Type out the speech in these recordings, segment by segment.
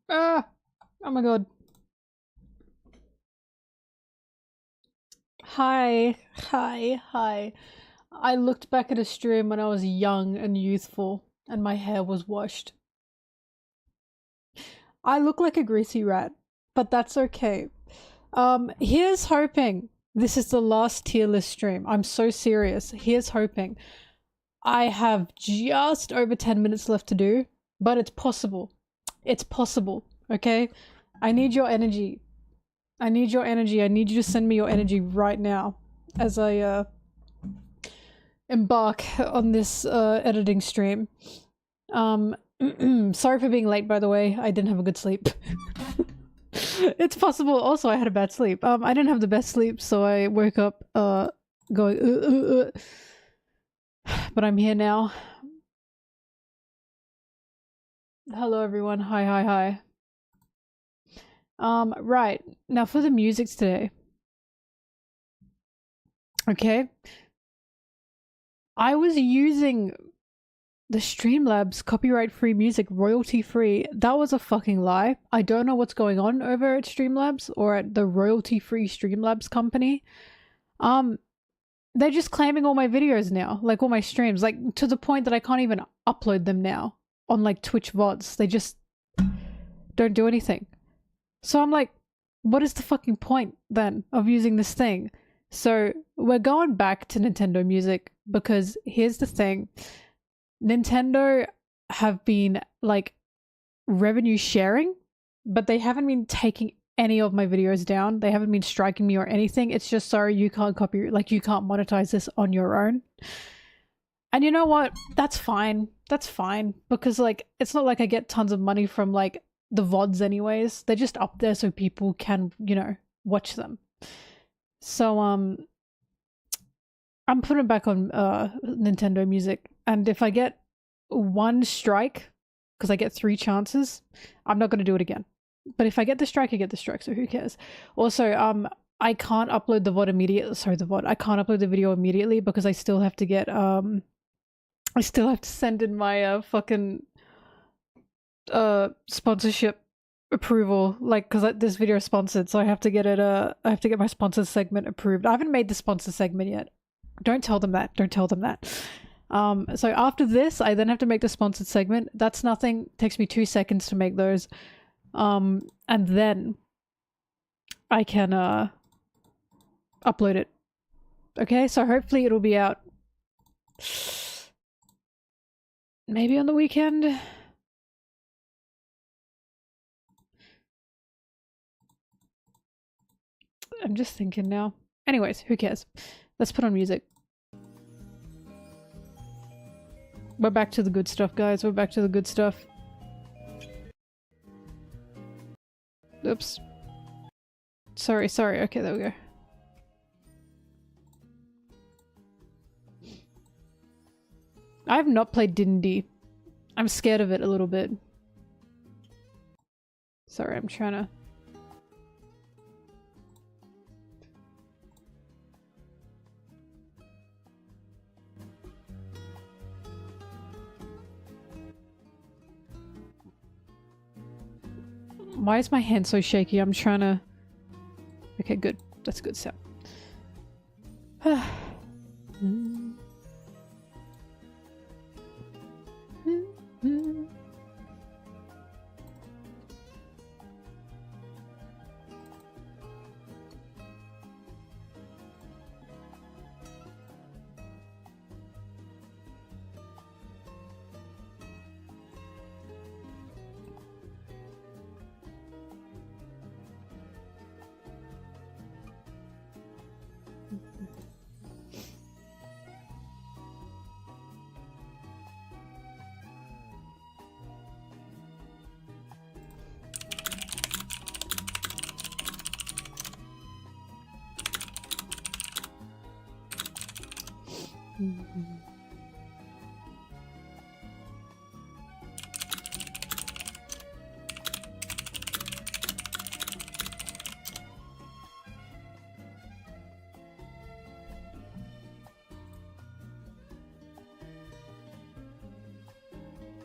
Ah! Oh my god. Hi. Hi. Hi. I looked back at a stream when I was young and youthful, and my hair was washed. I look like a greasy rat, but that's okay. Here's hoping this is the last tier list stream. I'm so serious. Here's hoping. I have just over 10 minutes left to do, but it's possible. It's possible, okay? I need your energy. I need your energy. I need you to send me your energy right now as I embark on this editing stream. Sorry for being late, by the way. I didn't have a good sleep. It's possible. Also, I had a bad sleep. I didn't have the best sleep, so I woke up going but I'm here now. Hello everyone. Hi, hi, hi. Right. Now for the music today. Okay. I was using the Streamlabs copyright-free music, royalty-free. That was a fucking lie. I don't know what's going on over at Streamlabs or at the royalty-free Streamlabs company. They're just claiming all my videos now, like all my streams, like to the point that I can't even upload them now on like Twitch VODs. They just don't do anything. So I'm like, what is the fucking point then of using this thing? So we're going back to Nintendo Music because here's the thing. Nintendo have been like revenue sharing, but they haven't been taking any of my videos down. They haven't been striking me or anything. It's just, sorry, you can't copy, like you can't monetize this on your own. And you know what? That's fine. That's fine. Because like, it's not like I get tons of money from like the VODs anyways. They're just up there so people can, you know, watch them. So, I'm putting it back on Nintendo Music. And if I get one strike, because I get 3 chances, I'm not going to do it again. But if I get the strike, I get the strike, so who cares? Also, I can't upload the VOD immediately. Sorry, the VOD. I can't upload the video immediately because I still have to get, I still have to send in my fucking sponsorship approval, like, because this video is sponsored, so I have to get it, I have to get my sponsor segment approved. I haven't made the sponsor segment yet. Don't tell them that. Don't tell them that. So after this, I then have to make the sponsored segment. That's nothing. It takes me 2 seconds to make those. And then I can upload it. Okay, so hopefully it'll be out maybe on the weekend. I'm just thinking now. Anyways, who cares? Let's put on music. We're back to the good stuff, guys. We're back to the good stuff. Oops. Sorry, sorry. Okay, there we go. I have not played Dune. I'm scared of it a little bit. Sorry, I'm trying to... Why is my hand so shaky? I'm trying to... Okay, good. That's a good sound.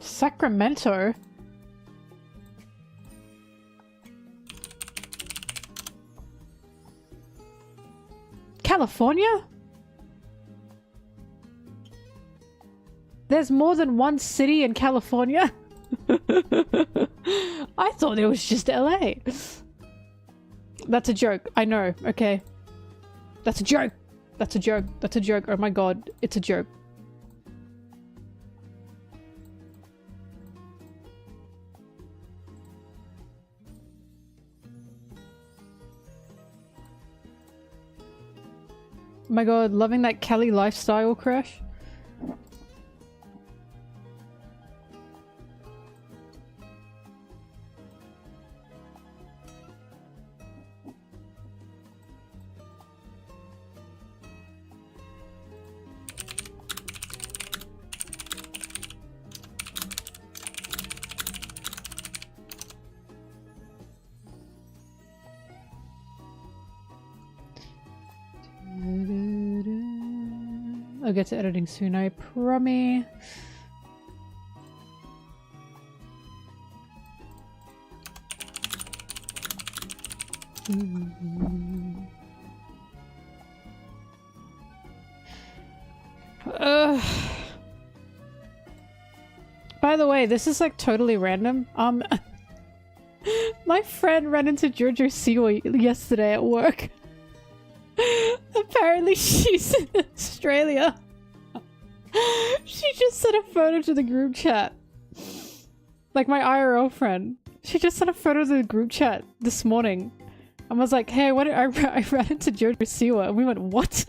Sacramento? California? There's more than one city in California? I thought it was just LA. That's a joke. I know, okay. That's a joke. That's a joke. That's a joke. Oh my god, it's a joke. Oh my god, loving that Cali lifestyle crash. I'll get to editing soon, I promise. By the way, this is like totally random. My friend ran into Jojo Siwa yesterday at work. Apparently she's in Australia. She just sent a photo to the group chat. Like my IRL friend. She just sent a photo to the group chat this morning. And was like, hey, I ran into Jojo Siwa. And we went, what?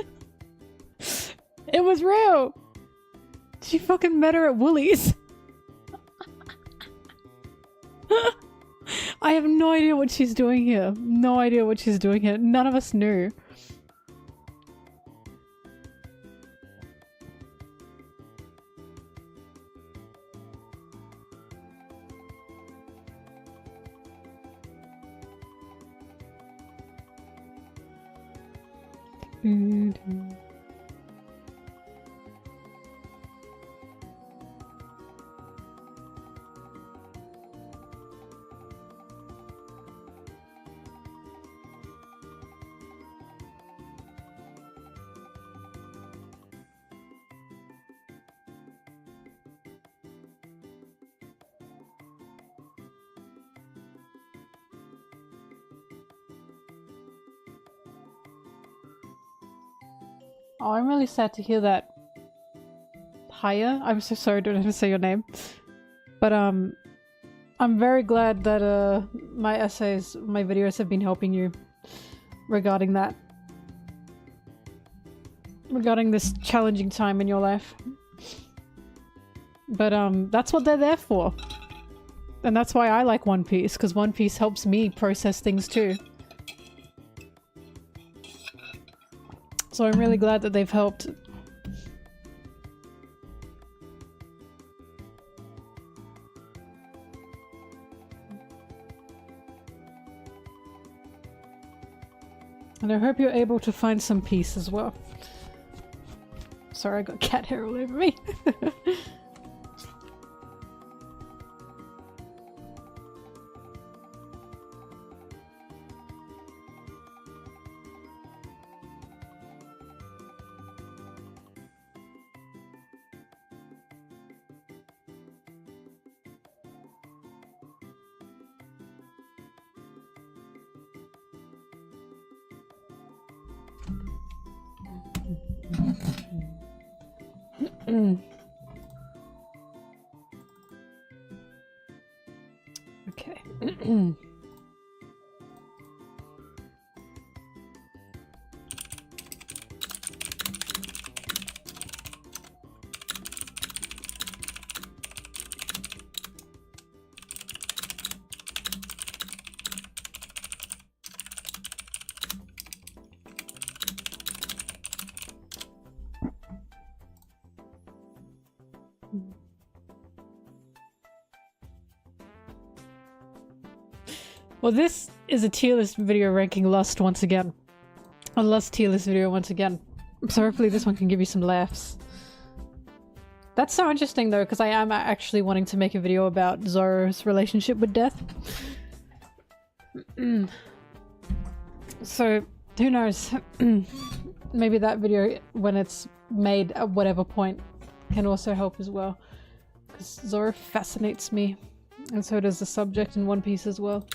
It was real! She fucking met her at Woolies. I have no idea what she's doing here. No idea what she's doing here. None of us knew. Oh, I'm really sad to hear that. Haya? I'm so sorry, I don't know how to say your name. But I'm very glad that my essays, my videos have been helping you regarding that. Regarding this challenging time in your life. But that's what they're there for. And that's why I like One Piece, because One Piece helps me process things too. So I'm really glad that they've helped. And I hope you're able to find some peace as well. Sorry, I got cat hair all over me. Okay. Well, this is a tier list video ranking Lust once again. A Lust tier list video once again. So hopefully this one can give you some laughs. That's so interesting though, because I am actually wanting to make a video about Zoro's relationship with death. So, who knows? maybe that video, when it's made at whatever point, can also help as well. Because Zoro fascinates me, and so does the subject in One Piece as well.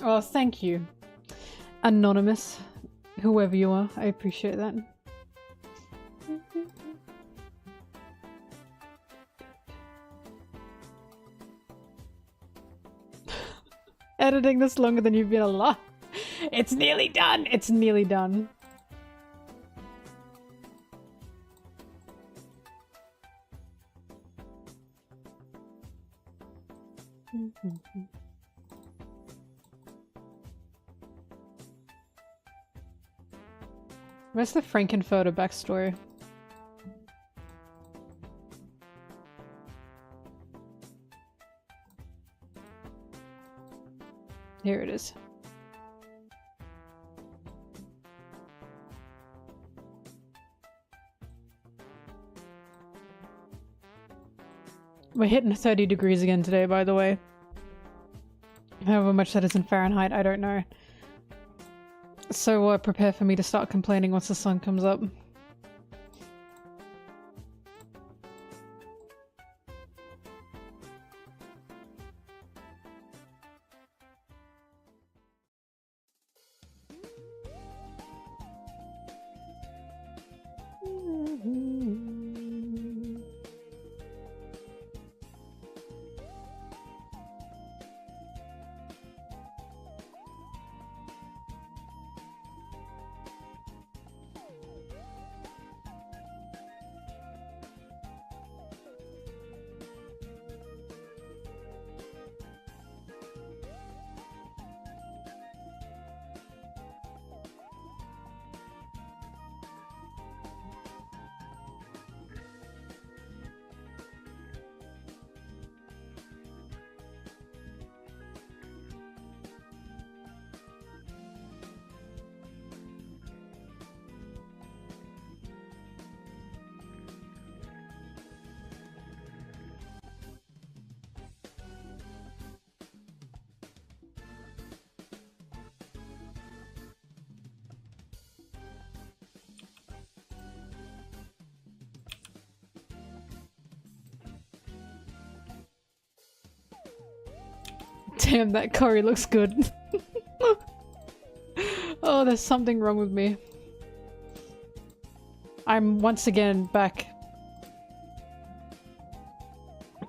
Oh, thank you, Anonymous, whoever you are. I appreciate that. Editing this longer than you've been alive. It's nearly done. It's nearly done. Where's the Frankenfurter backstory? Here it is. We're hitting 30 degrees again today, by the way. However much that is in Fahrenheit, I don't know. So prepare for me to start complaining once the sun comes up. Damn, that curry looks good. Oh, there's something wrong with me. I'm once again back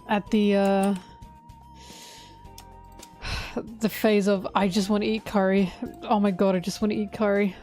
at the phase of I just want to eat curry. Oh my god, I just want to eat curry.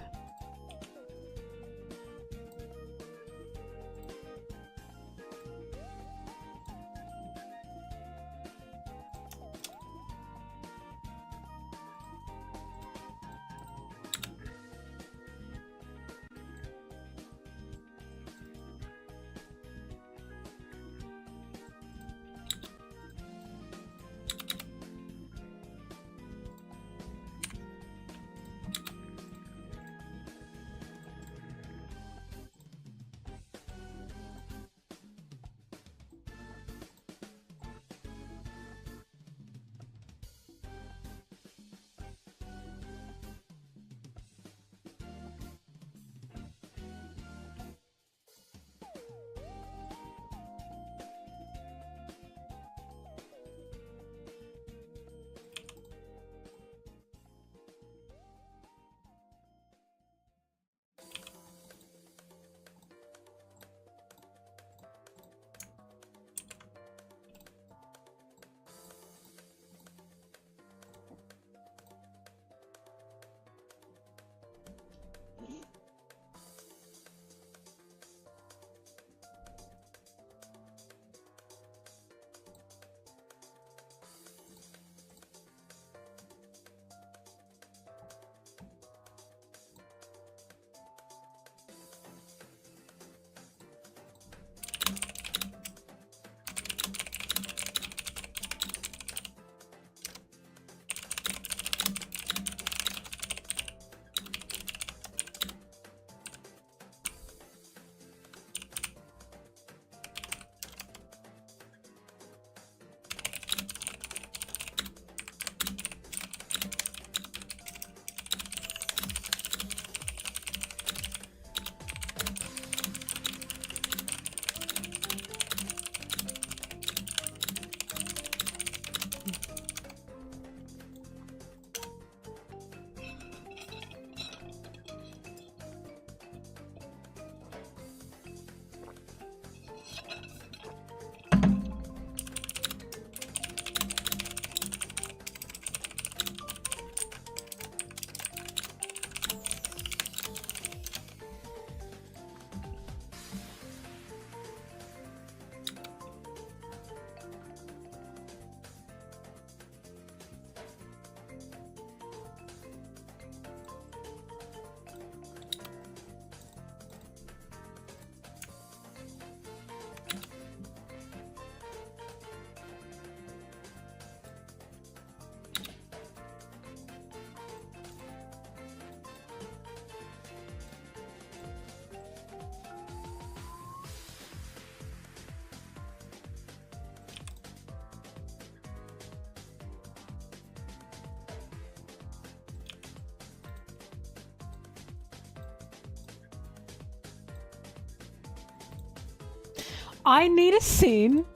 I need a scene.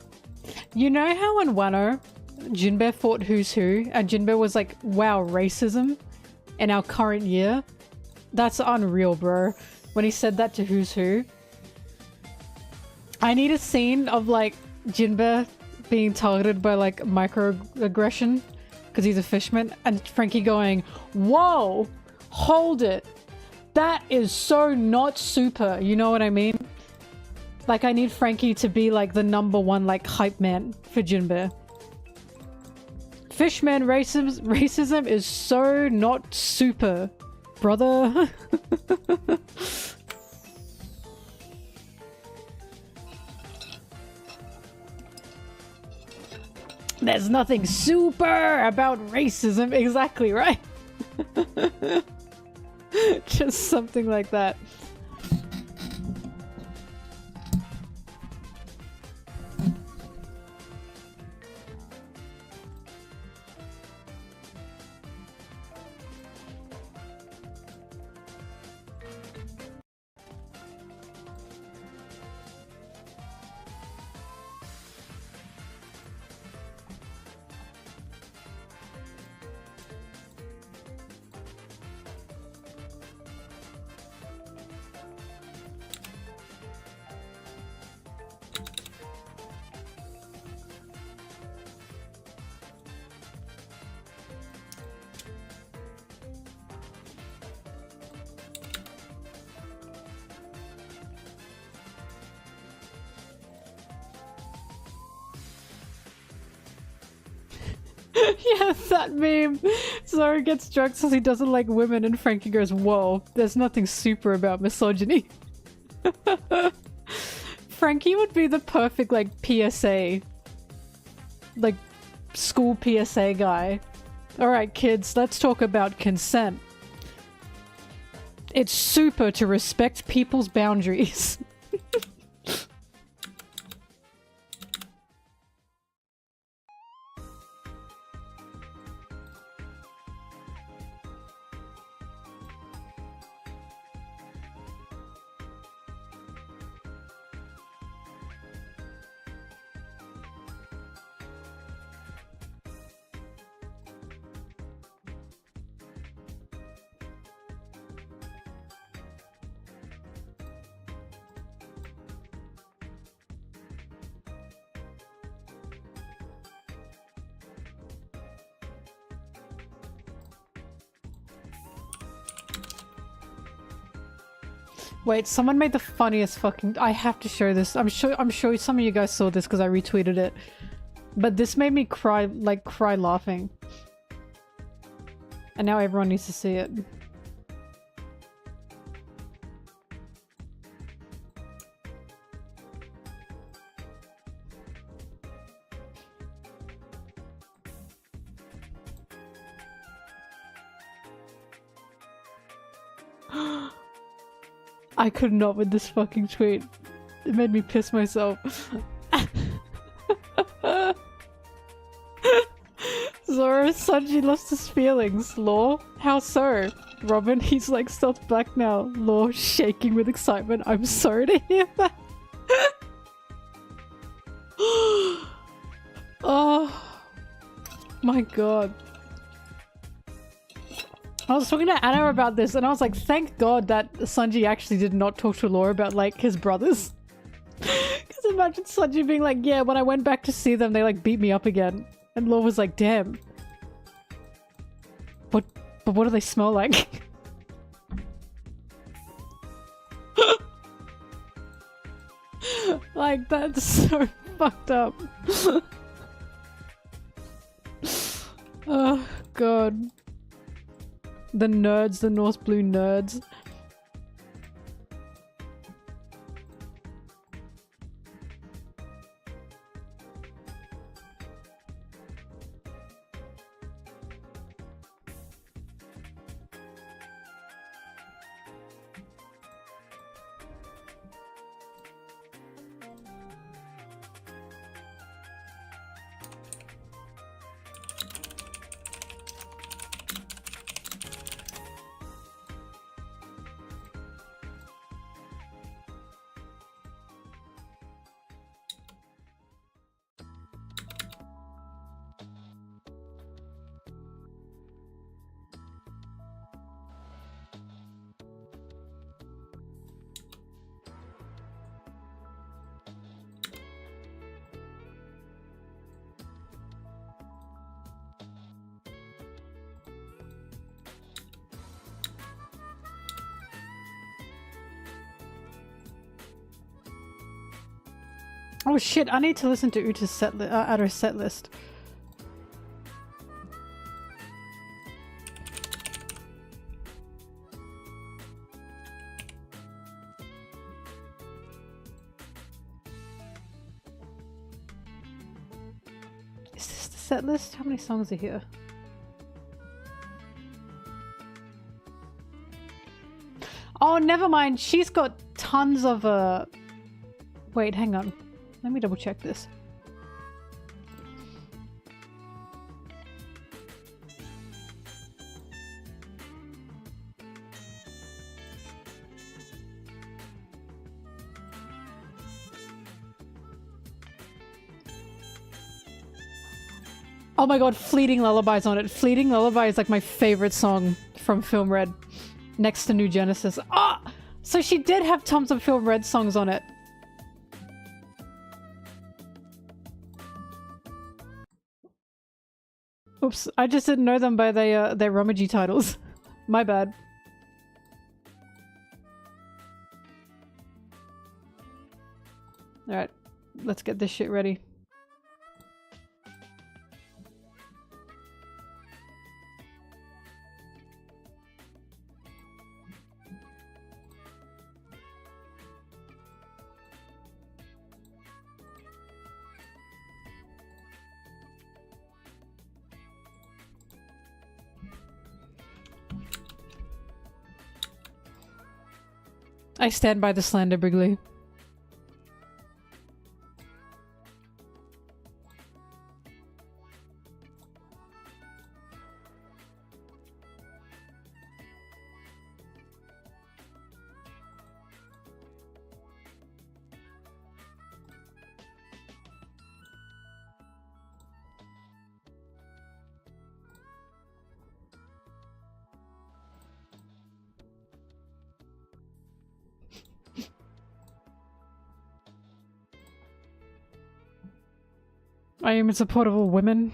You know how in Wano, Jinbei fought Who's Who, and Jinbei was like, wow, racism in our current year? That's unreal, bro. When he said that to Who's Who. I need a scene of like Jinbei being targeted by like microaggression because he's a fishman, and Frankie going, whoa, hold it. That is so not super, you know what I mean? Like, I need Frankie to be like the #1 like hype man for Jinbei. Fishman racism is so not super, brother. There's nothing super about racism. Exactly, right? Just something like that. Yeah, that meme. Zoro gets drunk says he doesn't like women, and Frankie goes, whoa, there's nothing super about misogyny. Frankie would be the perfect, like, PSA. Like, school PSA guy. Alright, kids, let's talk about consent. It's super to respect people's boundaries. Wait, someone made the funniest fucking— I have to show this. I'm sure some of you guys saw this because I retweeted it. But this made me cry, like cry laughing. And now everyone needs to see it. I could not with this fucking tweet. It made me piss myself. Zoro, Sanji lost his feelings. Law? How so? Robin, he's like stealth black now. Law, shaking with excitement. I'm sorry to hear that. Oh my god. I was talking to Anna about this and I was like, thank god that Sanji actually did not talk to Law about like his brothers. Because imagine Sanji being like, yeah, when I went back to see them they like beat me up again. And Law was like, damn. But what do they smell like? Like, that's so fucked up. Oh god. The nerds, the North Blue nerds. Oh shit, I need to listen to Uta's set list. Is this the set list? How many songs are here? Oh, never mind. She's got tons of Wait, hang on. Let me double check this. Oh my god, Fleeting Lullaby's on it. Fleeting Lullaby is like my favorite song from Film Red. Next to New Genesis. Ah! So she did have tons of Film Red songs on it. Oops, I just didn't know them by their Homage titles. My bad. Alright, let's get this shit ready. I stand by the slander, Brigley. I am in support of all women.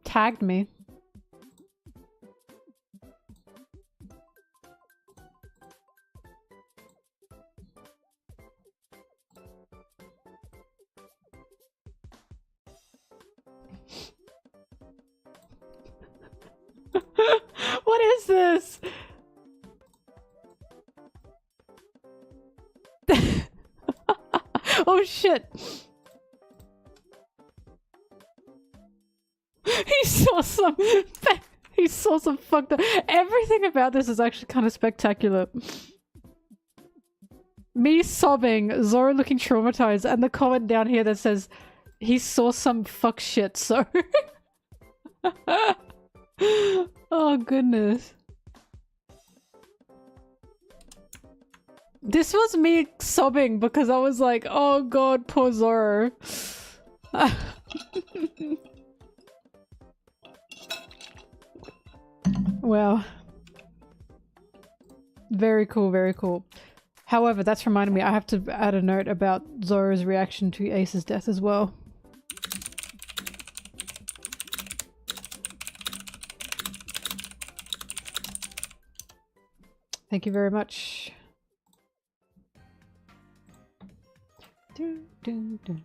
Tagged me. What is this? Oh shit. He saw some fucked up. Everything about this is actually kind of spectacular. Me sobbing, Zoro looking traumatized, and the comment down here that says he saw some fuck shit, so oh goodness. This was me sobbing because I was like, oh god, poor Zoro. Wow. Very cool, very cool. However, that's reminded me, I have to add a note about Zoro's reaction to Ace's death as well. Thank you very much. Dun, dun, dun.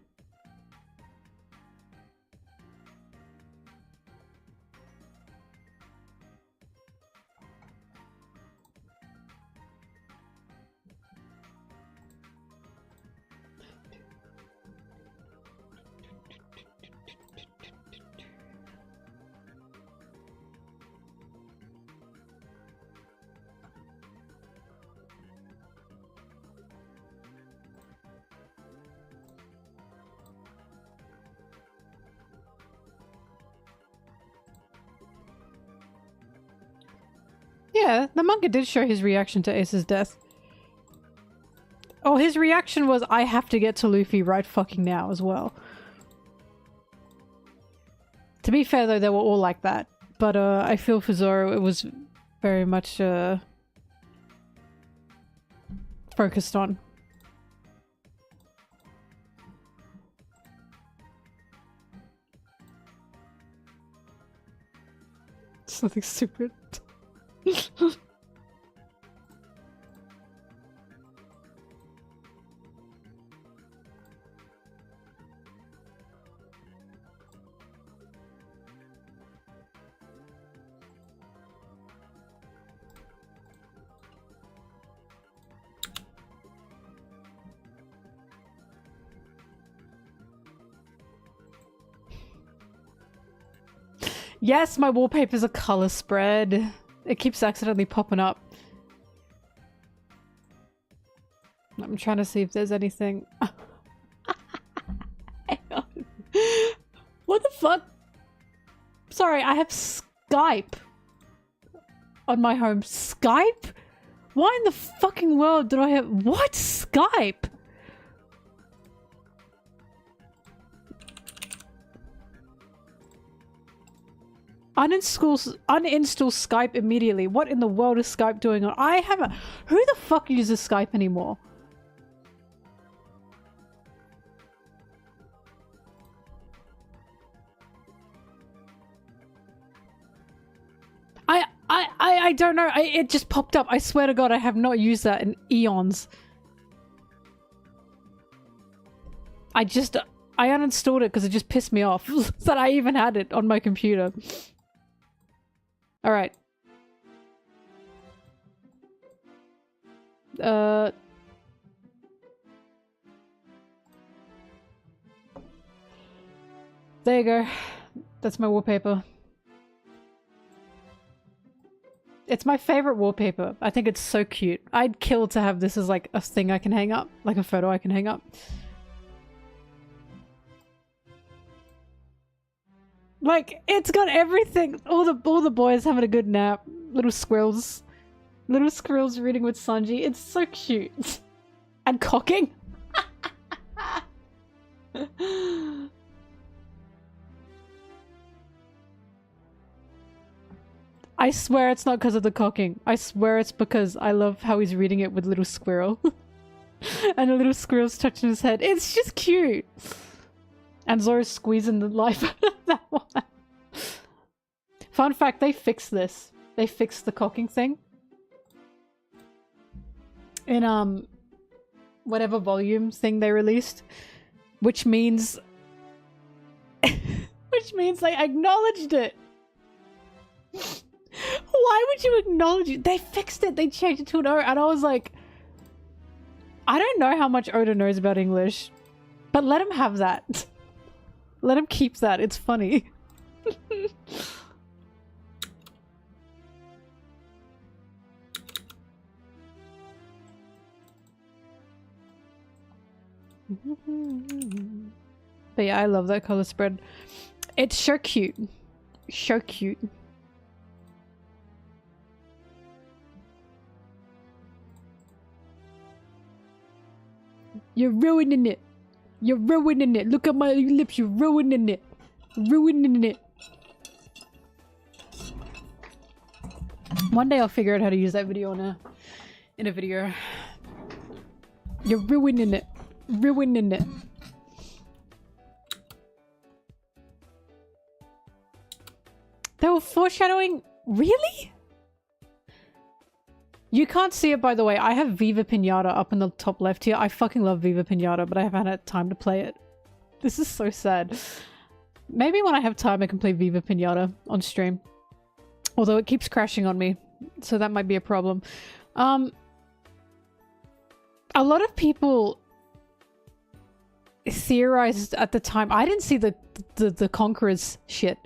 Yeah, the manga did show his reaction to Ace's death. Oh, his reaction was, I have to get to Luffy right fucking now as well. To be fair though, they were all like that. But I feel for Zoro it was very much focused on. Something stupid. Yes, my wallpaper's a color spread. It keeps accidentally popping up. I'm trying to see if there's anything. Hang on. What the fuck? Sorry, I have Skype on my home. Skype? Why in the fucking world did I have— what? Skype? Uninstall Skype immediately. What in the world is Skype doing on— I haven't— who the fuck uses Skype anymore? I don't know. It just popped up. I swear to God, I have not used that in eons. I uninstalled it because it just pissed me off that I even had it on my computer. Alright. There you go. That's my wallpaper. It's my favorite wallpaper. I think it's so cute. I'd kill to have this as like a thing I can hang up. Like a photo I can hang up. Like, it's got everything. All the boys having a good nap. Little squirrels. Little squirrels reading with Sanji. It's so cute. And cocking. I swear it's not because of the cocking. I swear it's because I love how he's reading it with little squirrel. And the little squirrel's touching his head. It's just cute. And Zoro's squeezing the life out of that one. Fun fact, they fixed this. They fixed the cocking thing. In, whatever volume thing they released. Which means... which means they acknowledged it! Why would you acknowledge it? They fixed it! They changed it to an O, and I was like... I don't know how much Oda knows about English. But let him have that. Let him keep that. It's funny. But yeah, I love that color spread. It's so cute. So cute. You're ruining it. You're ruining it. Look at my lips. You're ruining it. Ruining it. One day I'll figure out how to use that video in a video. You're ruining it. Ruining it. They were foreshadowing? Really? You can't see it, by the way. I have Viva Pinata up in the top left here. I fucking love Viva Pinata, but I haven't had time to play it. This is so sad. Maybe when I have time I can play Viva Pinata on stream. Although it keeps crashing on me, so that might be a problem. A lot of people theorized at the time. I didn't see the Conquerors shit.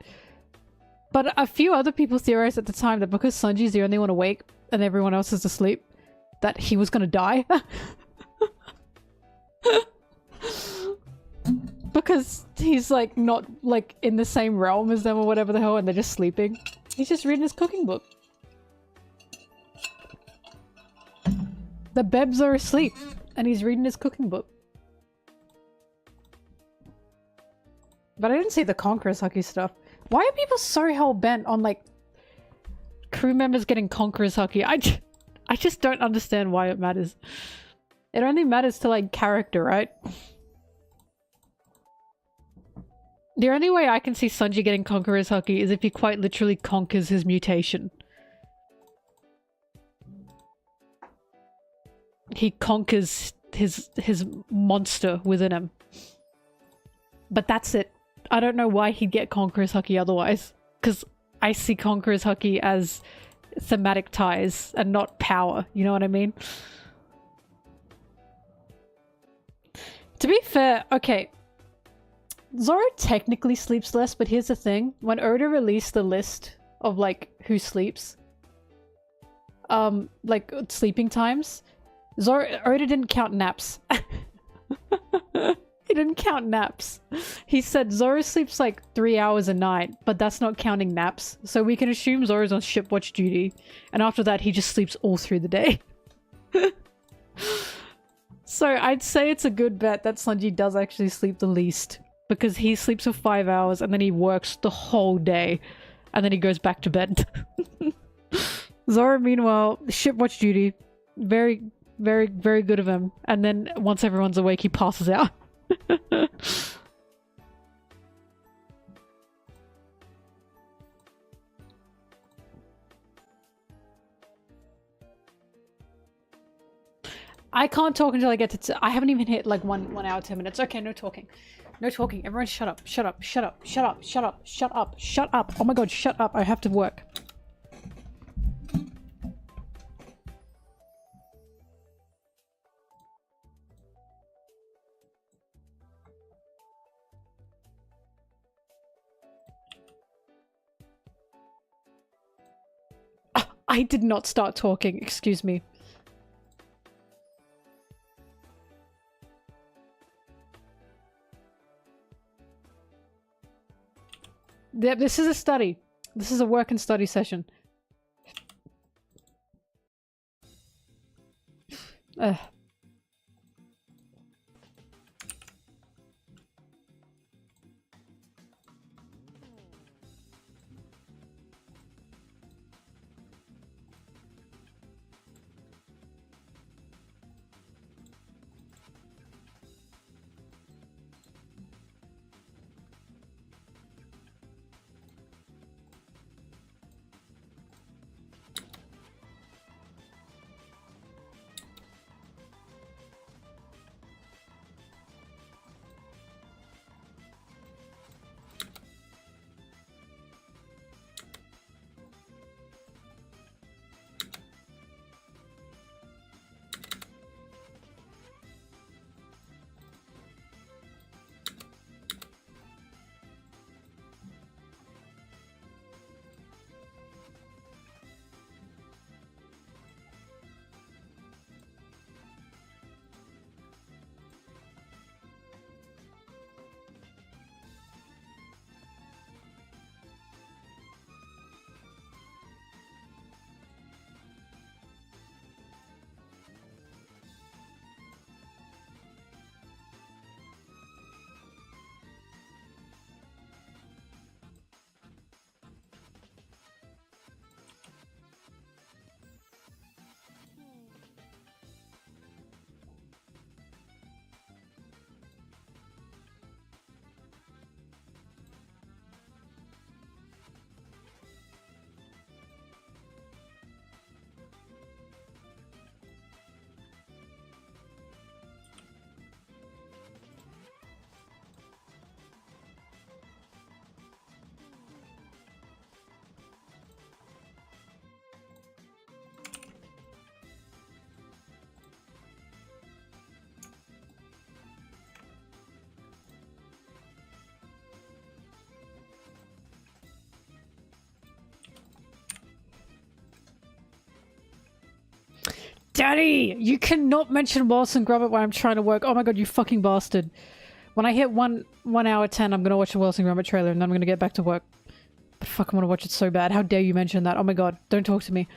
But a few other people theorized at the time that because Sanji's the only one awake and everyone else is asleep, that he was gonna die. Because he's like not like in the same realm as them or whatever the hell, and they're just sleeping. He's just reading his cooking book. The Bebs are asleep and he's reading his cooking book. But I didn't see the Conqueror's Haki stuff. Why are people so hell-bent on like crew members getting Conqueror's Haki? I just don't understand why it matters. It only matters to like character, right? The only way I can see Sanji getting Conqueror's Haki is if he quite literally conquers his mutation. He conquers his monster within him. But that's it. I don't know why he'd get Conqueror's Haki otherwise. Because I see Conqueror's Haki as thematic ties and not power. You know what I mean? To be fair, okay. Zoro technically sleeps less, but here's the thing. When Oda released the list of, like, who sleeps, like, sleeping times, Oda didn't count naps. He didn't count naps. He said Zoro sleeps, like, 3 hours a night, but that's not counting naps. So we can assume Zoro's on ship watch duty, and after that he just sleeps all through the day. So I'd say it's a good bet that Sanji does actually sleep the least. Because he sleeps for 5 hours and then he works the whole day. And then he goes back to bed. Zoro, meanwhile, ship watch duty. Very, very, very good of him. And then once everyone's awake, he passes out. I can't talk until I get to... I haven't even hit like 1 hour, 10 minutes. Okay, no talking. No talking. Everyone shut up. Shut up. Shut up. Shut up. Shut up. Shut up. Shut up. Oh my god, shut up. I have to work. I did not start talking. Excuse me. Yeah, this is a study. This is a work and study session. Daddy! You cannot mention Wallace and Gromit while I'm trying to work. Oh my god, you fucking bastard. When I hit 1 hour 10, I'm gonna watch the Wallace and Gromit trailer and then I'm gonna get back to work. But fuck, I wanna watch it so bad. How dare you mention that? Oh my god, don't talk to me.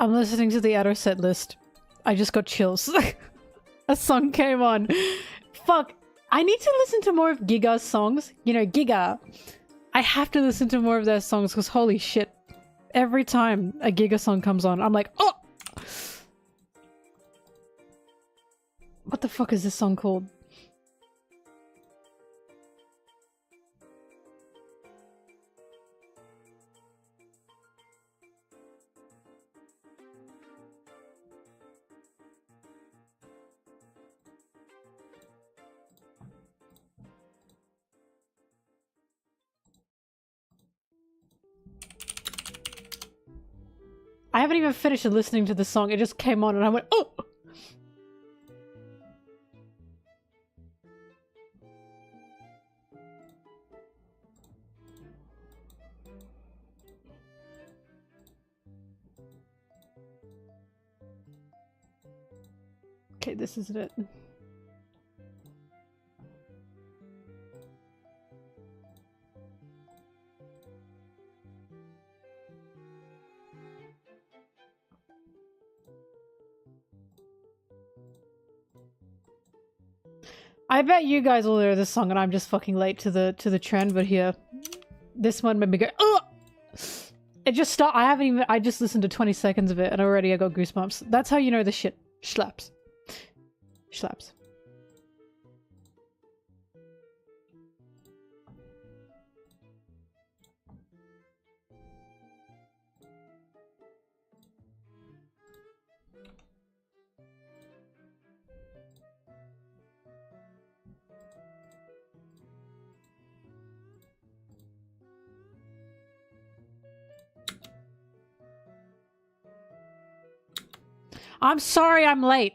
I'm listening to the Addo set list. I just got chills. A song came on. Fuck. I need to listen to more of Giga's songs. You know, Giga. I have to listen to more of their songs because holy shit. Every time a Giga song comes on, I'm like, oh! What the fuck is this song called? I haven't even finished listening to the song. It just came on and I went, oh! Okay, this isn't it. I bet you guys will hear this song and I'm just fucking late to the trend, but here. This one made me go, ugh! It just stopped. I just listened to 20 seconds of it and already I got goosebumps. That's how you know the shit slaps. Slaps. I'm sorry I'm late.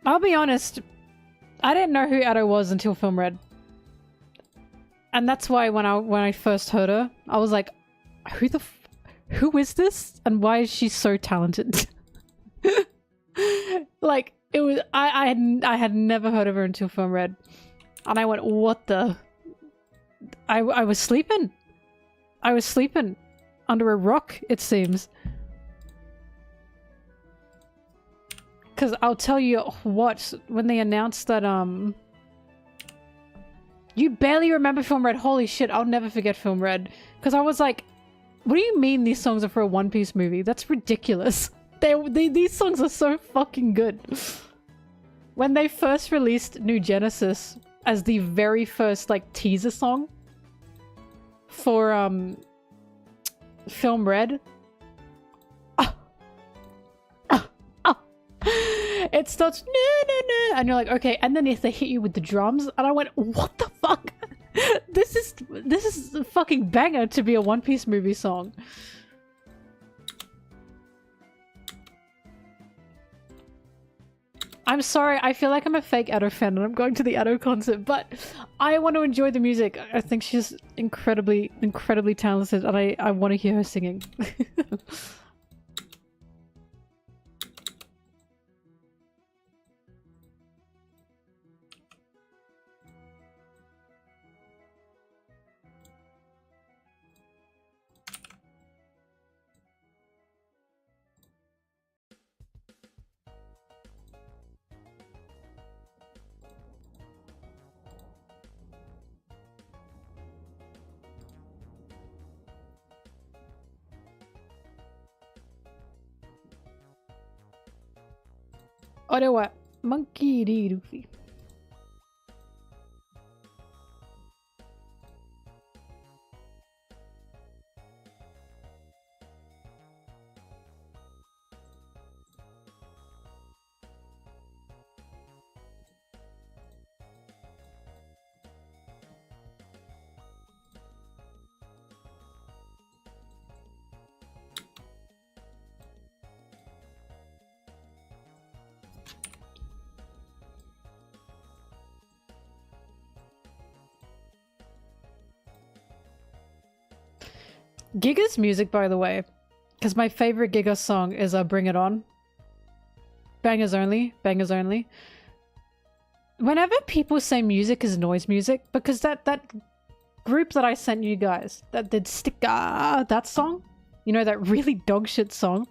I'll be honest, I didn't know who Addo was until Film Red. And that's why when I first heard her, I was like, who is this? And why is she so talented? Like, it was, I had never heard of her until Film Red. And I went, what the? I was sleeping. I was sleeping under a rock, it seems. Because I'll tell you what, when they announced that, you barely remember Film Red. Holy shit, I'll never forget Film Red. Because I was like, what do you mean these songs are for a One Piece movie? That's ridiculous. These songs are so fucking good. When they first released New Genesis as the very first, like, teaser song for film Red. It starts no, and you're like, okay, and then if they hit you with the drums, and I went, what the fuck? This is a fucking banger to be a One Piece movie song. I'm sorry, I feel like I'm a fake Ado fan and I'm going to the Ado concert, but I want to enjoy the music. I think she's incredibly, incredibly talented, and I want to hear her singing. Orewa, monkey D. Luffy. Giga's music, by the way, because my favorite Giga song is Bring It On. Bangers only, bangers only. Whenever people say music is noise music, because that group that I sent you guys, that did Sticker, that song, you know, that really dog shit song,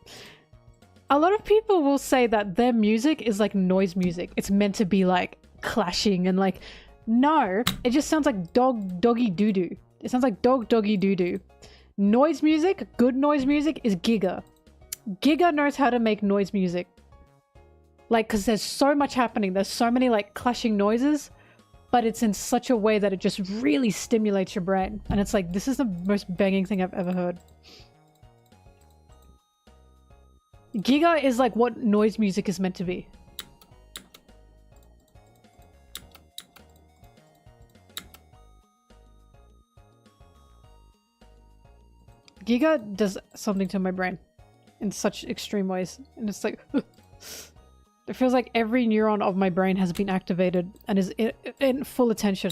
a lot of people will say that their music is like noise music. It's meant to be like clashing and like, no, it just sounds like doggy doo-doo. It sounds like doggy doo-doo. Noise music, good noise music is Giga. Giga knows how to make noise music. Like, because there's so much happening. There's so many like clashing noises, but it's in such a way that it just really stimulates your brain. And it's like, this is the most banging thing I've ever heard. Giga is like what noise music is meant to be. Giga does something to my brain in such extreme ways. And it's like, it feels like every neuron of my brain has been activated and is in full attention.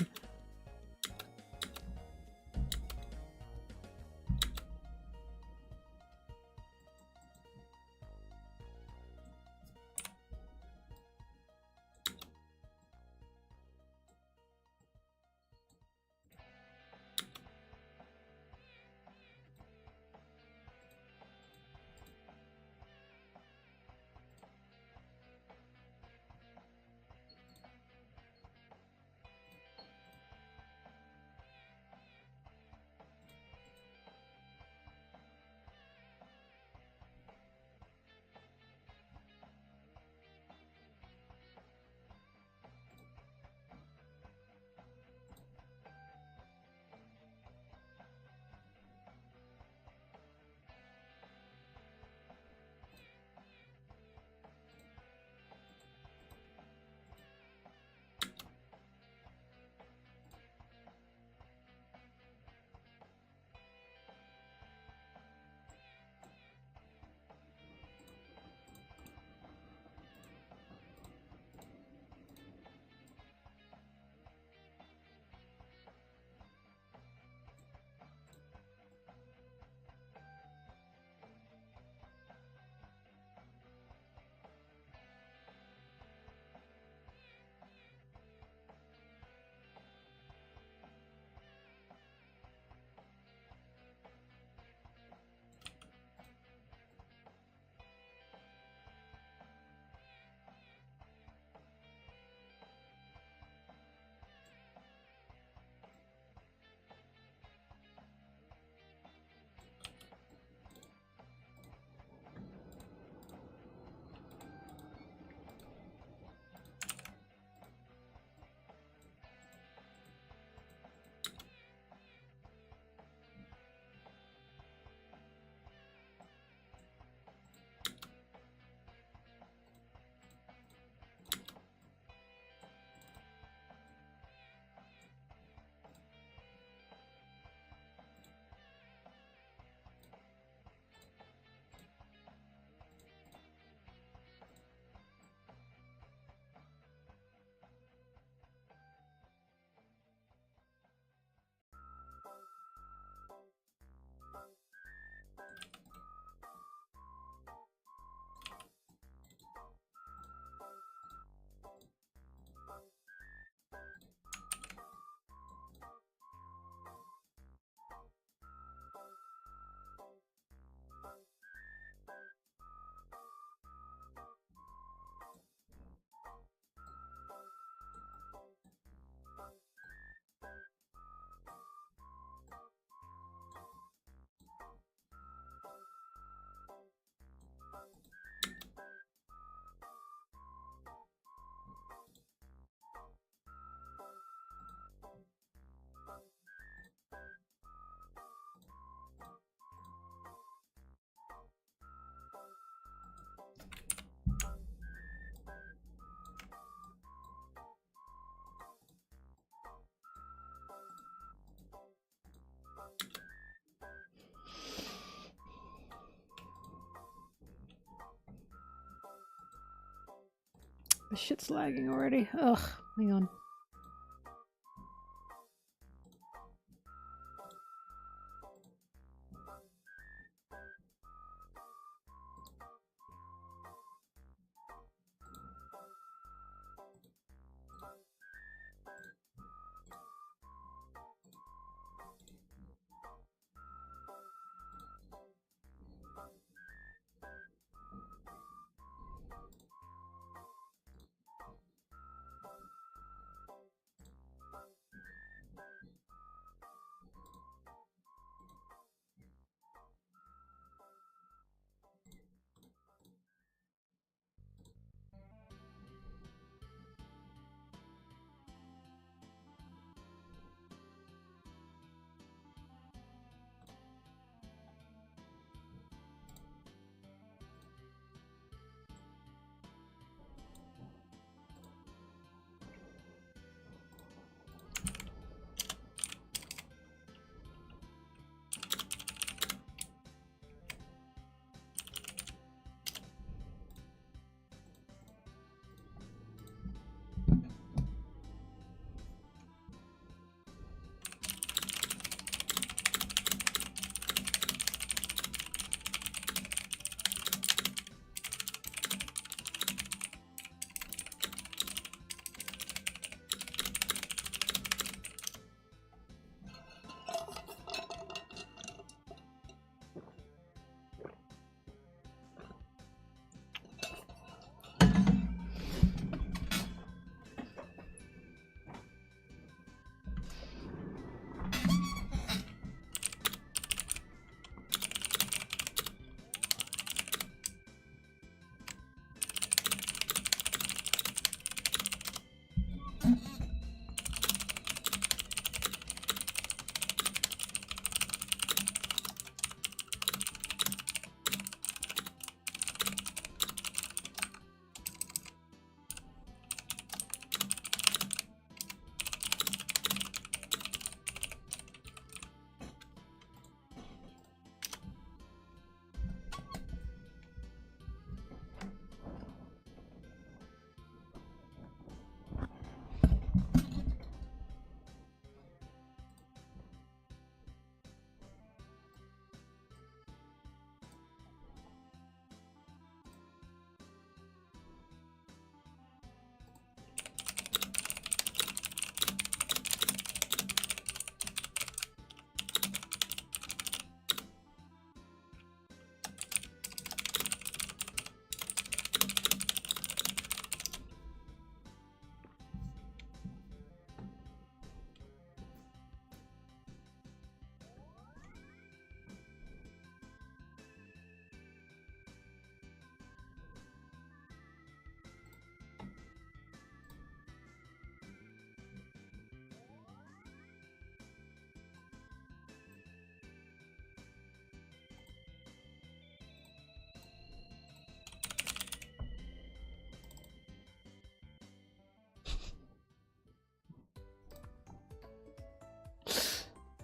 My shit's lagging already. Ugh, hang on.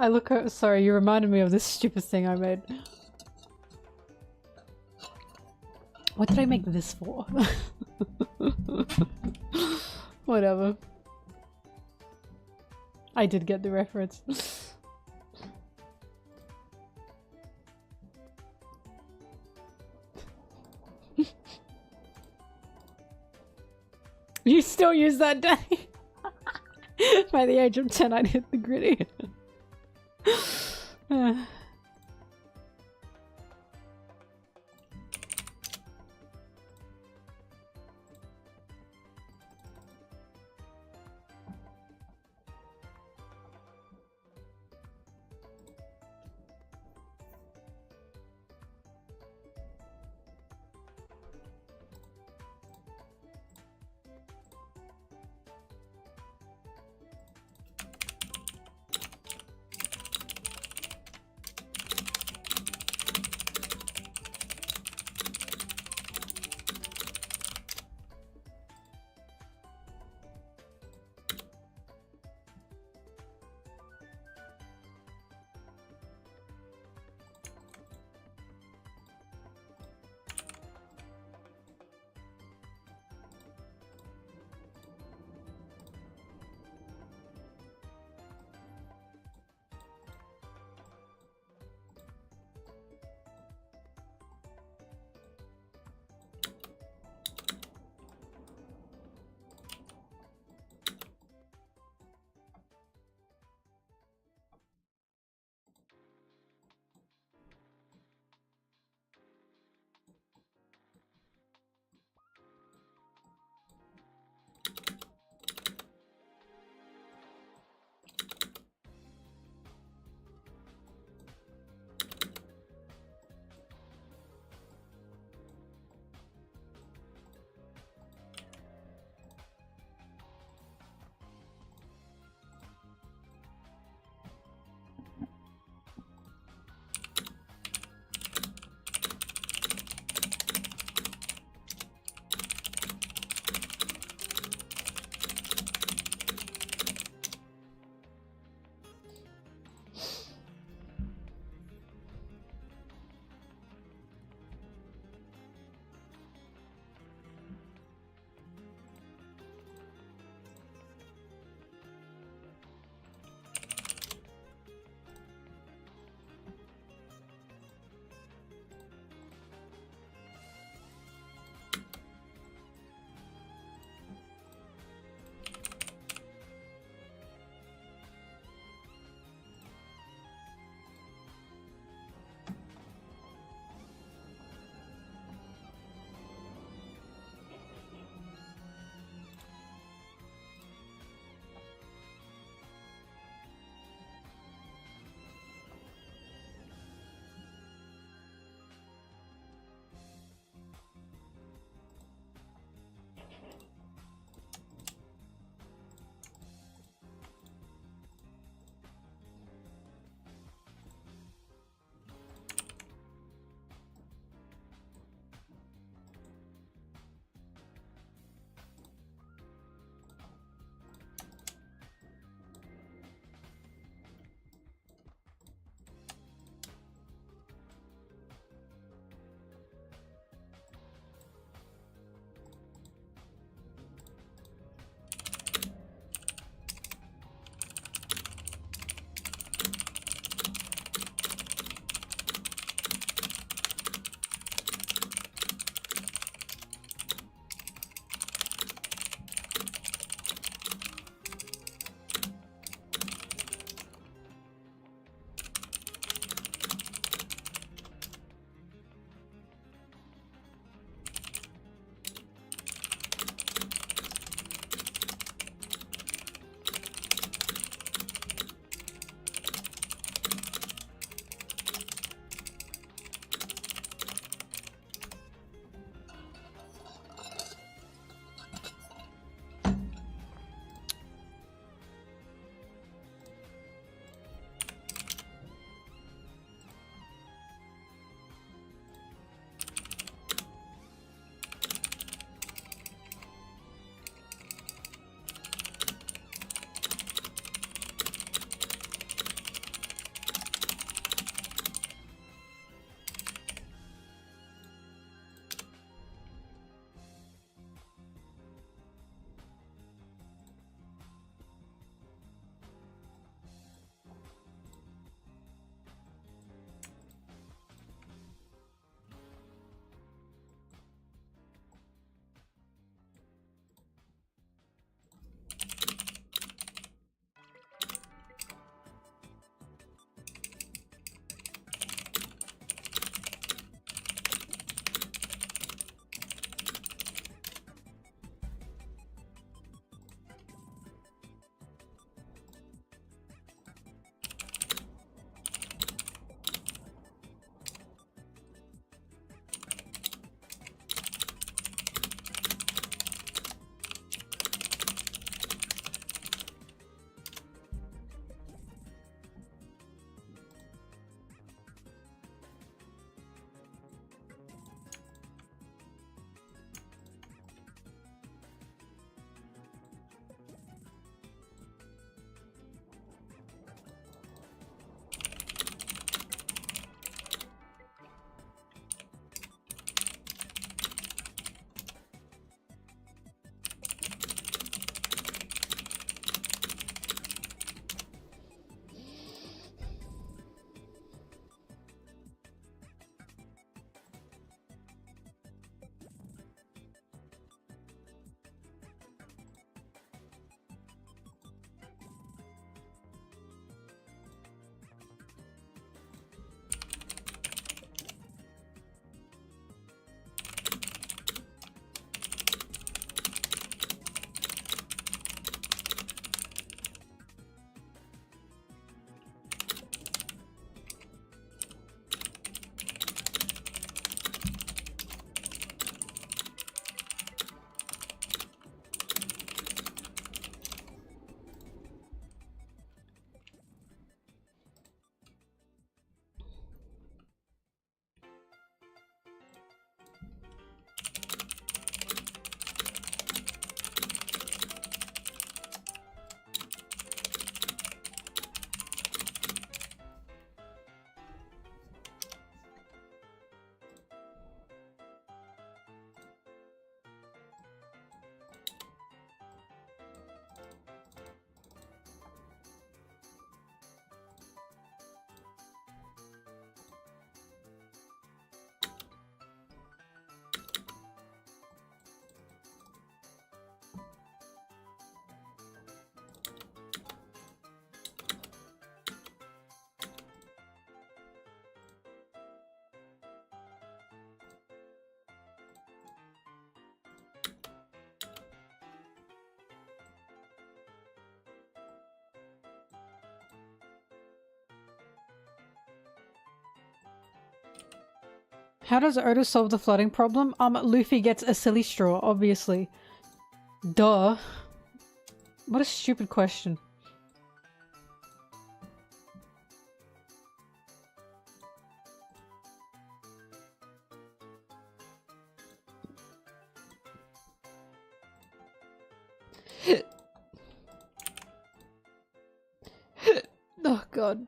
I look at- sorry, you reminded me of this stupid thing I made. What did I make this for? Whatever. I did get the reference. You still use that day? By the age of 10 I'd hit the gritty. How does Oda solve the flooding problem? Luffy gets a silly straw, obviously. Duh. What a stupid question. Oh god.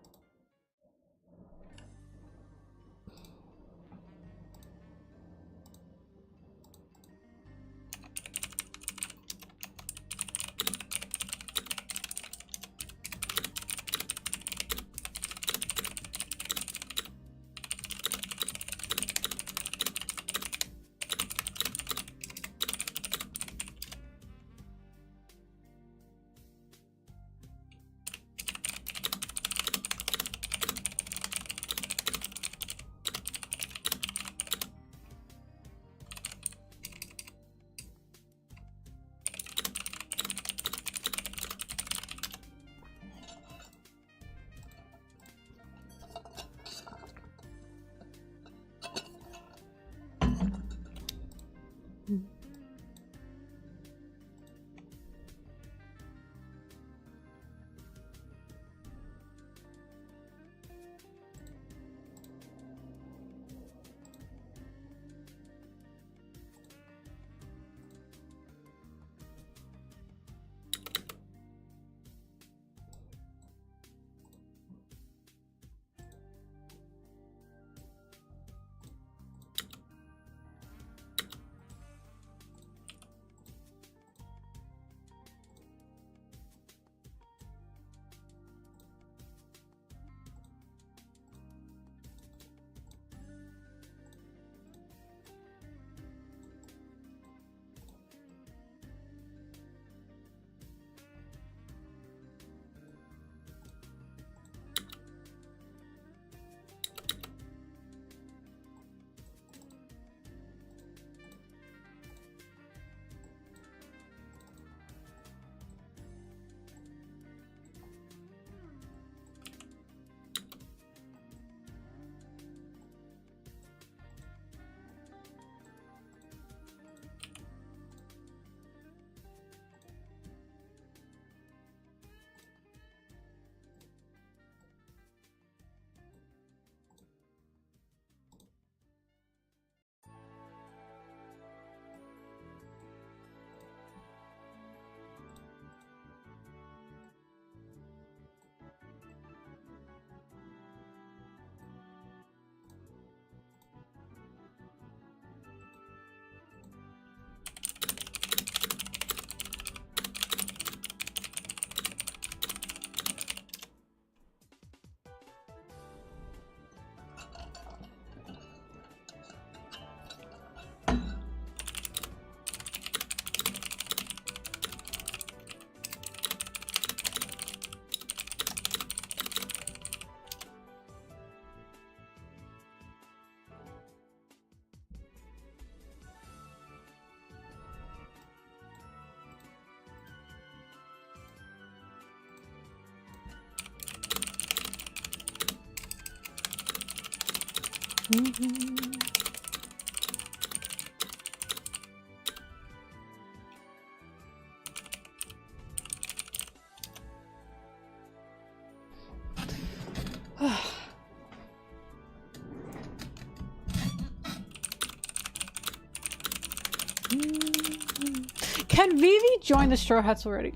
Can Vivi join the Straw Hats already?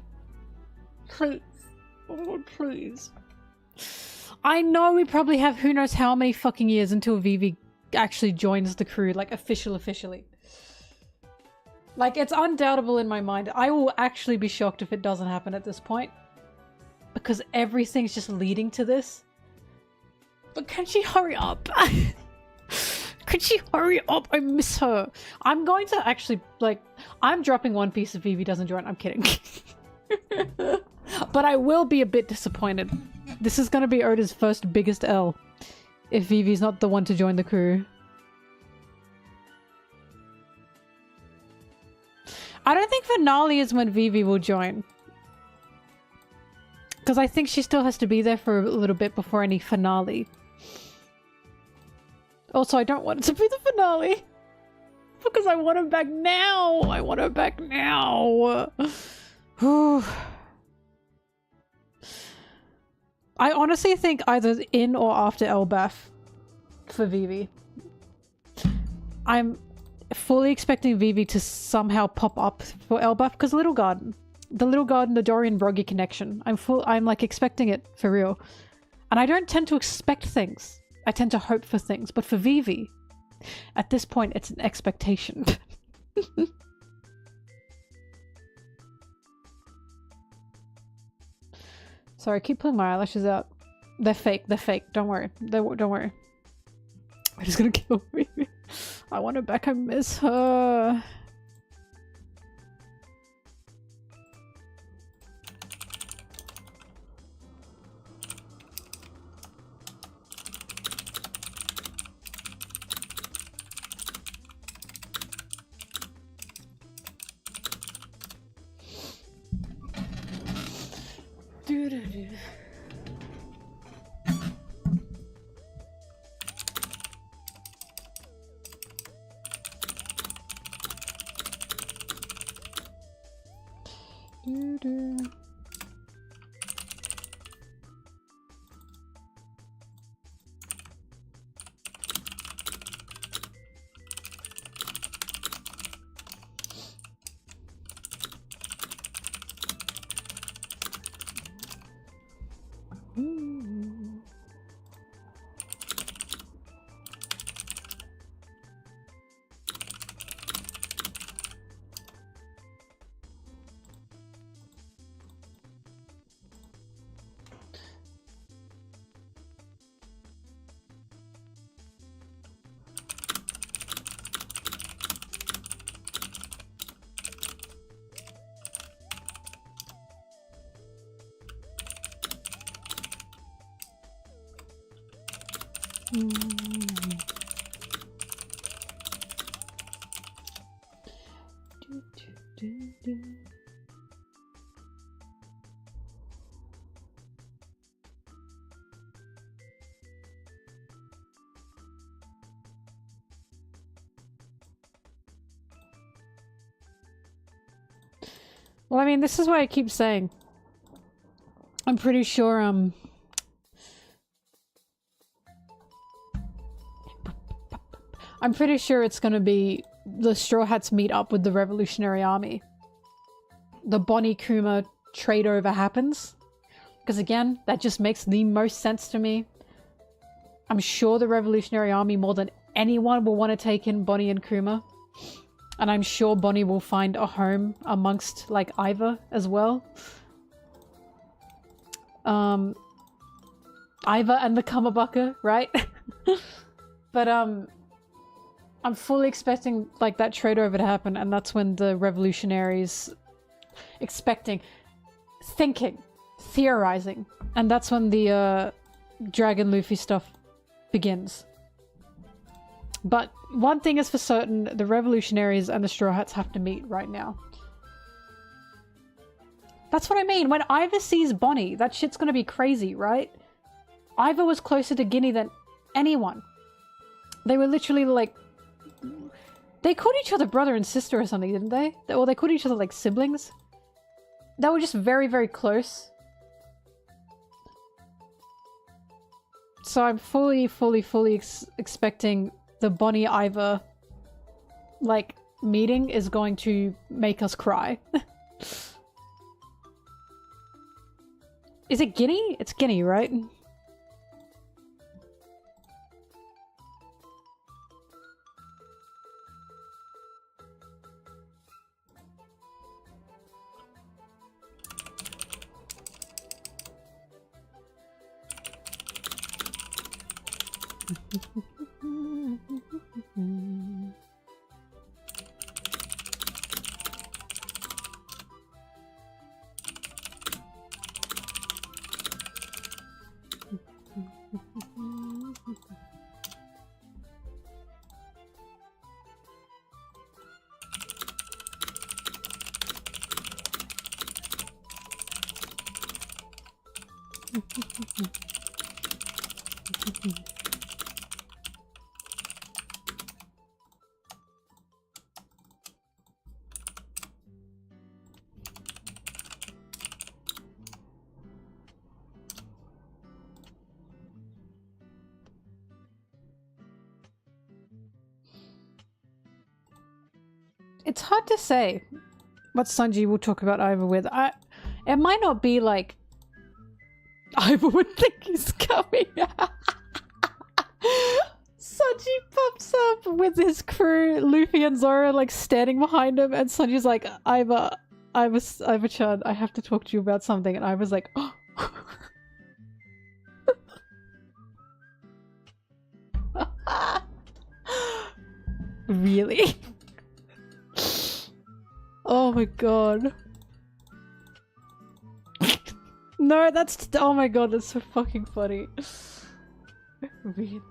Please. Oh, please. I know we probably have who knows how many fucking years until Vivi actually joins the crew, like officially. Like, it's undoubtable in my mind. I will actually be shocked if it doesn't happen at this point. Because everything's just leading to this. But can she hurry up? Could she hurry up? I miss her. I'm going to actually, like, I'm dropping One Piece if Vivi doesn't join. I'm kidding. But I will be a bit disappointed. This is going to be Oda's first biggest L. If Vivi's not the one to join the crew. I don't think finale is when Vivi will join. Because I think she still has to be there for a little bit before any finale. Also, I don't want it to be the finale. Because I want her back now. I want her back now. I honestly think either in or after Elbaf for Vivi. I'm fully expecting Vivi to somehow pop up for Elbaf because Little Garden. The Little Garden, the Dorian Broggy connection. I'm like expecting it for real. And I don't tend to expect things. I tend to hope for things. But for Vivi, at this point, it's an expectation. Sorry, I keep pulling my eyelashes out. They're fake. They're fake. Don't worry. Don't worry. They're just gonna kill me. I want her back. I miss her. Well, I mean, this is why I keep saying I'm pretty sure, I'm pretty sure it's gonna be the Straw Hats meet up with the Revolutionary Army. The Bonnie Kuma trade over happens. Because again, that just makes the most sense to me. I'm sure the Revolutionary Army more than anyone will want to take in Bonnie and Kuma. And I'm sure Bonnie will find a home amongst, like, Iva as well. Iva and the Kamabaka, right? But, I'm fully expecting, like, that trade over to happen, and that's when the revolutionaries thinking, theorizing, and that's when the, Dragon Luffy stuff begins. But one thing is for certain, the revolutionaries and the Straw Hats have to meet right now. That's what I mean. When Iva sees Bonnie, that shit's gonna be crazy, right? Iva was closer to Guinea than anyone. They were literally like... They called each other brother and sister or something, didn't they? Or they called each other like siblings. They were just very, very close. So I'm fully expecting the Bonnie Iva, like, meeting is going to make us cry. Is it Guinea? It's Guinea, right? It's hard to say what Sanji will talk about Iva with. It might not be like Iva would think he's coming. Sanji pops up with his crew, Luffy and Zoro like standing behind him, and Sanji's like, Iva-chan, I have to talk to you about something, and Iva's like, oh. Really? Oh my god. No, that's- oh my god, that's so fucking funny. Really?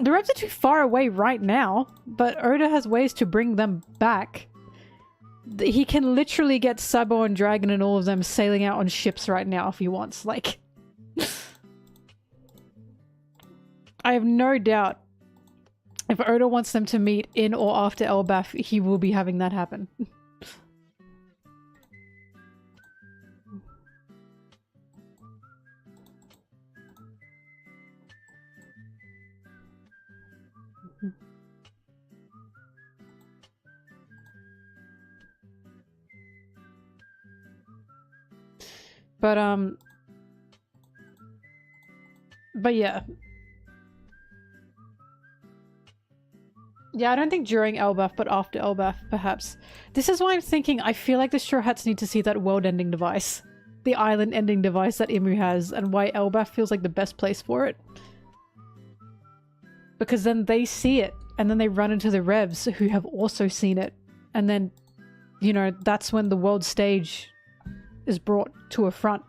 The rebs are too far away right now, but Oda has ways to bring them back. He can literally get Sabo and Dragon and all of them sailing out on ships right now if he wants, like... I have no doubt if Oda wants them to meet in or after Elbaf, he will be having that happen. But yeah. Yeah, I don't think during Elbaf, but after Elbaf, perhaps. This is why I'm thinking I feel like the Straw Hats need to see that world-ending device. The island-ending device that Imu has, and why Elbaf feels like the best place for it. Because then they see it, and then they run into the Revs, who have also seen it. And then, you know, that's when the world stage is brought to a front.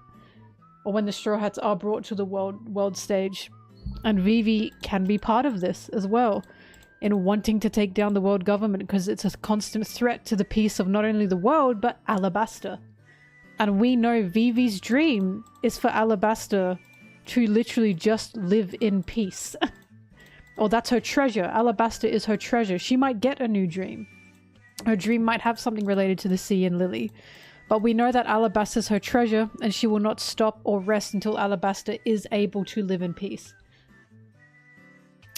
Or when the Straw Hats are brought to the world stage. And Vivi can be part of this as well, in wanting to take down the world government, because it's a constant threat to the peace of not only the world, but Alabasta. And we know Vivi's dream is for Alabasta to literally just live in peace. Or that's her treasure. Alabasta is her treasure. She might get a new dream. Her dream might have something related to the sea and Lily. But we know that Alabasta is her treasure, and she will not stop or rest until Alabasta is able to live in peace.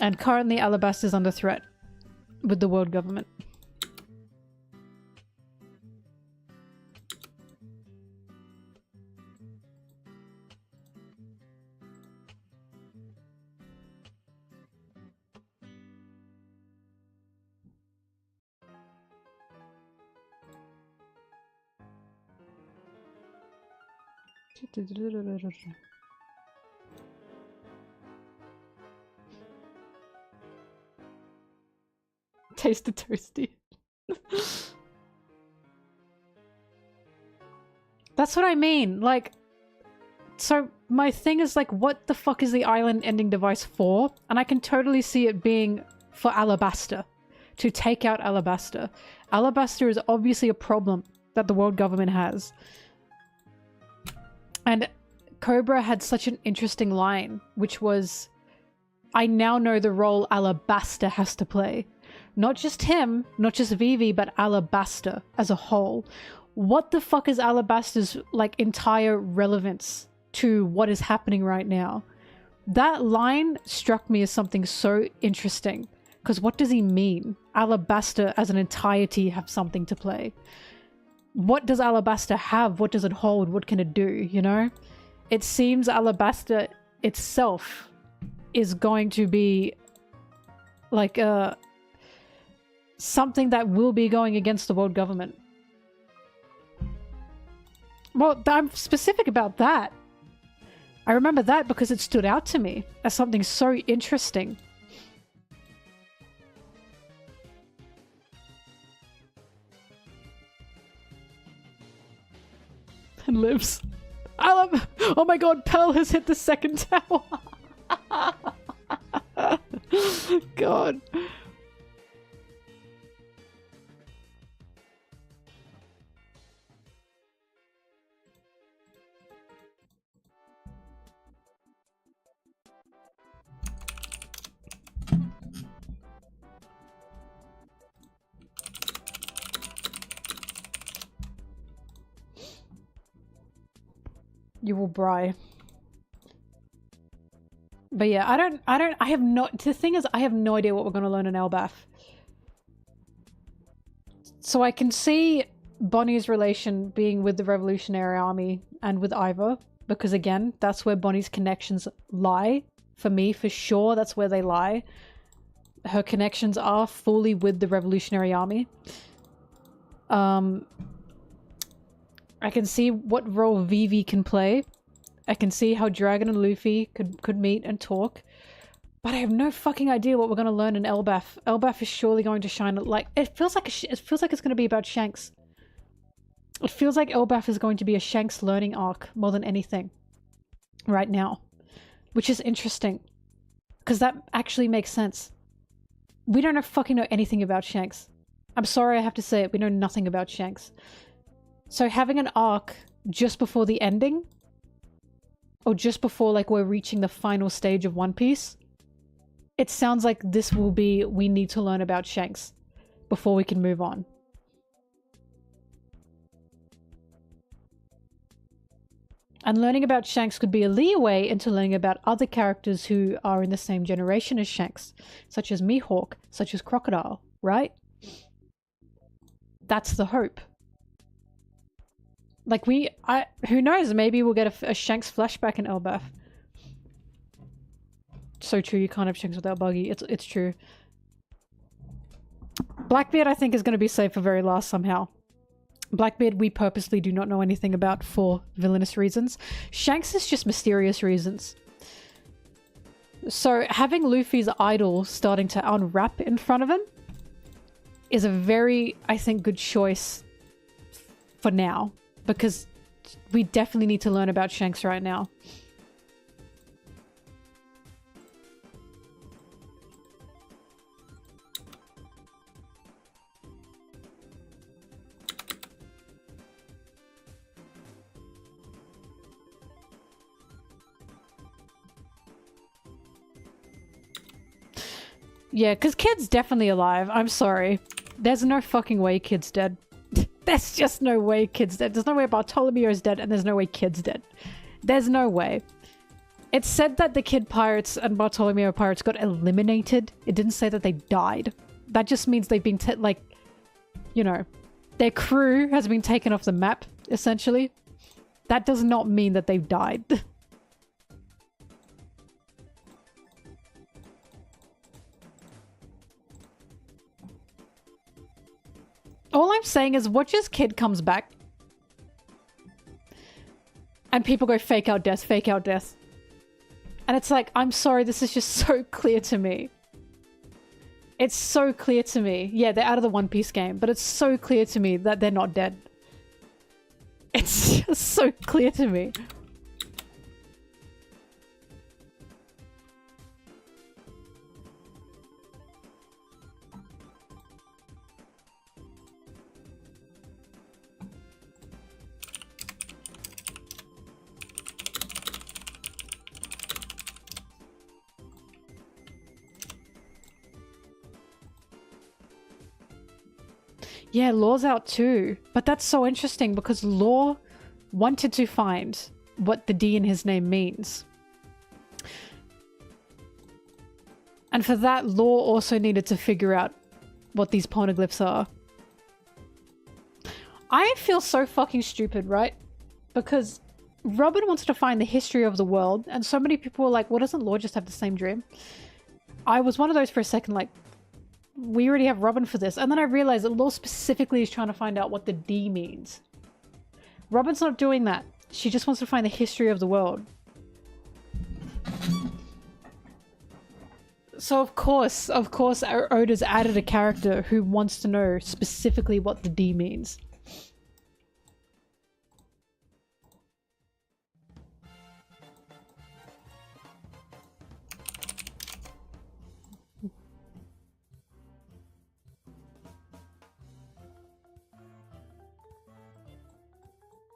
And currently Alabasta is under threat with the world government. Taste the toasty. That's what I mean. Like, so my thing is like, what the fuck is the island ending device for? And I can totally see it being for Alabasta. To take out Alabasta. Alabasta is obviously a problem that the world government has. And Cobra had such an interesting line, which was, I now know the role Alabasta has to play. Not just him, not just Vivi, but Alabasta as a whole. What the fuck is Alabasta's, like, entire relevance to what is happening right now? That line struck me as something so interesting. Because what does he mean? Alabasta as an entirety have something to play. What does Alabasta have? What does it hold? What can it do, you know? It seems Alabasta itself is going to be like something that will be going against the world government. Well, I'm specific about that. I remember that because it stood out to me as something so interesting. And lives. I love. Oh my god, Pearl has hit the second tower. God. You will bry. But yeah, the thing is, I have no idea what we're going to learn in Elbaf. So I can see Bonnie's relation being with the Revolutionary Army and with Ivor, because again, that's where Bonnie's connections lie. For me, for sure, that's where they lie. Her connections are fully with the Revolutionary Army. I can see what role Vivi can play. I can see how Dragon and Luffy could meet and talk. But I have no fucking idea what we're going to learn in Elbaf. Elbaf is surely going to shine like it feels like it's going to be about Shanks. It feels like Elbaf is going to be a Shanks learning arc more than anything right now, which is interesting because that actually makes sense. We don't fucking know anything about Shanks. I'm sorry I have to say it, we know nothing about Shanks. So having an arc just before the ending, or just before like we're reaching the final stage of One Piece, it sounds like this will be, we need to learn about Shanks before we can move on. And learning about Shanks could be a leeway into learning about other characters who are in the same generation as Shanks, such as Mihawk, such as Crocodile, right? That's the hope. Like who knows, maybe we'll get a Shanks flashback in Elbaf. So true, you can't have Shanks without Buggy. It's true. Blackbeard I think is going to be saved for very last somehow. Blackbeard we purposely do not know anything about for villainous reasons. Shanks is just mysterious reasons. So having Luffy's idol starting to unwrap in front of him is a very, I think, good choice for now. Because we definitely need to learn about Shanks right now. Yeah, because Kid's definitely alive. I'm sorry. There's no fucking way Kid's dead. There's just no way Kid's dead. There's no way Bartolomeo's dead, and there's no way Kid's dead. There's no way. It's said that the Kid pirates and Bartolomeo pirates got eliminated. It didn't say that they died. That just means they've been, like, you know, their crew has been taken off the map, essentially. That does not mean that they've died. All I'm saying is watch as Kid comes back. And people go fake out death, fake out death. And it's like, I'm sorry, this is just so clear to me. It's so clear to me. Yeah, they're out of the One Piece game, but it's so clear to me that they're not dead. It's just so clear to me. Yeah, Law's out too. But that's so interesting because Law wanted to find what the D in his name means. And for that, Law also needed to figure out what these poneglyphs are. I feel so fucking stupid, right? Because Robin wants to find the history of the world, and so many people were like, well, doesn't Law just have the same dream? I was one of those for a second, like, we already have Robin for this. And then I realized that Law specifically is trying to find out what the D means. Robin's not doing that. She just wants to find the history of the world. So of course, Oda's added a character who wants to know specifically what the D means.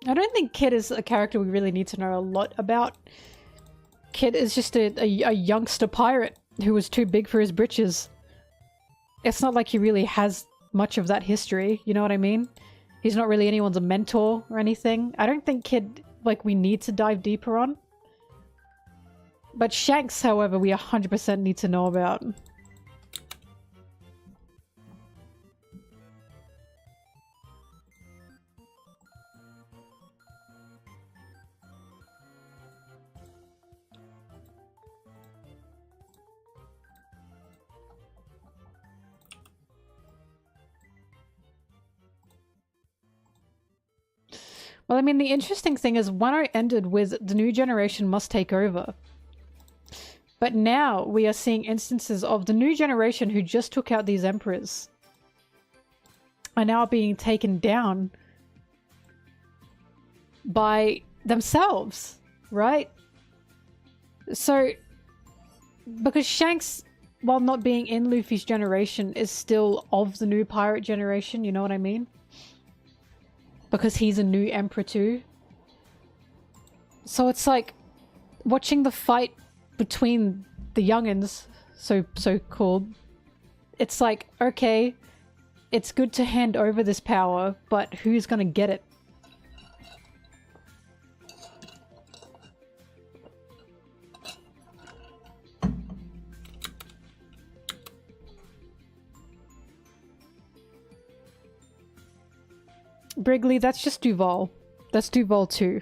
I don't think Kid is a character we really need to know a lot about. Kid is just a youngster pirate who was too big for his britches. It's not like he really has much of that history, you know what I mean? He's not really anyone's mentor or anything. I don't think Kid, like, we need to dive deeper on. But Shanks, however, we 100% need to know about. Well, I mean, the interesting thing is Wano ended with the new generation must take over. But now we are seeing instances of the new generation who just took out these emperors are now being taken down by themselves, right? So, because Shanks, while not being in Luffy's generation, is still of the new pirate generation, you know what I mean? Because he's a new emperor too. So it's like watching the fight between the youngins, so called. It's like, okay, it's good to hand over this power, but who's gonna get it? Brigley, that's just Duval. That's Duval too.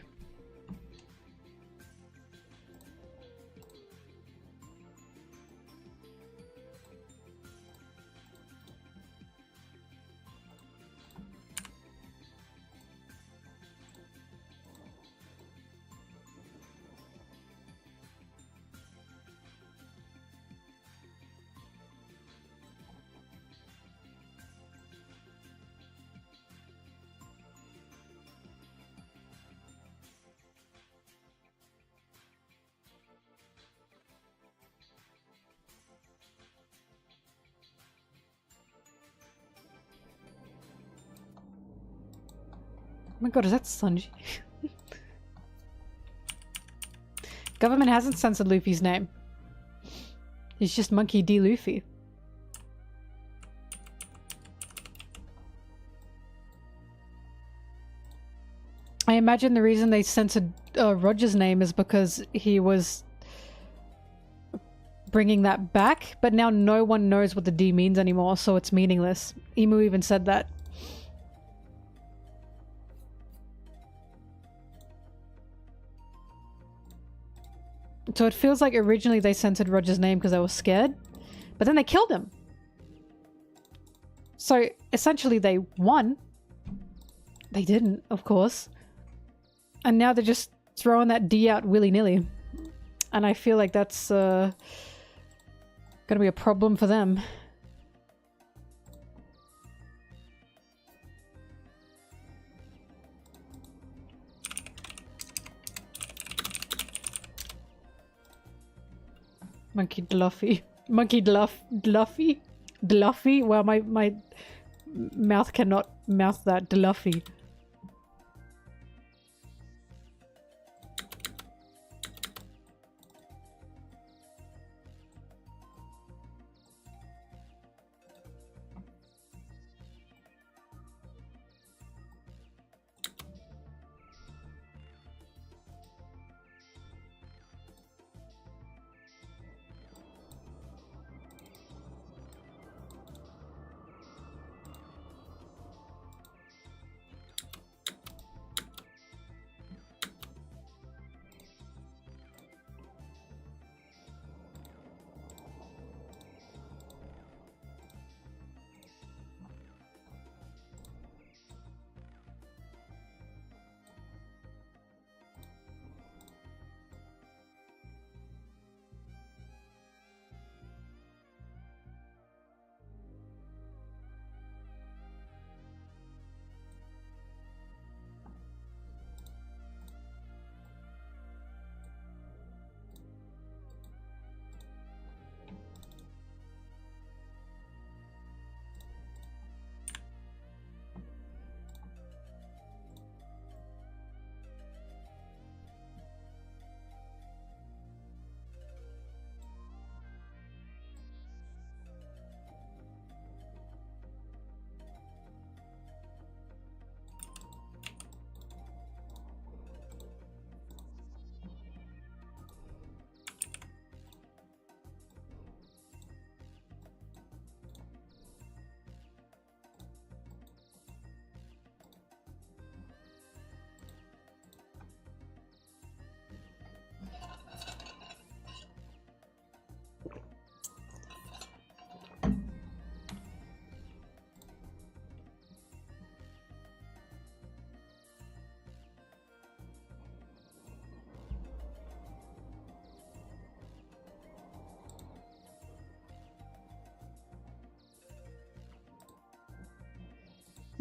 Oh my god, is that Sanji? Government hasn't censored Luffy's name. He's just Monkey D. Luffy. I imagine the reason they censored Roger's name is because he was bringing that back, but now no one knows what the D means anymore, so it's meaningless. Emu even said that. So it feels like originally they censored Roger's name because they were scared, but then they killed him. So essentially they won. They didn't, of course. And now they're just throwing that D out willy-nilly. And I feel like that's gonna be a problem for them. Monkey Dluffy. Monkey Dluffy? Dluffy? Well, my mouth cannot mouth that. Dluffy.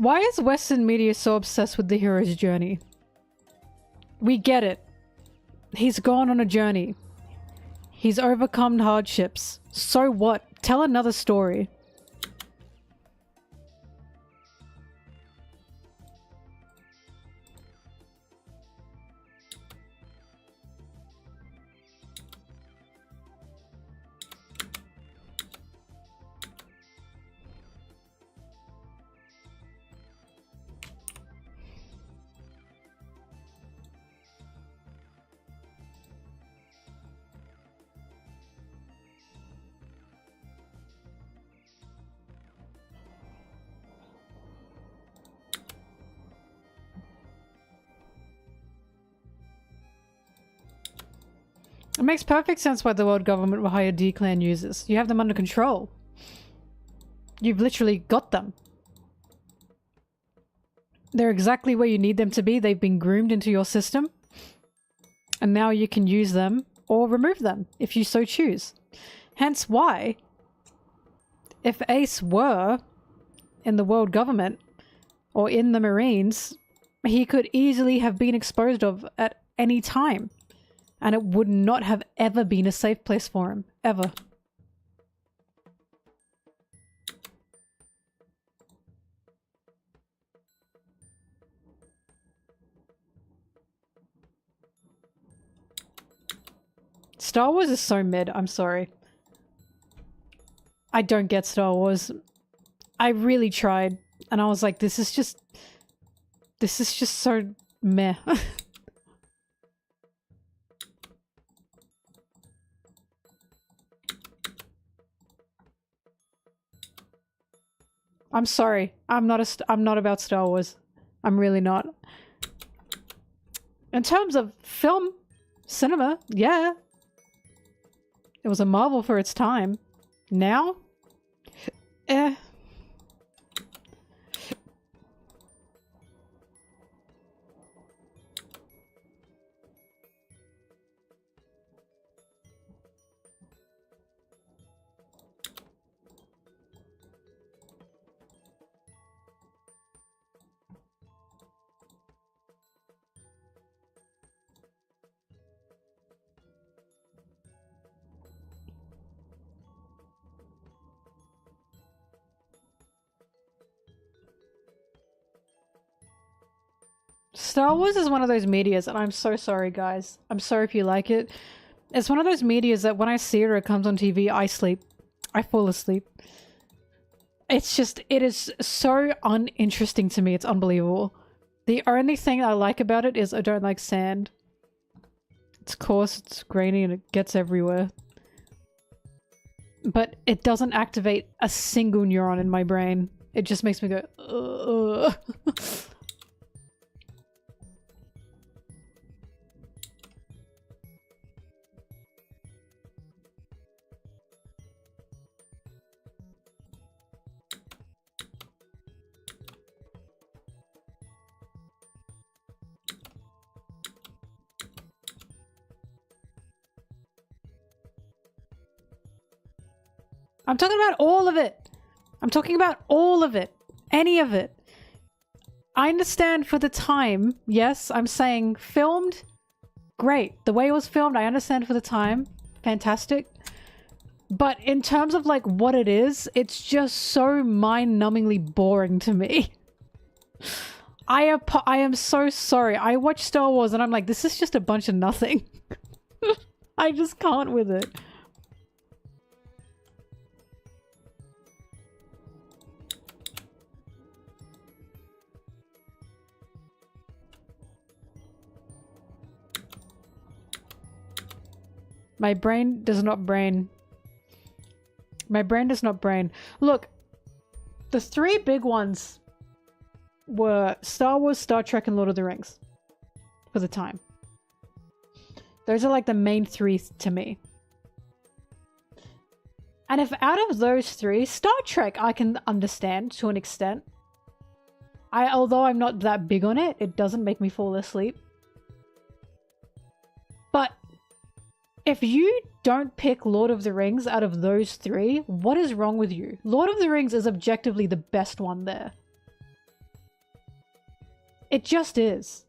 Why is Western media so obsessed with the hero's journey? We get it. He's gone on a journey. He's overcome hardships. So what? Tell another story. It makes perfect sense why the world government will hire D-Clan users. You have them under control. You've literally got them. They're exactly where you need them to be. They've been groomed into your system. And now you can use them or remove them if you so choose. Hence why, if Ace were in the world government or in the Marines, he could easily have been exposed of at any time. And it would not have ever been a safe place for him. Ever. Star Wars is so mid, I'm sorry. I don't get Star Wars. I really tried. And I was like, this is just so meh. I'm sorry. I'm not about Star Wars. I'm really not. In terms of film, cinema, yeah. It was a marvel for its time. Now? Eh. Star Wars is one of those medias, and I'm so sorry, guys. I'm sorry if you like it. It's one of those medias that when I see it or it comes on TV, I sleep. I fall asleep. It's just, it is so uninteresting to me. It's unbelievable. The only thing I like about it is I don't like sand. It's coarse, it's grainy, and it gets everywhere. But it doesn't activate a single neuron in my brain. It just makes me go, ugh. I'm talking about all of it. I'm talking about all of it. Any of it. I understand for the time. Yes, I'm saying filmed. Great. The way it was filmed, I understand for the time. Fantastic. But in terms of like what it is, it's just so mind-numbingly boring to me. I am so sorry. I watch Star Wars and I'm like, this is just a bunch of nothing. I just can't with it. My brain does not brain. My brain does not brain. Look, the three big ones were Star Wars, Star Trek, and Lord of the Rings. For the time. Those are like the main three to me. And if out of those three, Star Trek I can understand to an extent. Although I'm not that big on it, it doesn't make me fall asleep. But if you don't pick Lord of the Rings out of those three, what is wrong with you? Lord of the Rings is objectively the best one there. It just is.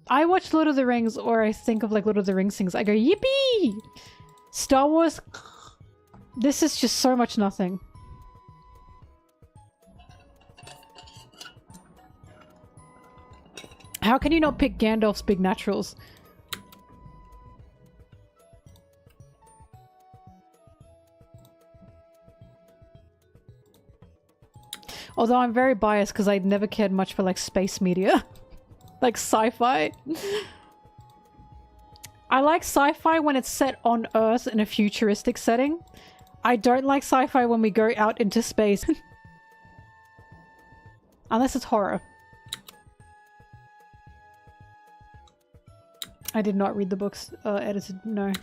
I watch Lord of the Rings, or I think of like Lord of the Rings things. I go, yippee! Star Wars, this is just so much nothing. How can you not pick Gandalf's big naturals? Although I'm very biased because I'd never cared much for like space media. Like sci-fi. I like sci-fi when it's set on Earth in a futuristic setting. I don't like sci-fi when we go out into space. Unless it's horror. I did not read the books edited, no.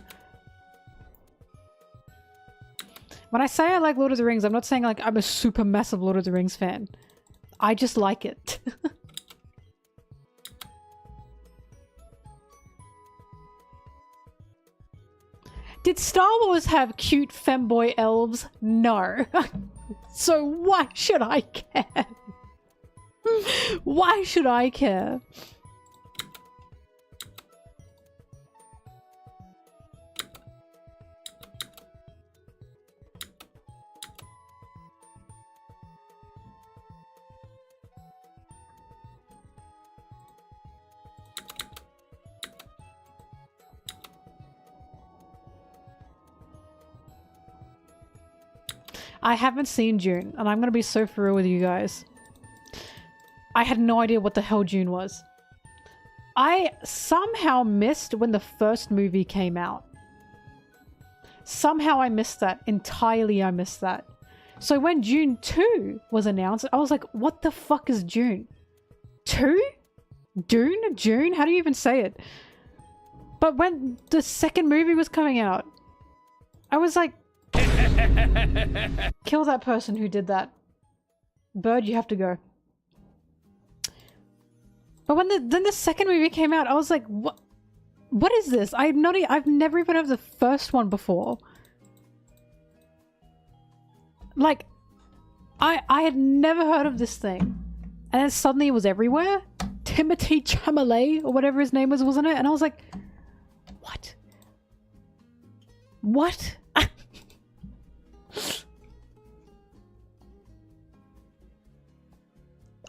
When I say I like Lord of the Rings, I'm not saying like I'm a super massive Lord of the Rings fan. I just like it. Did Star Wars have cute femboy elves? No. So why should I care? Why should I care? I haven't seen Dune, and I'm gonna be so for real with you guys. I had no idea what the hell Dune was. I somehow missed when the first movie came out. Somehow I missed that. Entirely I missed that. So when Dune 2 was announced, I was like, what the fuck is Dune? 2? Dune? Dune? How do you even say it? But when the second movie was coming out, I was like, kill that person who did that. Bird, you have to go. But when then the second movie came out, I was like, what is this? I've never even heard of the first one before. Like, I had never heard of this thing. And then suddenly it was everywhere. Timothée Chalamet, or whatever his name was, wasn't it? And I was like, what? What?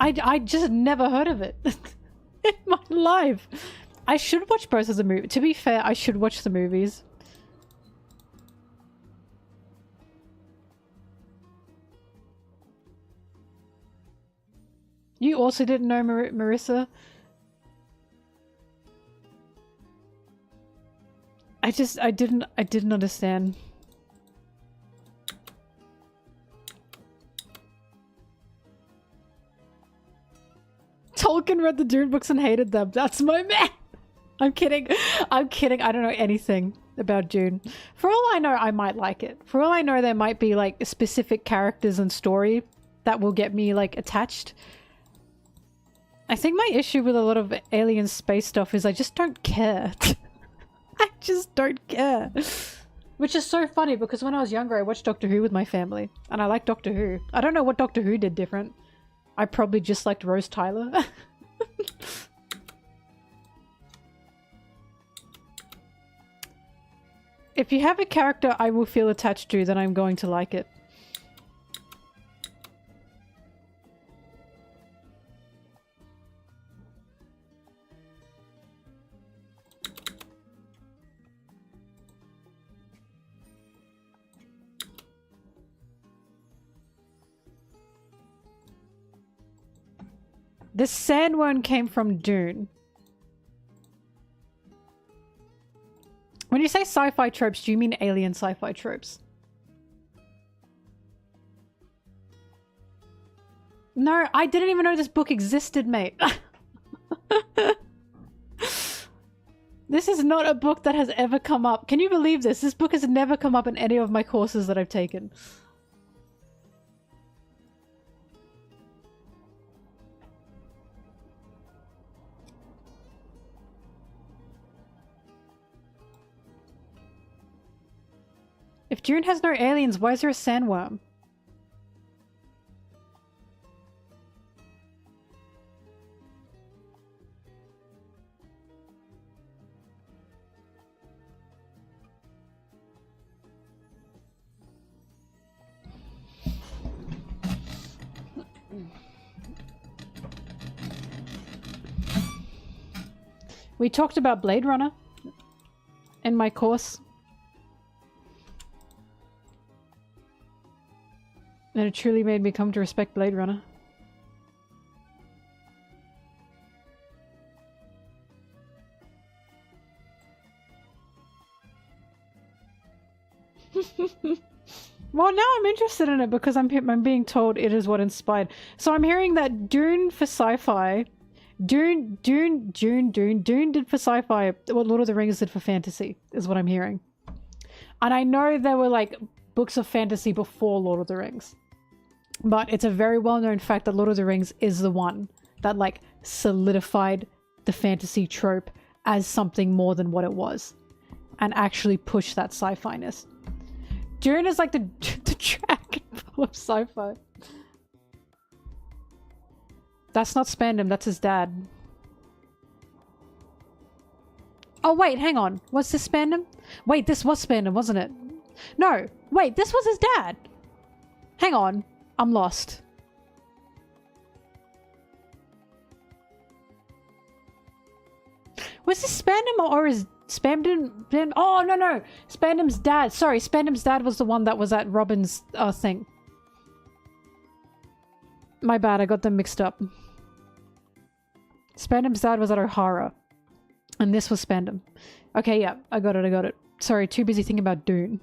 I just never heard of it in my life. I should watch both of the movies. To be fair, I should watch the movies. You also didn't know Marissa? I didn't understand. Tolkien read the Dune books and hated them. That's my man. I'm kidding. I'm kidding. I don't know anything about Dune. For all I know, I might like it. For all I know, there might be like specific characters and story that will get me like attached. I think my issue with a lot of alien space stuff is I just don't care. I just don't care. Which is so funny because when I was younger, I watched Doctor Who with my family. And I like Doctor Who. I don't know what Doctor Who did different. I probably just liked Rose Tyler. If you have a character I will feel attached to, then I'm going to like it. The sandworm came from Dune. When you say sci-fi tropes, do you mean alien sci-fi tropes? No, I didn't even know this book existed, mate. This is not a book that has ever come up. Can you believe this? This book has never come up in any of my courses that I've taken. If Dune has no aliens, why is there a sandworm? We talked about Blade Runner in my course. And it truly made me come to respect Blade Runner. Well, now I'm interested in it because I'm being told it is what inspired. So I'm hearing that Dune for sci-fi... Dune did for sci-fi what Lord of the Rings did for fantasy, is what I'm hearing. And I know there were, like, books of fantasy before Lord of the Rings. But it's a very well-known fact that Lord of the Rings is the one that, like, solidified the fantasy trope as something more than what it was. And actually pushed that sci-fi-ness. Dune is like the dragon ball of sci-fi. That's not Spandam, that's his dad. Oh wait, hang on. Was this Spandam? Wait, this was Spandam, wasn't it? No, wait, this was his dad. Hang on, I'm lost. Was this Spandam or is Spandam? Oh no, Spandam's dad. Sorry, Spandam's dad was the one that was at Robin's thing. My bad, I got them mixed up. Spandam's dad was at O'Hara. And this was Spandam. Okay, yeah, I got it. Sorry, too busy thinking about Dune.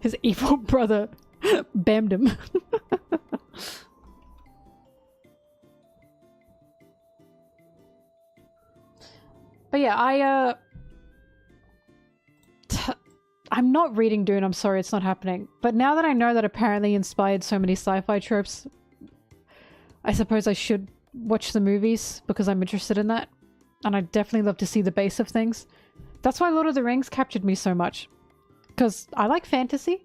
His evil brother bammed him. But yeah, I'm not reading Dune, I'm sorry, it's not happening. But now that I know that apparently inspired so many sci-fi tropes, I suppose I should watch the movies because I'm interested in that. And I'd definitely love to see the base of things. That's why Lord of the Rings captured me so much. Because I like fantasy.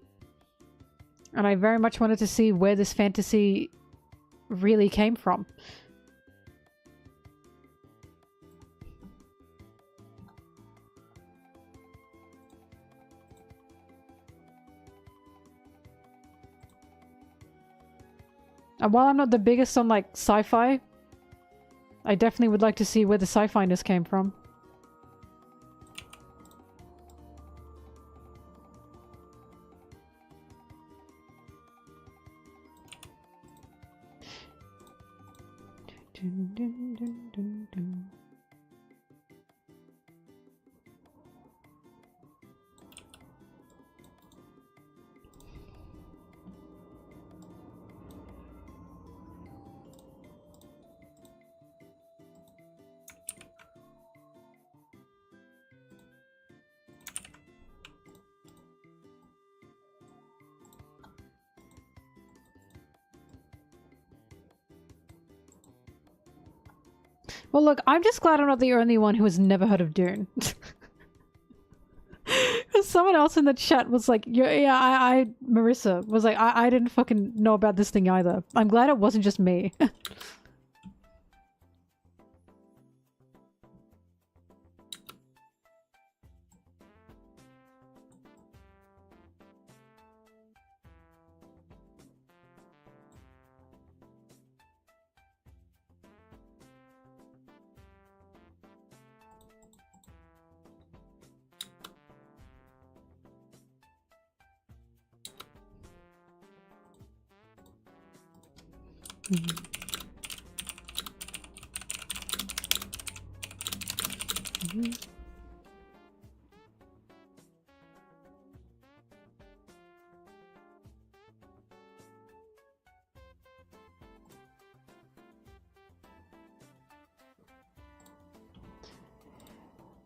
And I very much wanted to see where this fantasy really came from. And while I'm not the biggest on, like, sci-fi, I definitely would like to see where the sci-fi-ness came from. Dun, dun, dun, dun, dun. Well, look, I'm just glad I'm not the only one who has never heard of Dune. Because someone else in the chat was like, yeah, Marissa was like, I didn't fucking know about this thing either. I'm glad it wasn't just me.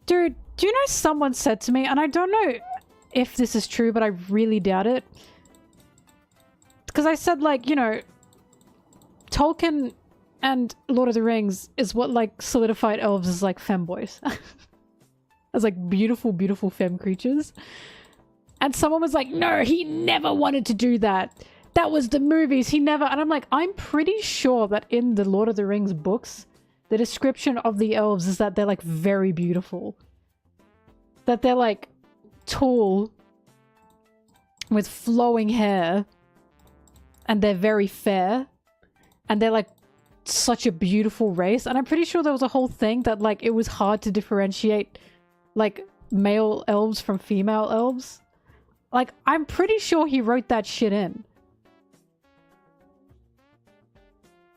Dude, do you know someone said to me, and I don't know if this is true, but I really doubt it. Because I said, like, you know, Tolkien and Lord of the Rings is what, like, solidified elves as, like, femboys. As, like, beautiful, beautiful femme creatures. And someone was like, no, he never wanted to do that. That was the movies. He never... And I'm like, I'm pretty sure that in the Lord of the Rings books, the description of the elves is that they're like very beautiful. That they're like tall with flowing hair and they're very fair and they're like such a beautiful race. And I'm pretty sure there was a whole thing that like it was hard to differentiate like male elves from female elves. Like, I'm pretty sure he wrote that shit in.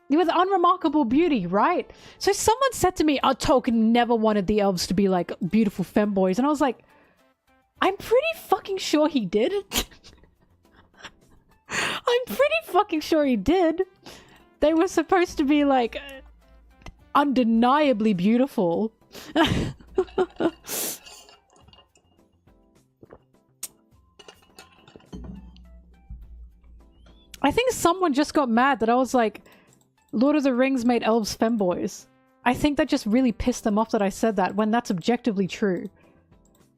With unremarkable beauty, right? So someone said to me, Tolkien never wanted the elves to be like beautiful femboys. And I was like, I'm pretty fucking sure he did. I'm pretty fucking sure he did. They were supposed to be like undeniably beautiful. I think someone just got mad that I was like, Lord of the Rings made elves femboys. I think that just really pissed them off that I said that when that's objectively true.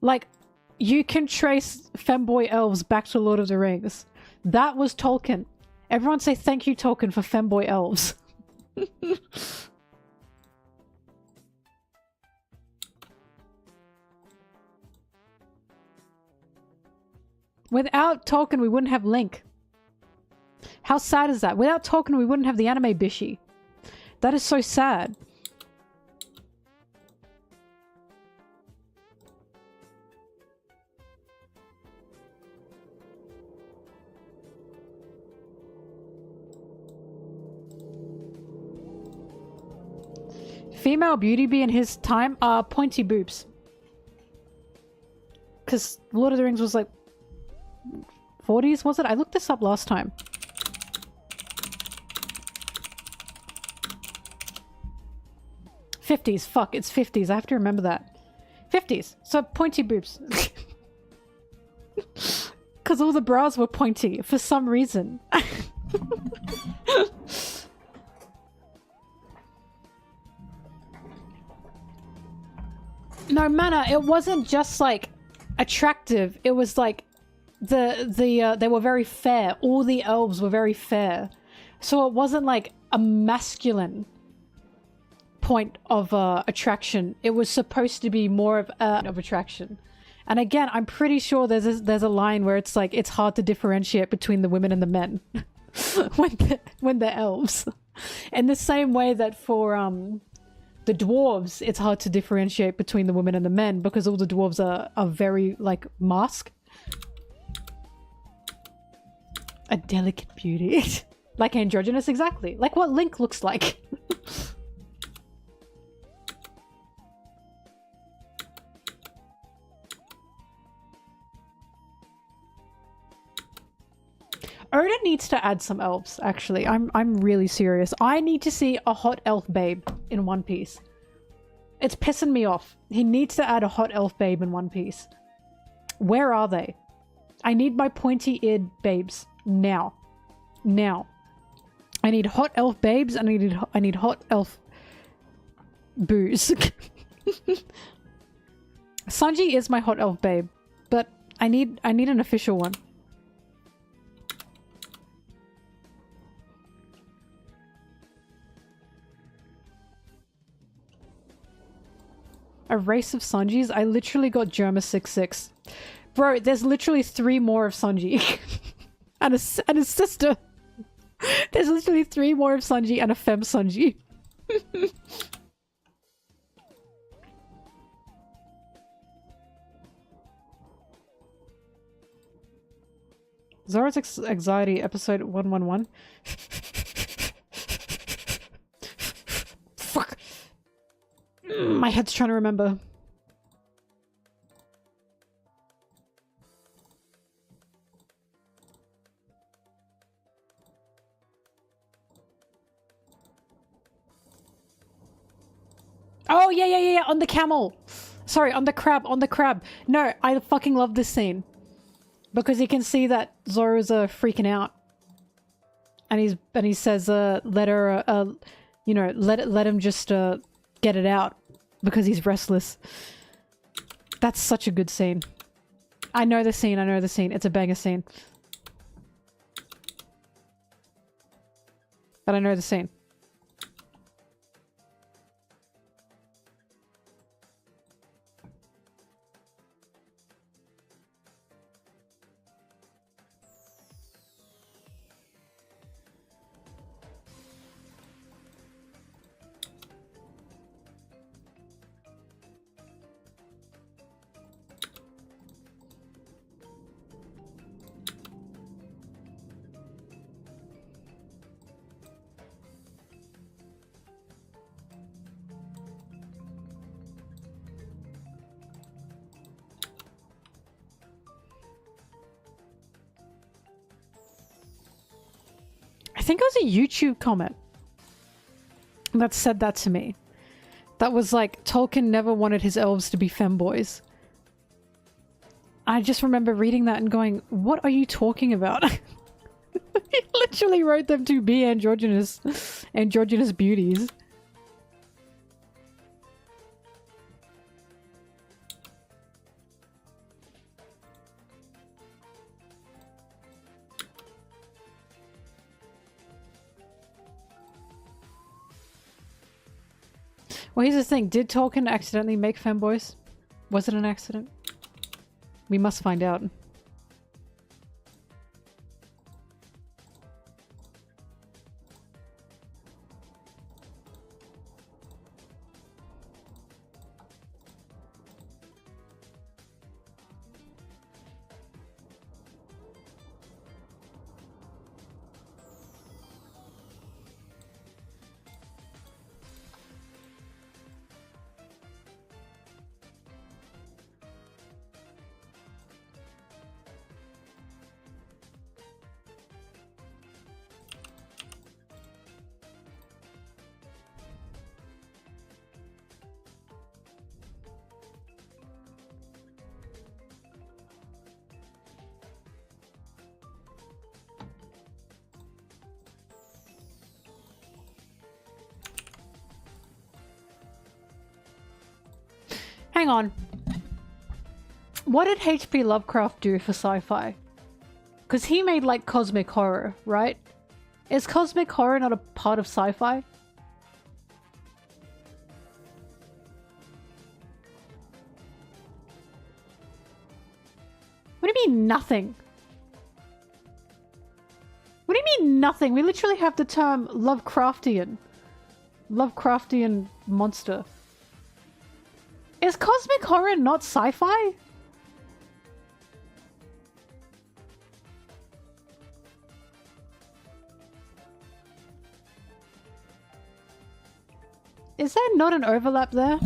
Like, you can trace femboy elves back to Lord of the Rings. That was Tolkien. Everyone say thank you, Tolkien, for femboy elves. Without Tolkien, we wouldn't have Link. How sad is that? Without Tolkien, we wouldn't have the anime Bishi. That is so sad. Female beauty be in his time? Pointy boobs. Because Lord of the Rings was like 40s, was it? I looked this up last time. '50s. Fuck, it's 50s. I have to remember that. 50s. So pointy boobs. Because all the bras were pointy for some reason. No, Mana, it wasn't just like attractive. It was like they were very fair. All the elves were very fair. So it wasn't like a masculine point of attraction. It was supposed to be more of attraction. And again, I'm pretty sure there's a line where it's like it's hard to differentiate between the women and the men when they're elves. In the same way that for the dwarves, it's hard to differentiate between the women and the men because all the dwarves are very like masked. A delicate beauty. Like androgynous, exactly. Like what Link looks like. Oda needs to add some elves, actually. I'm really serious. I need to see a hot elf babe in One Piece. It's pissing me off. He needs to add a hot elf babe in One Piece. Where are they? I need my pointy-eared babes. Now. Now. I need hot elf babes and I need hot elf boos. Sanji is my hot elf babe, but I need an official one. A race of Sanjis? I literally got Germa 66. Bro, there's literally 3 more of Sanji. and a sister. There's literally 3 more of Sanji and a femme Sanji. Zoro's Anxiety, episode 111. Fuck. My head's trying to remember. Oh, yeah, on the camel. Sorry, on the crab. No, I fucking love this scene. Because you can see that Zoro's freaking out. And he says, let her, you know, let him just, get it out. Because he's restless. That's such a good scene. I know the scene, I know the scene. It's a banger scene. But I know the scene. I think it was a YouTube comment that said that to me. That was like, Tolkien never wanted his elves to be femboys. I just remember reading that and going, what are you talking about? He literally wrote them to be androgynous beauties. Well, here's the thing. Did Tolkien accidentally make femboys? Was it an accident? We must find out. Hang on. What did H.P. Lovecraft do for sci-fi? Because he made like cosmic horror, right? Is cosmic horror not a part of sci-fi? What do you mean nothing? What do you mean nothing? We literally have the term Lovecraftian. Lovecraftian monster. Is cosmic horror not sci-fi? Is there not an overlap there?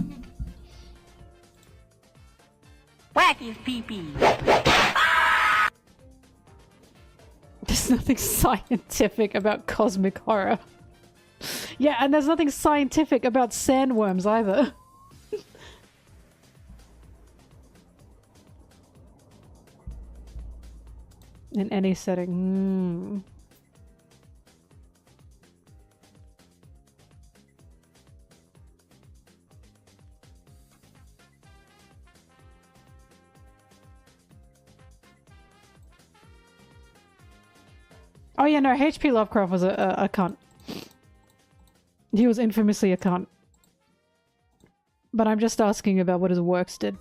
Whack his pee-pee. There's nothing scientific about cosmic horror. Yeah, and there's nothing scientific about sandworms either. In any setting. Oh yeah, no, H.P. Lovecraft was a cunt. He was infamously a cunt. But I'm just asking about what his works did.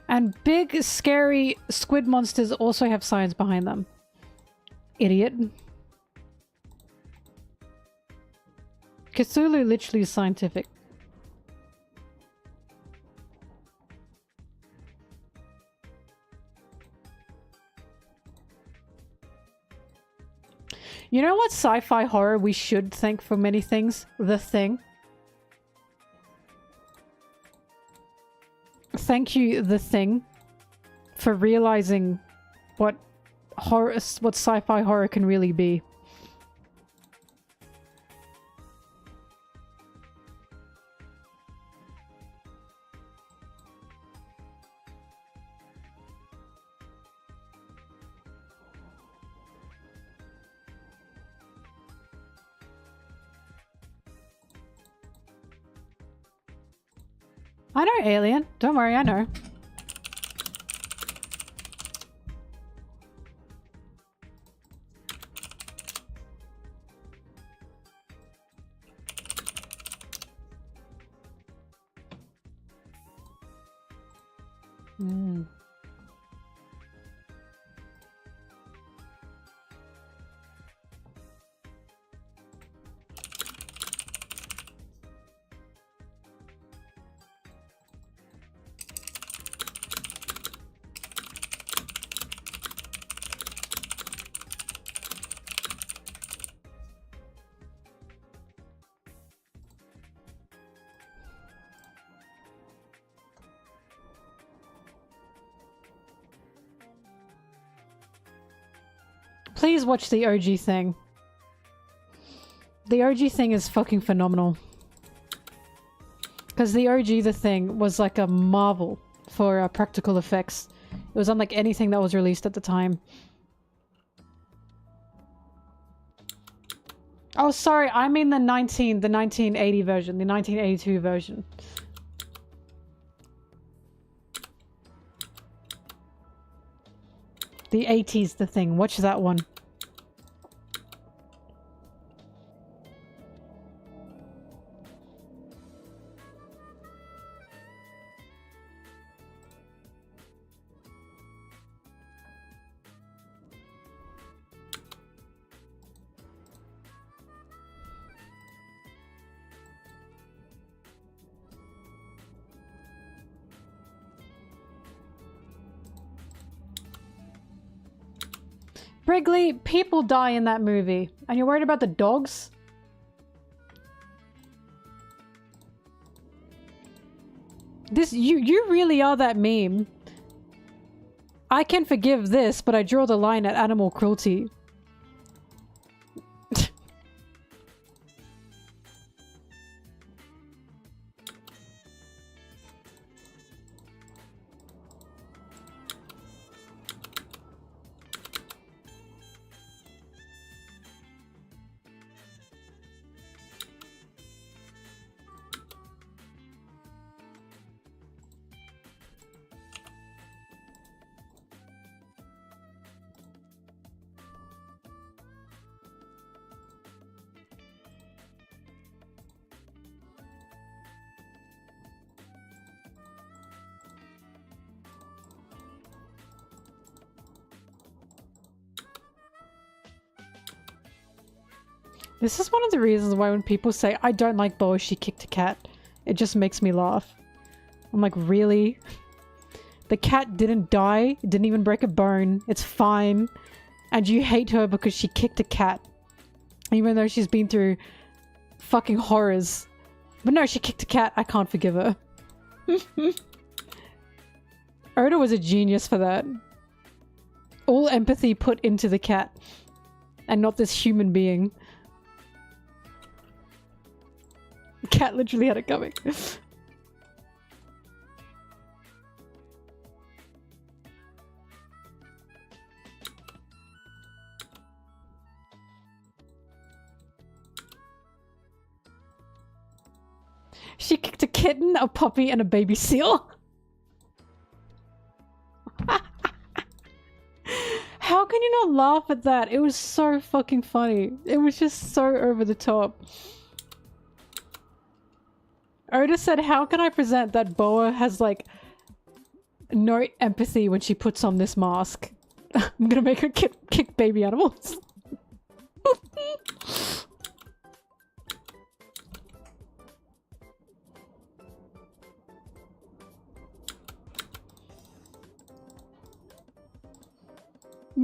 And big, scary squid monsters also have science behind them. Idiot. Cthulhu literally is scientific. You know what sci-fi horror we should thank for many things? The Thing. Thank you, The Thing, for realizing what sci-fi horror can really be. I know, Alien. Don't worry, I know. Please watch the OG Thing. The OG Thing is fucking phenomenal. Because the OG The Thing was like a marvel for practical effects. It was unlike anything that was released at the time. Oh, sorry, I mean the 1980 version, the 1982 version. The 80s The Thing, watch that one. Wrigley, people die in that movie. And you're worried about the dogs? You really are that meme. I can forgive this, but I draw the line at animal cruelty. This is one of the reasons why when people say, I don't like Boa, she kicked a cat, it just makes me laugh. I'm like, really? The cat didn't die, didn't even break a bone, it's fine. And you hate her because she kicked a cat. Even though she's been through fucking horrors. But no, she kicked a cat, I can't forgive her. Oda was a genius for that. All empathy put into the cat. And not this human being. Cat literally had it coming. She kicked a kitten, a puppy, and a baby seal. How can you not laugh at that? It was so fucking funny. It was just so over the top. Oda said, how can I present that Boa has, like, no empathy when she puts on this mask? I'm gonna make her kick baby animals.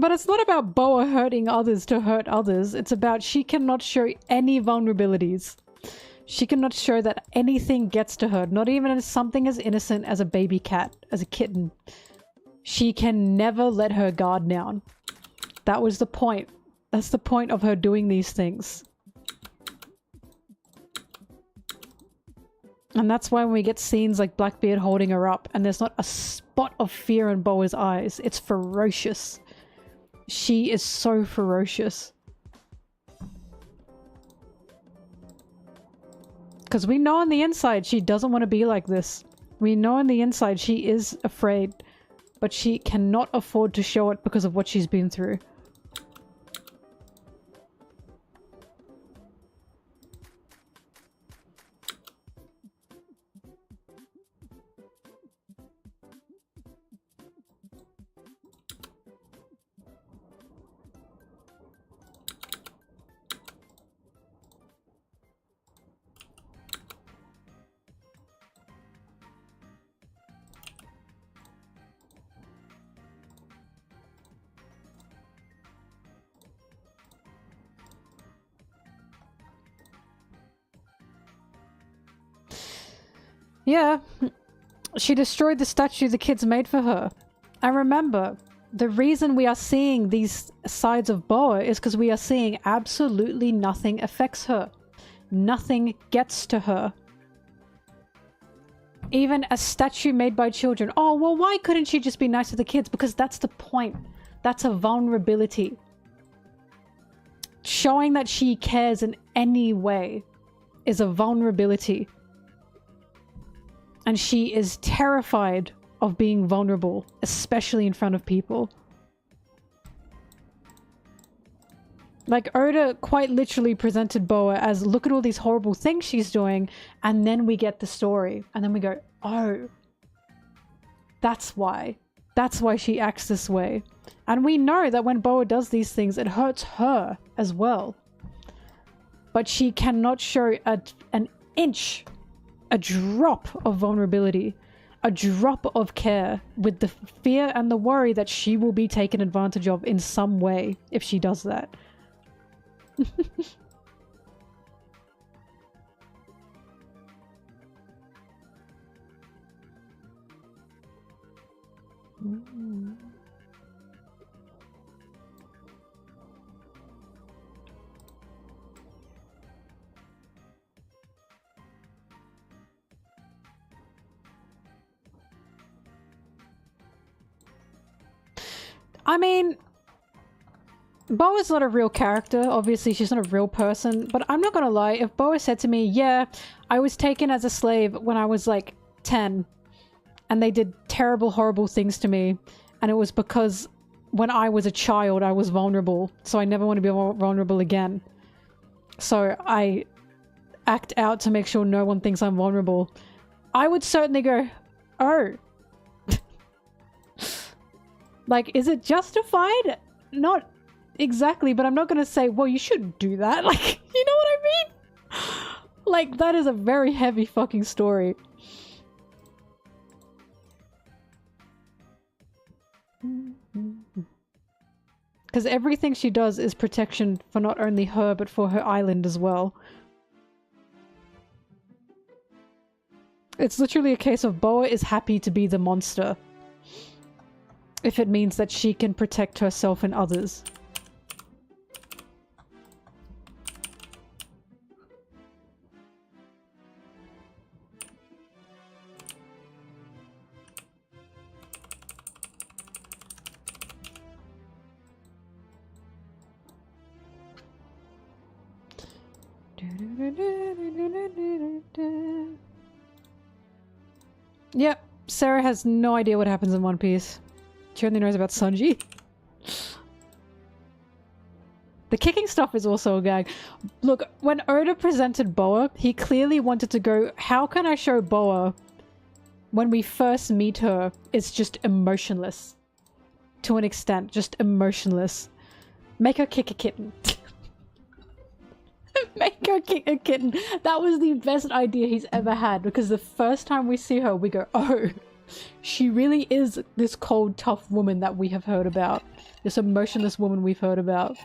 But it's not about Boa hurting others to hurt others. It's about she cannot show any vulnerabilities. She cannot show that anything gets to her, not even as something as innocent as a baby cat, as a kitten. She can never let her guard down. That was the point. That's the point of her doing these things. And that's why when we get scenes like Blackbeard holding her up and there's not a spot of fear in Boa's eyes, it's ferocious. She is so ferocious. Because we know on the inside she doesn't want to be like this. We know on the inside she is afraid, but she cannot afford to show it because of what she's been through. Yeah, she destroyed the statue the kids made for her. And remember, the reason we are seeing these sides of Boa is because we are seeing absolutely nothing affects her. Nothing gets to her. Even a statue made by children. Oh, well, why couldn't she just be nice to the kids? Because that's the point. That's a vulnerability. Showing that she cares in any way is a vulnerability. And she is terrified of being vulnerable, especially in front of people. Like, Oda quite literally presented Boa as, look at all these horrible things she's doing, and then we get the story. And then we go, oh, that's why. That's why she acts this way. And we know that when Boa does these things, it hurts her as well. But she cannot show an inch, a drop of vulnerability, a drop of care, with the fear and the worry that she will be taken advantage of in some way if she does that. I mean, Boa's not a real character. Obviously, she's not a real person. But I'm not gonna lie. If Boa said to me, yeah, I was taken as a slave when I was like 10. And they did terrible, horrible things to me. And it was because when I was a child, I was vulnerable. So I never want to be vulnerable again. So I act out to make sure no one thinks I'm vulnerable. I would certainly go, oh. Like, is it justified? Not exactly, but I'm not gonna say, well, you shouldn't do that. Like, you know what I mean? Like, that is a very heavy fucking story. Because everything she does is protection for not only her, but for her island as well. It's literally a case of Boa is happy to be the monster, if it means that she can protect herself and others. Yep, Sarah has no idea what happens in One Piece. She only knows about Sanji. The kicking stuff is also a gag. Look, when Oda presented Boa, he clearly wanted to go, how can I show Boa when we first meet her is just emotionless? To an extent, just emotionless. Make her kick a kitten. Make her kick a kitten. That was the best idea he's ever had, because the first time we see her, we go, oh, she really is this cold, tough woman that we have heard about. This emotionless woman we've heard about.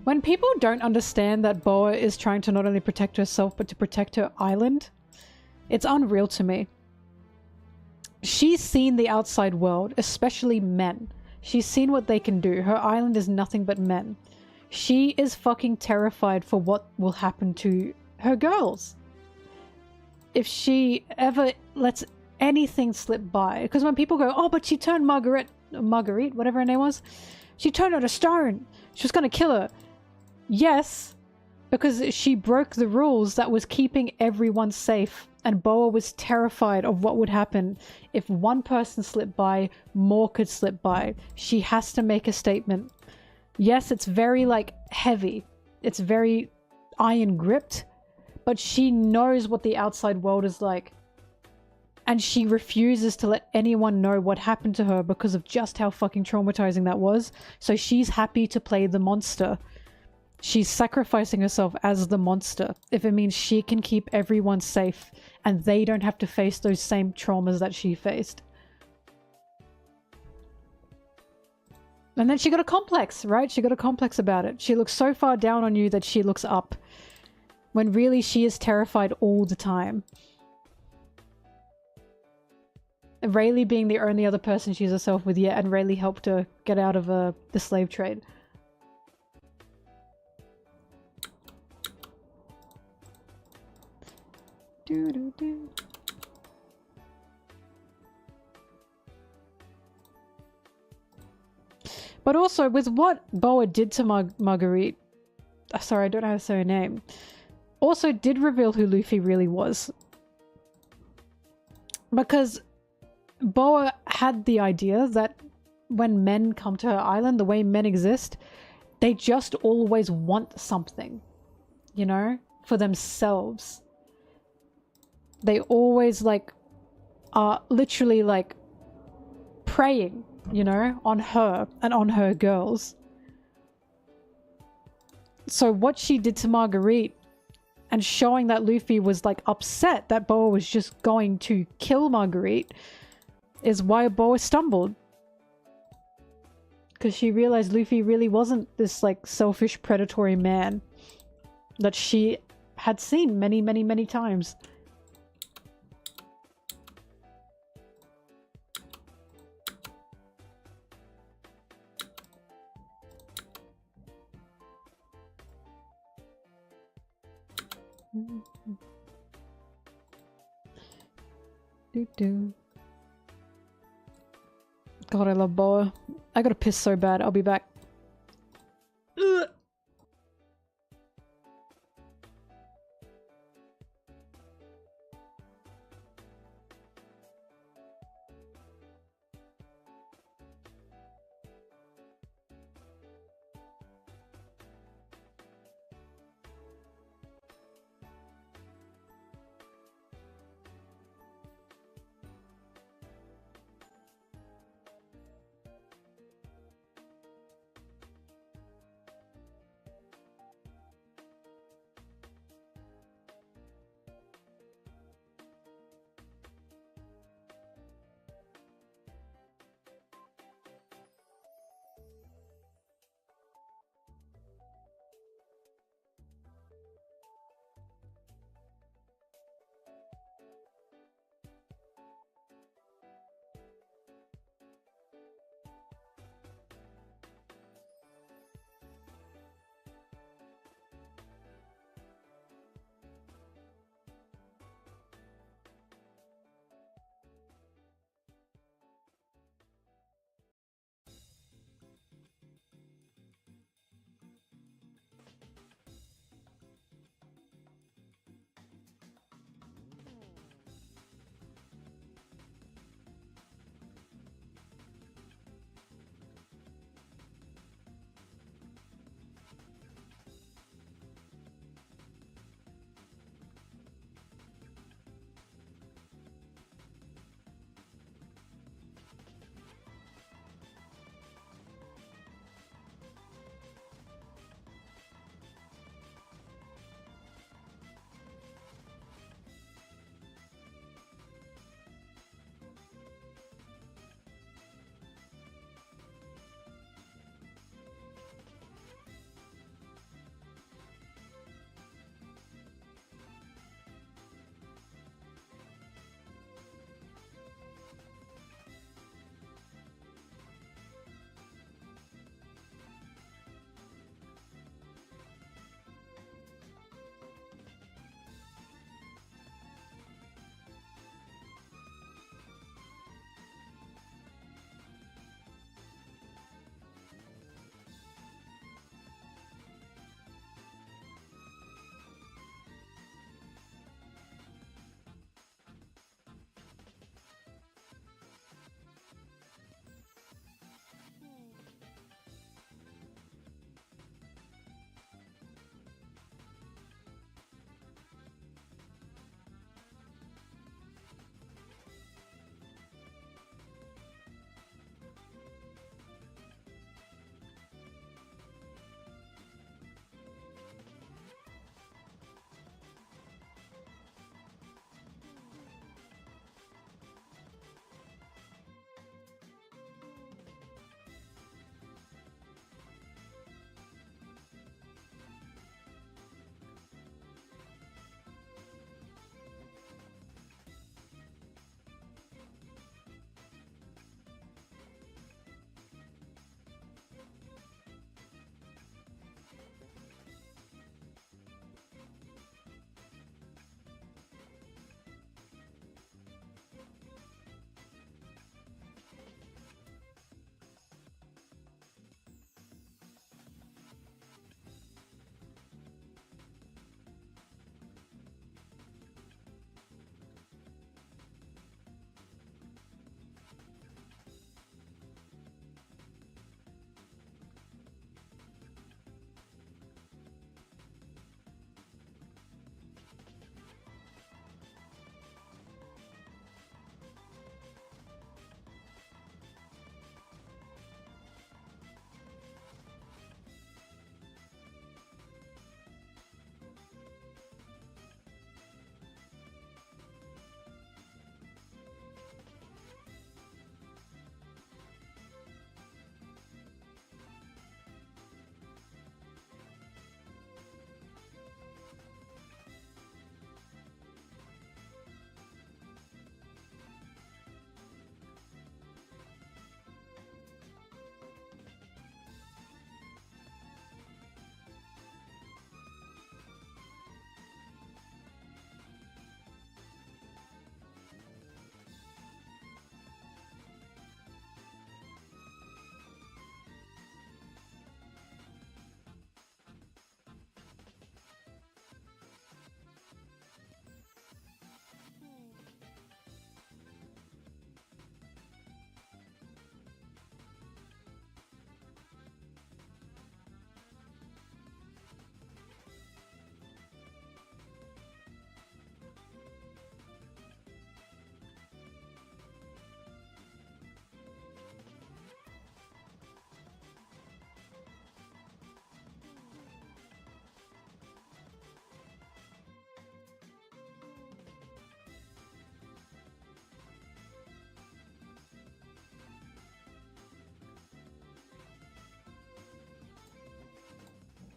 When people don't understand that Boa is trying to not only protect herself but to protect her island, it's unreal to me. She's seen the outside world, especially men. She's seen what they can do. Her island is nothing but men. She is fucking terrified for what will happen to her girls if she ever lets anything slip by. Because when people go, oh, but she turned Marguerite, whatever her name was, she turned her to stone. She was going to kill her. Yes, because she broke the rules that was keeping everyone safe. And Boa was terrified of what would happen if one person slipped by, more could slip by. She has to make a statement. Yes, it's very, like, heavy. It's very iron gripped. But she knows what the outside world is like. And she refuses to let anyone know what happened to her because of just how fucking traumatizing that was. So she's happy to play the monster. She's sacrificing herself as the monster if it means she can keep everyone safe and they don't have to face those same traumas that she faced. And then she got a complex, right? She got a complex about it. She looks so far down on you that she looks up. When really she is terrified all the time. Rayleigh being the only other person she's herself with yet, and Rayleigh helped her get out of the slave trade. Doo-doo-doo. But also, with what Boa did to Marguerite, sorry, I don't know how to say her name, also did reveal who Luffy really was. Because Boa had the idea that when men come to her island, the way men exist, they just always want something, you know, for themselves. They always, like, are literally, like, preying, you know, on her and on her girls. So what she did to Marguerite and showing that Luffy was, like, upset that Boa was just going to kill Marguerite is why Boa stumbled. Because she realized Luffy really wasn't this, like, selfish, predatory man that she had seen many, many, many times. God, I love Boa. I gotta piss so bad. I'll be back. Ugh.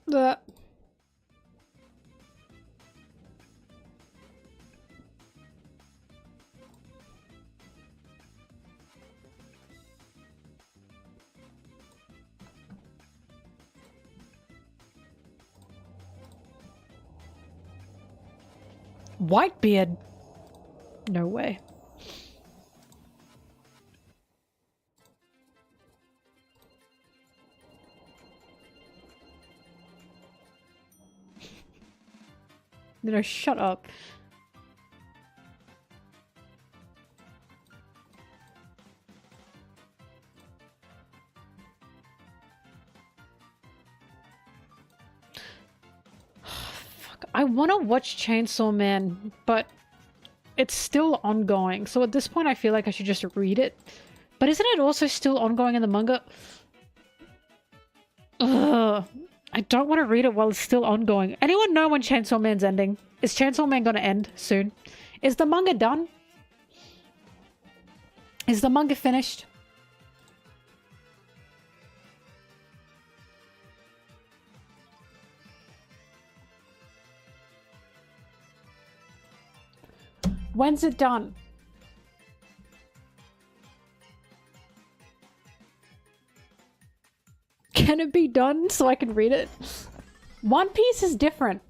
The Whitebeard. No way. No, shut up. Fuck, I want to watch Chainsaw Man, but it's still ongoing. So at this point, I feel like I should just read it. But isn't it also still ongoing in the manga? Ugh. I don't want to read it while it's still ongoing. Anyone know when Chainsaw Man's ending? Is Chainsaw Man gonna end soon? Is the manga done? Is the manga finished? When's it done? Can it be done so I can read it? One Piece is different.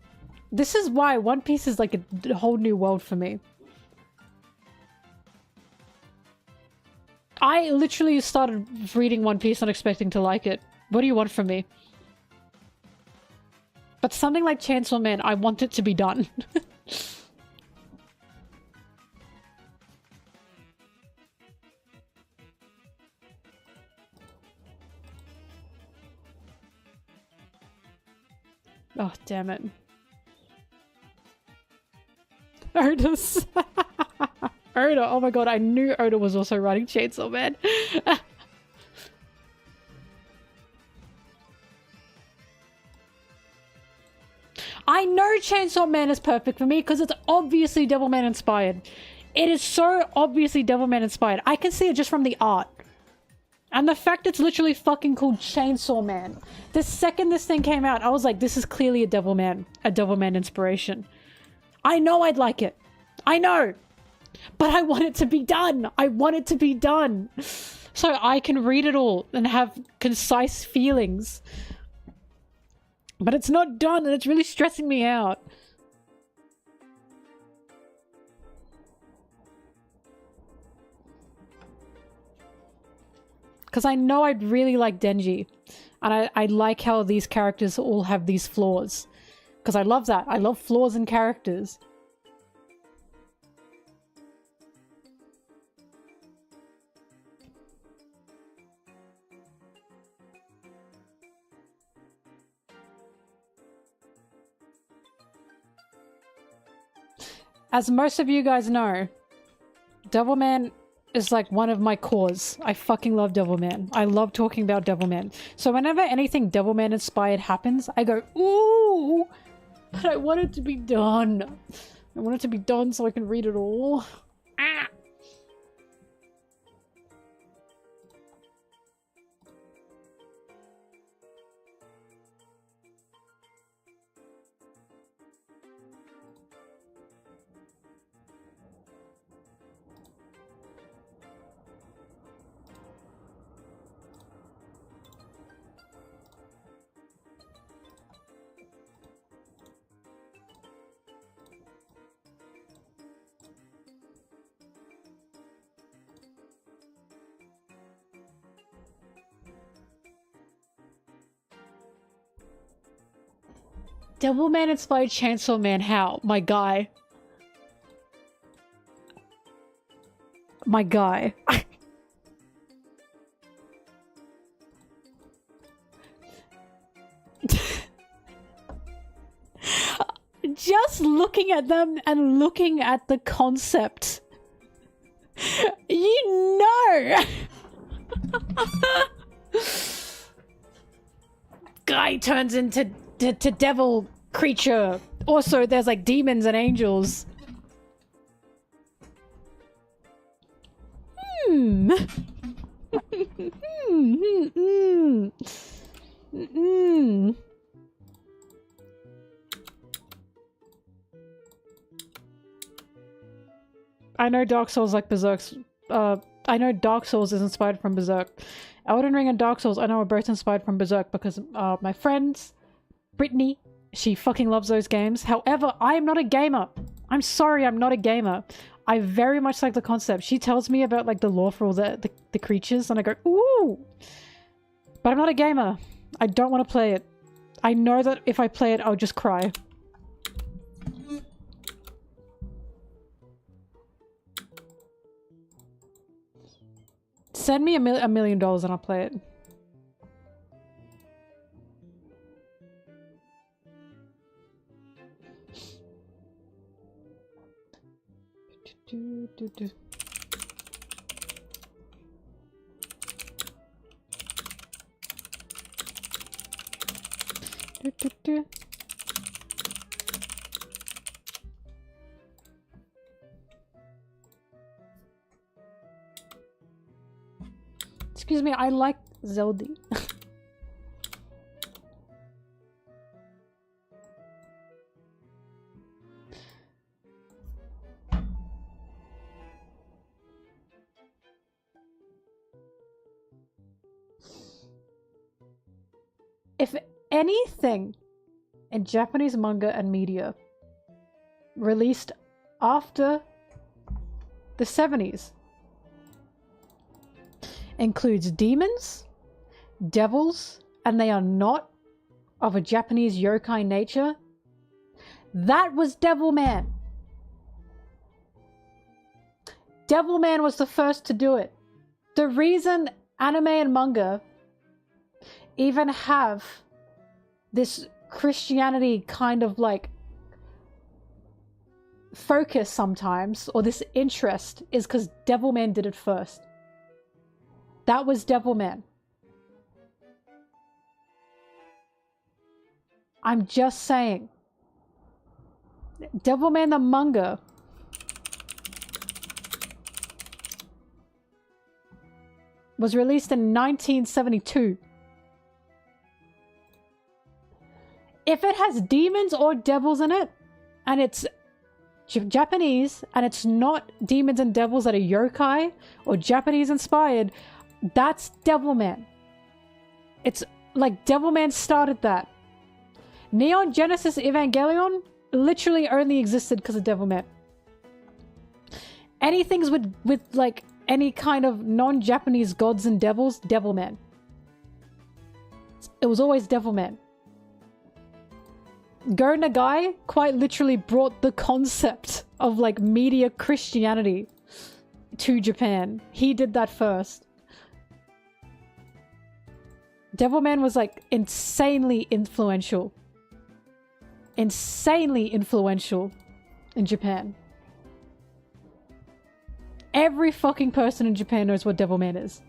This is why One Piece is like a whole new world for me. I literally started reading One Piece not expecting to like it. What do you want from me? But something like Chainsaw Man, I want it to be done. Oh, damn it. Oda's. Oda, oh my god, I knew Oda was also writing Chainsaw Man. I know Chainsaw Man is perfect for me because it's obviously Devilman inspired. It is so obviously Devilman inspired. I can see it just from the art. And the fact it's literally fucking called Chainsaw Man. The second this thing came out, I was like, this is clearly a Devilman inspiration. I know I'd like it. I know. But I want it to be done. I want it to be done. So I can read it all and have concise feelings. But it's not done and it's really stressing me out. Because I know I'd really like Denji. And I like how these characters all have these flaws. Because I love that. I love flaws in characters. As most of you guys know, Devilman is like one of my cores. I fucking love Devilman. I love talking about Devilman. So whenever anything Devilman inspired happens, I go, ooh, but I want it to be done. I want it to be done so I can read it all. Ah. Devilman inspired Chainsaw Man, how? My guy. My guy. Just looking at them and looking at the concept. You know! Guy turns into devil creature. Also, there's like demons and angels. I know Dark Souls like Berserk's. I know Dark Souls is inspired from Berserk. Elden Ring and Dark Souls I know are both inspired from Berserk because my friends, Brittany, she fucking loves those games. However, I am not a gamer. I'm sorry, I'm not a gamer. I very much like the concept. She tells me about like the lore for all the creatures and I go, ooh! But I'm not a gamer. I don't want to play it. I know that if I play it, I'll just cry. Send me $1 million and I'll play it. Excuse me, I like Zelda. If anything in Japanese manga and media released after the 70s includes demons, devils, and they are not of a Japanese yokai nature, that was Devilman. Devilman was the first to do it. The reason anime and manga even have this Christianity kind of like focus sometimes, or this interest, is because Devilman did it first. That was Devilman. I'm just saying. Devilman the manga was released in 1972. If it has demons or devils in it, and it's Japanese, and it's not demons and devils that are yokai or Japanese inspired, that's Devilman. It's like Devilman started that. Neon Genesis Evangelion literally only existed because of Devilman. Anything with like any kind of non-Japanese gods and devils, Devilman. It was always Devilman. Go Nagai quite literally brought the concept of like media Christianity to Japan. He did that first. Devilman was like insanely influential. Insanely influential in Japan. Every fucking person in Japan knows what Devilman is.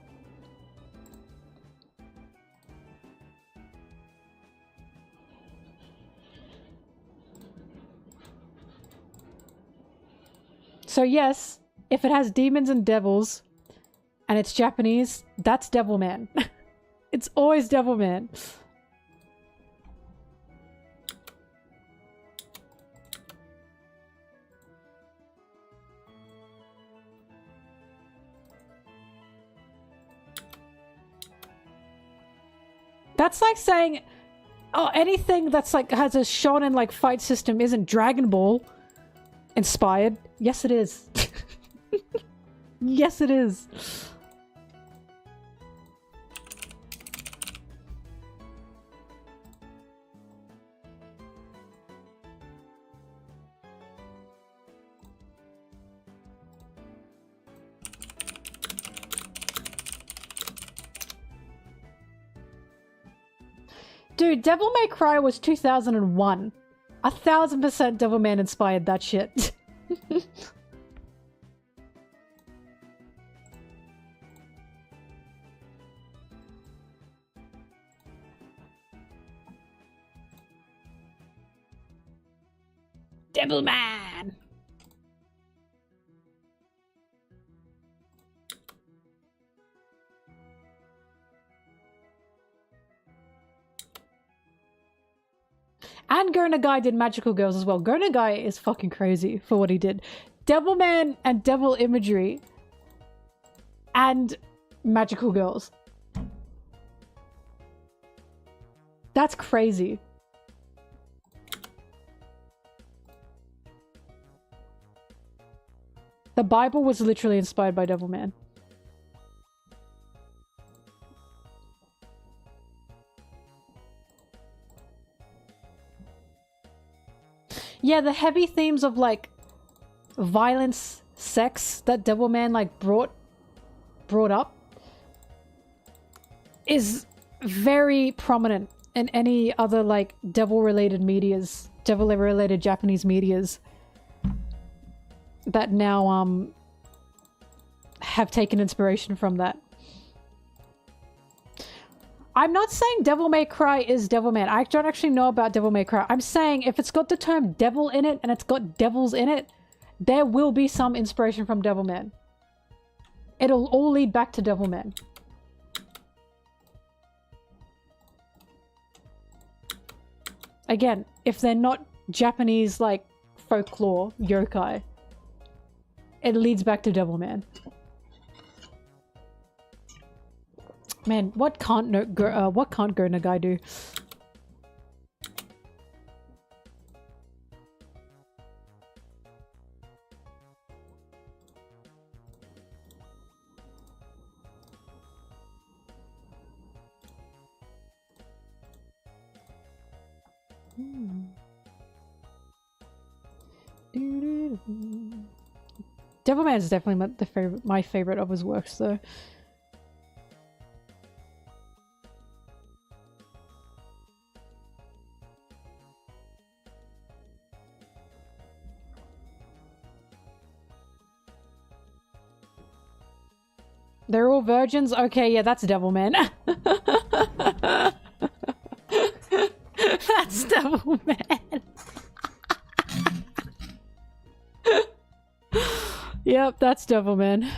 So yes, if it has demons and devils, and it's Japanese, that's Devilman. It's always Devilman. That's like saying, oh, anything that's like has a shonen like fight system isn't Dragon Ball inspired. Yes, it is. Yes, it is. Dude, Devil May Cry was 2001. 1000% Devilman inspired that shit. Devilman! And Go Nagai did Magical Girls as well. Go Nagai is fucking crazy for what he did. Devilman and devil imagery and magical girls. That's crazy. The Bible was literally inspired by Devilman. Yeah, the heavy themes of like violence, sex that Devilman like brought up is very prominent in any other like devil-related Japanese medias that now have taken inspiration from that. I'm not saying Devil May Cry is Devilman. I don't actually know about Devil May Cry. I'm saying if it's got the term devil in it and it's got devils in it, there will be some inspiration from Devilman. It'll all lead back to Devilman. Again, if they're not Japanese, like, folklore, yokai, it leads back to Devilman. Man, what can't Go Nagai do? Devilman is definitely my favorite of his works, though. They're all virgins? Okay, yeah, that's Devilman. That's Devilman. Yep, that's Devilman.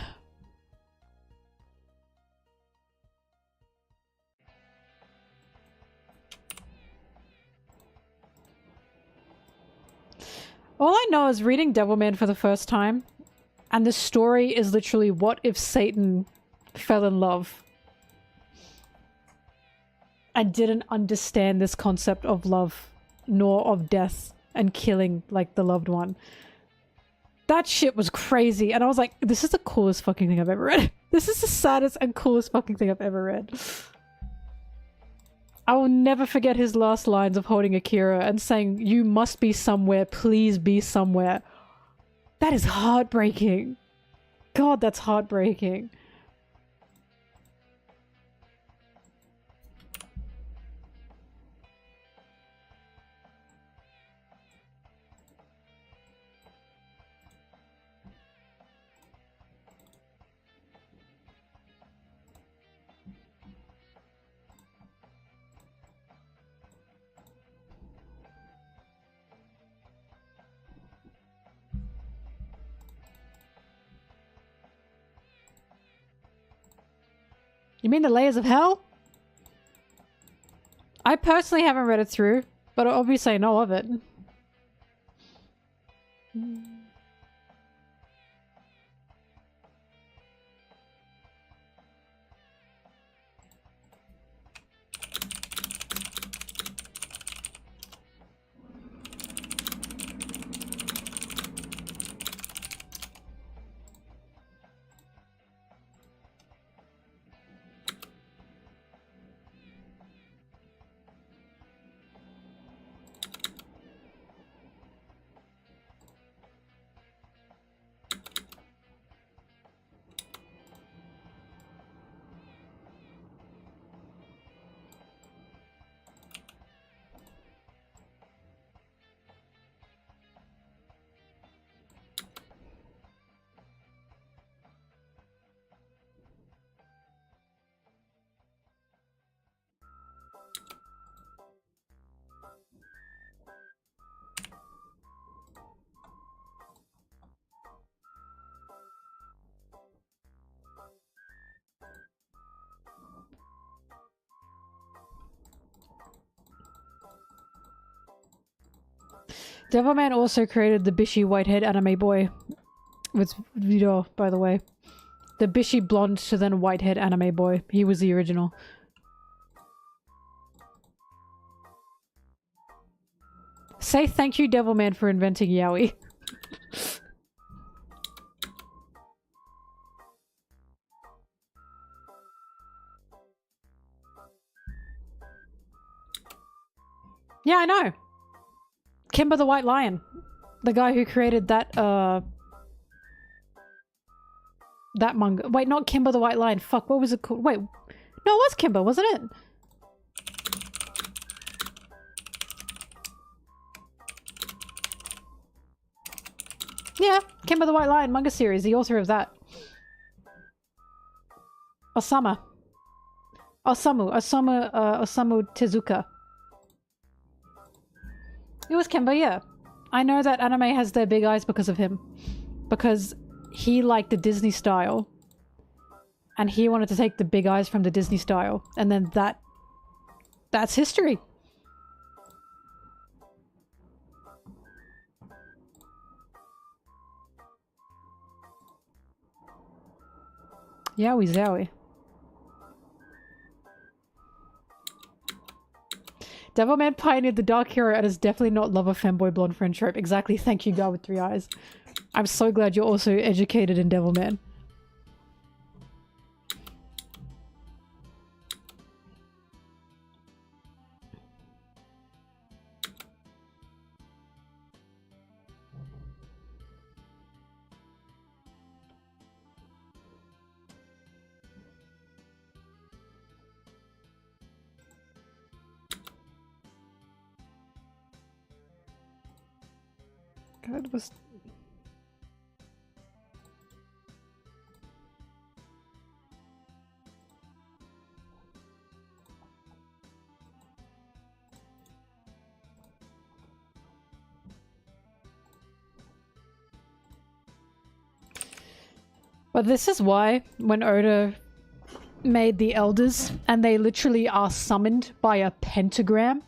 All I know is reading Devilman for the first time, and the story is literally what if Satan fell in love and didn't understand this concept of love, nor of death and killing, like, the loved one. That shit was crazy, and I was like, this is the coolest fucking thing I've ever read. This is the saddest and coolest fucking thing I've ever read. I will never forget his last lines of holding Akira and saying, "You must be somewhere, please be somewhere." That is heartbreaking. God, that's heartbreaking. You mean the Layers of Hell? I personally haven't read it through, but obviously I know of it. Devilman also created the Bishy Whitehead anime boy. With Vidor, by the way. The bishy blonde to then white-haired anime boy. He was the original. Say thank you, Devilman, for inventing yaoi. Yeah, I know. Kimber the White Lion. The guy who created that, that manga. Wait, not Kimber the White Lion. Fuck, what was it called? Wait. No, it was Kimber, wasn't it? Yeah, Kimber the White Lion manga series, the author of that. Osamu Tezuka. It was Kimber, yeah. I know that anime has their big eyes because of him. Because he liked the Disney style. And he wanted to take the big eyes from the Disney style. And then that's history. Yowie zowie. Devilman pioneered the dark hero and is definitely not lover femboy blonde friend trope. Exactly. Thank you, guy with 3 eyes. I'm so glad you're also educated in Devilman. God, was... But this is why, when Oda made the Elders, and they literally are summoned by a pentagram,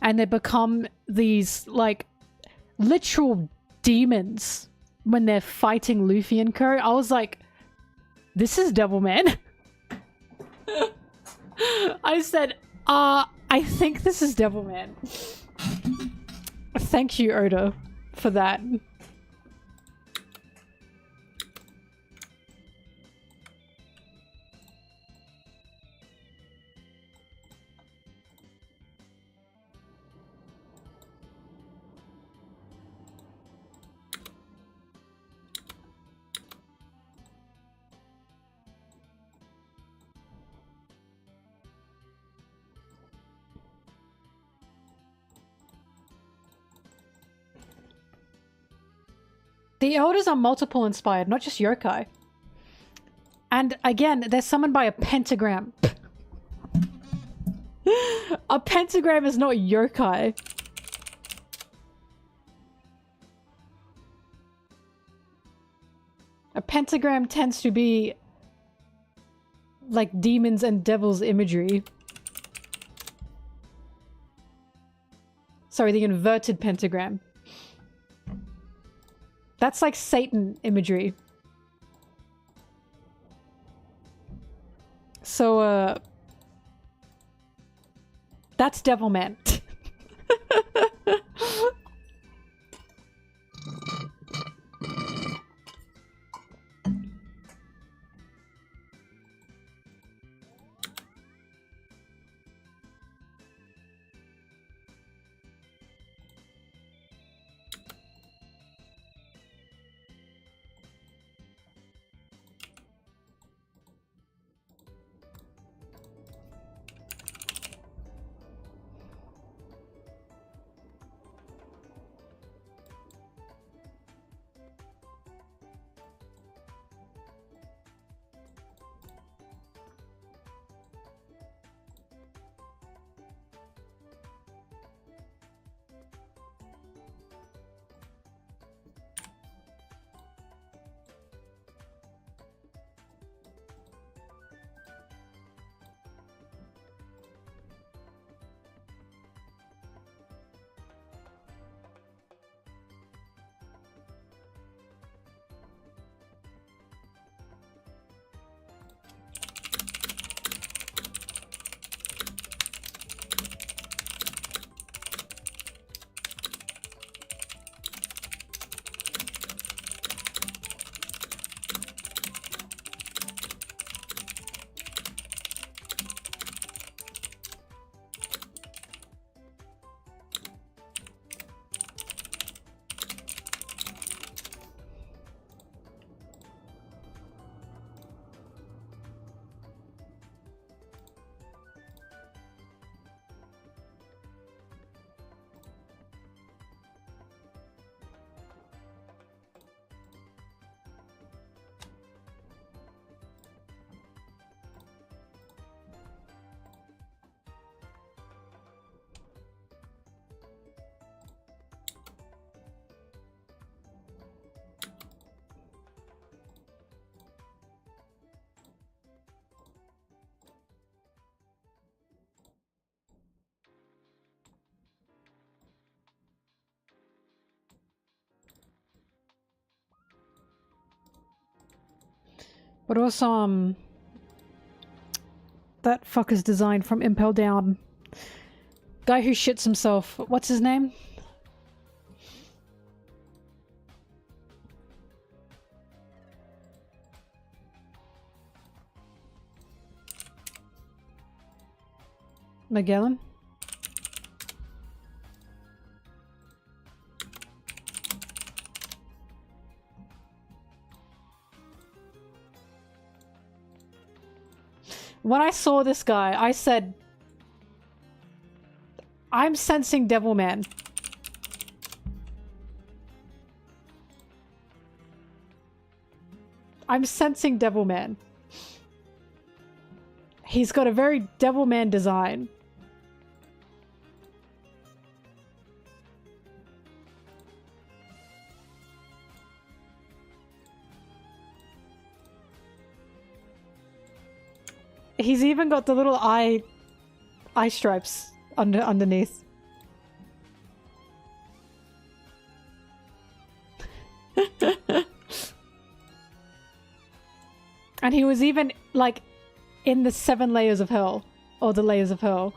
and they become these, like, literal demons when they're fighting Luffy and co. I was like, this is Devilman. I said, I think this is Devilman. Thank you, Oda, for that. The Elders are multiple inspired, not just yokai. And again, they're summoned by a pentagram. A pentagram is not yokai. A pentagram tends to be like demons and devils imagery. Sorry, the inverted pentagram. That's like Satan imagery. So, that's Devilman. But also, that fucker's design from Impel Down. Guy who shits himself. What's his name? Magellan? When I saw this guy, I said, I'm sensing Devilman. I'm sensing Devilman. He's got a very Devilman design. He's even got the little eye stripes underneath. And he was even like in the 7 layers of hell, or the layers of hell.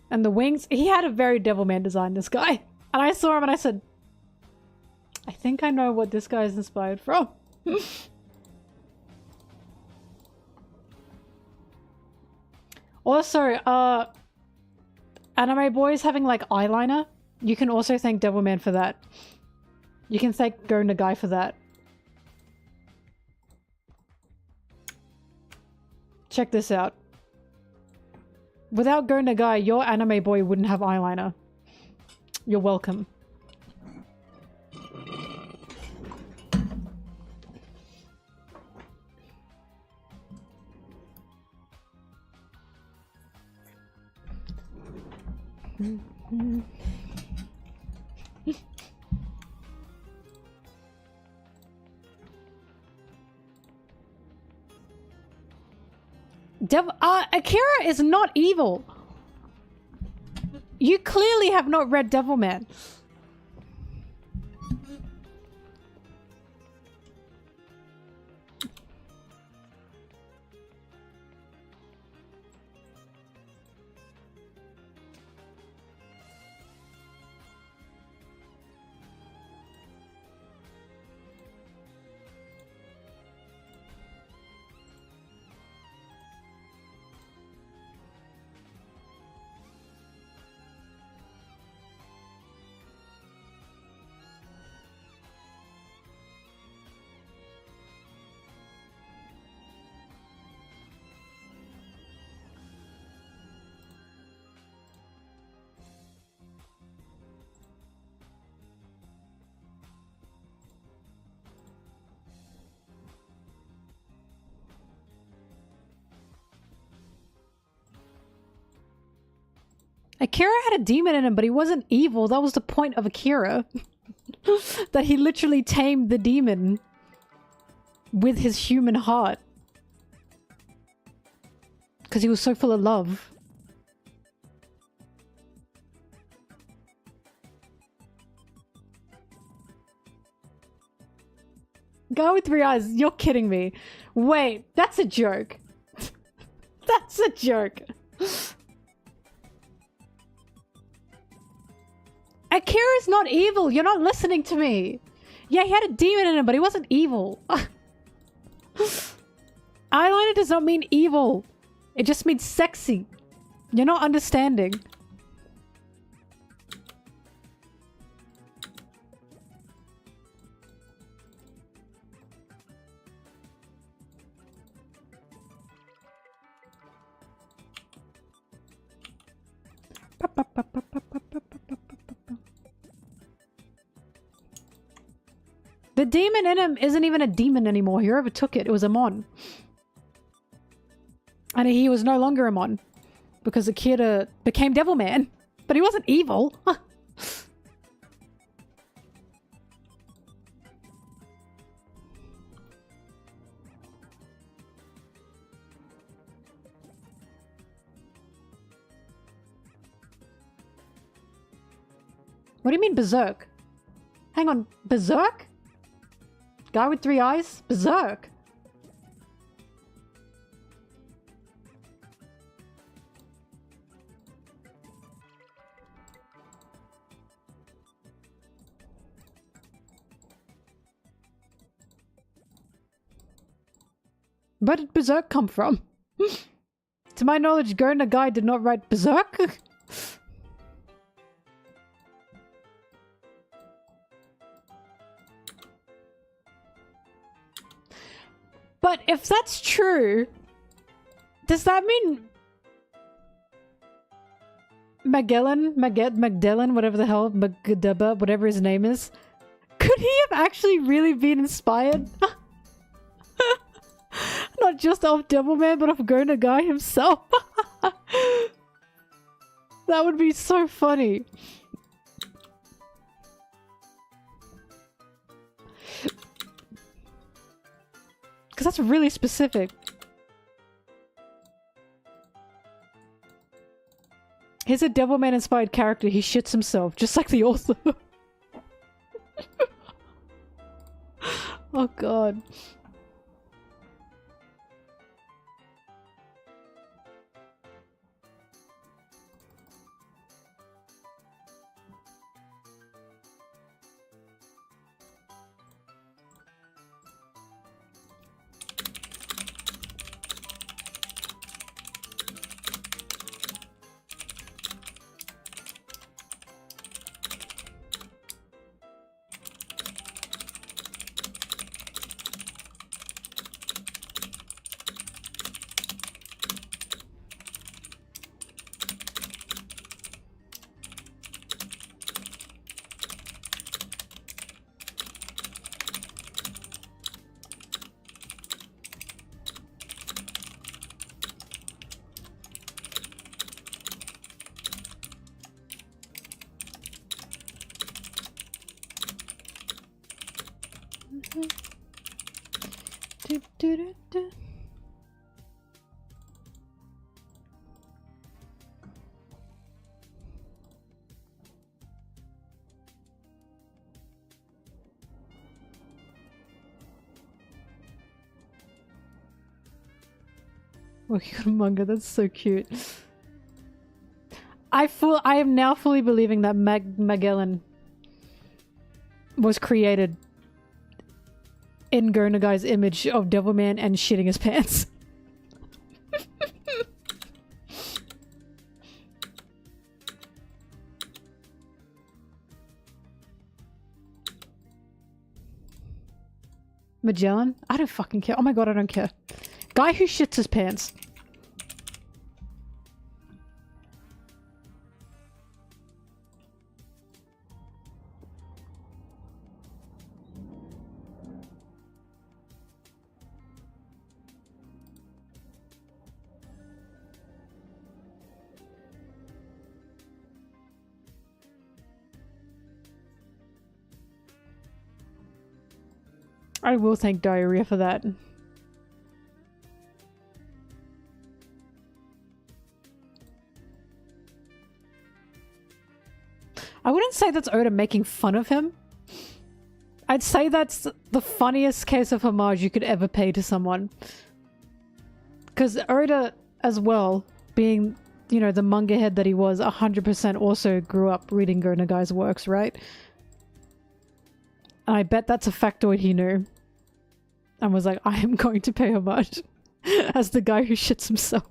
And the wings, he had a very Devilman design, this guy. And I saw him and I said, I think I know what this guy is inspired from. Also, Anime Boys having like eyeliner. You can also thank Devilman for that. You can thank Go Nagai for that. Check this out. Without Go Nagai, your Anime Boy wouldn't have eyeliner. You're welcome. Akira is not evil. You clearly have not read Devilman. Akira had a demon in him, but he wasn't evil. That was the point of Akira. That he literally tamed the demon with his human heart. Because he was so full of love. Guy with 3 eyes, you're kidding me. Wait, that's a joke. That's a joke. Akira's not evil. You're not listening to me. Yeah, he had a demon in him, but he wasn't evil. Eyeliner does not mean evil. It just means sexy. You're not understanding. The demon in him isn't even a demon anymore. He overtook it. It was a mon. And he was no longer a mon. Because Akira became Devilman. But he wasn't evil. What do you mean berserk? Hang on, Berserk? Guy with 3 eyes? Berserk. Where did Berserk come from? To my knowledge, Gurren Guy did not write Berserk. But if that's true, does that mean Magdalene, whatever the hell, Magdaba, whatever his name is, could he have actually really been inspired? Not just of Devilman, but of Gurren Guy himself. That would be so funny. Because that's really specific. He's a Devilman inspired character. He shits himself, just like the author. Oh god. Working on manga, that's so cute. I am now fully believing that Magellan was created in Gurren Guy's image of Devilman and shitting his pants. Magellan? I don't fucking care. Oh my god, I don't care. Guy who shits his pants. I will thank Diarrhea for that. I wouldn't say that's Oda making fun of him. I'd say that's the funniest case of homage you could ever pay to someone. Because Oda, as well, being, you know, the manga head that he was, 100% also grew up reading Gurren Guy's works, right? And I bet that's a factoid he knew. And was like, I am going to pay homage as the guy who shits himself.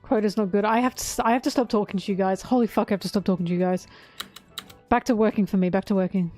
Quota's not good. I have to stop talking to you guys. Holy fuck, I have to stop talking to you guys. Back to working for me. Back to working.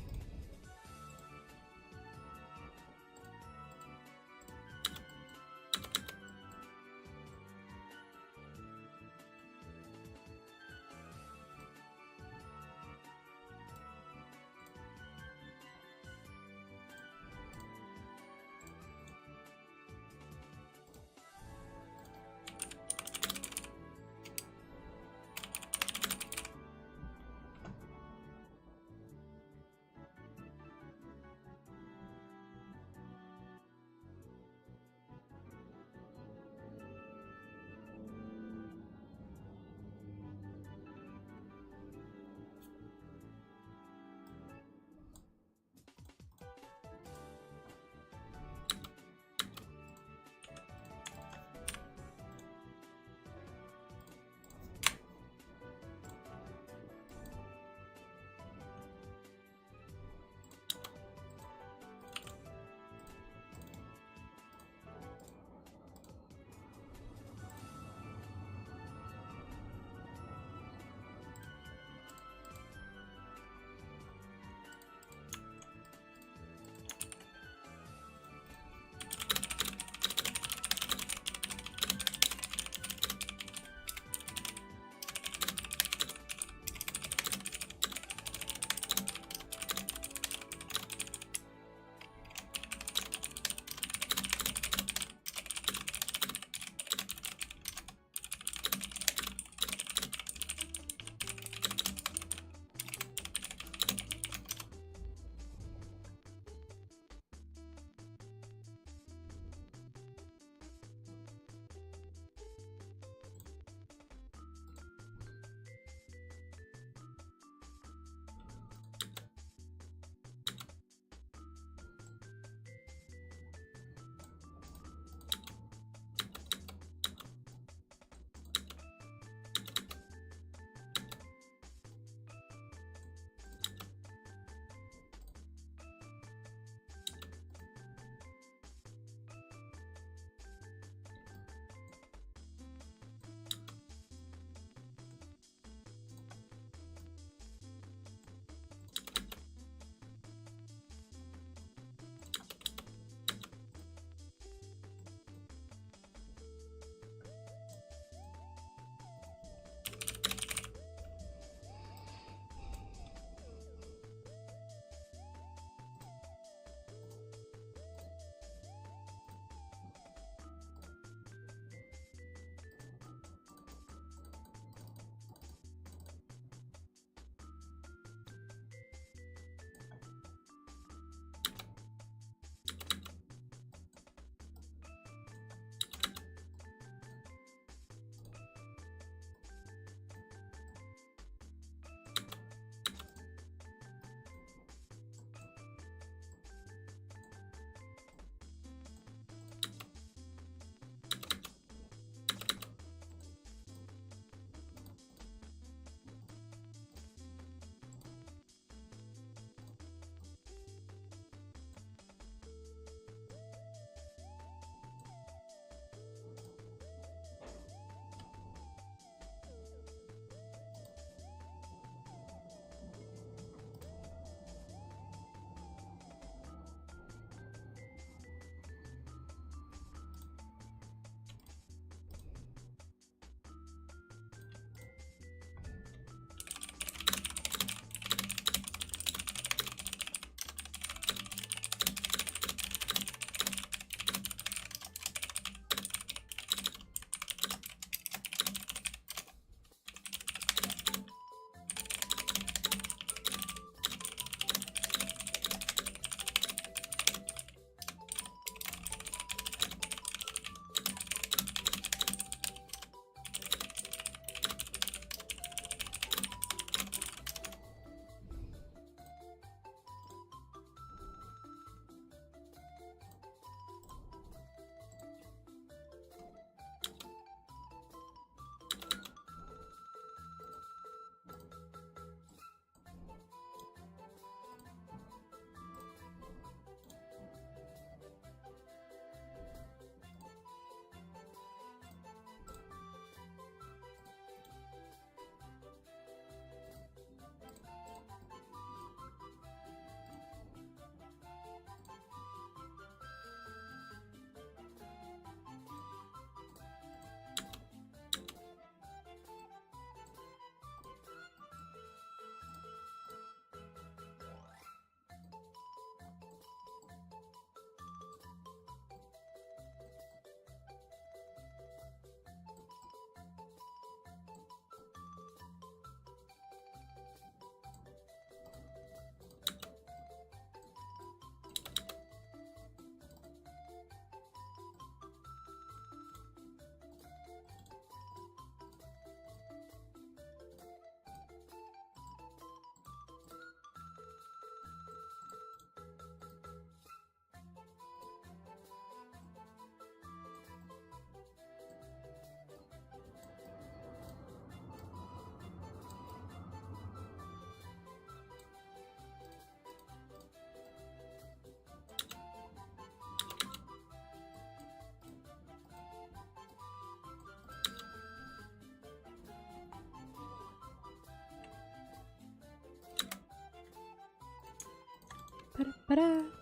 ba-da.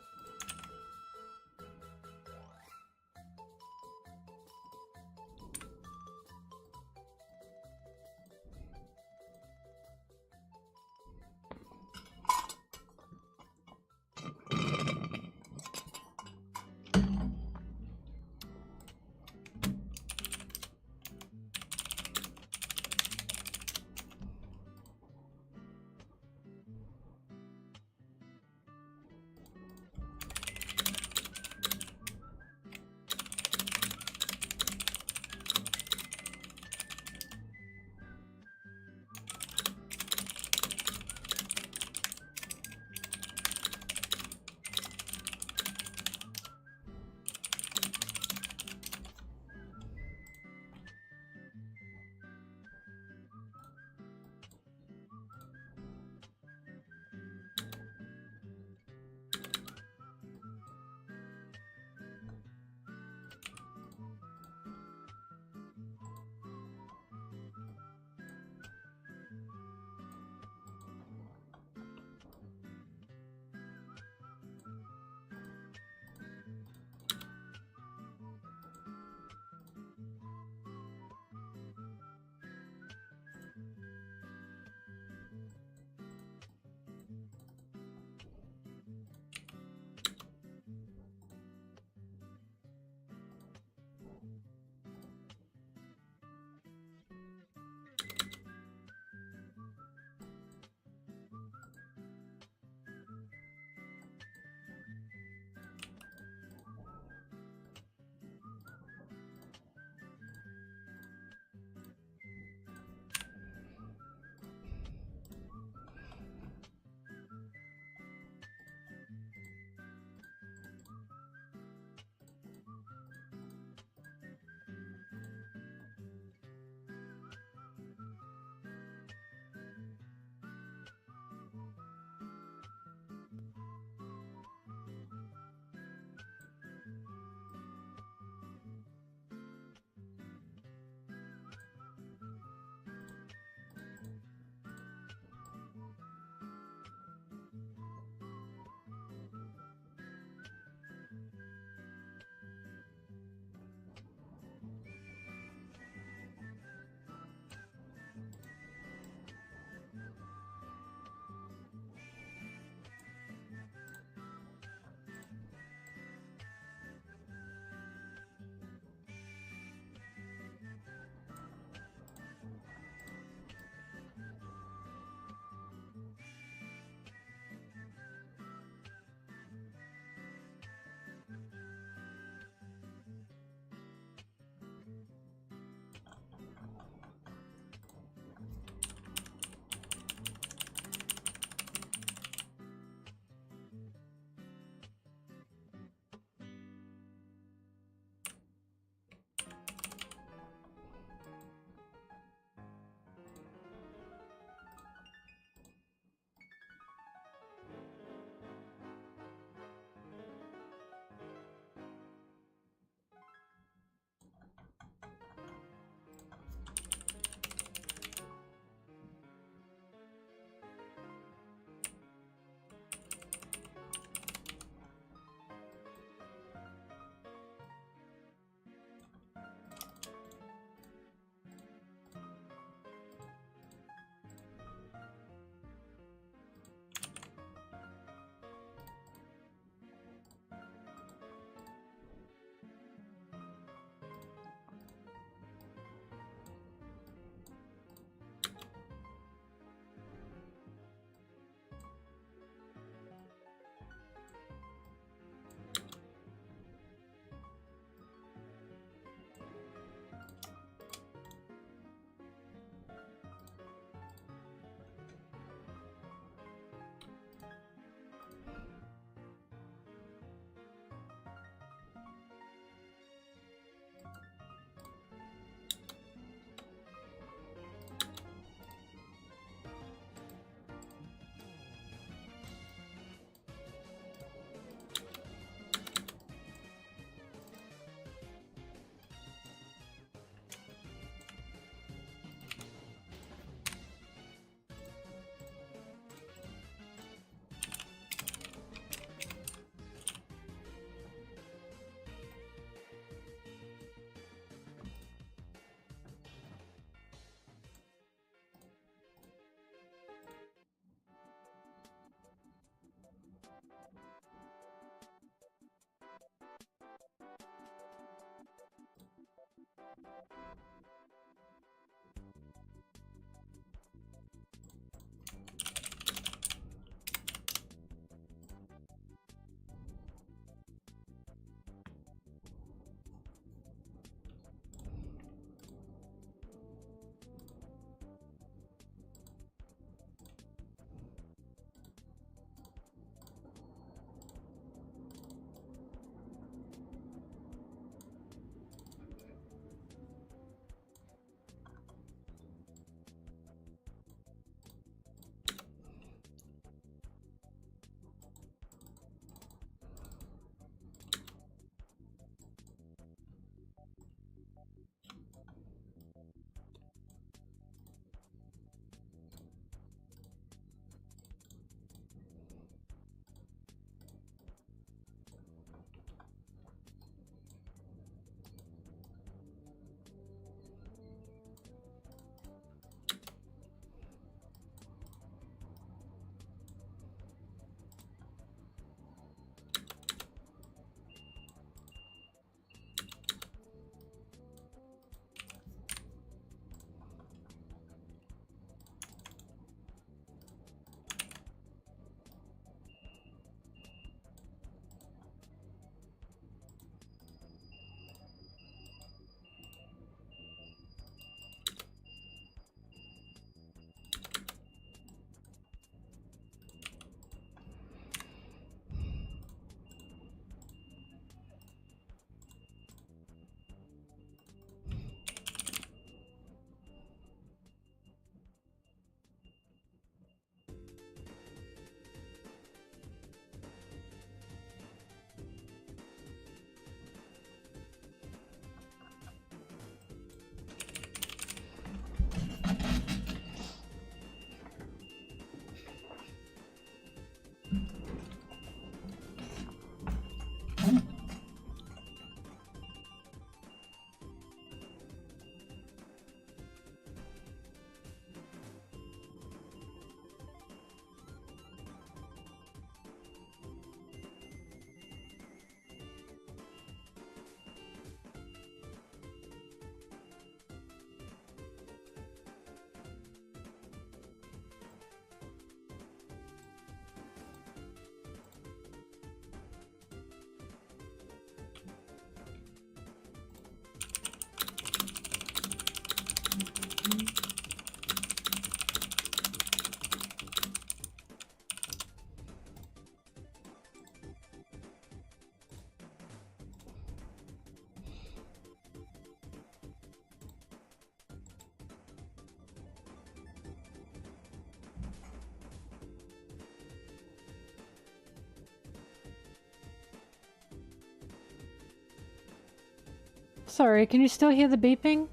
Sorry, can you still hear the beeping?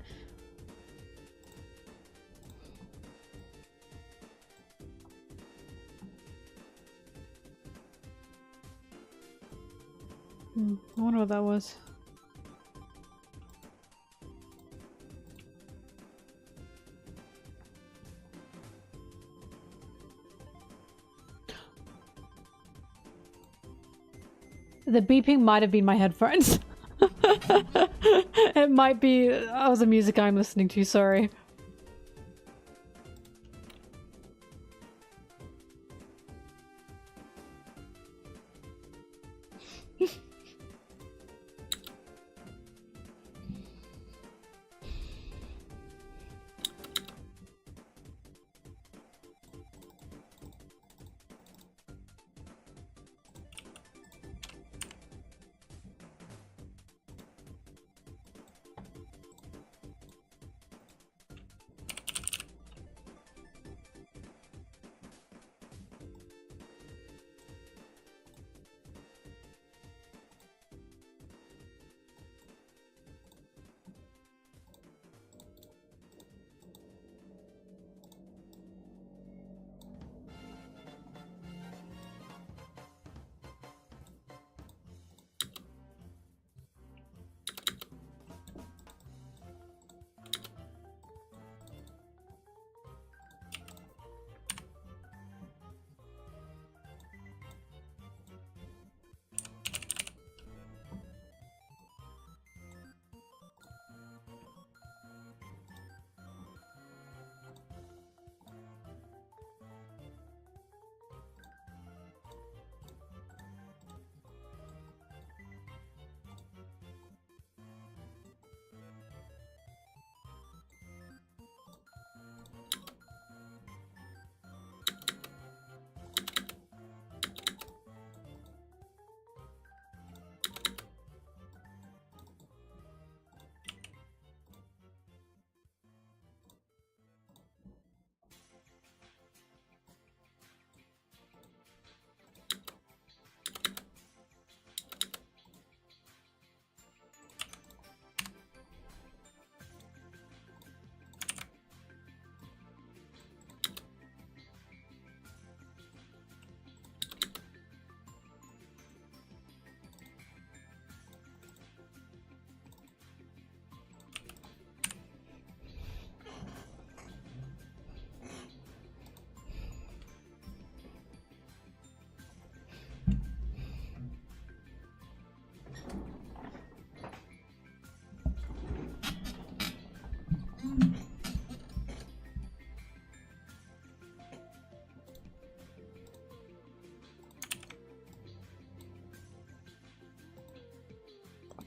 I wonder what that was. The beeping might have been my headphones. It might be the music I'm listening to, sorry.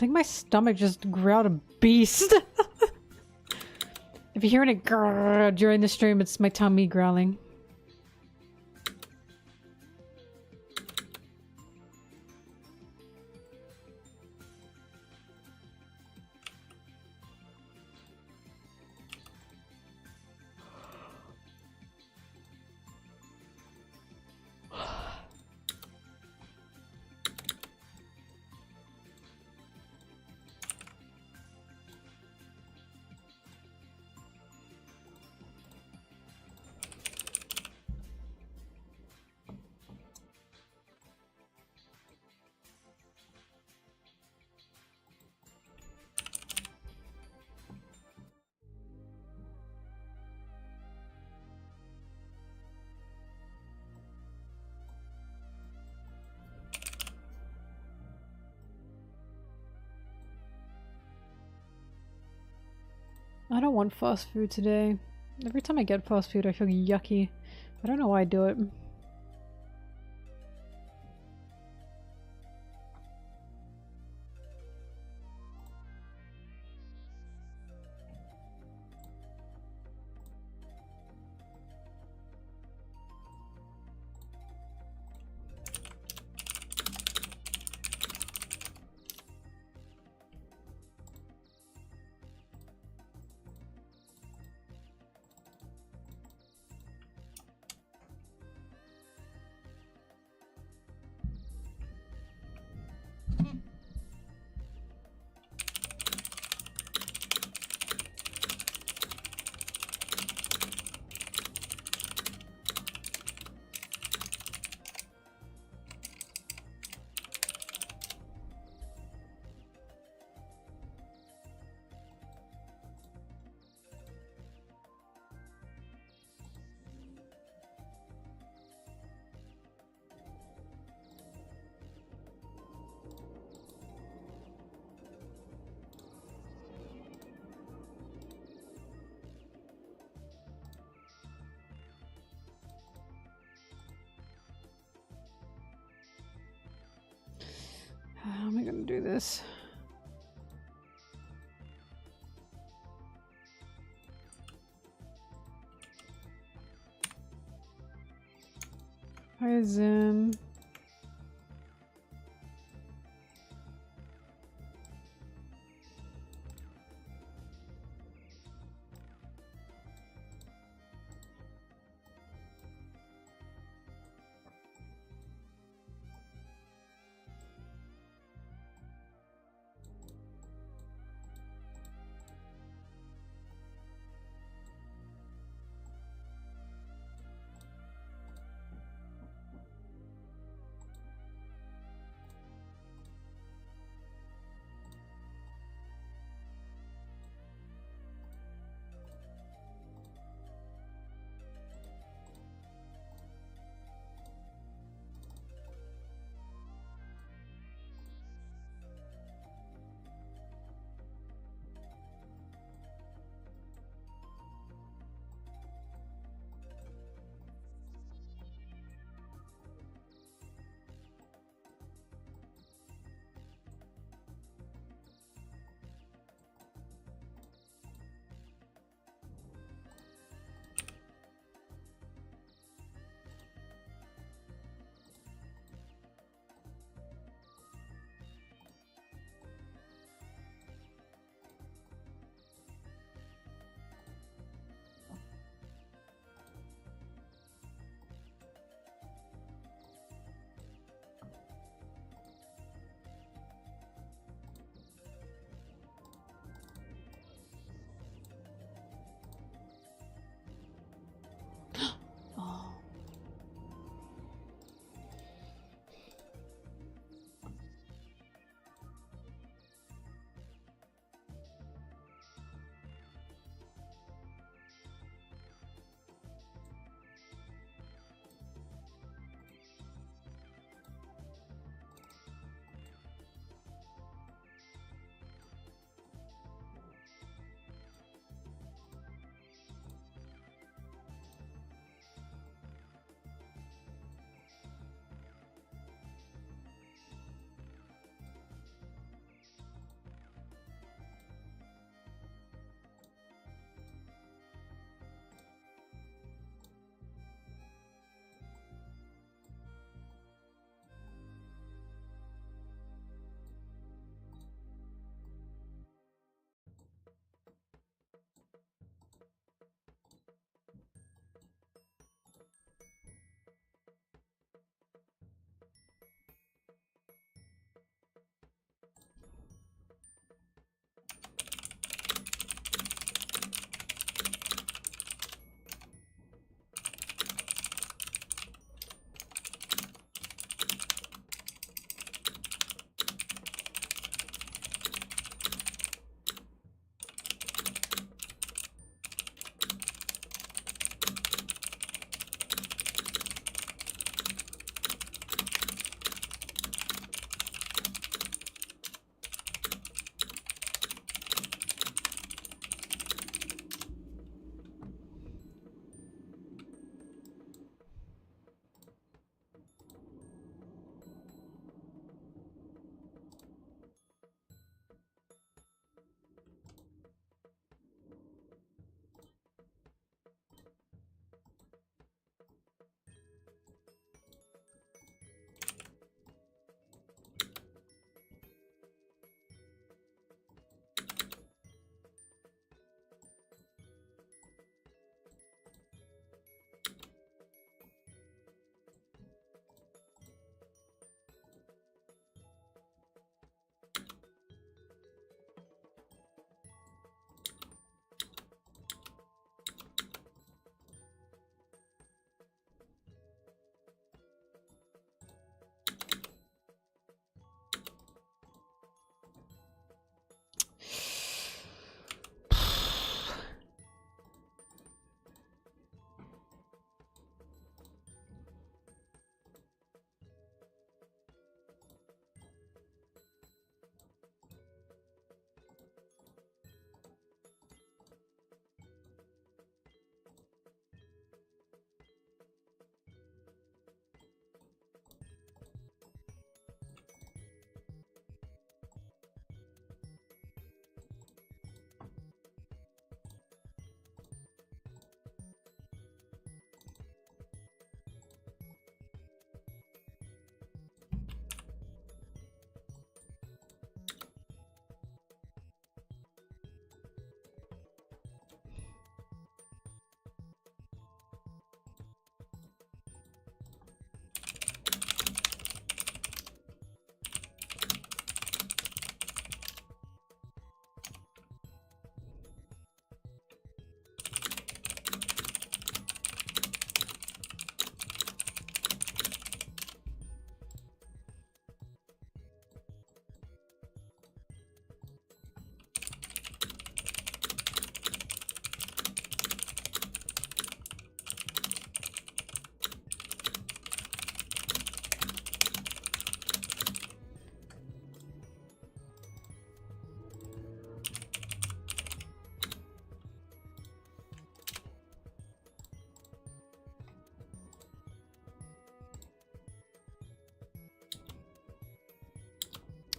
think my stomach just growled a beast. If you're hearing it grrr during the stream, it's my tummy growling. I don't want fast food today. Every time I get fast food, I feel yucky. I don't know why I do it. How am I gonna do this? Hi, Zim.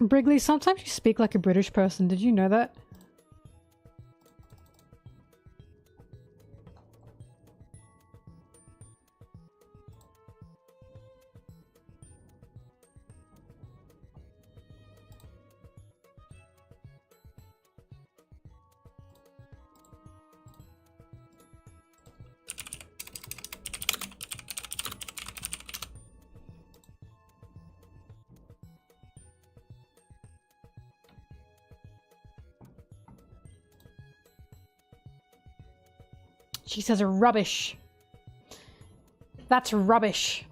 Brigley, sometimes you speak like a British person. Did you know that? She says rubbish. That's rubbish.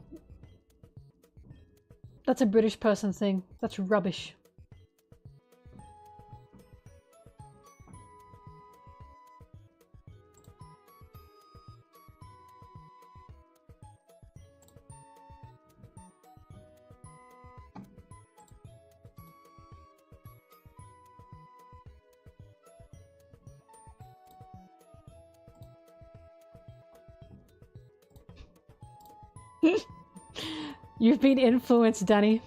That's a British person thing. That's rubbish. You've been influenced, Danny.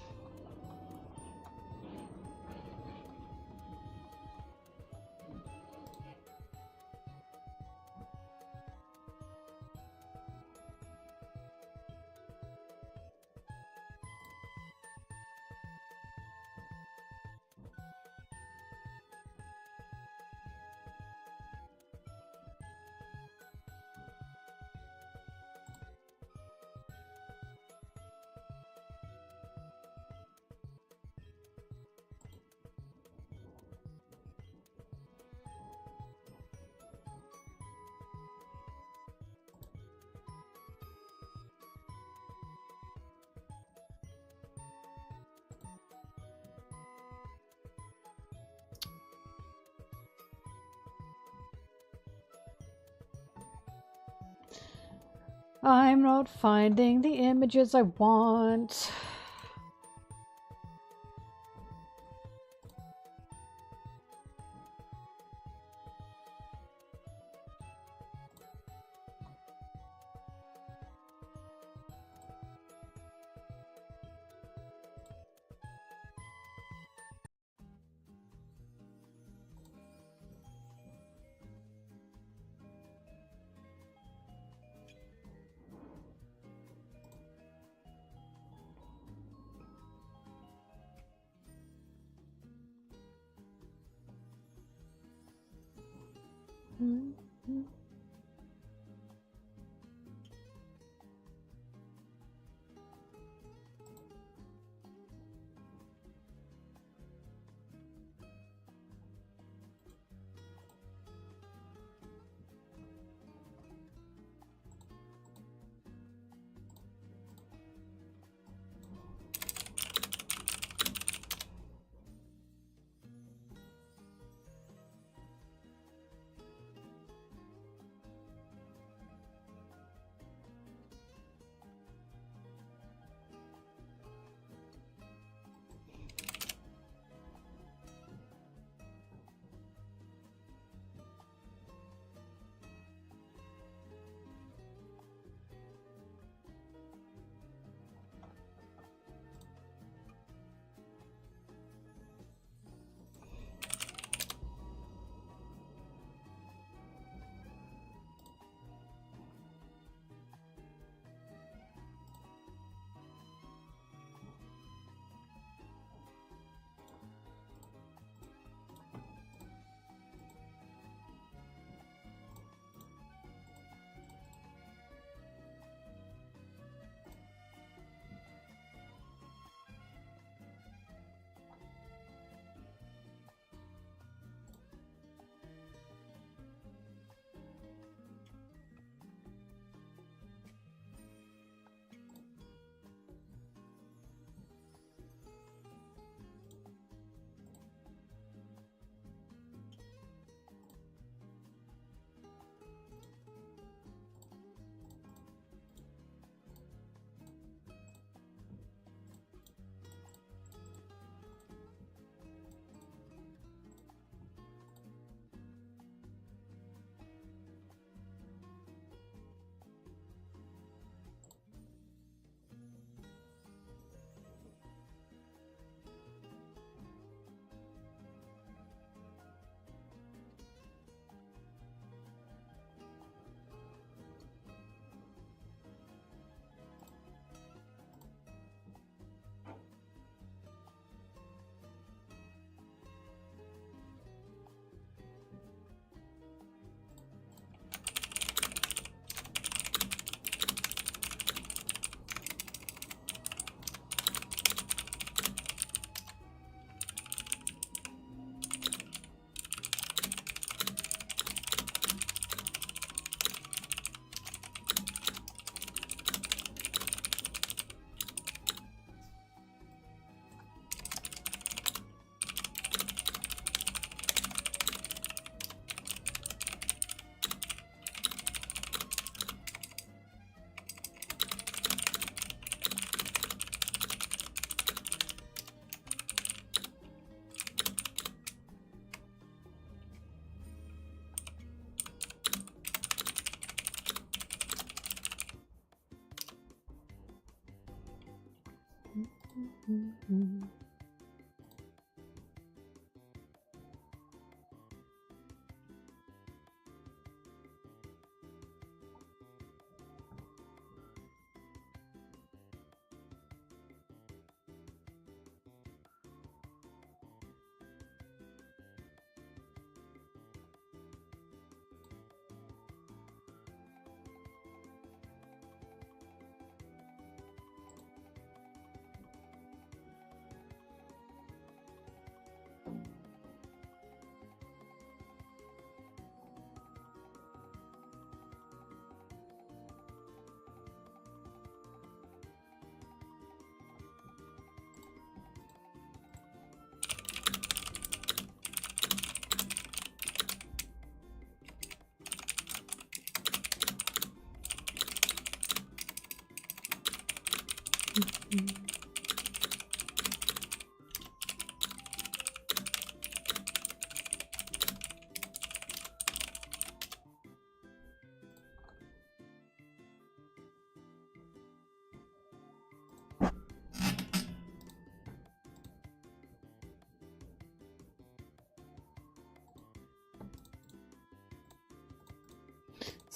I'm not finding the images I want.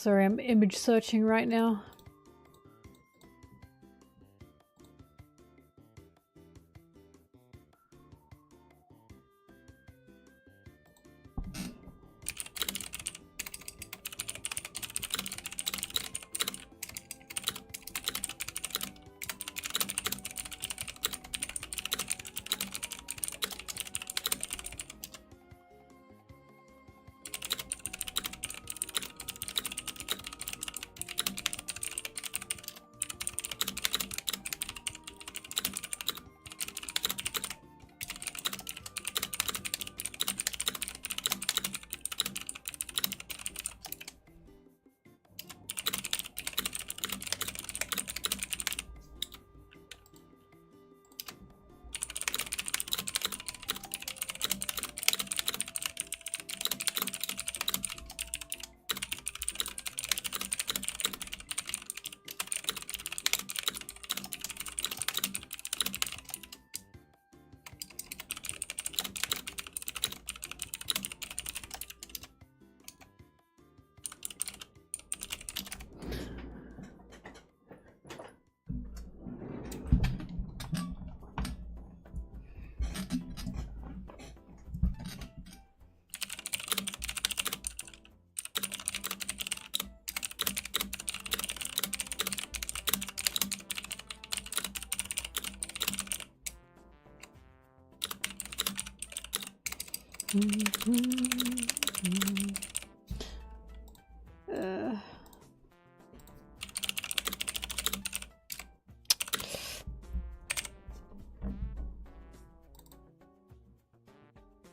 Sorry, I'm image searching right now.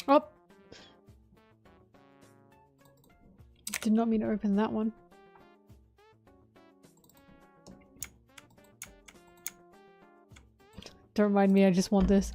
Oh! Did not mean to open that one. Don't mind me, I just want this.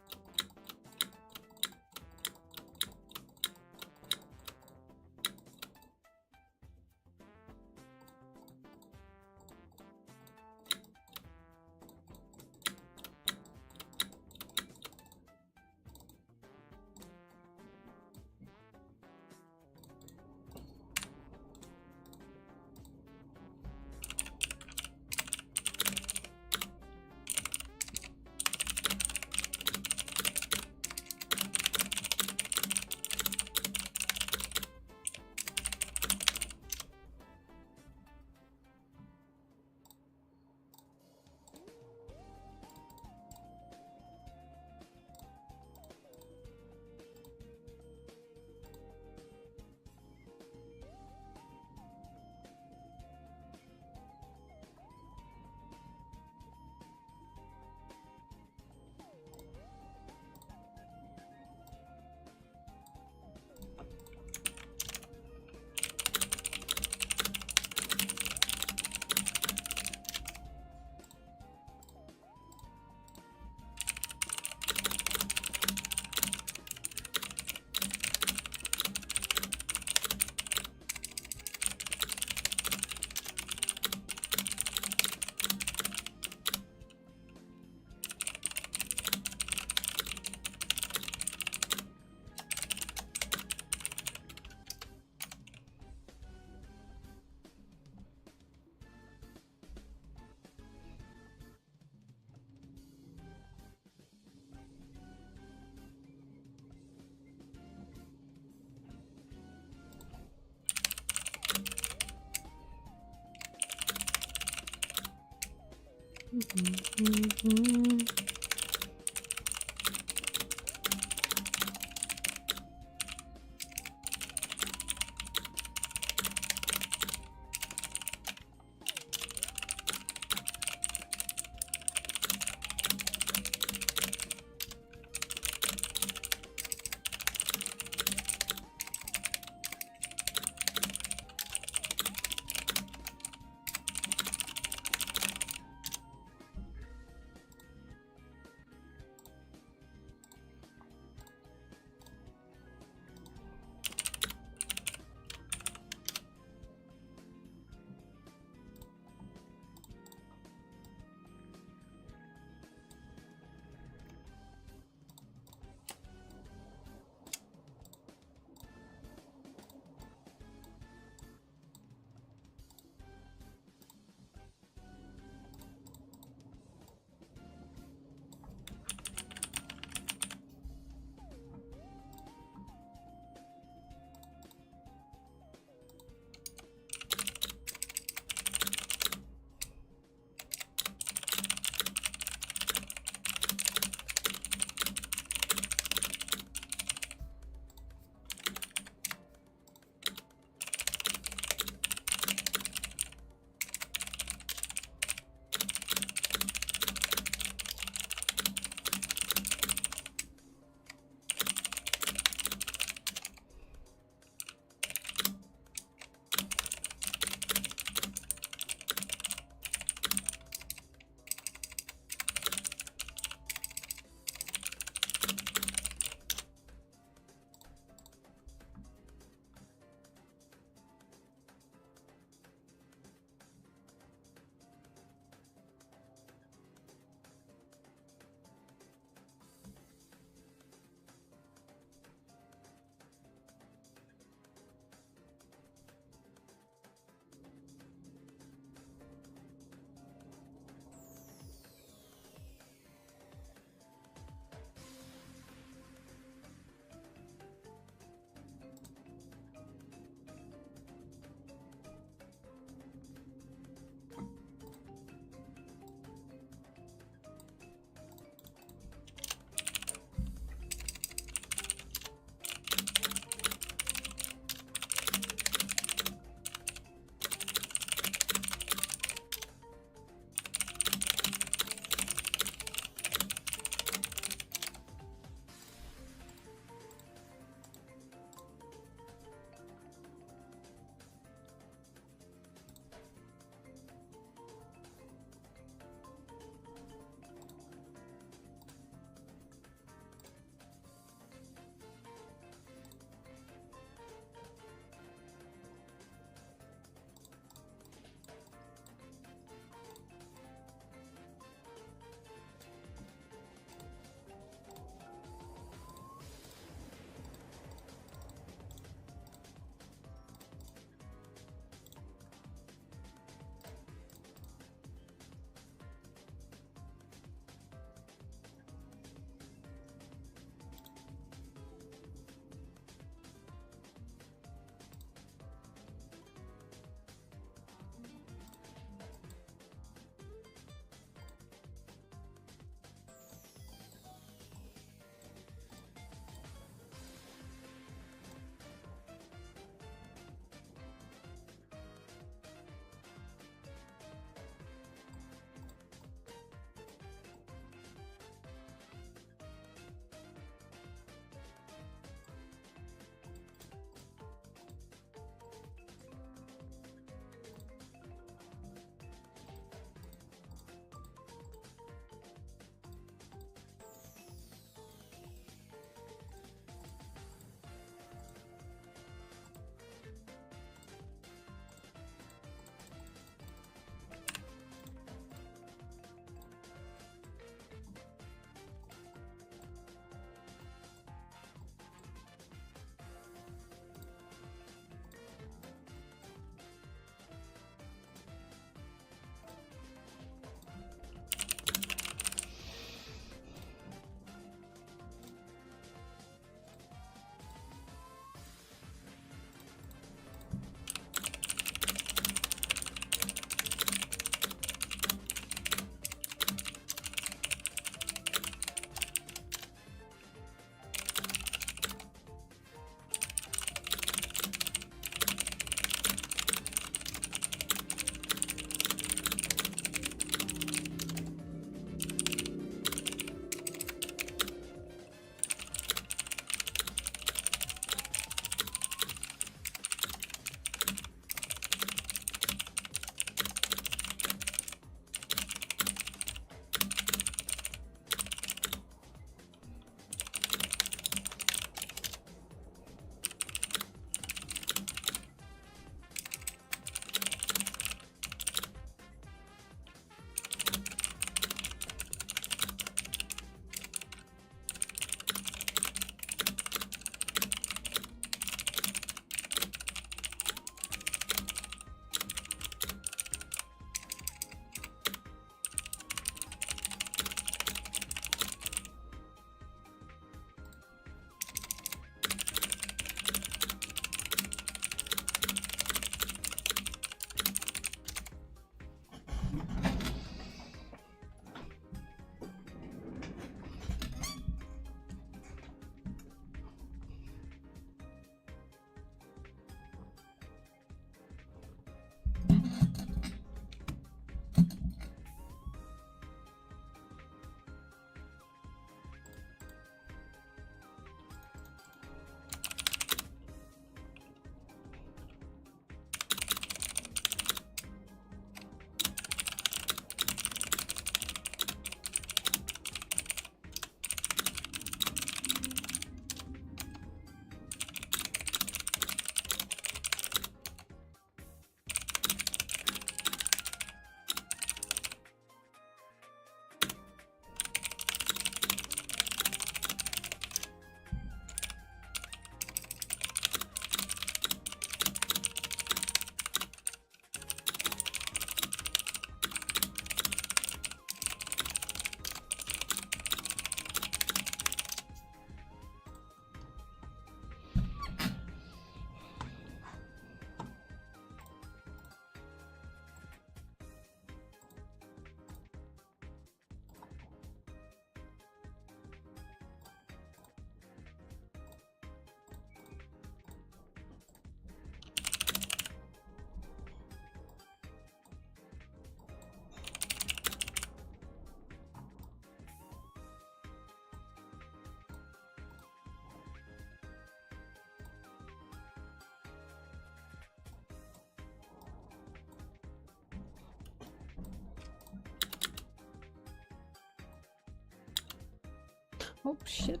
Oh shit.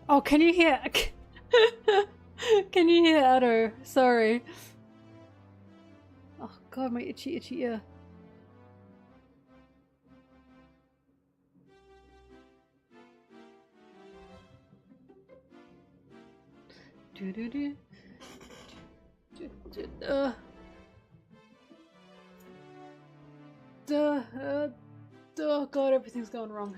Oh, can you hear? Can you hear Addo? Sorry. Oh god, my itchy ear. Do do do. Oh god, everything's going wrong.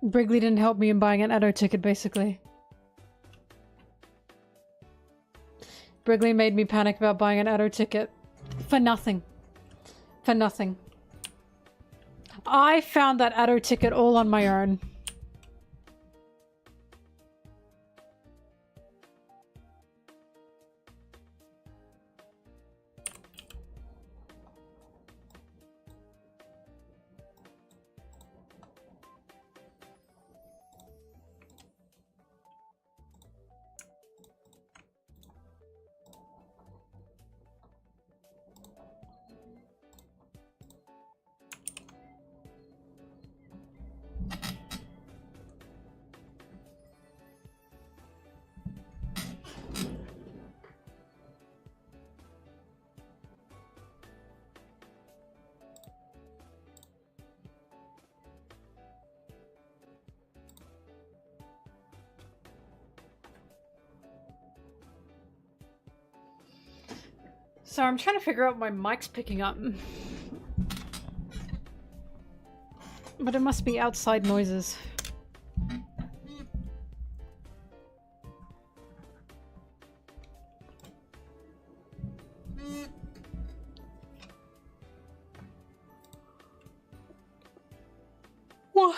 Brigley didn't help me in buying an Addo ticket, basically. Brigley made me panic about buying an auto ticket. For nothing. For nothing. I found that auto ticket all on my own. So I'm trying to figure out what my mic's picking up. But it must be outside noises. Whoa.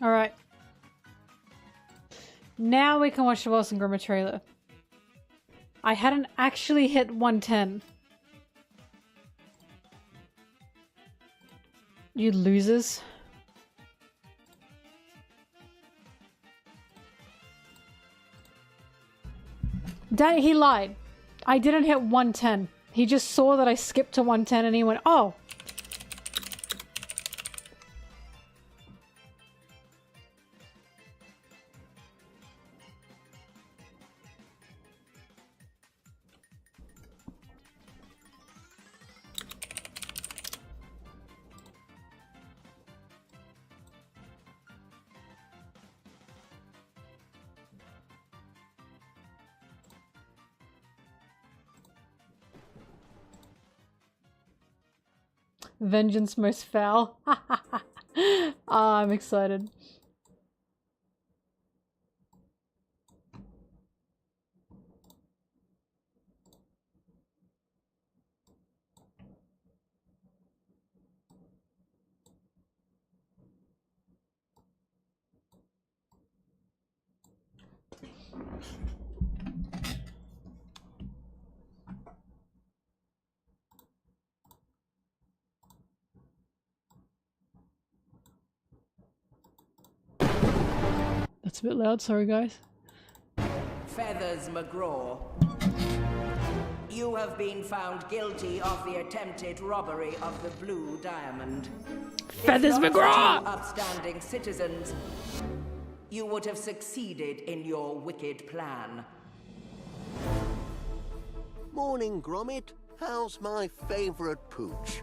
Alright. Now we can watch the Wallace and Gromit trailer. I hadn't actually hit 110. You losers. He lied. I didn't hit 110. He just saw that I skipped to 110 and he went, oh. Vengeance most foul. Ah, I'm excited. That's a bit loud, sorry guys. Feathers McGraw. You have been found guilty of the attempted robbery of the Blue Diamond. Feathers If not McGraw! for 2 upstanding citizens, you would have succeeded in your wicked plan. Morning, Gromit. How's my favorite pooch?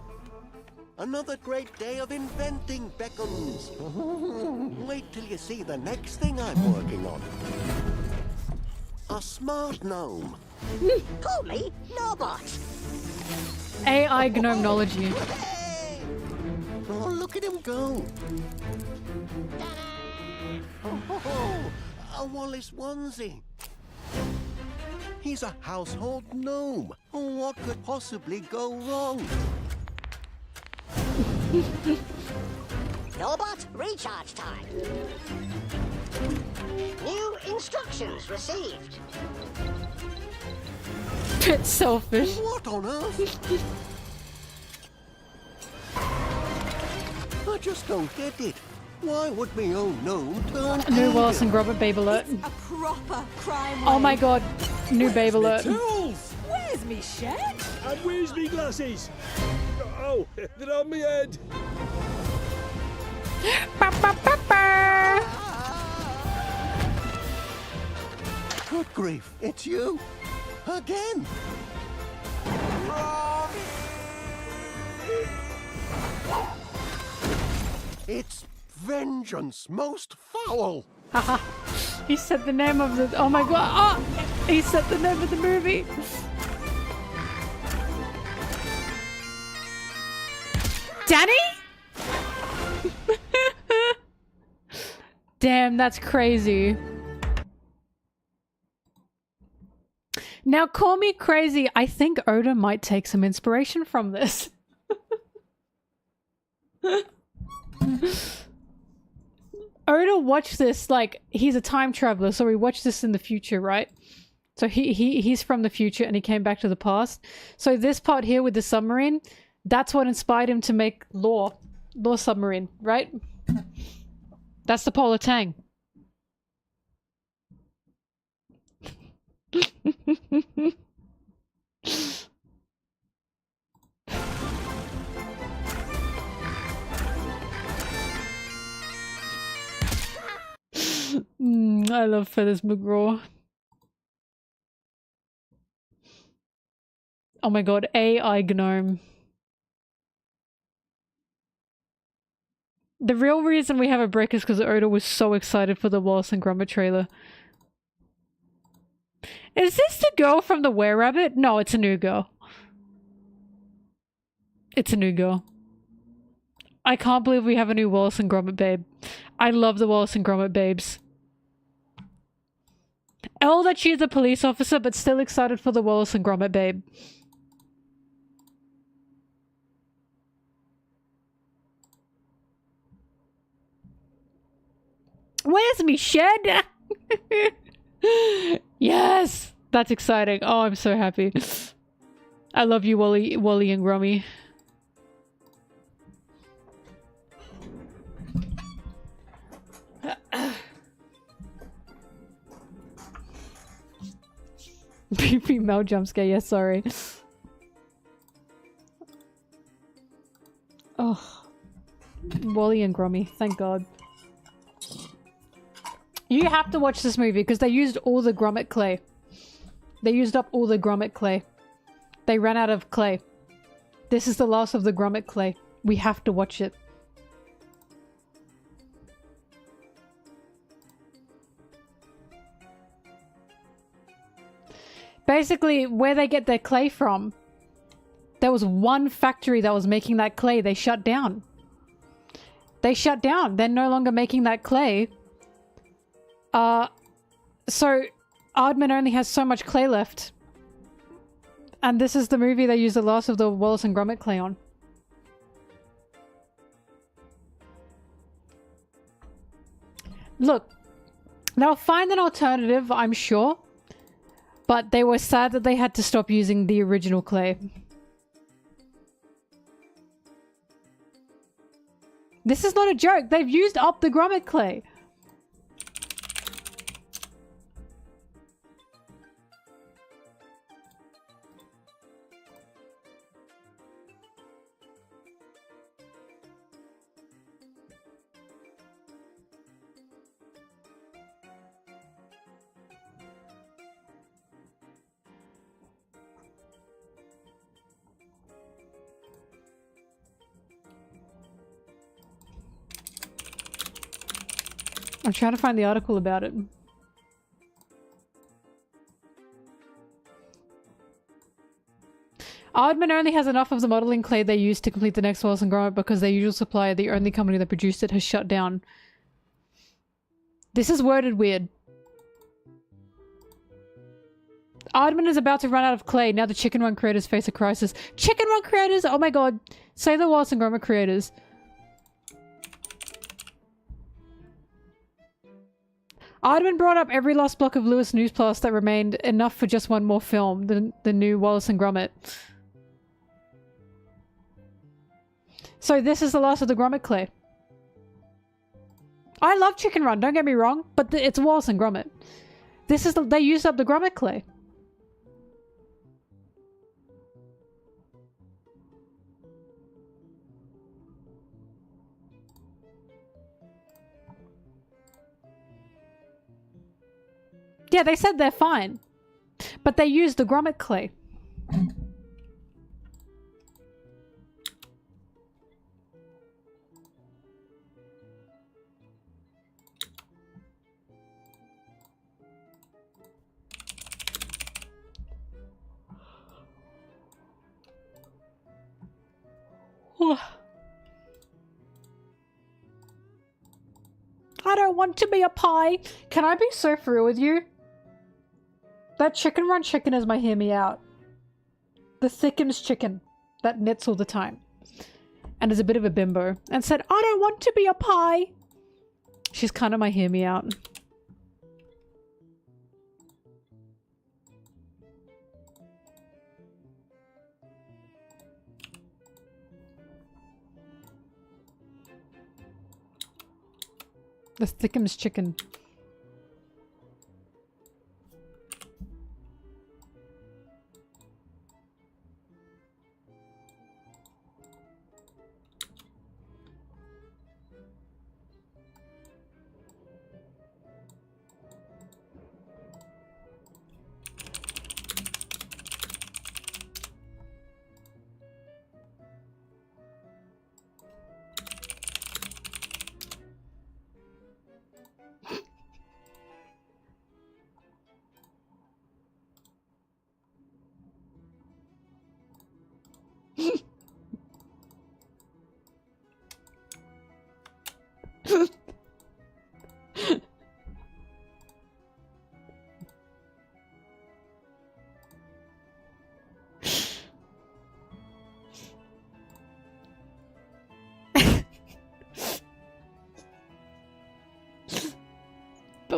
Another great day of inventing beckons. Wait till you see the next thing I'm working on. A smart gnome. Call me Nobot. AI gnomology. Hey! Oh, look at him go. Oh, a Wallace onesie. He's a household gnome. What could possibly go wrong? Nobot, recharge time. New instructions received. It's selfish. What on earth? I just don't get it. Why would me own gnome turn New evil? Wallace and Gromit babe alert. A proper crime Oh wave. my god, new babe alert. Tools! Where's me shirt? And where's me glasses? Oh, they're on me head. Ba, ba, ba, ba. Good grief, it's you. Again. It's vengeance most foul. Haha. He said the name of the. Oh my god. Oh! He said the name of the movie. Danny? Damn, that's crazy. Now, call me crazy. I think Oda might take some inspiration from this. Oda watched this, like, he's a time traveler, so he watched this in the future, right? So he's from the future and he came back to the past. So this part here with the submarine, that's what inspired him to make Law Submarine, right? That's the Polar Tang. I love Feathers McGraw. Oh my god, AI Gnome. The real reason we have a break is because Oda was so excited for the Wallace and Gromit trailer. Is this the girl from the Were-Rabbit? No, it's a new girl. It's a new girl. I can't believe we have a new Wallace and Gromit babe. I love the Wallace and Gromit babes. L that she's a police officer, but still excited for the Wallace and Gromit babe. Where's me shed? Yes! That's exciting. Oh, I'm so happy. I love you, Wally and Gromit. Female jump scare, yes, sorry. Oh. Wally and Gromit, thank God. You have to watch this movie because they used all the Gromit clay. They used up all the Gromit clay. They ran out of clay. This is the last of the Gromit clay. We have to watch it. Basically, where they get their clay from, there was one factory that was making that clay. They shut down. They shut down. They're no longer making that clay. So Aardman only has so much clay left. And this is the movie they used the last of the Wallace and Gromit clay on. Look, they'll find an alternative, I'm sure. But they were sad that they had to stop using the original clay. This is not a joke. They've used up the Gromit clay. I'm trying to find the article about it. Aardman only has enough of the modeling clay they used to complete the next Wallace and Gromit because their usual supplier, the only company that produced it, has shut down. This is worded weird. Aardman is about to run out of clay. Now the Chicken Run creators face a crisis. Chicken Run creators? Oh my god. Say the Wallace and Gromit creators. Aardman brought up every last block of Lewis News Plus that remained, enough for just one more film, the new Wallace and Gromit. So this is the last of the Gromit clay. I love Chicken Run, don't get me wrong, but it's Wallace and Gromit. This is they used up the Gromit clay. Yeah, they said they're fine. But they used the Gromit clay. I don't want to be a pie. Can I be so through with you? That Chicken Run chicken is my hear me out. The Thickums chicken that knits all the time. And is a bit of a bimbo. And said, I don't want to be a pie. She's kind of my hear me out. The Thickums chicken.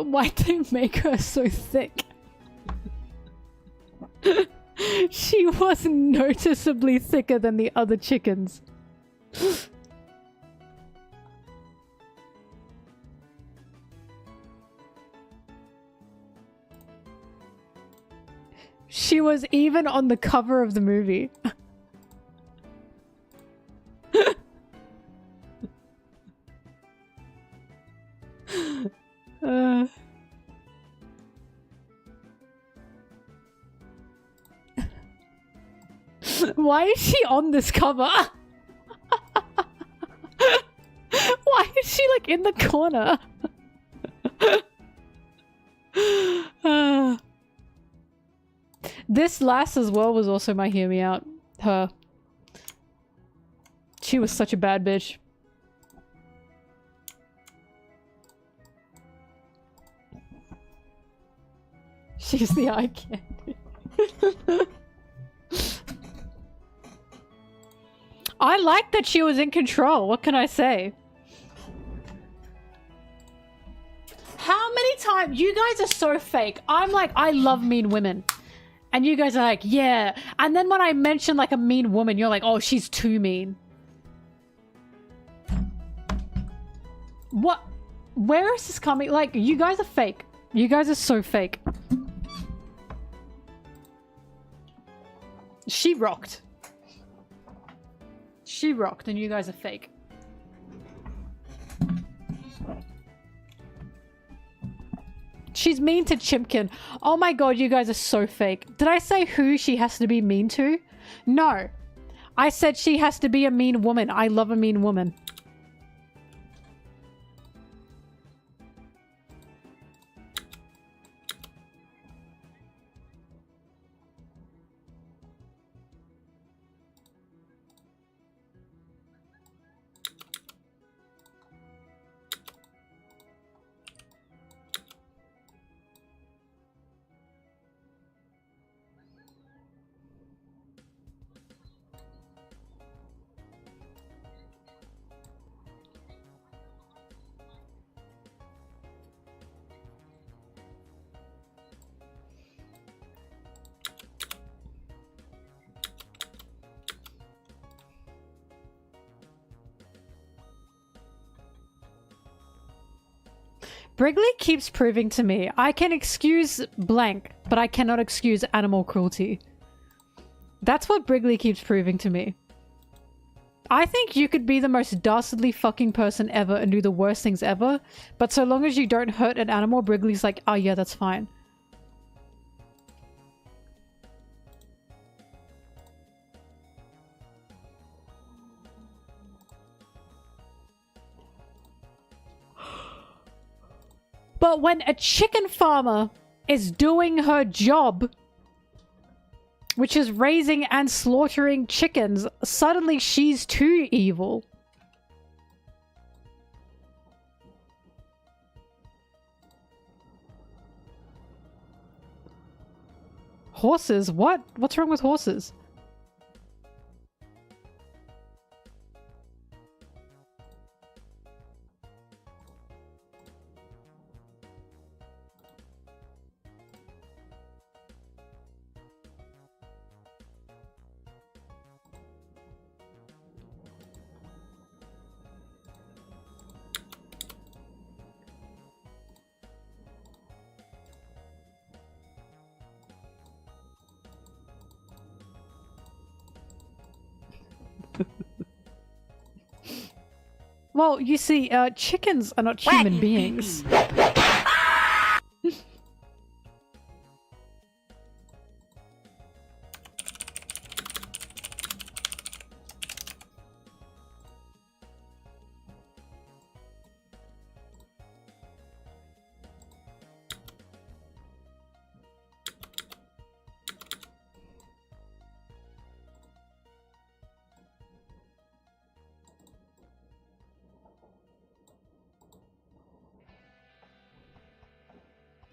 Why'd they make her so thick? She was noticeably thicker than the other chickens. She was even on the cover of the movie. Why is she on this cover? Why is she like in the corner? This lass as well was also my hear me out. Her. She was such a bad bitch. She's the eye candy. I like that she was in control. What can I say? How many times? You guys are so fake. I'm like, I love mean women. And you guys are like, yeah. And then when I mention like a mean woman, you're like, oh, she's too mean. What? Where is this coming? Like, you guys are fake. You guys are so fake. She rocked. She rocked and you guys are fake. She's mean to Chimkin. Oh my god, you guys are so fake. Did I say who she has to be mean to? No. I said she has to be a mean woman. I love a mean woman. Brigley keeps proving to me I can excuse blank, but I cannot excuse animal cruelty. That's what Brigley keeps proving to me. I think you could be the most dastardly fucking person ever and do the worst things ever, but so long as you don't hurt an animal, Brigley's like, oh yeah, that's fine. But when a chicken farmer is doing her job, which is raising and slaughtering chickens, suddenly she's too evil. Horses? What? What's wrong with horses? Well, you see, chickens are not human beings.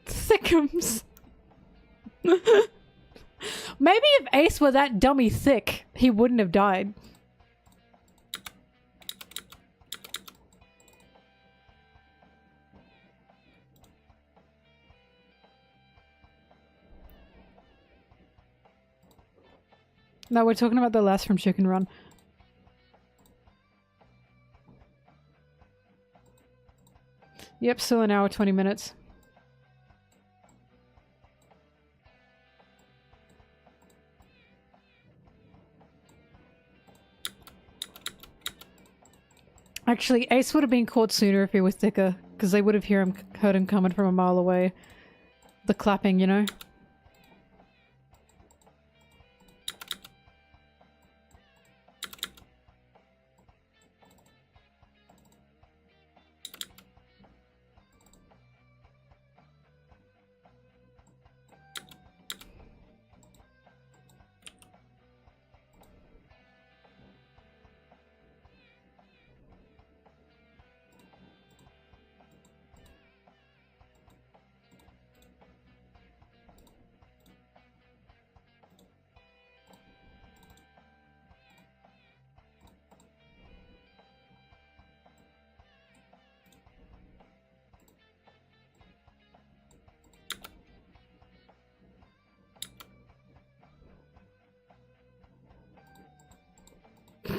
Thickums. Maybe if Ace were that dummy thick, he wouldn't have died. No, we're talking about the last from Chicken Run. Yep, still an hour, 20 minutes. Actually, Ace would have been caught sooner if he was thicker, because they would have heard him coming from a mile away. The clapping, you know?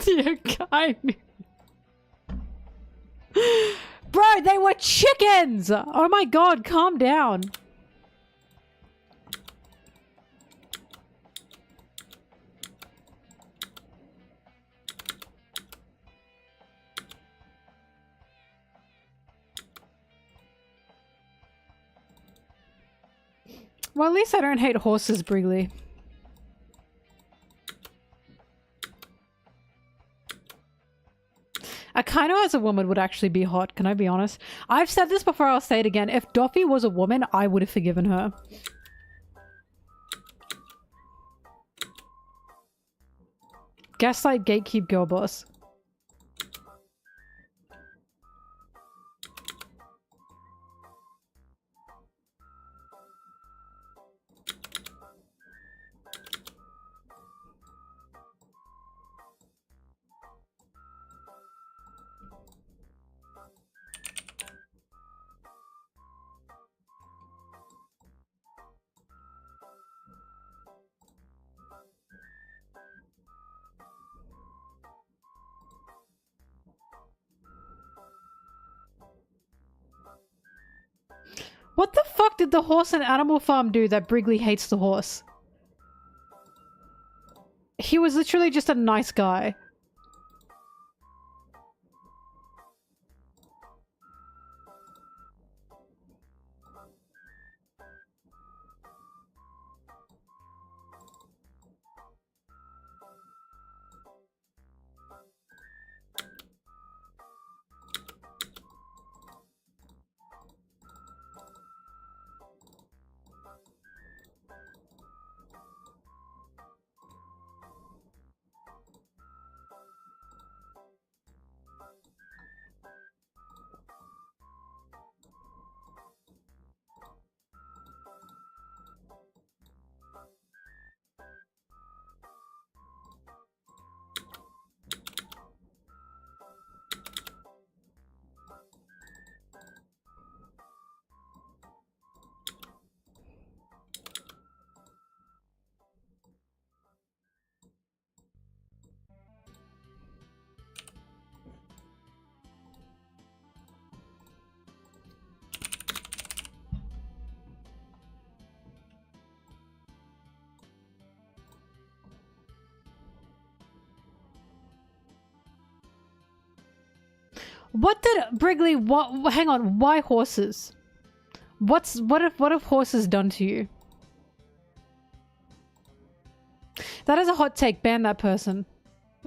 Dear kind. Bro, they were chickens! Oh my god, calm down. Well, at least I don't hate horses, Brigley. Akaino as a woman would actually be hot, can I be honest? I've said this before, I'll say it again. If Doffy was a woman, I would have forgiven her. Gaslight, gatekeep, girl boss. What the fuck did the horse and Animal Farm do that Brigley hates the horse? He was literally just a nice guy. What did Brigley? What? Hang on. Why horses? What have horses done to you? That is a hot take. Ban that person.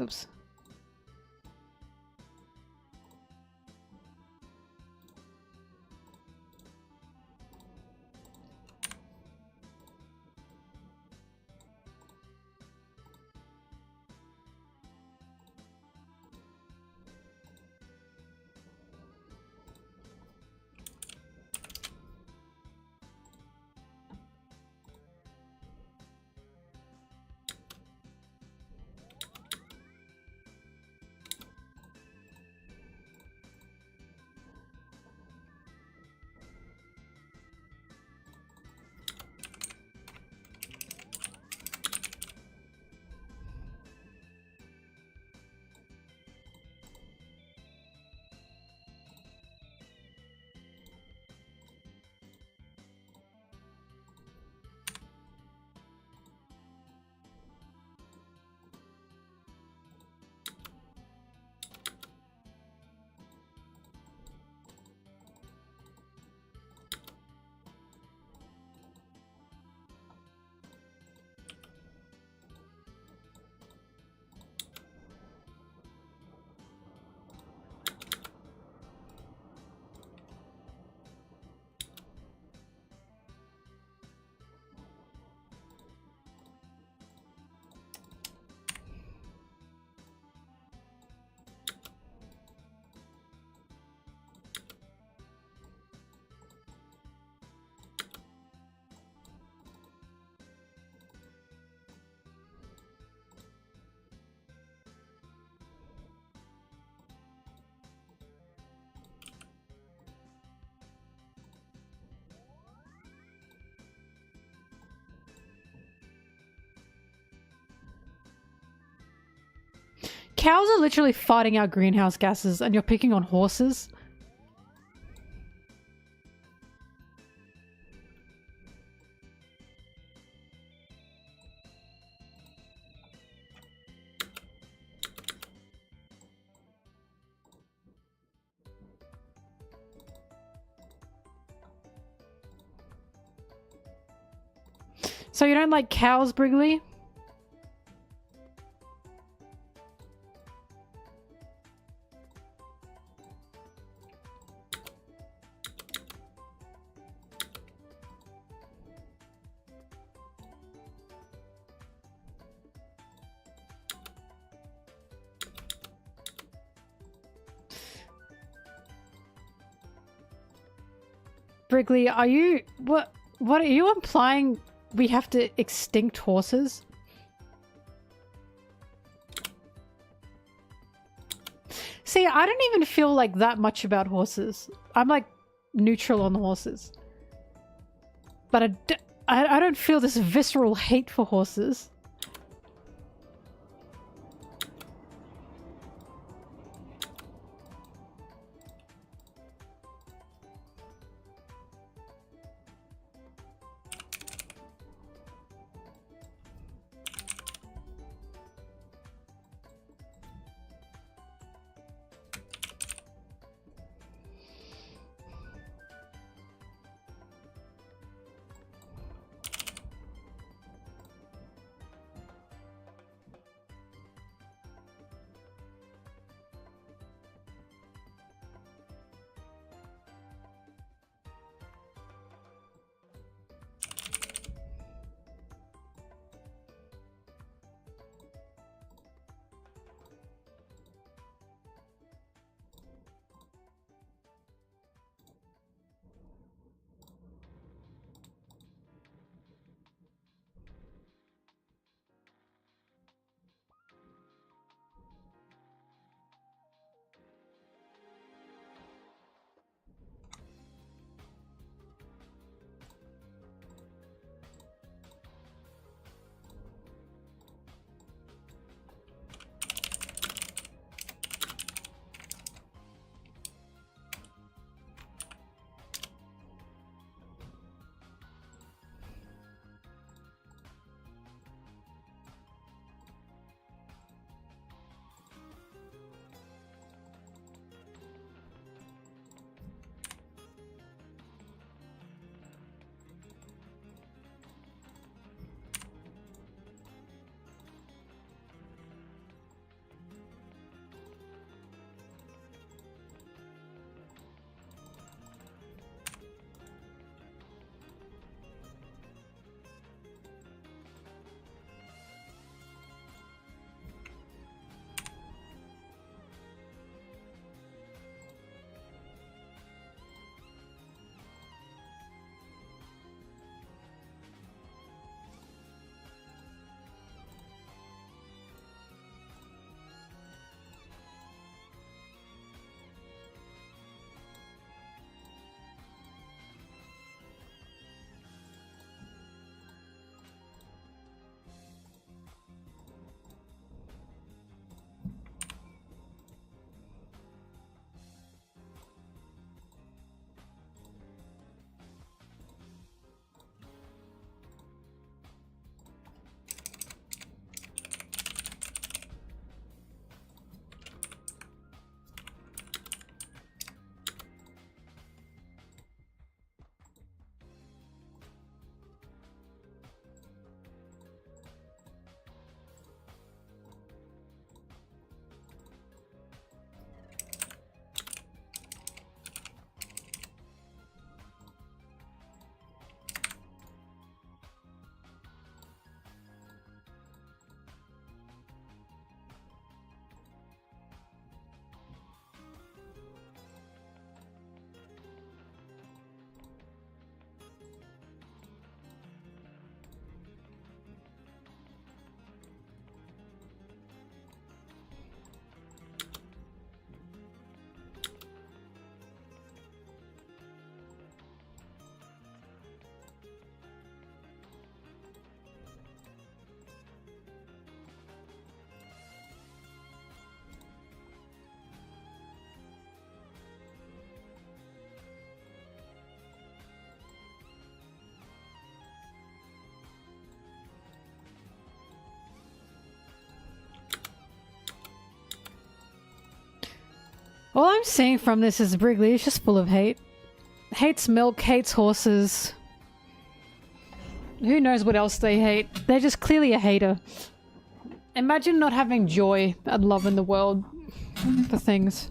Oops. cows are literally farting out greenhouse gases and you're picking on horses? So you don't like cows, Brigley? Brigley, are you... What are you implying? We have to extinct horses? See, I don't even feel like that much about horses. I'm like neutral on the horses. But I don't feel this visceral hate for horses. All I'm seeing from this is Wrigley is just full of hate. Hates milk, hates horses. Who knows what else they hate? They're just clearly a hater. Imagine not having joy and love in the world for things.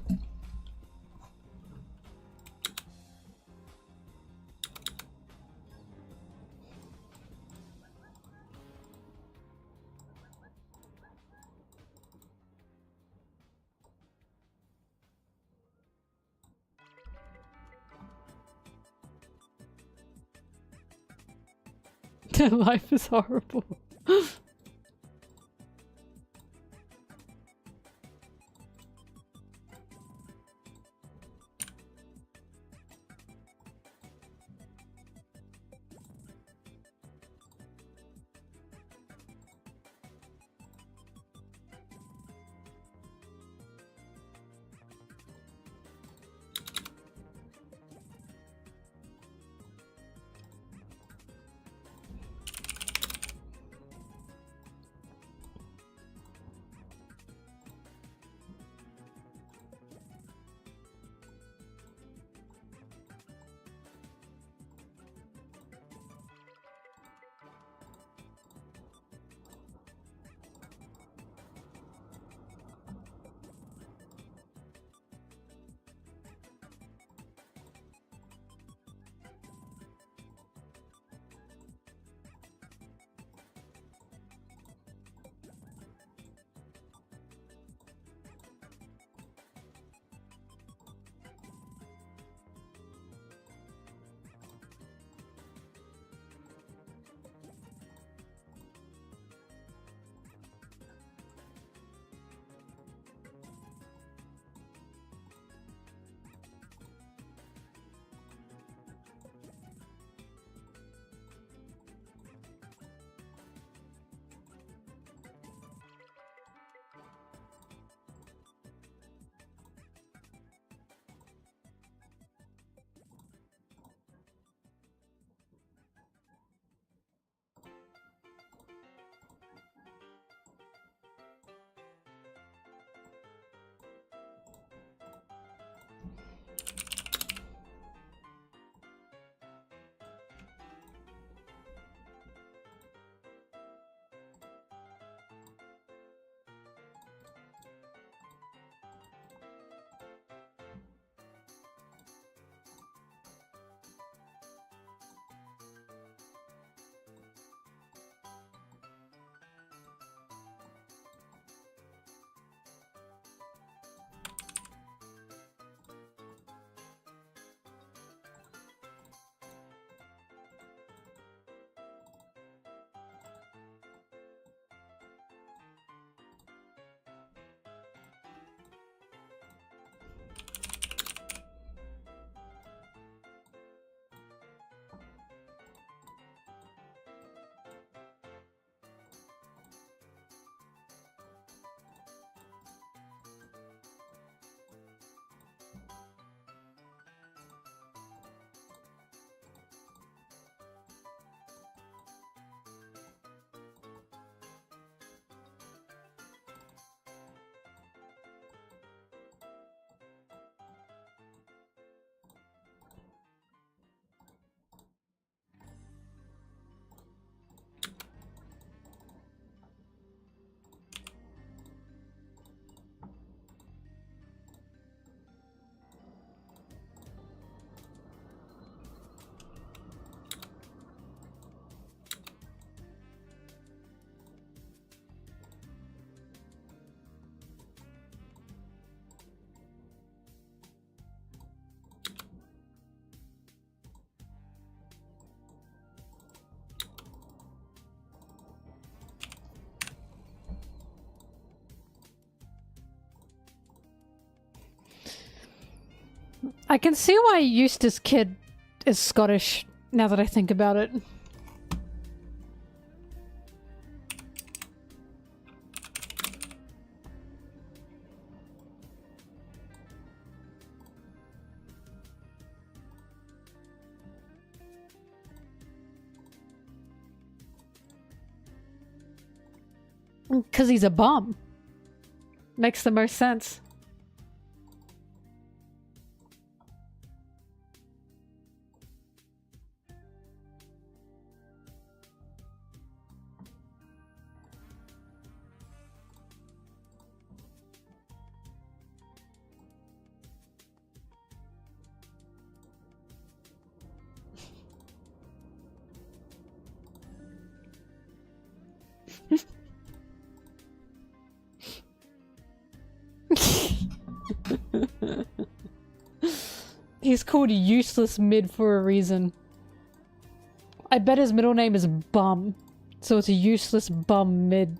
Life is horrible. I can see why Eustace Kid is Scottish, now that I think about it. Because he's a bum. Makes the most sense. He's called Useless Mid for a reason. I bet his middle name is Bum. So it's a Useless Bum Mid.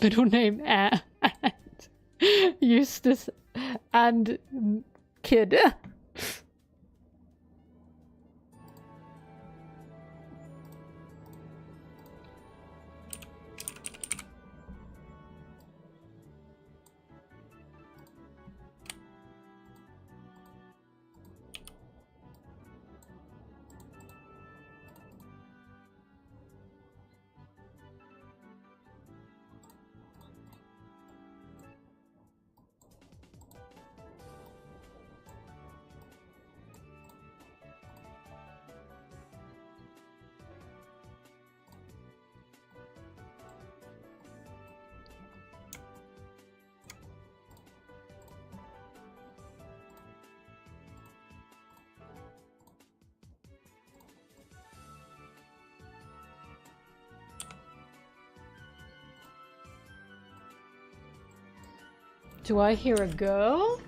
Middle name and Eustace and Kid. Do I hear a girl?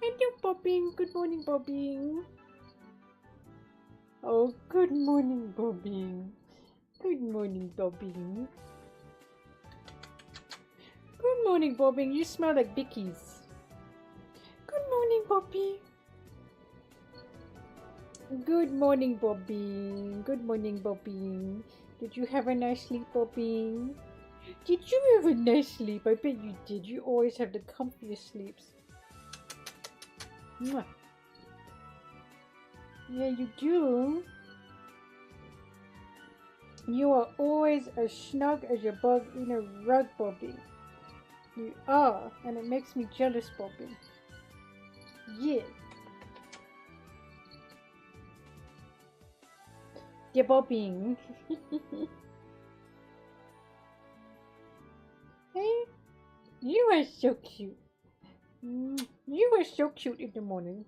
Hello, Bobbing. Good morning, Bobbing. Oh, good morning, Bobbing. Good morning, Bobbing. Good morning, Bobbing. You smell like Bickies. Good morning, Bobby. Good morning, Bobbing. Good morning, Bobbing. Did you have a nice sleep, Bobbing? Did you have a nice sleep? I bet you did. You always have the comfiest sleeps. Mwah. Yeah, you do. You are always as snug as your bug in a rug, Bobby. You are, and it makes me jealous, Bobby. Yeah. Yeah, Bobby. Hey, you are so cute. You were so cute in the morning.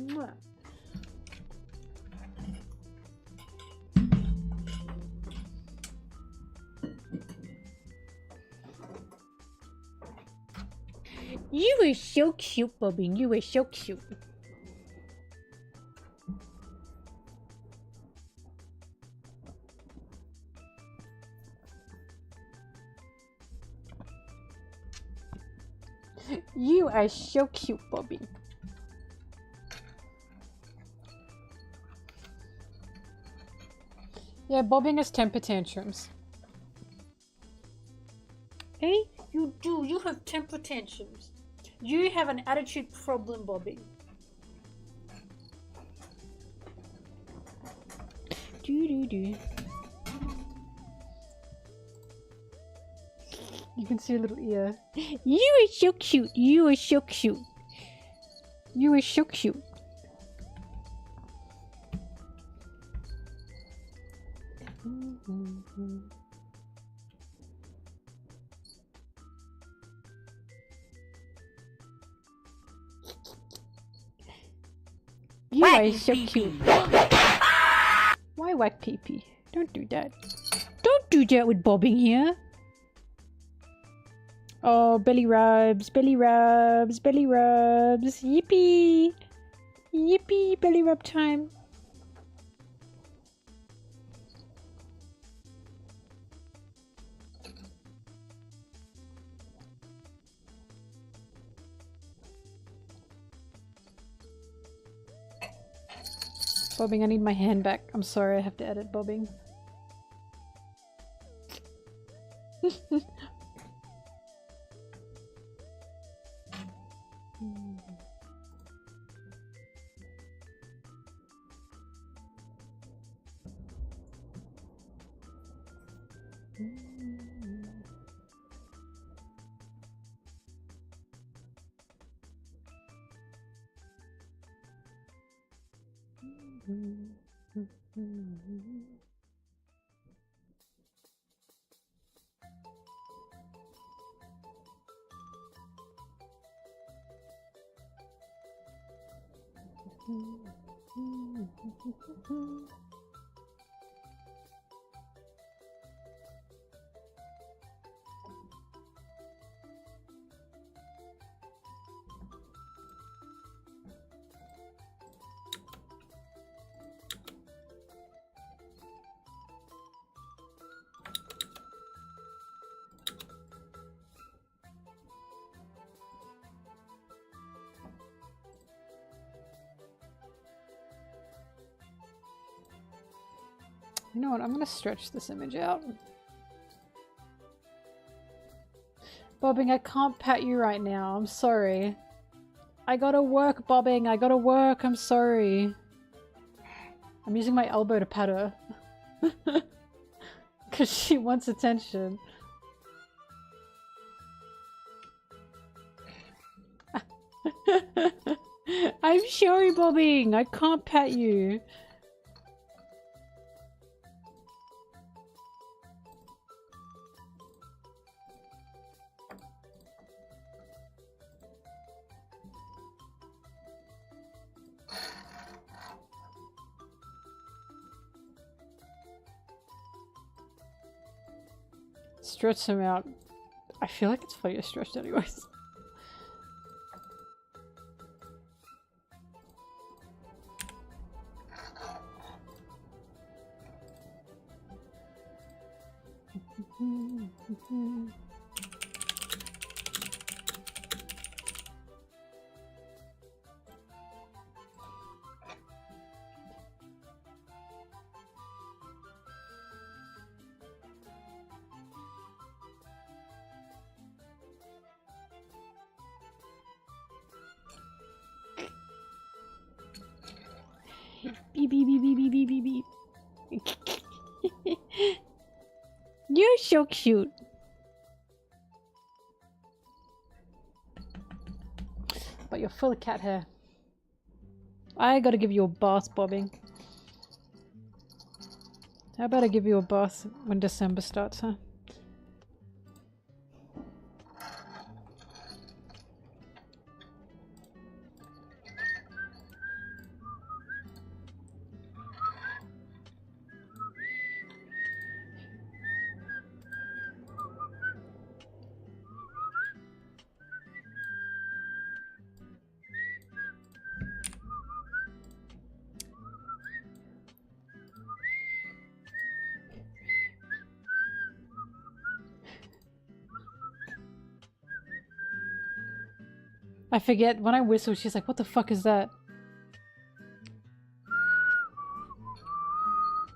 Mwah. You were so cute, Bobby. You were so cute. You are so cute, Bobby. Yeah, Bobbing has temper tantrums. Hey, you do. You have temper tantrums. You have an attitude problem, Bobbing. Do. You can see a little ear. You are so cute. You are so cute. You are so cute. You are so cute. Why whack pee-pee? Don't do that. Don't do that with Bobbing here. Oh, belly rubs, belly rubs, belly rubs. Yippee! Yippee, belly rub time. Bobbing, I need my hand back. I'm sorry, I have to edit Bobbing. You know what? I'm gonna stretch this image out. Bobbing, I can't pat you right now. I'm sorry. I gotta work, Bobbing. I gotta work. I'm sorry. I'm using my elbow to pat her. Because she wants attention. I'm sorry, Bobbing. I can't pat you. Stretch them out. I feel like it's fully stretched anyways. Beep beep beep beep beep beep beep beep. You're so cute. But you're full of cat hair. I gotta give you a bath, Bobbing. How about I give you a bath when December starts, huh? I forget, when I whistle, she's like, what the fuck is that?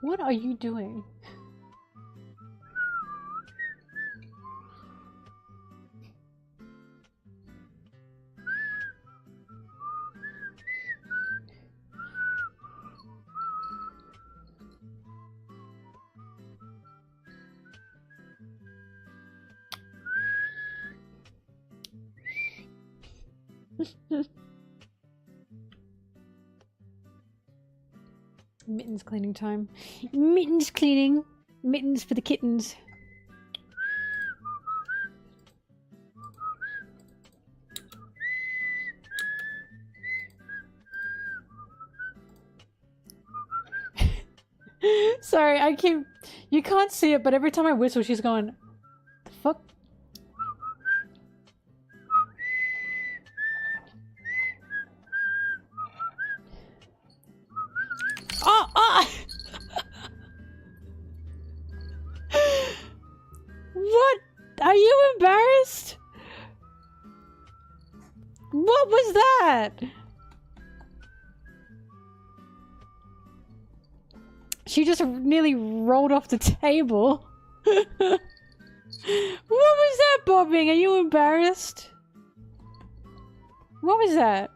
What are you doing? Mittens cleaning time. Mittens cleaning. Mittens for the kittens. Sorry, I keep... You can't see it, but every time I whistle, she's going... The fuck? Oh! Oh! What? Are you embarrassed? What was that? She just nearly rolled off the table. What was that, Bobbing? Are you embarrassed? What was that?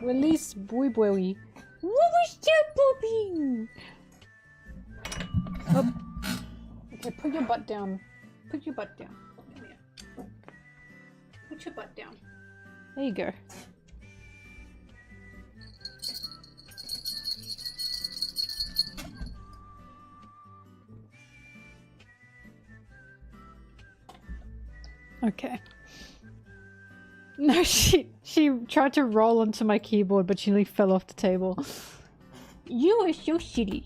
Release boy boy. What was that, Bobbing? Oh. Okay, put your butt down. Put your butt down. Come here. Put your butt down. There you go. Okay. No, she tried to roll onto my keyboard, but she nearly fell off the table. You are so silly.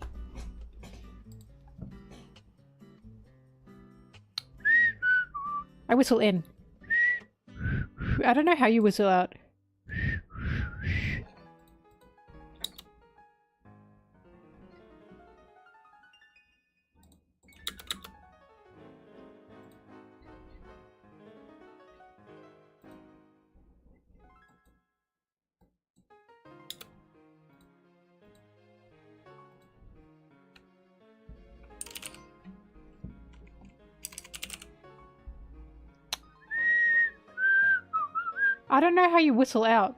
I whistle in. I don't know how you whistle out. I don't know how you whistle out.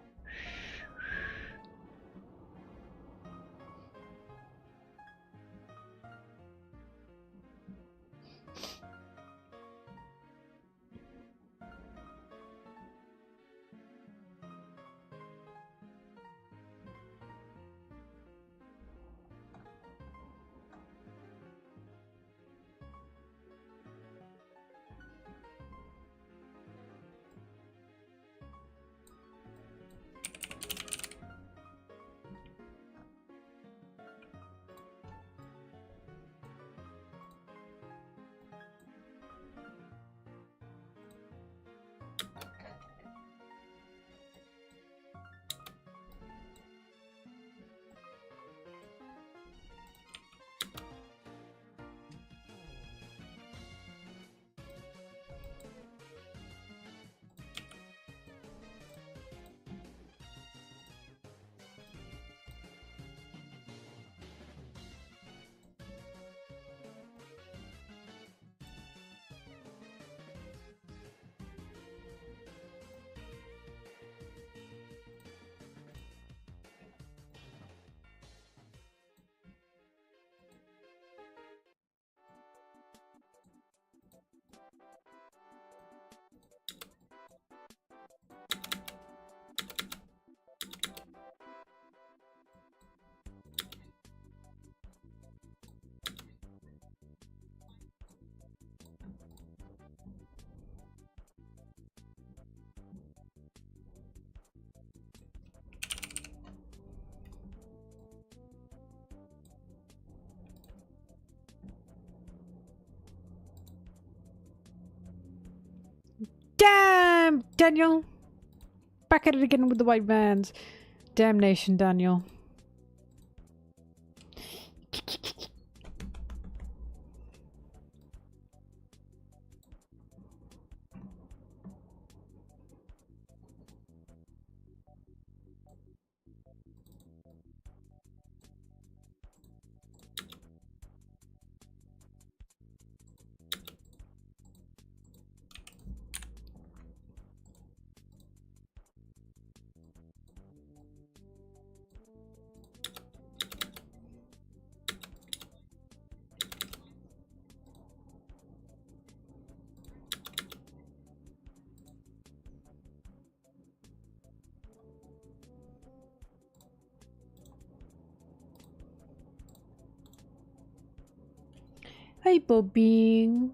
Damn, Daniel! Back at it again with the white vans. Damnation, Daniel. Hey, Bobby.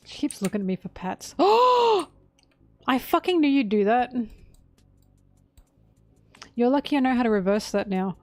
She keeps looking at me for pats. Oh! I fucking knew you'd do that. You're lucky I know how to reverse that now.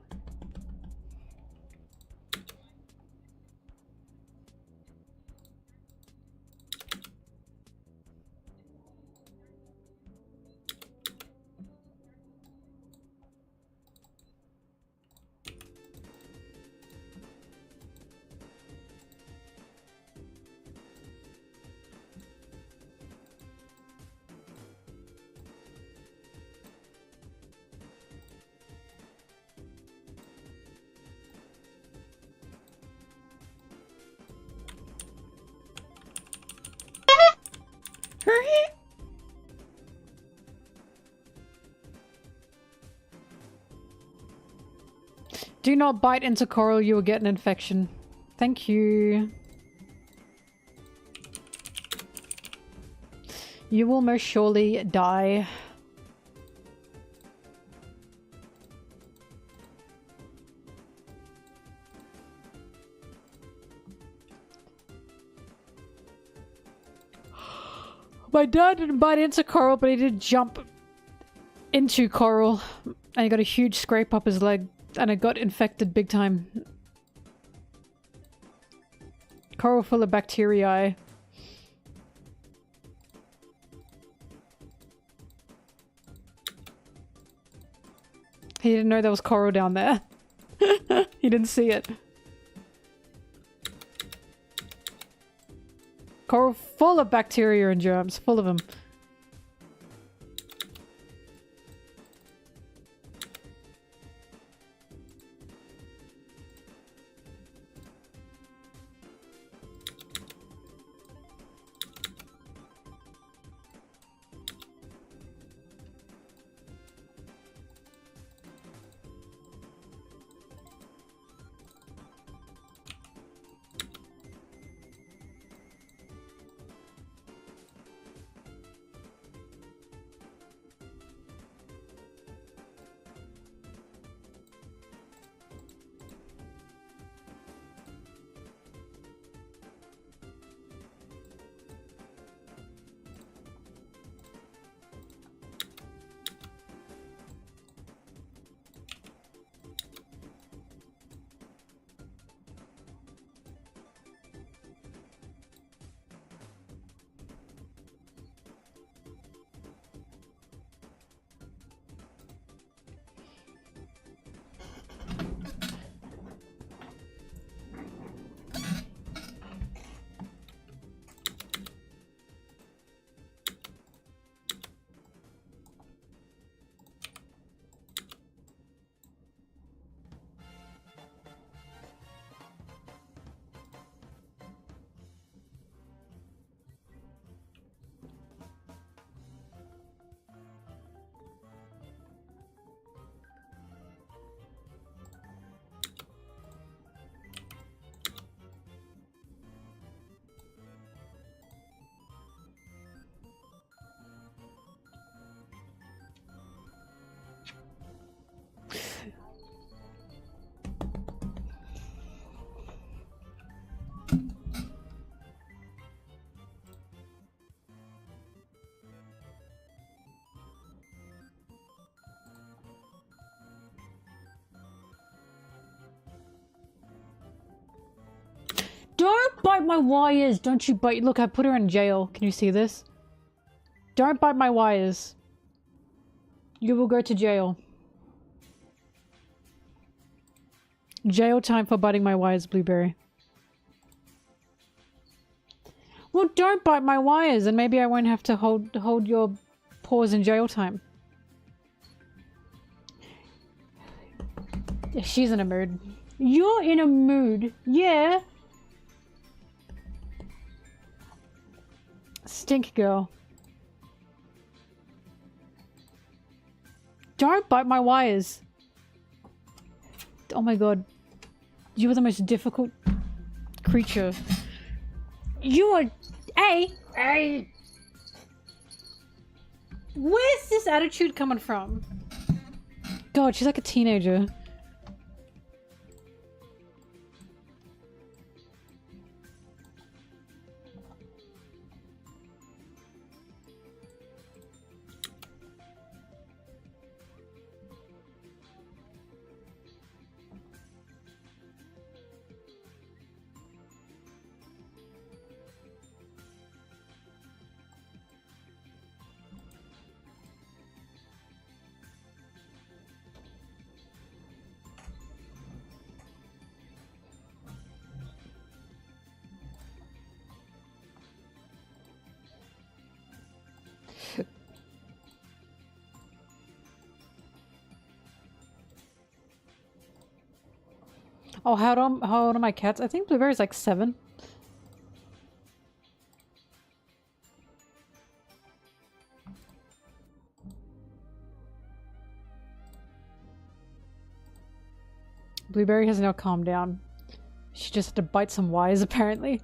Do not bite into coral, you will get an infection. Thank you. You will most surely die. My dad didn't bite into coral, but he did jump into coral. And he got a huge scrape up his leg. And it got infected big time. Coral full of bacteria. He didn't know there was coral down there. He didn't see it. Coral full of bacteria and germs. Full of them. Don't bite my wires! Don't you bite- Look, I put her in jail. Can you see this? Don't bite my wires. You will go to jail. Jail time for biting my wires, Blueberry. Well, don't bite my wires and maybe I won't have to hold your paws in jail time. She's in a mood. You're in a mood. Yeah. Stink girl. Don't bite my wires. Oh my god. You are the most difficult creature. You are... Hey! Where's this attitude coming from? God, she's like a teenager. Oh, how old are my cats? I think Blueberry's like 7. Blueberry has now calmed down. She just had to bite some wires, apparently.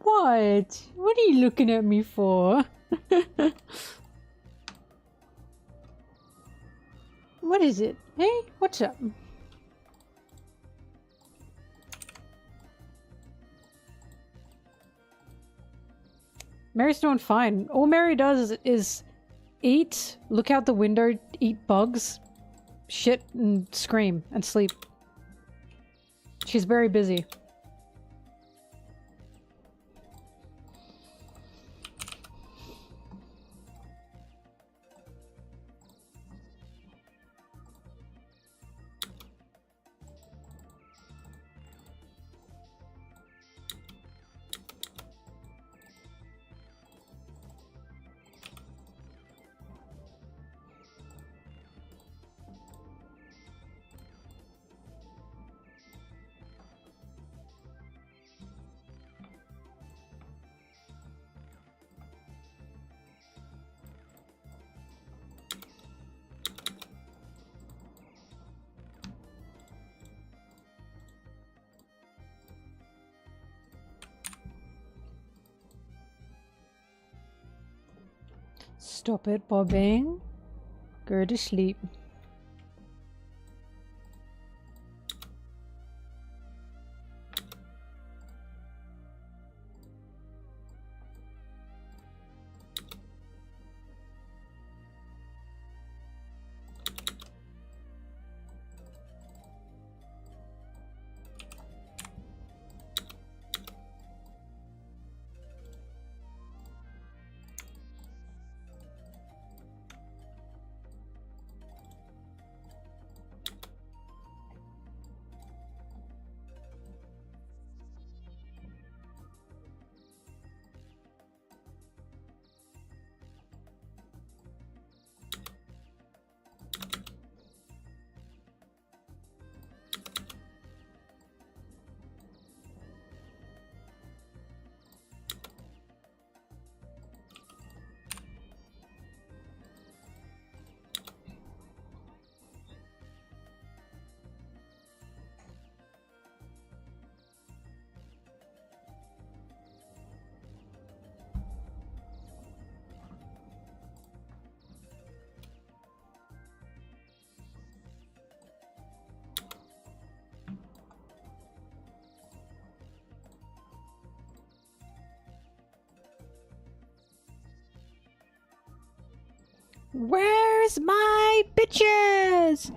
What? What are you looking at me for? What is it? Hey, what's up? Mary's doing fine. All Mary does is eat, look out the window, eat bugs, shit, and scream, and sleep. She's very busy. Stop it, bobbing. Go to sleep. Where's my bitches?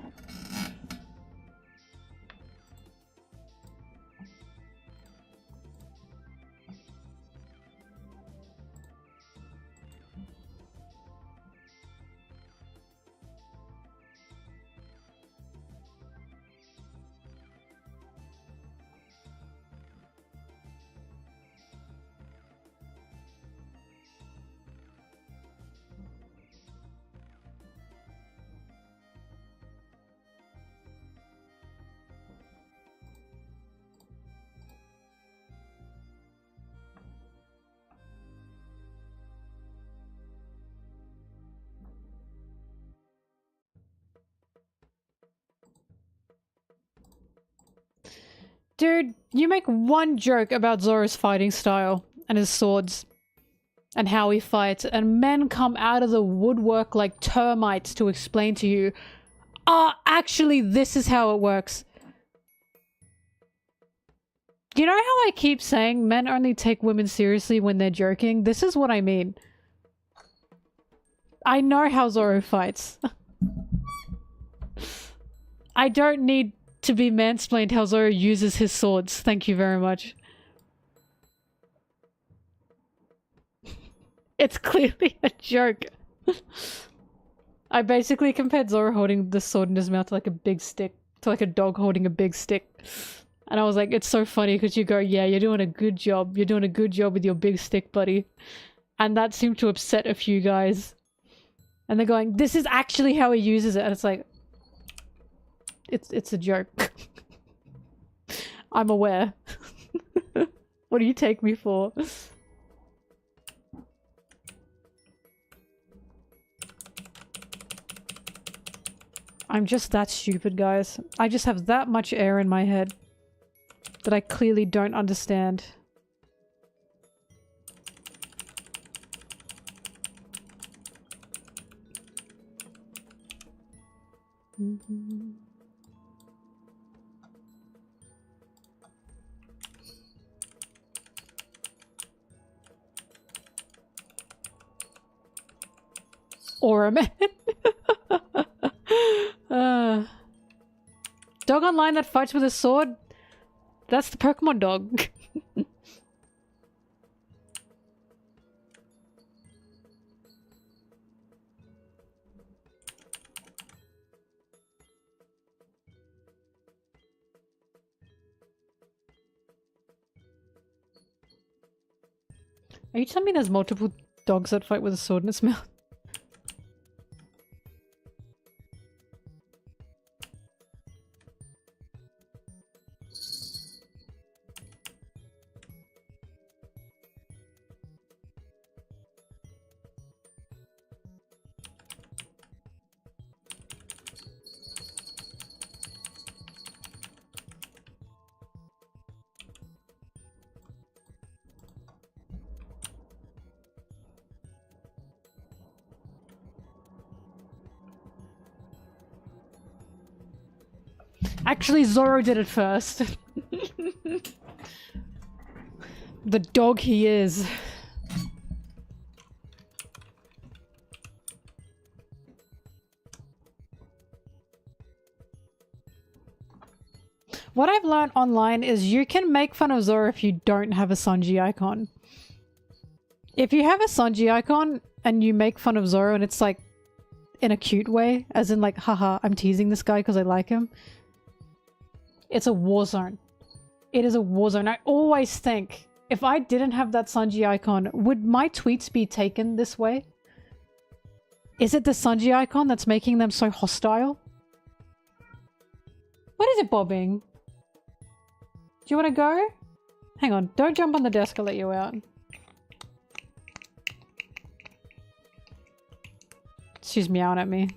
Dude, you make one joke about Zoro's fighting style and his swords and how he fights, and men come out of the woodwork like termites to explain to you, actually this is how it works. You know how I keep saying men only take women seriously when they're joking? This is what I mean. I know how Zoro fights. I don't need to be mansplained how Zoro uses his swords. Thank you very much. It's clearly a joke. I basically compared Zoro holding the sword in his mouth to like a big stick, to like a dog holding a big stick. And I was like, it's so funny because you go, yeah, you're doing a good job. You're doing a good job with your big stick, buddy. And that seemed to upset a few guys. And they're going, this is actually how he uses it. And it's like, it's a joke. I'm aware. What do you take me for? I'm just that stupid, guys. I just have that much air in my head that I clearly don't understand. Mm-hmm. Or a man. Dog online that fights with a sword? That's the Pokemon dog. Are you telling me there's multiple dogs that fight with a sword in its mouth? Actually, Zoro did it first. The dog he is. What I've learned online is you can make fun of Zoro if you don't have a Sanji icon. If you have a Sanji icon and you make fun of Zoro and it's like in a cute way, as in like, haha, I'm teasing this guy because I like him. It's a war zone. It is a war zone. I always think, if I didn't have that Sanji icon, would my tweets be taken this way? Is it the Sanji icon that's making them so hostile? What is it bobbing? Do you want to go? Hang on, don't jump on the desk, I'll let you out. She's meowing at me.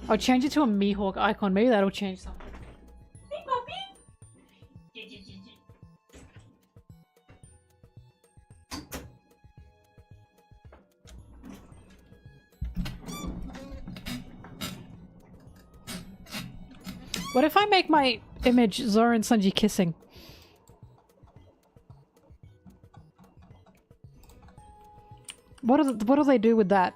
I'll change it to a Mihawk icon. Maybe that'll change something. Hey, puppy! What if I make my image Zoro and Sanji kissing? What do they do with that?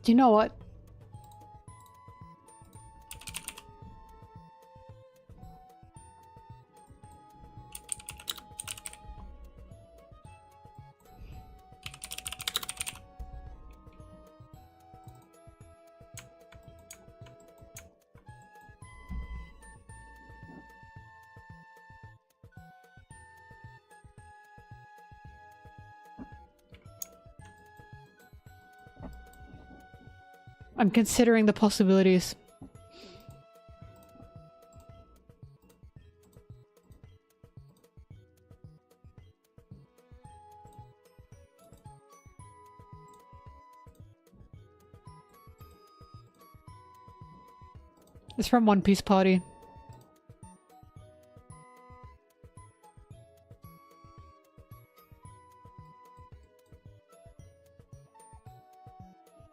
Do you know what? I'm considering the possibilities. It's from One Piece Party.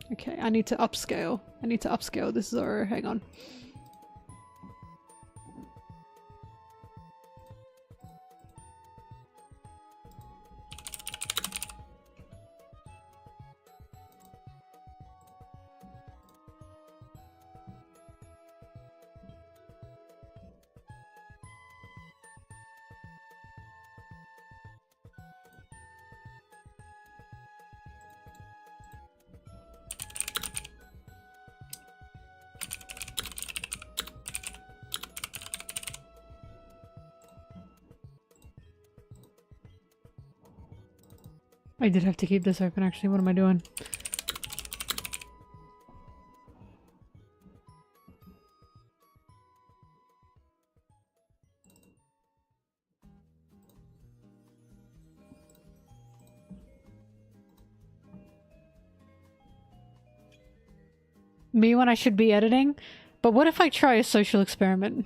Okay, I need to upscale. I need to upscale this Zoro. Hang on. I did have to keep this open actually. What am I doing? Me when I should be editing? But what if I try a social experiment?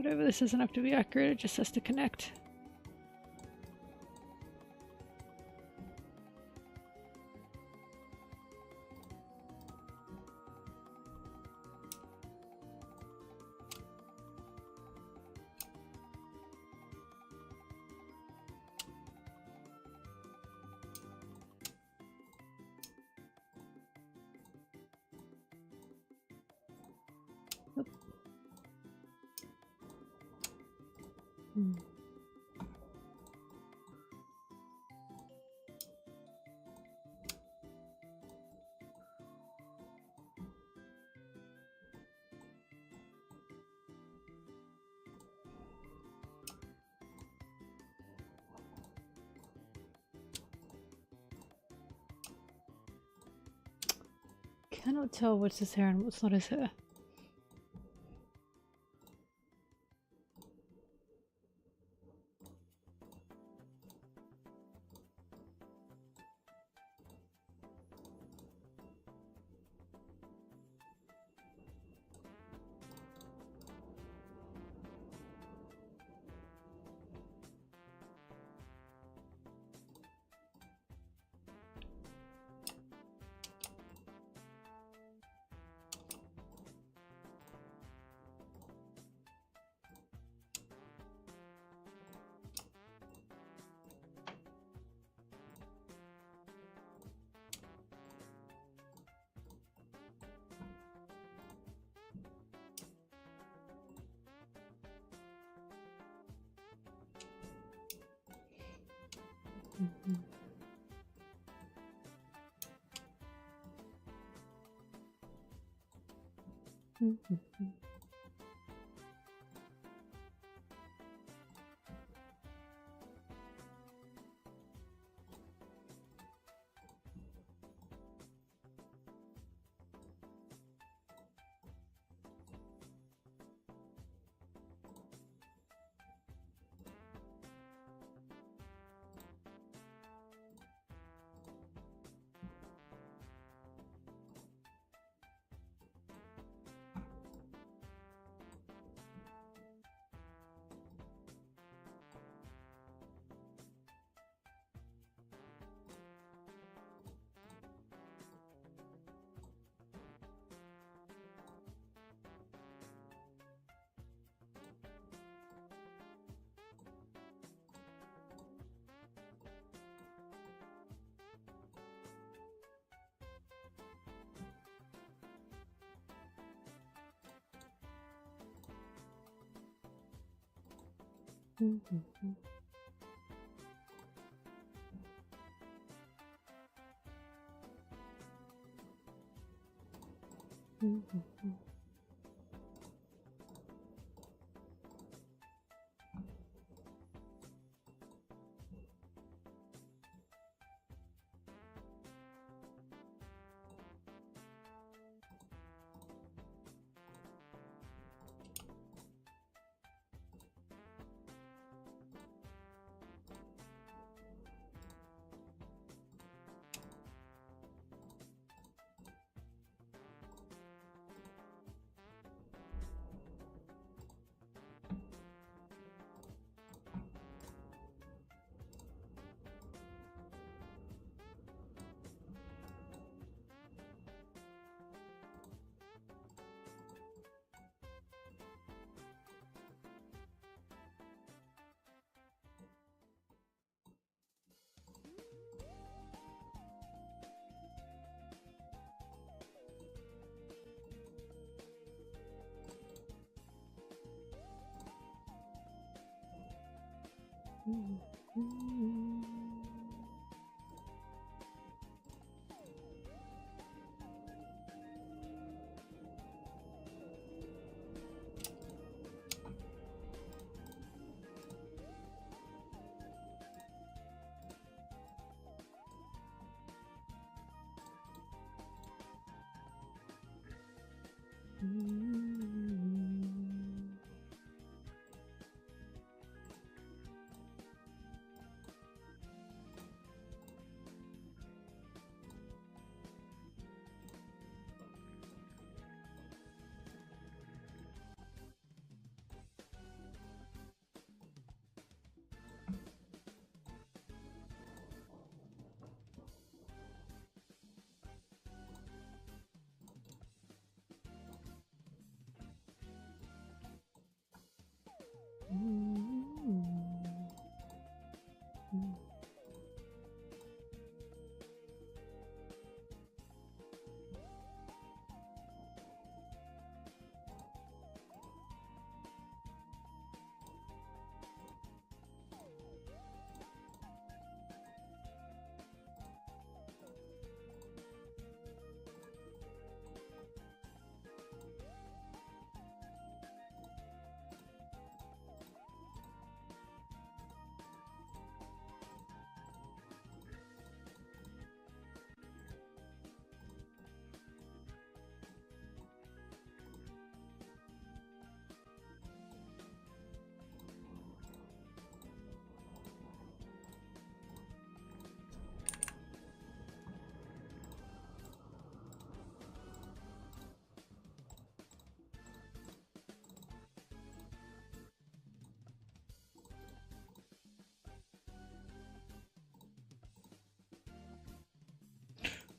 Whatever, this doesn't have to be accurate, it just has to connect. Cannot tell what's his hair and what's not his hair.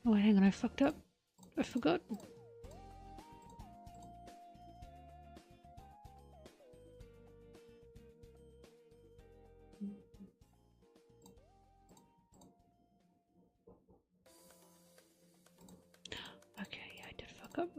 Oh, hang on, I fucked up. I forgot. Okay, yeah, I did fuck up.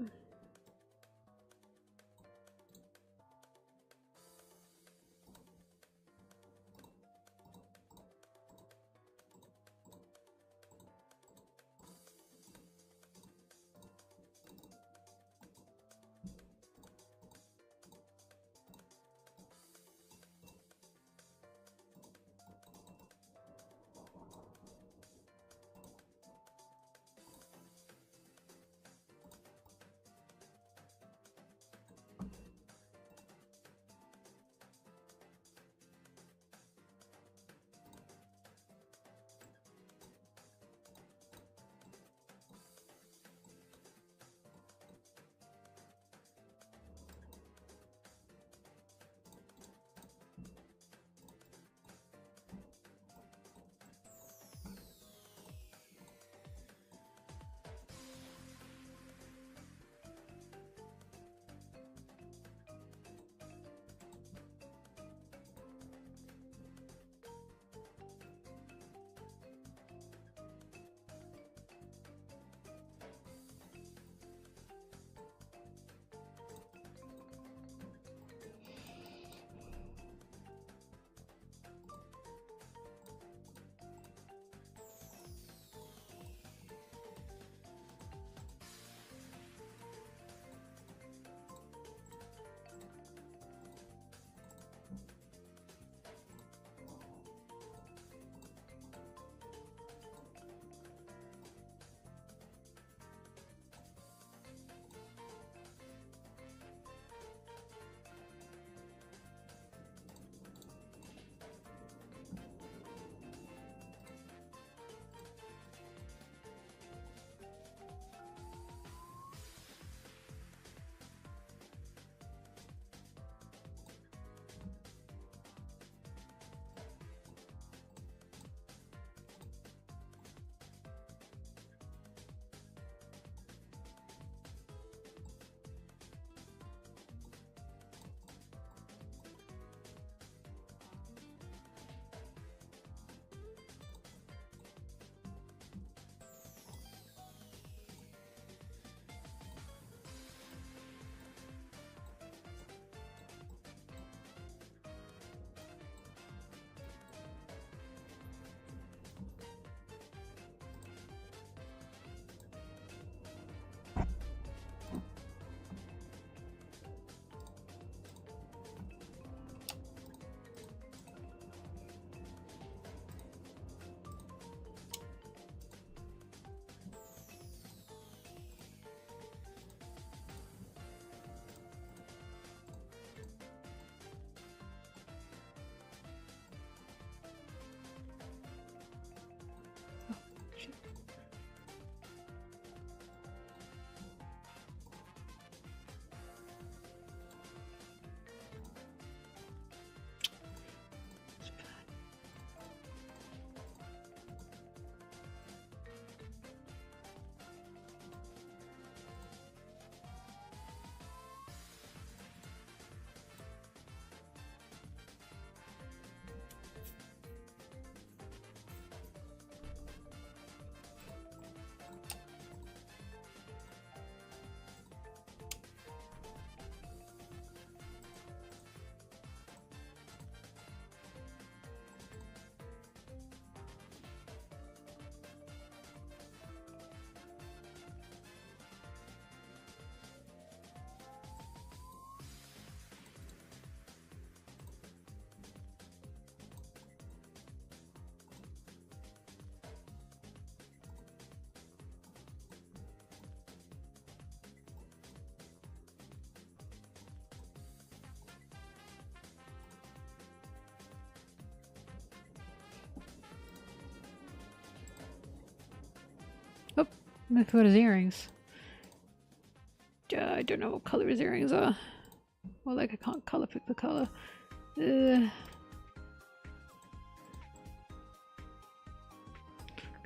Oh, I forgot his earrings. I don't know what color his earrings are. Well, like I can't color pick the color. Go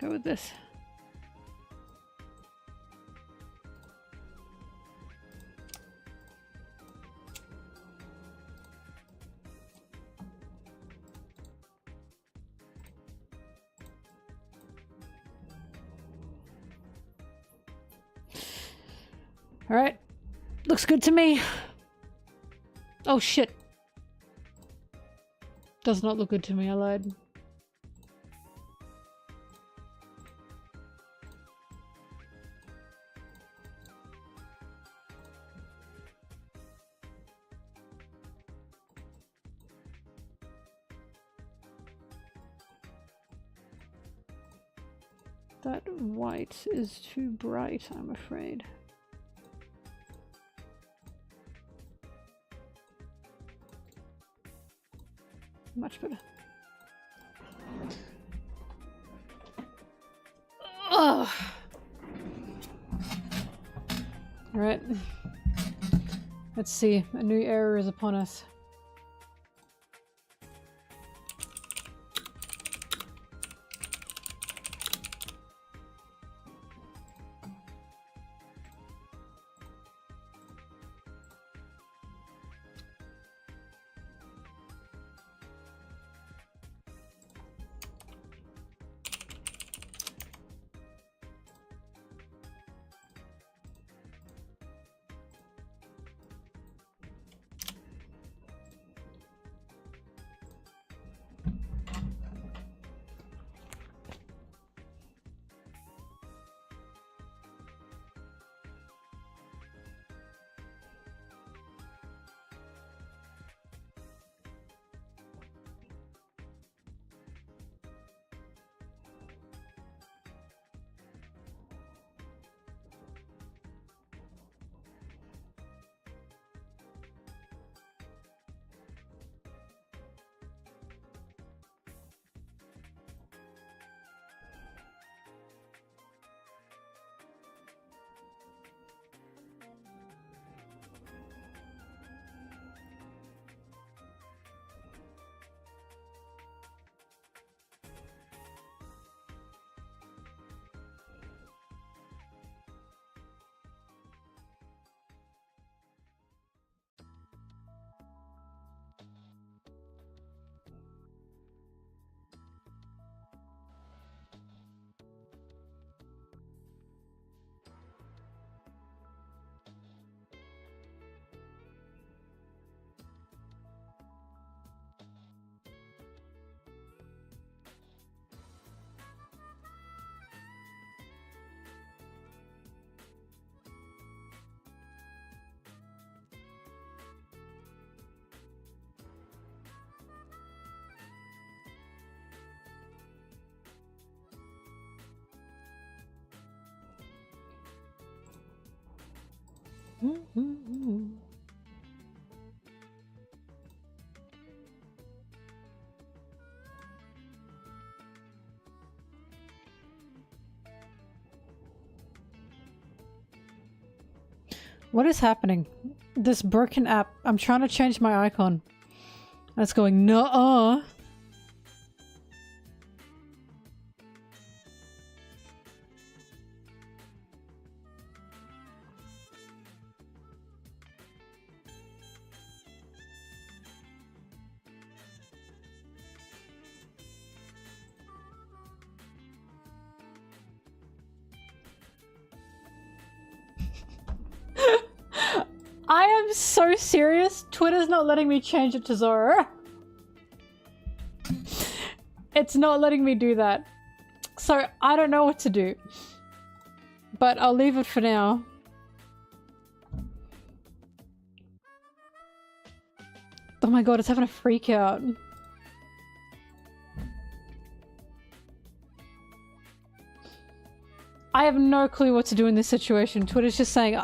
with this. Alright. Looks good to me. Oh shit. Does not look good to me, I lied. That white is too bright, I'm afraid. Much better. Ugh. All right. Let's see. A new era is upon us. What is happening? This broken app. I'm trying to change my icon. And it's going, nuh-uh. I am so serious. Twitter's not letting me change it to Zoro. It's not letting me do that. So I don't know what to do. But I'll leave it for now. Oh my god, it's having a freak out. I have no clue what to do in this situation. Twitter's just saying,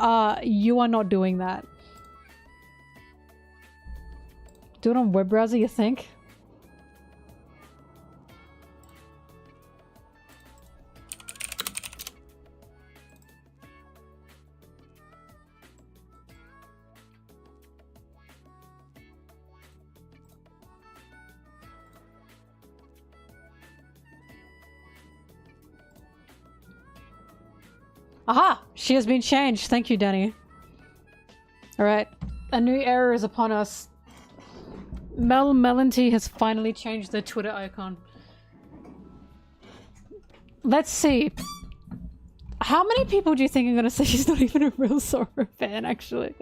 you are not doing that. Do it on web browser, you think? Aha! She has been changed. Thank you, Danny. Alright. A new era is upon us. MelonTeee has finally changed their Twitter icon. Let's see. How many people do you think are gonna say she's not even a real Zoro fan, actually?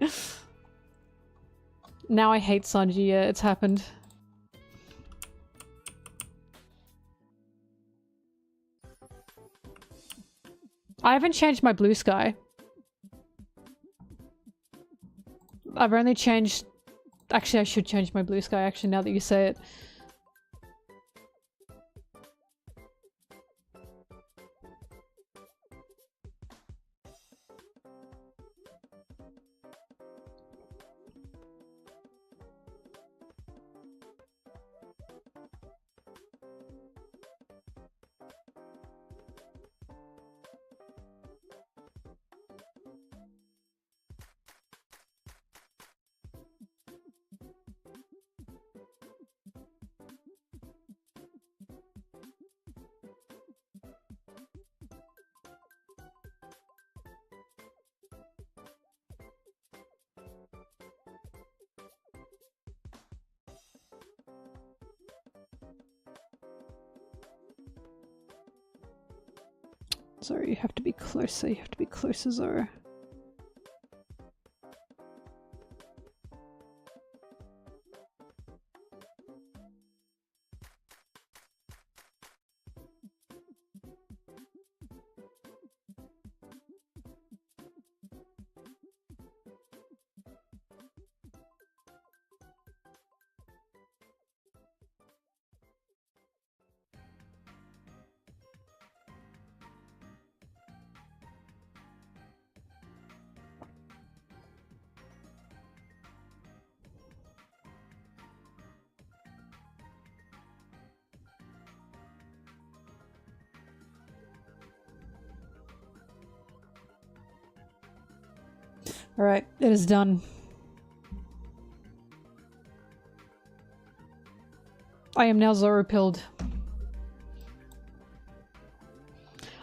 Now I hate Sanji, yeah, it's happened. I haven't changed my blue sky. I've only changed... Actually, I should change my blue sky, actually, now that you say it. Zoro, you have to be closer. You have to be closer, Zoro. Alright, it is done. I am now Zoro-pilled.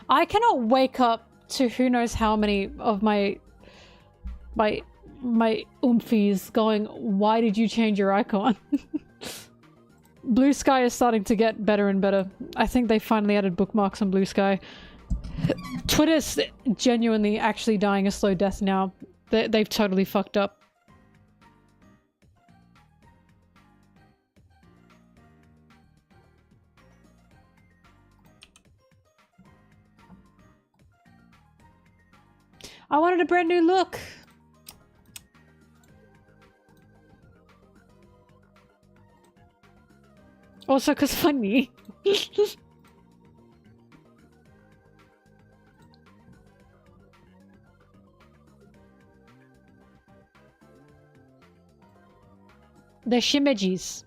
I cannot wake up to who knows how many of my oomphies going, why did you change your icon? Blue Sky is starting to get better and better. I think they finally added bookmarks on Blue Sky. Twitter's genuinely actually dying a slow death now. They've totally fucked up. I wanted a brand new look. Also, cause funny. The Shimejis.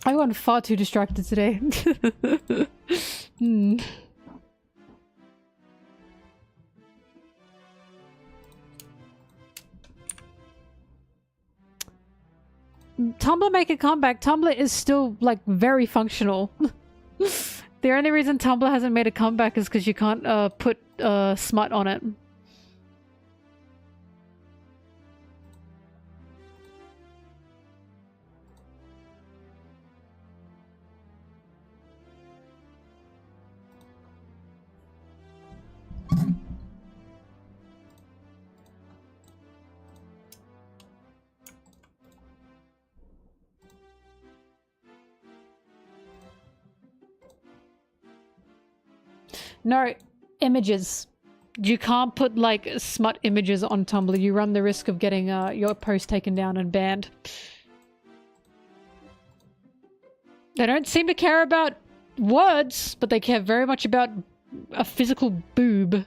I got far too distracted today. Tumblr make a comeback. Tumblr is still, like, very functional. The only reason Tumblr hasn't made a comeback is because you can't put smut on it. No, images. You can't put like smut images on Tumblr. You run the risk of getting your post taken down and banned. They don't seem to care about words, but they care very much about a physical boob.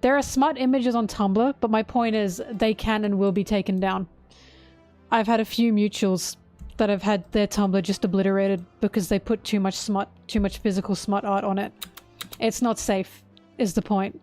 There are smut images on Tumblr, but my point is they can and will be taken down. I've had a few mutuals that have had their Tumblr just obliterated because they put too much smut, too much physical smut art on it. It's not safe, is the point.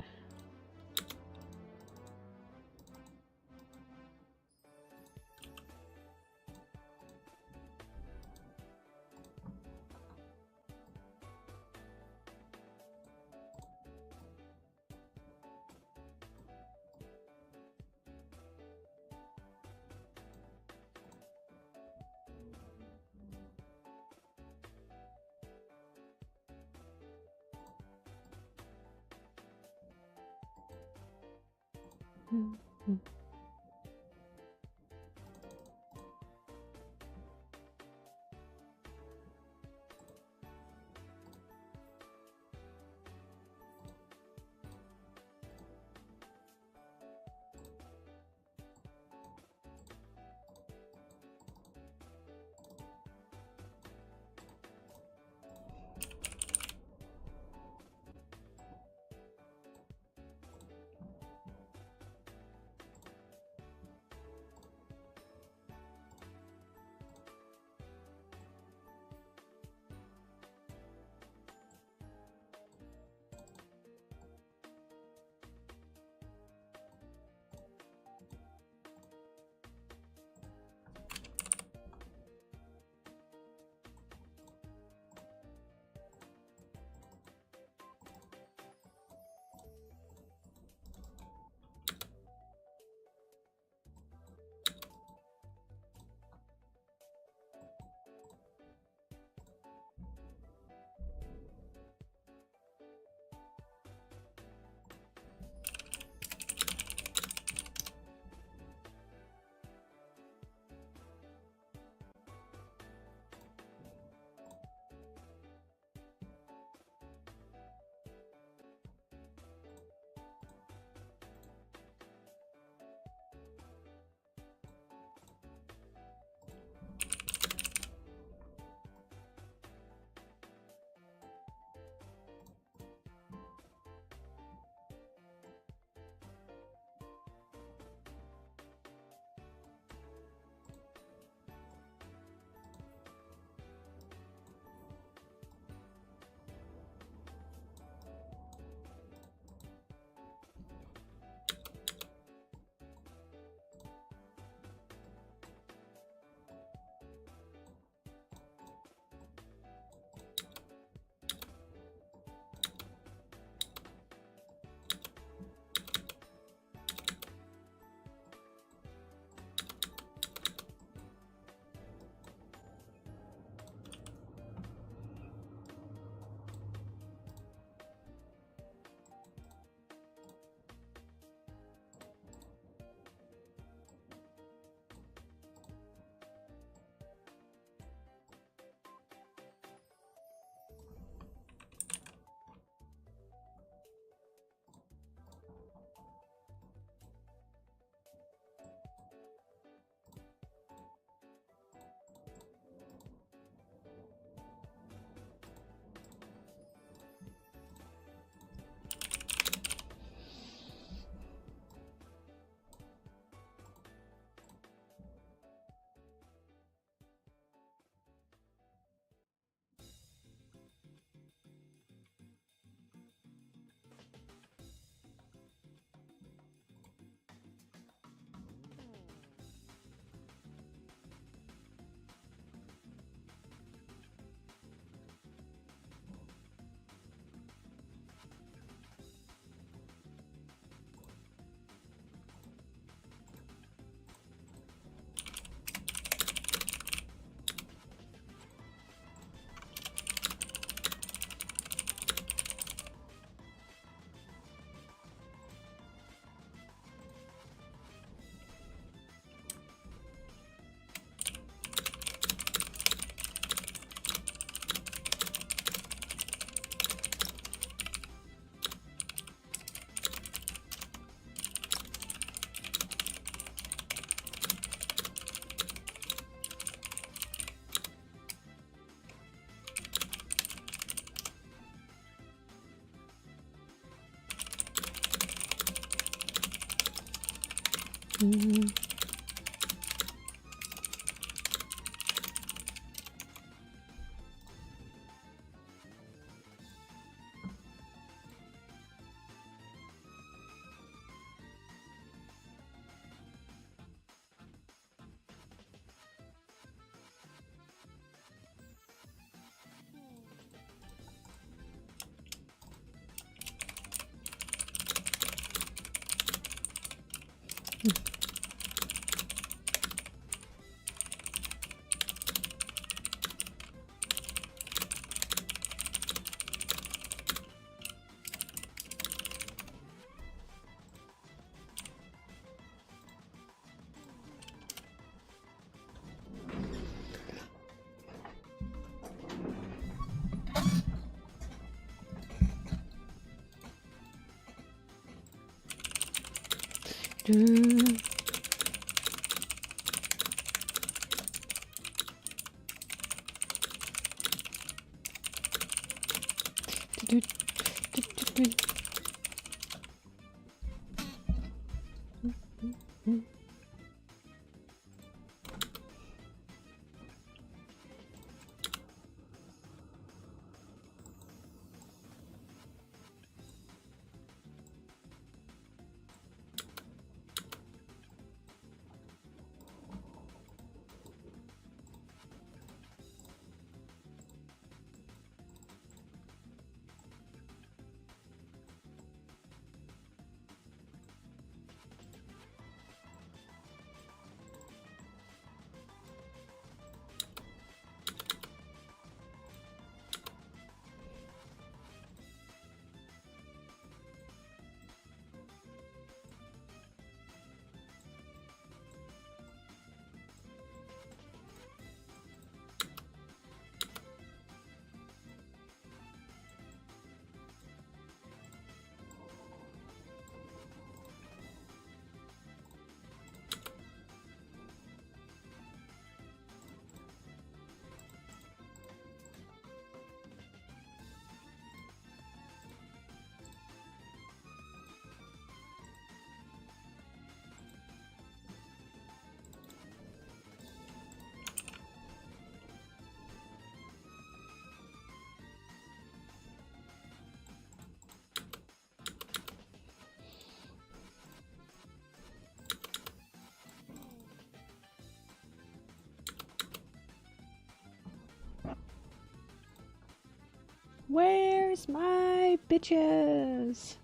Where's my bitches?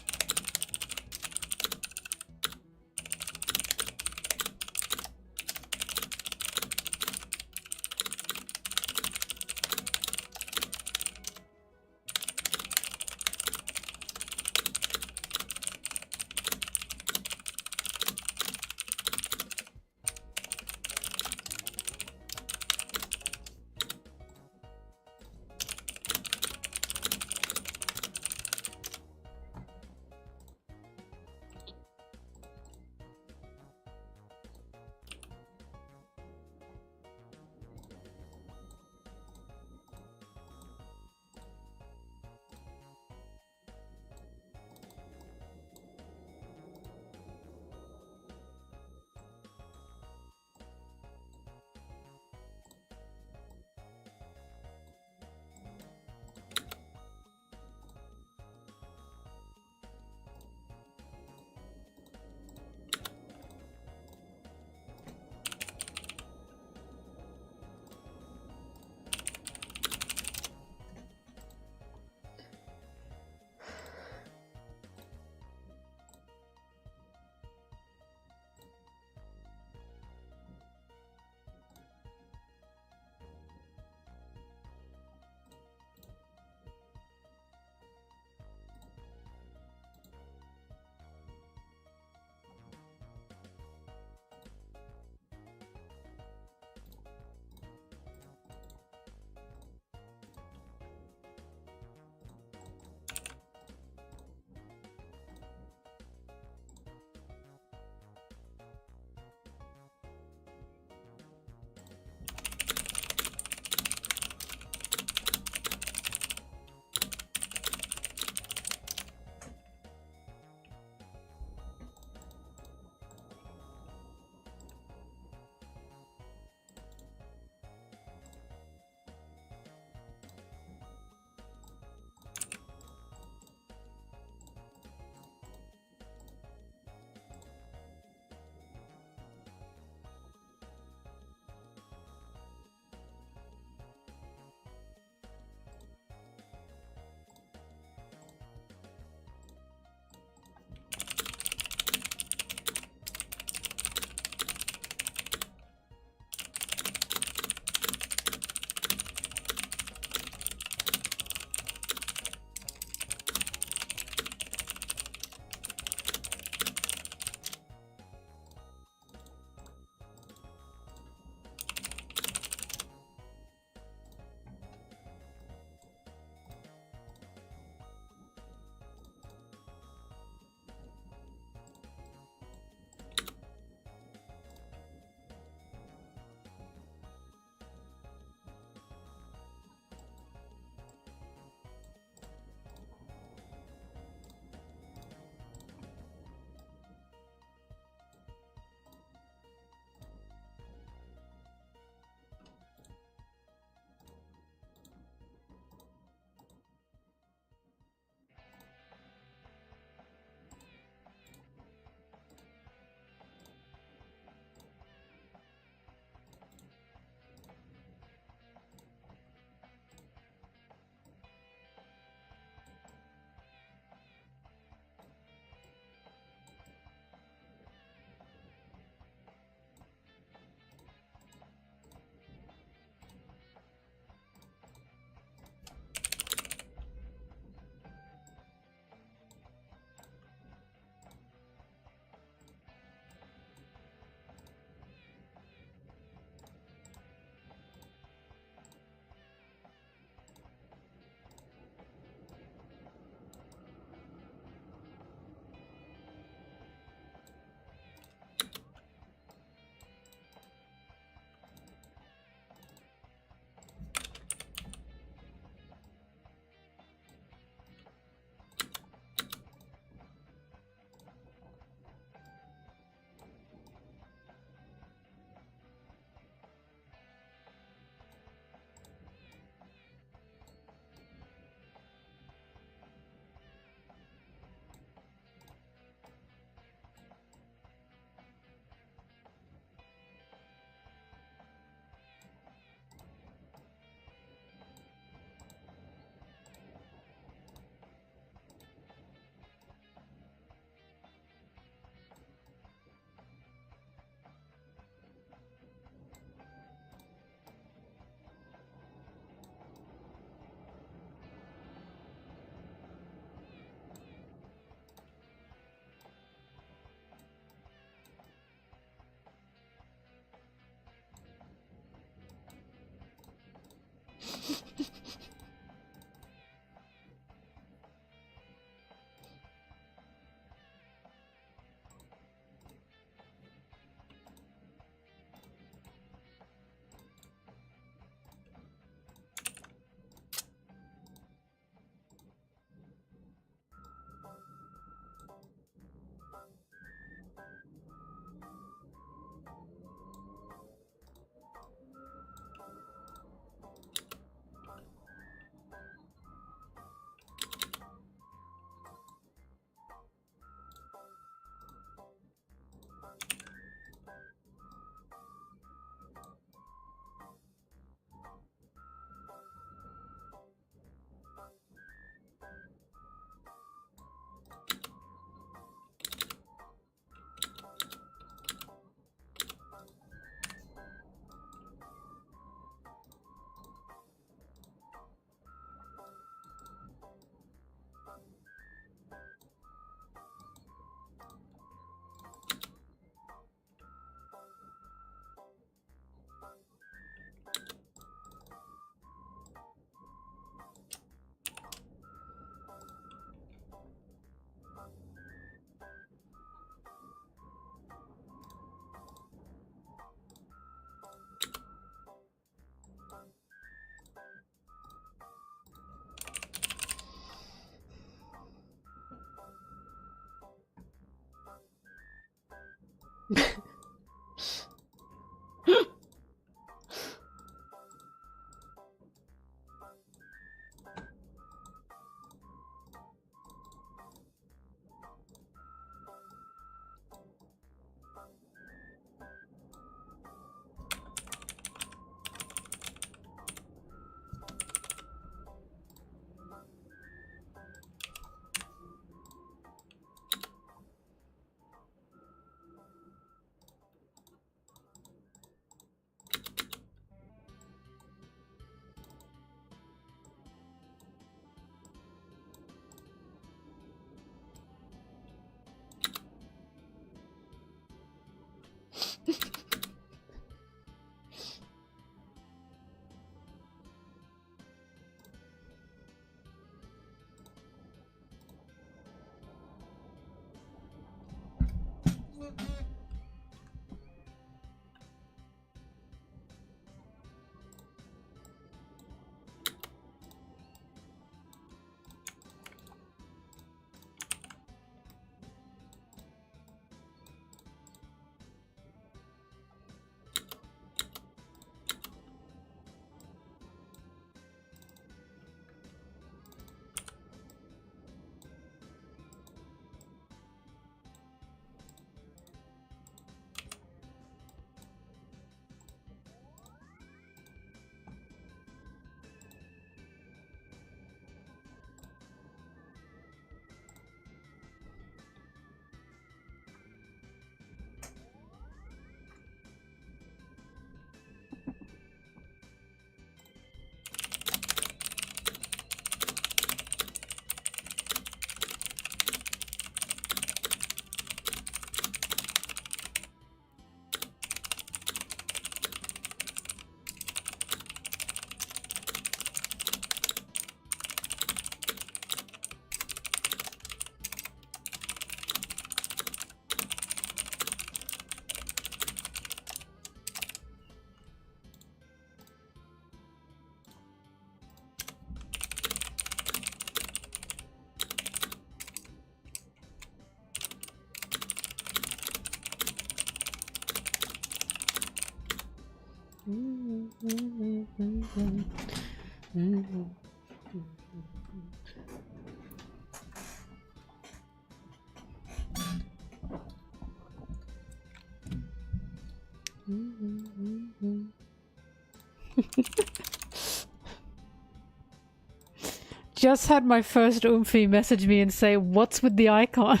Just had my first Oomphy message me and say, "What's with the icon?"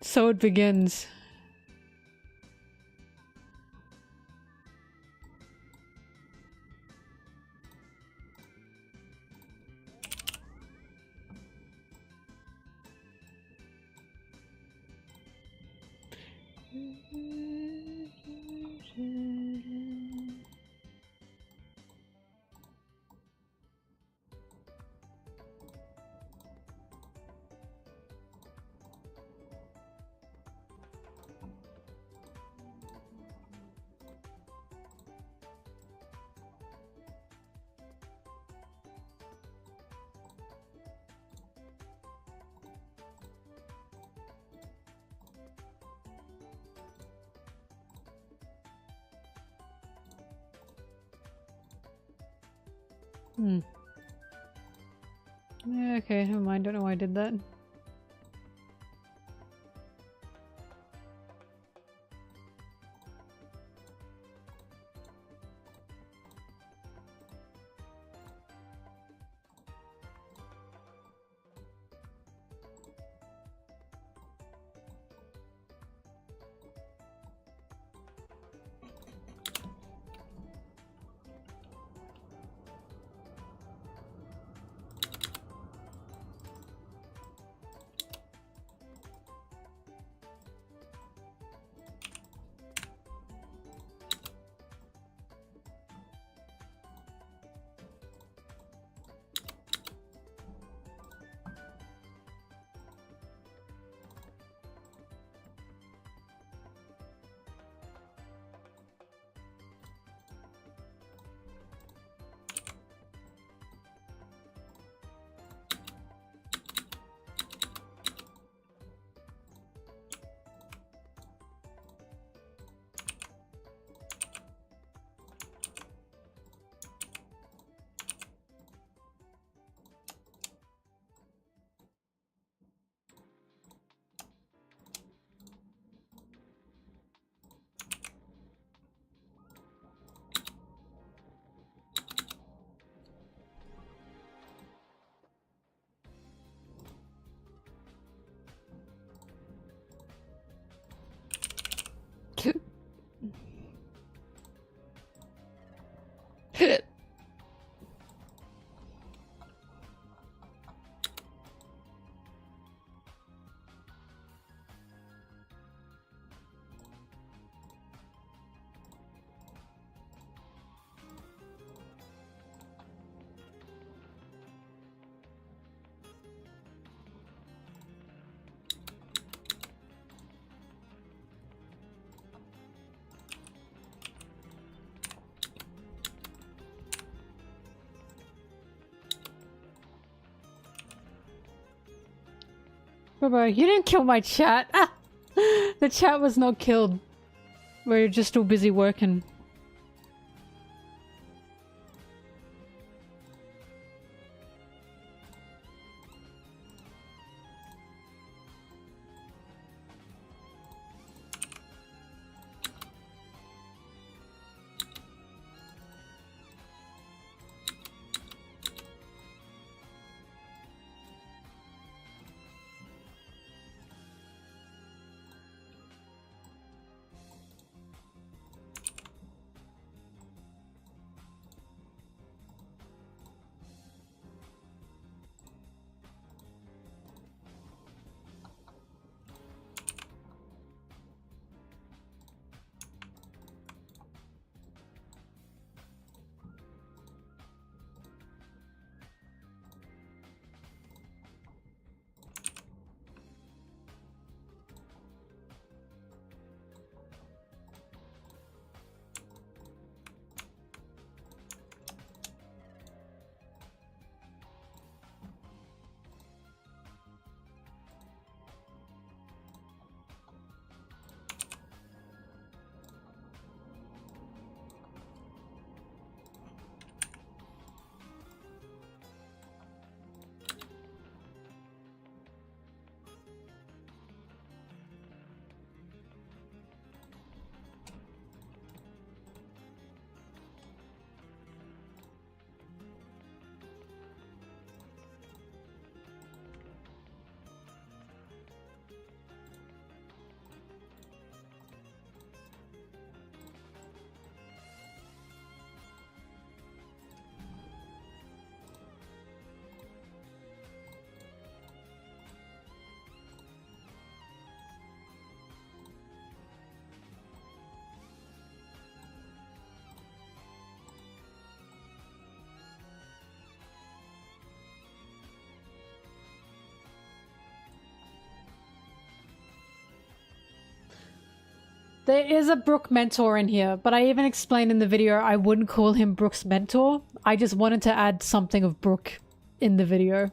So it begins. Yeah, okay, never mind. Don't know why I did that. Bro, you didn't kill my chat. Ah! The chat was not killed. We're just too busy working. There is a Brook mentor in here, but I even explained in the video I wouldn't call him Brook's mentor. I just wanted to add something of Brook in the video.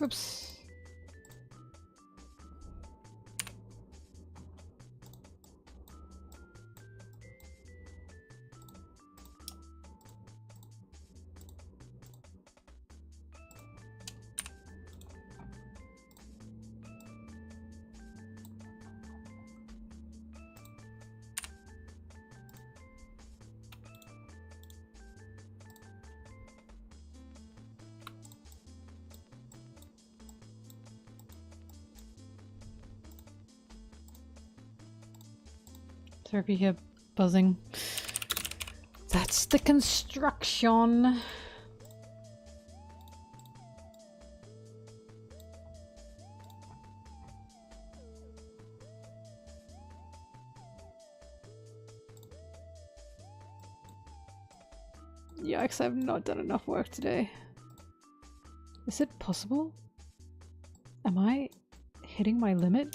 Oops. Sorry if you hear buzzing. That's the construction. Yikes, I've not done enough work today. Is it possible? Am I hitting my limit?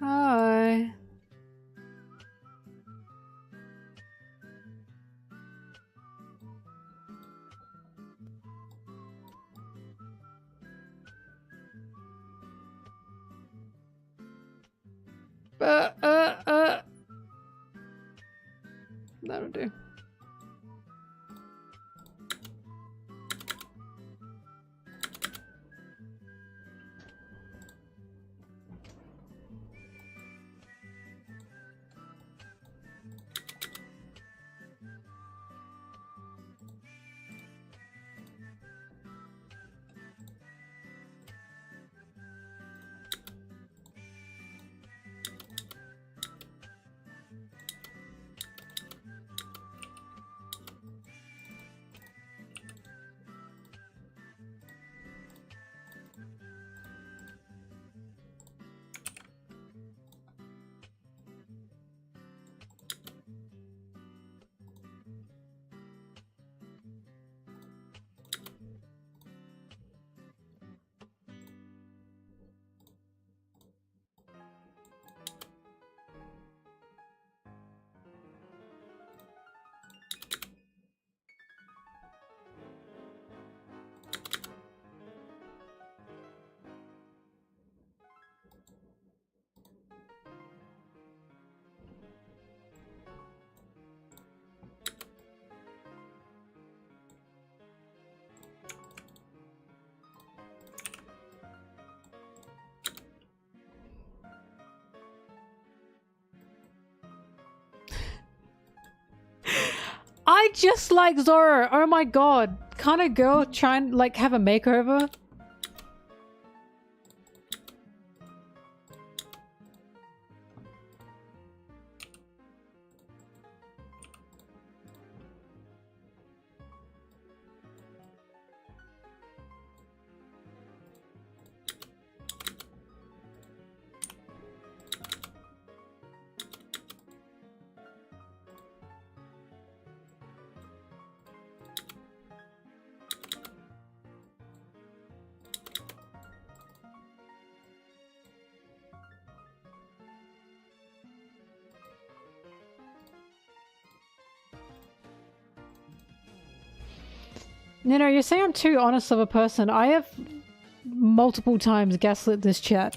Hi. That'll do. I just like Zoro. Oh my god. Can't a girl try and like have a makeover? You know, you're saying I'm too honest of a person. I have multiple times gaslit this chat.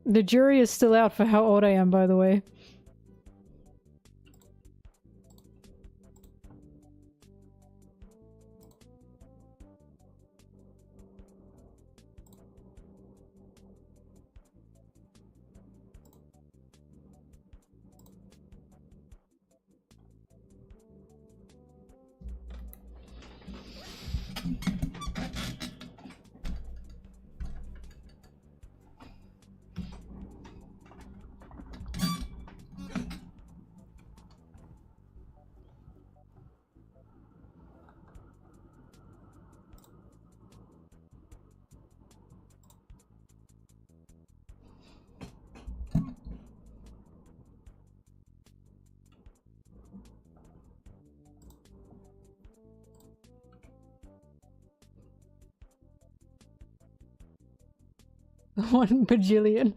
The jury is still out for how old I am, by the way. One bajillion.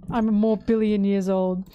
I'm a more billion years old.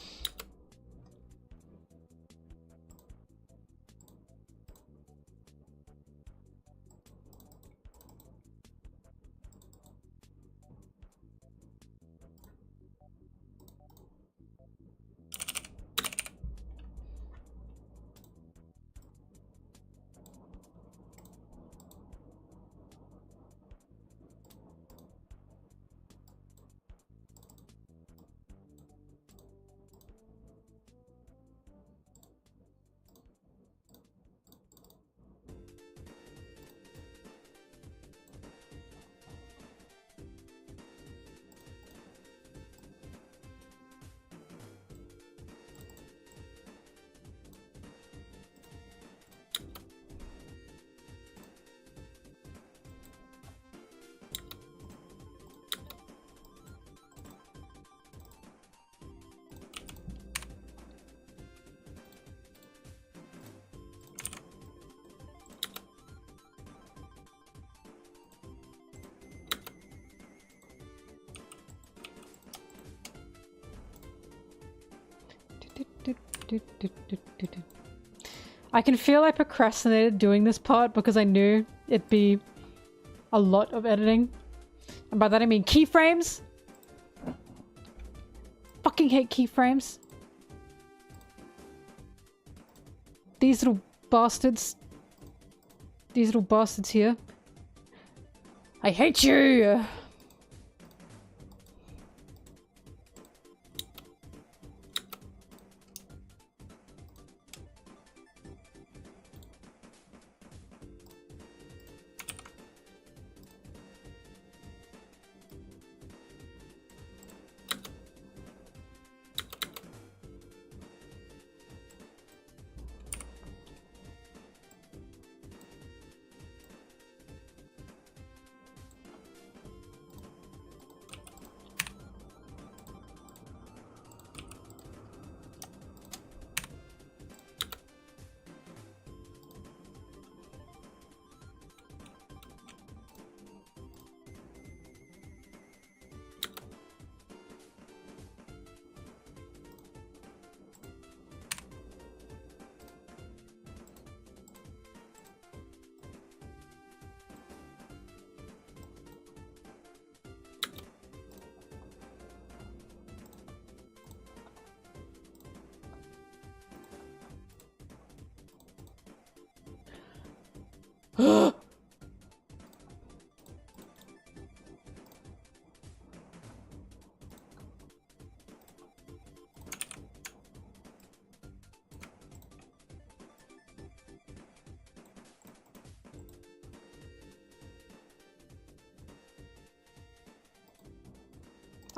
I can feel I procrastinated doing this part because I knew it'd be a lot of editing. And by that I mean keyframes. Fucking hate keyframes. These little bastards. These little bastards here. I hate you!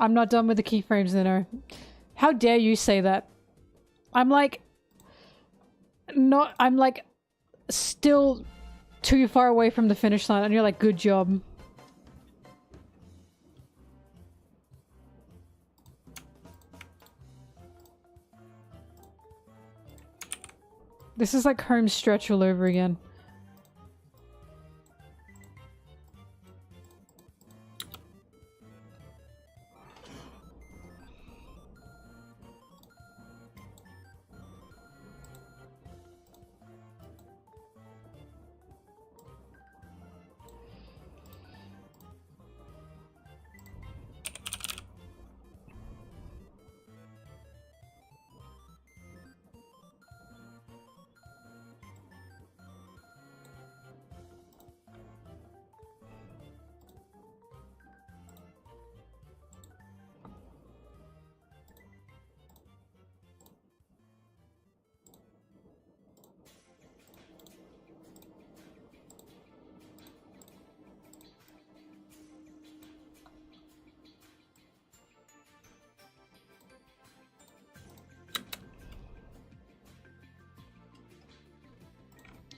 I'm not done with the keyframes, Nino. How dare you say that? I'm like... I'm like... still too far away from the finish line and you're like, good job. This is like home stretch all over again.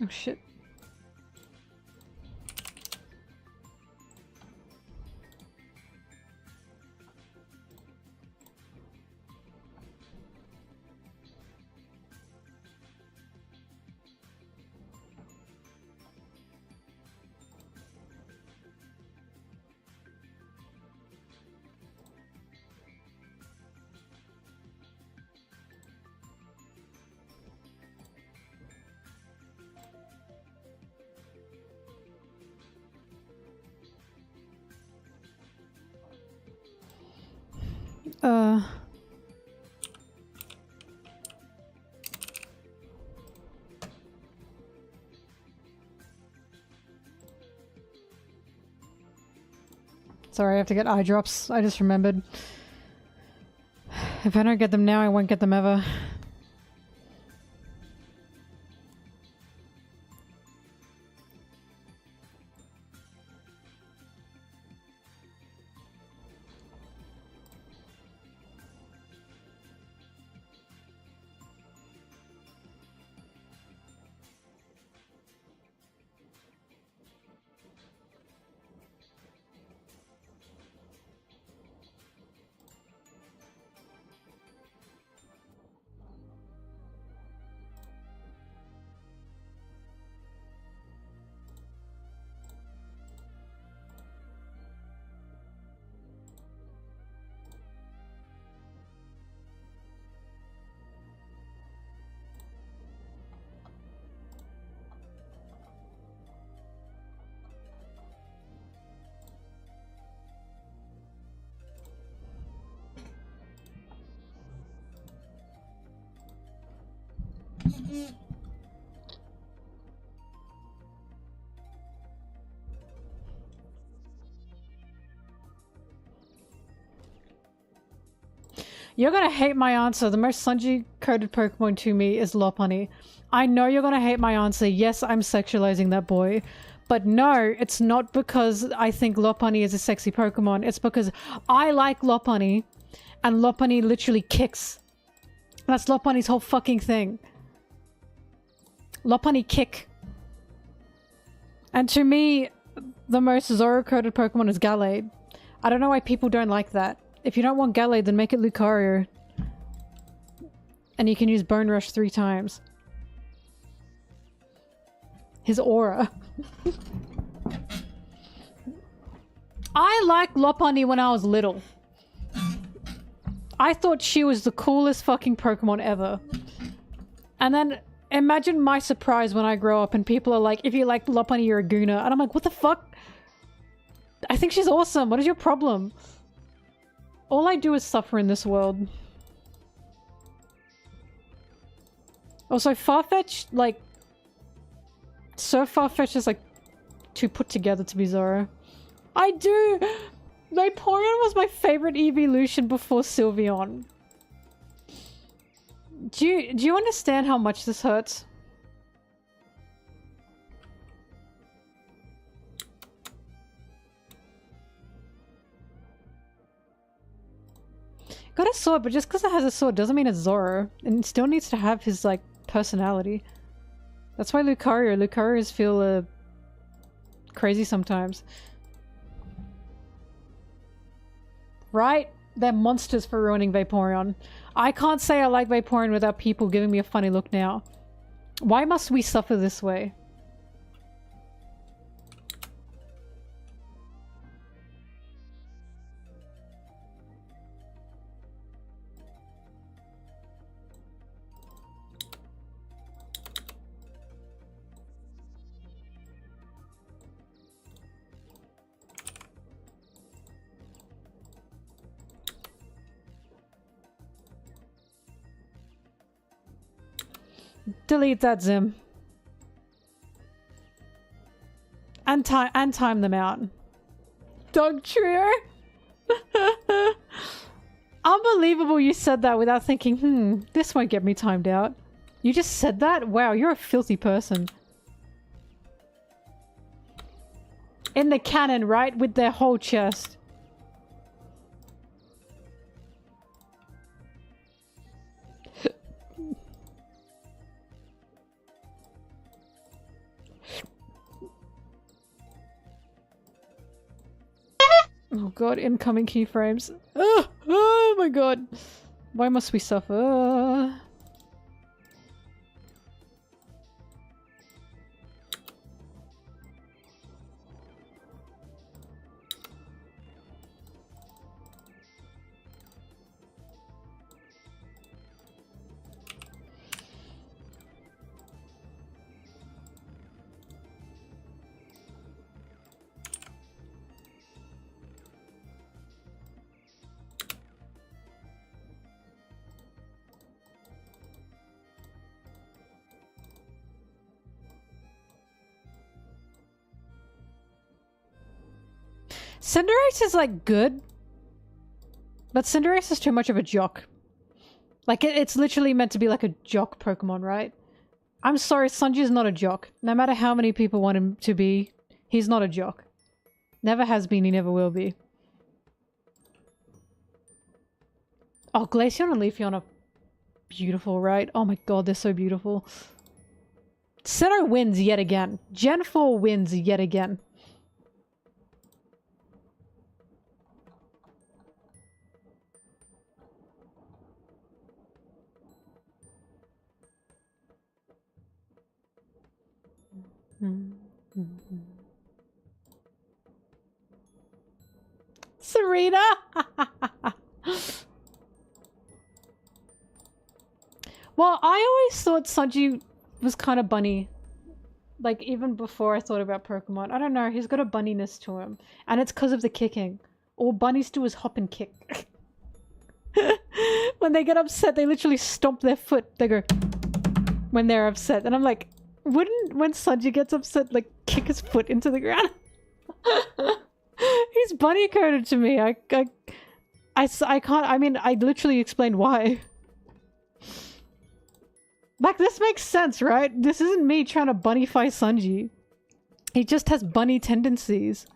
Oh shit. Sorry, I have to get eye drops. I just remembered. If I don't get them now, I won't get them ever. You're gonna hate my answer. The most Sanji coded Pokemon to me is Lopunny. I know you're gonna hate my answer. Yes, I'm sexualizing that boy. But no, it's not because I think Lopunny is a sexy Pokemon. It's because I like Lopunny, and Lopunny literally kicks. That's Lopunny's whole fucking thing. Lopunny kick. And to me, the most Zoro-coded Pokemon is Gallade. I don't know why people don't like that. If you don't want Gallade, then make it Lucario. And you can use Bone Rush 3 times. His aura. I liked Lopunny when I was little. I thought she was the coolest fucking Pokemon ever. And then imagine my surprise when I grow up and people are like, if you like Lopunny, you're a gooner. And I'm like, what the fuck? I think she's awesome. What is your problem? All I do is suffer in this world. Also, Farfetch, like... So Farfetch is like too put together to be Zoro. I do! Vaporeon was my favorite evolution before Sylveon. Do you understand how much this hurts? Got a sword, but just because it has a sword doesn't mean it's Zoro. And it still needs to have his, like, personality. That's why Lucarios feel, crazy sometimes. Right? They're monsters for ruining Vaporeon. I can't say I like Vaporeon without people giving me a funny look now. Why must we suffer this way? Delete that Zim. And time them out. Dog trio? Unbelievable you said that without thinking, this won't get me timed out. You just said that? Wow, you're a filthy person. In the canon, right? With their whole chest. Oh god, incoming keyframes. Oh my god. Why must we suffer? Cinderace is like good, but Cinderace is too much of a jock. Like it's literally meant to be like a jock Pokemon, right? I'm sorry, Sanji is not a jock. No matter how many people want him to be, he's not a jock. Never has been, he never will be. Oh, Glaceon and Leafeon are beautiful, right? Oh my god, they're so beautiful. Sinnoh wins yet again. Gen 4 wins yet again. Serena! Well, I always thought Sanji was kind of bunny. Like, even before I thought about Pokemon. I don't know, he's got a bunniness to him. And it's because of the kicking. All bunnies do is hop and kick. When they get upset, they literally stomp their foot. They go... when they're upset. And I'm like... wouldn't, when Sanji gets upset, like, kick his foot into the ground? He's bunny coded to me. I can't, I mean, I literally explained why. Like, this makes sense, right? This isn't me trying to bunnyfy Sanji. He just has bunny tendencies.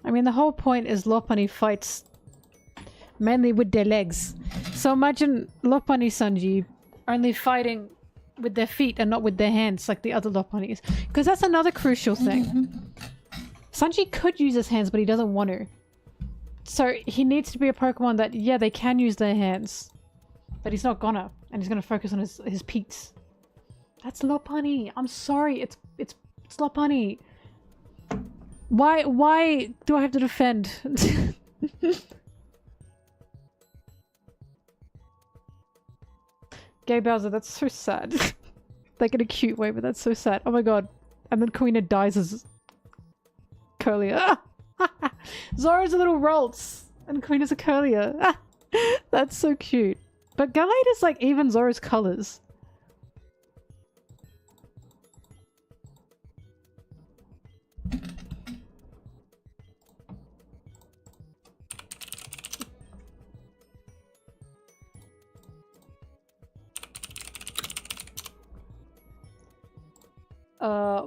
I mean, the whole point is Lopunny fights mainly with their legs. So imagine Lopunny Sanji only fighting with their feet and not with their hands like the other Lopunnies. Because that's another crucial thing. Sanji could use his hands, but he doesn't want to. So he needs to be a Pokemon that, yeah, they can use their hands. But he's not gonna. And he's gonna focus on his peaks. That's Lopunny. I'm sorry. It's Lopunny. Why do I have to defend? Gay Bowser, that's so sad. Like in a cute way, but that's so sad. Oh my god. And then Karina dies as Curlier. Zoro's a little Ralts, and Karina's a Curlier. That's so cute. But Gallade is like even Zoro's colors.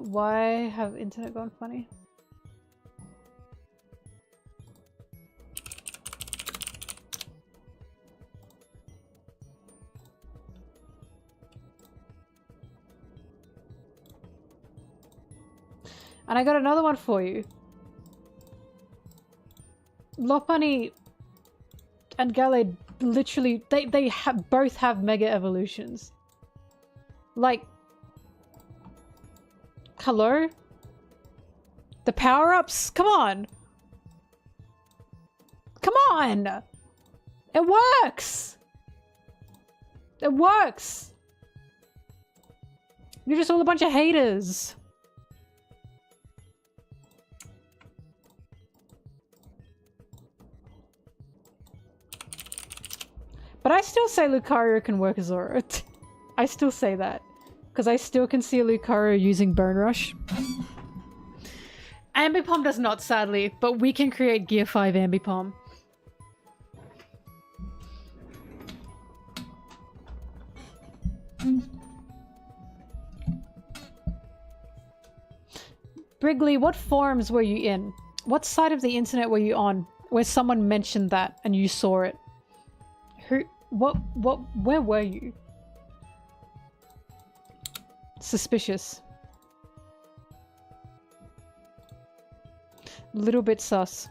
Why have internet gone funny? And I got another one for you. Lopunny and Gallade literally, they both have mega evolutions. Like, hello? The power-ups? Come on! Come on! It works! It works! You're just all a bunch of haters. But I still say Lucario can work as Zoro. I still say that. Because I still can see a Lucario using Bone Rush. Ambipom does not, sadly, but we can create Gear 5 Ambipom. Brigley, what forums were you in? What side of the internet were you on where someone mentioned that and you saw it? Where were you? Suspicious. Little bit sus.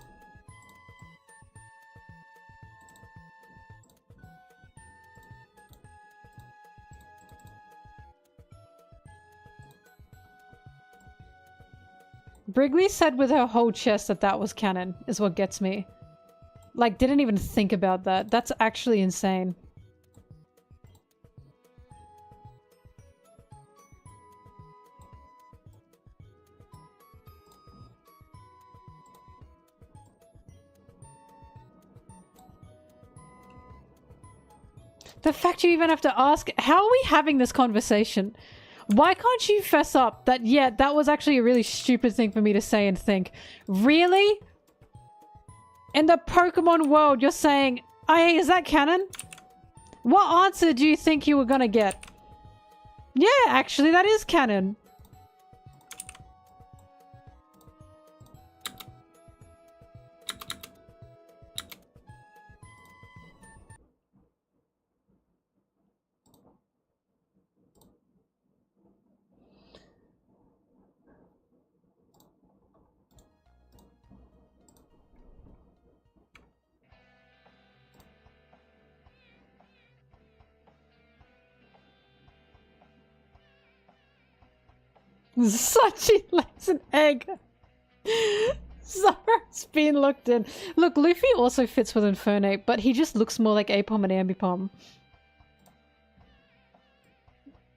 Brigley said with her whole chest that that was canon, is what gets me. Like, didn't even think about that. That's actually insane. The fact you even have to ask, how are we having this conversation? Why can't you fess up that, yeah, that was actually a really stupid thing for me to say and think? Really? In the Pokemon world, you're saying, oh, hey, is that canon? What answer do you think you were gonna get? Yeah, actually, that is canon. Such a lays an egg. Zoro's been looked in. Look, Luffy also fits with Infernape, but he just looks more like Apom and Ambipom.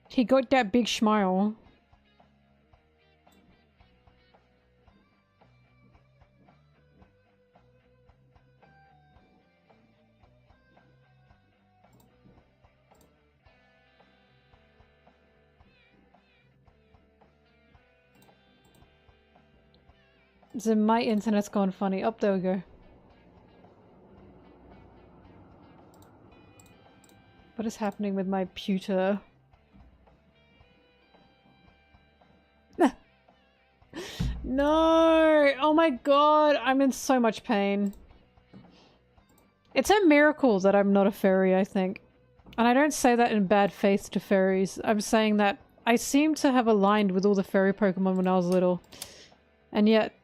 He got that big smile. So my internet's gone funny. Up there we go. What is happening with my pewter? No! Oh my god, I'm in so much pain. It's a miracle that I'm not a fairy, I think. And I don't say that in bad faith to fairies. I'm saying that I seem to have aligned with all the fairy Pokemon when I was little. And yet,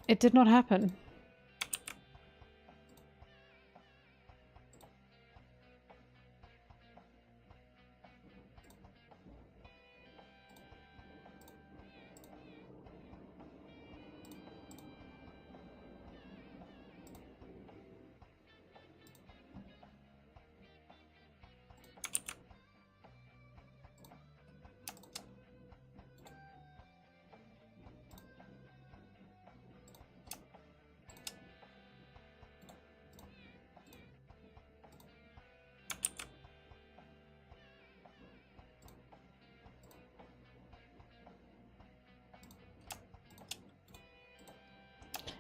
It did not happen.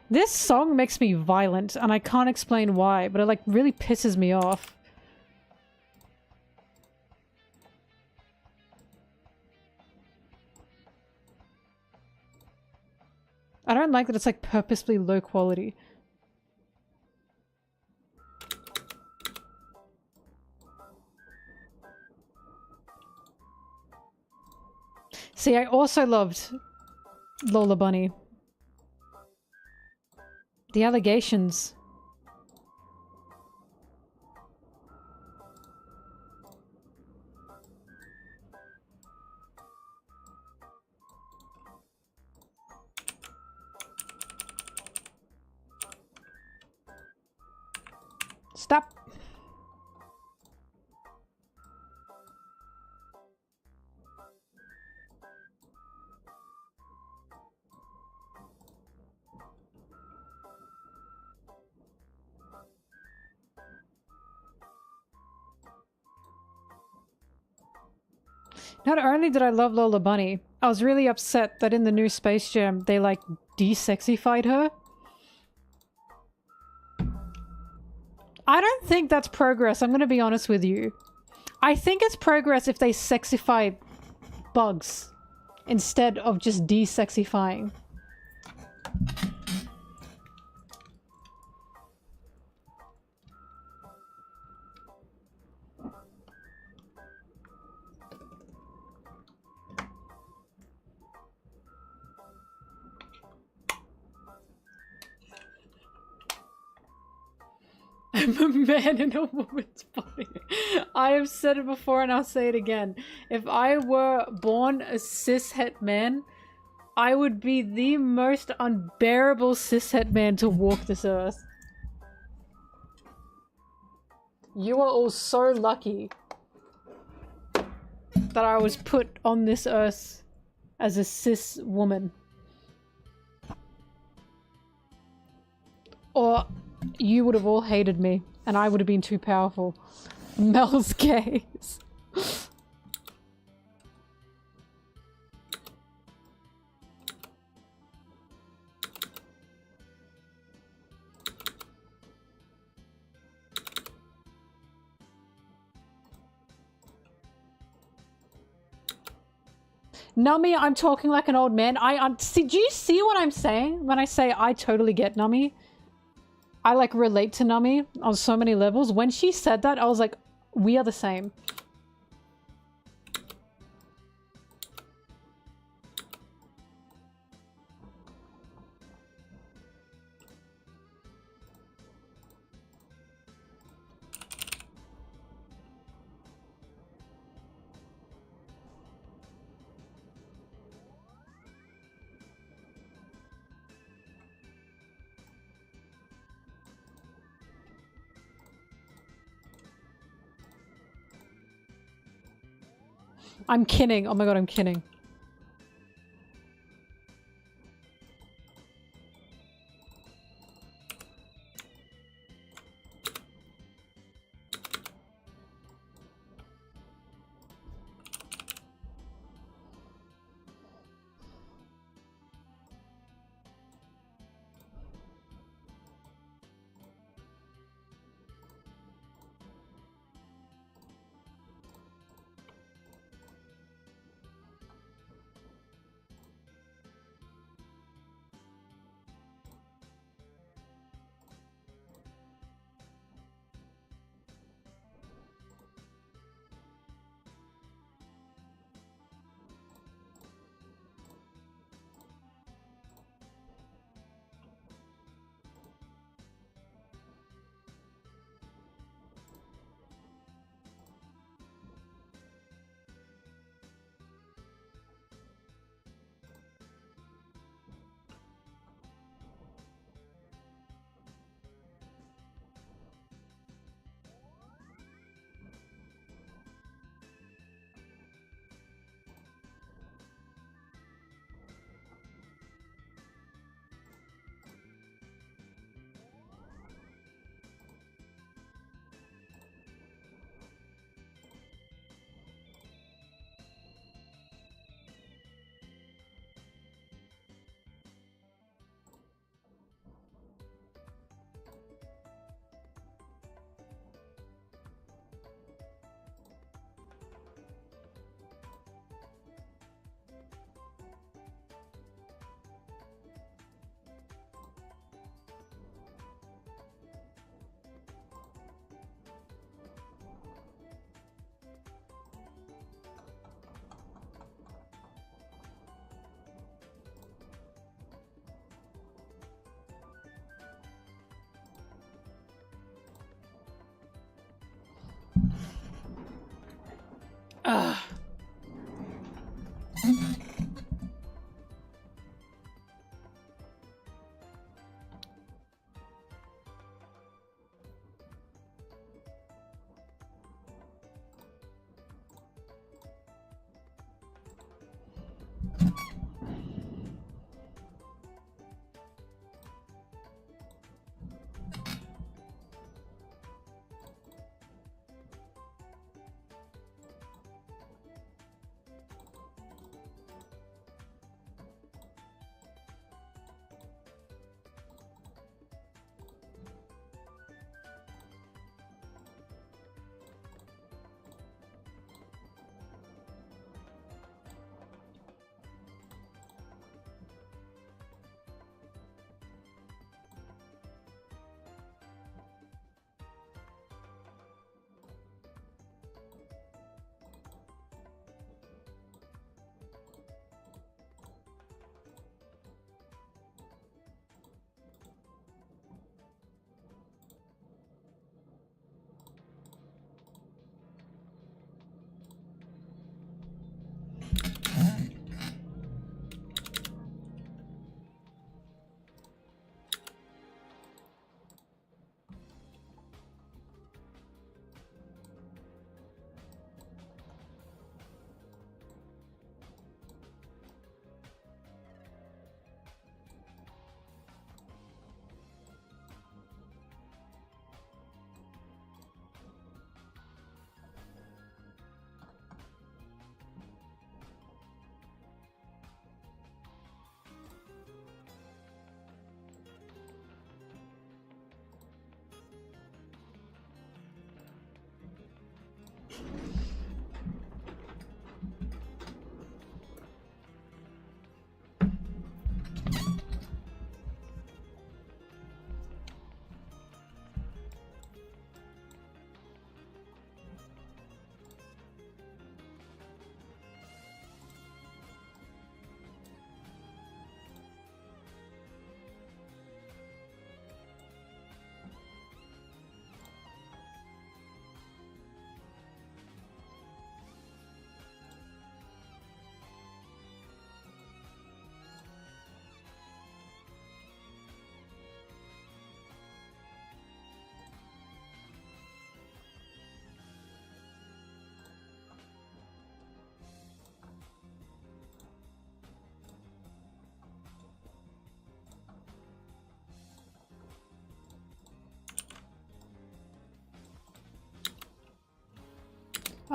This song makes me violent, and I can't explain why, but it like really pisses me off. I don't like that it's like purposefully low quality. See, I also loved Lola Bunny. The allegations. Stop. Not only did I love Lola Bunny, I was really upset that in the new Space Jam they like de-sexified her. I don't think that's progress, I'm gonna be honest with you. I think it's progress if they sexify Bugs instead of just de-sexifying. I'm a man in a woman's body. I have said it before and I'll say it again. If I were born a cishet man, I would be the most unbearable cishet man to walk this earth. You are all so lucky that I was put on this earth as a cis woman. Or you would have all hated me, and I would have been too powerful. Mel's gaze. Nummy, I'm talking like an old man. See, do you see what I'm saying when I say I totally get Nummy? I like relate to Nummy on so many levels. When she said that, I was like, we are the same. I'm kidding. Oh my god, I'm kidding.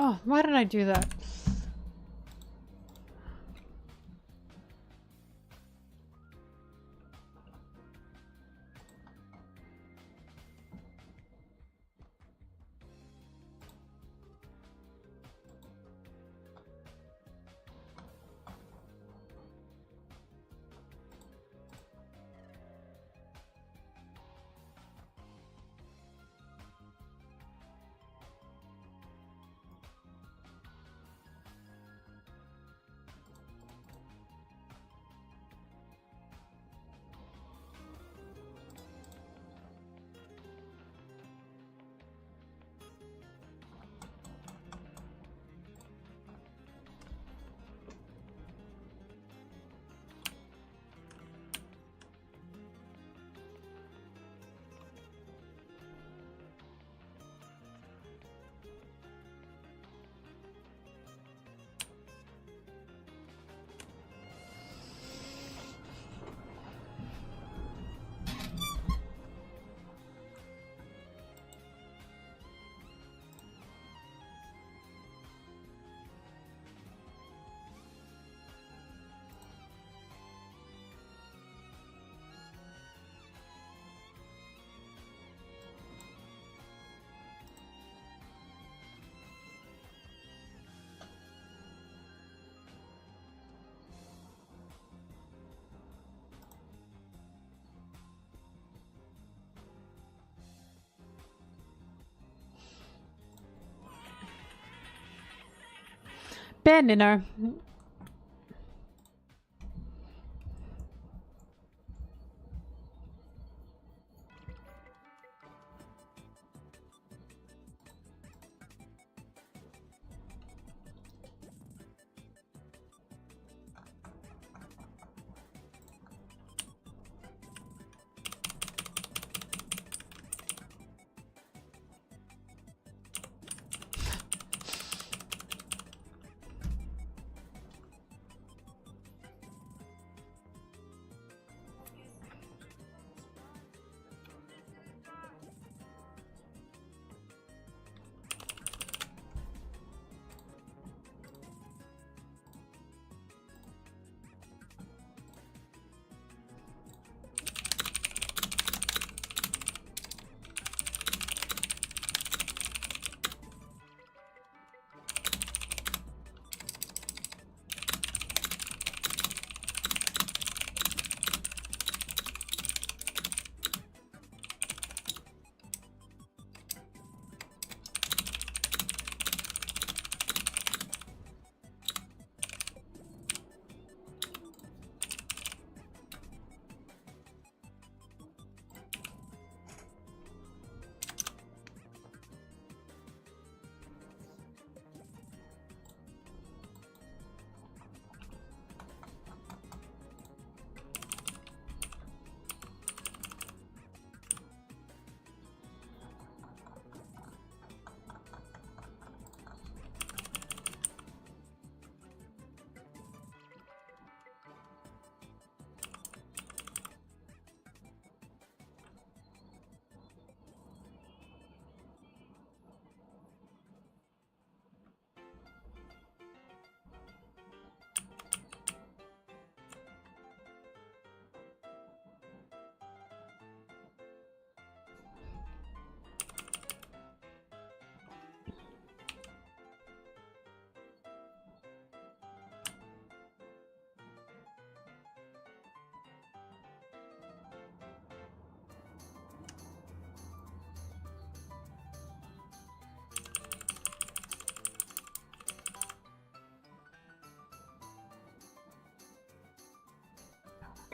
Oh, why did I do that? Ben, you know.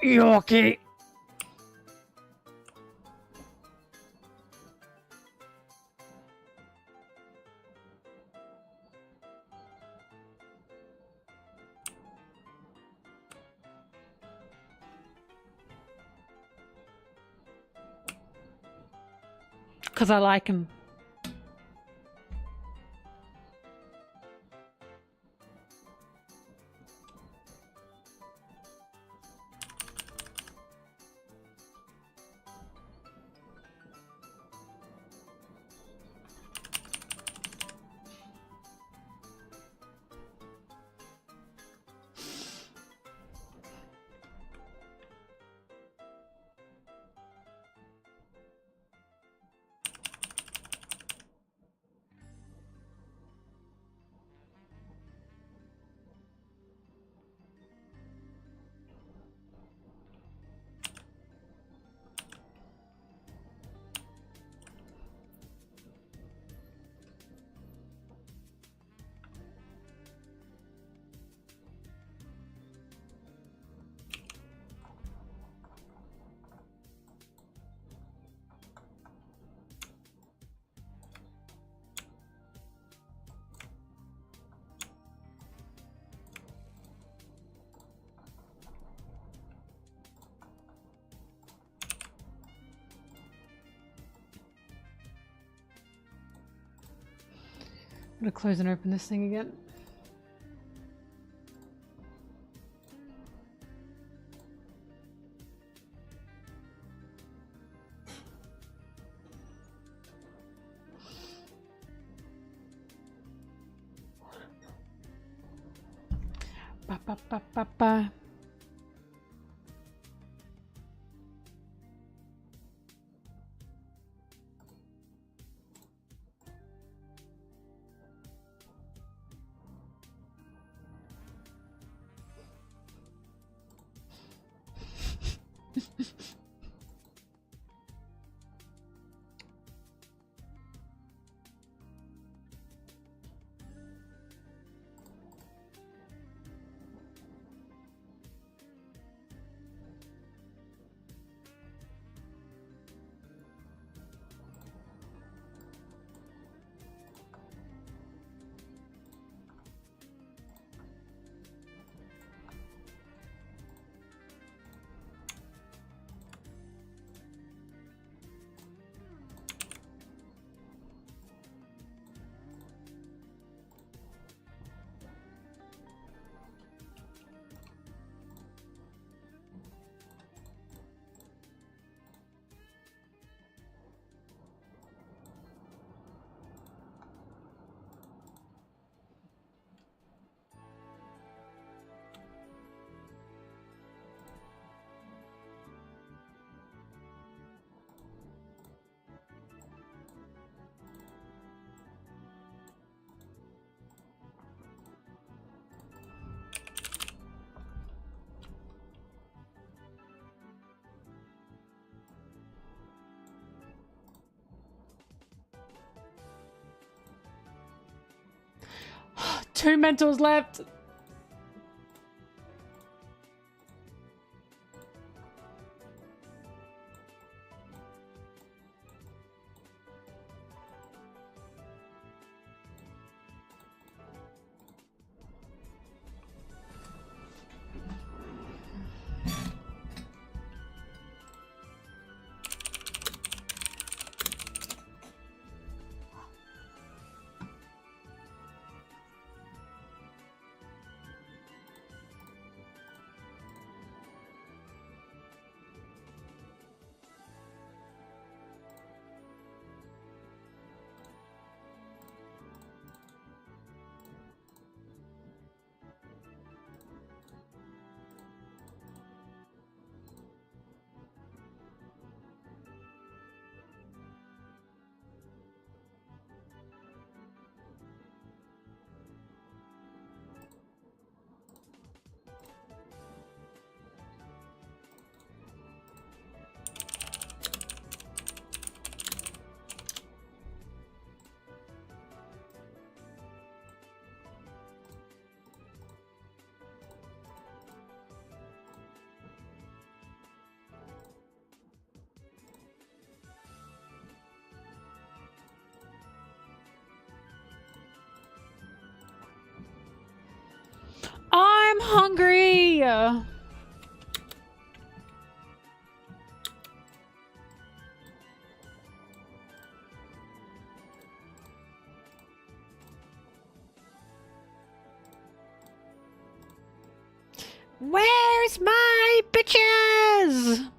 You okay? Because I like him. I'm gonna close and open this thing again. Ba ba ba ba ba. Two mentors left. hungry. Where's my bitches?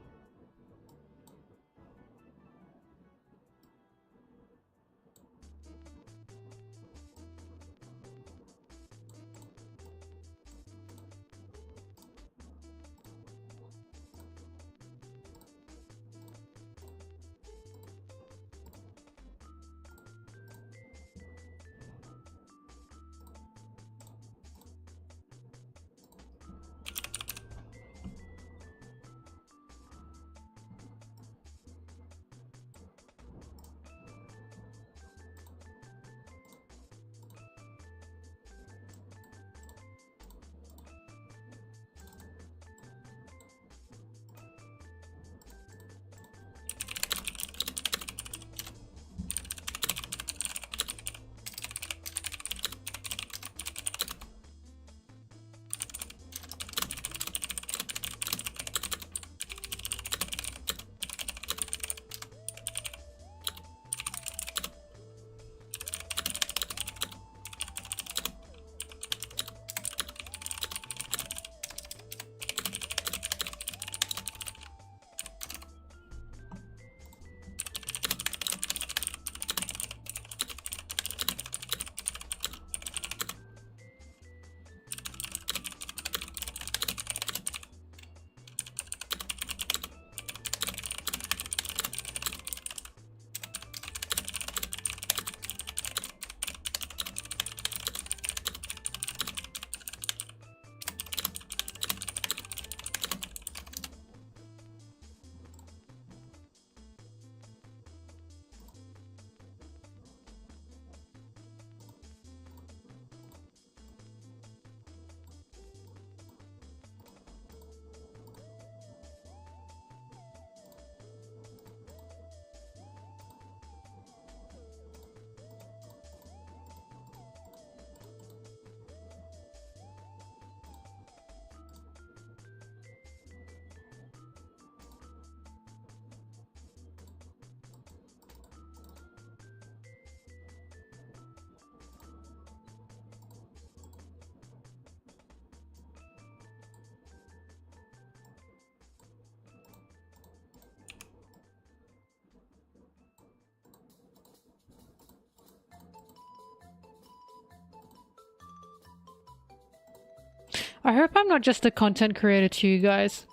I hope I'm not just a content creator to you guys,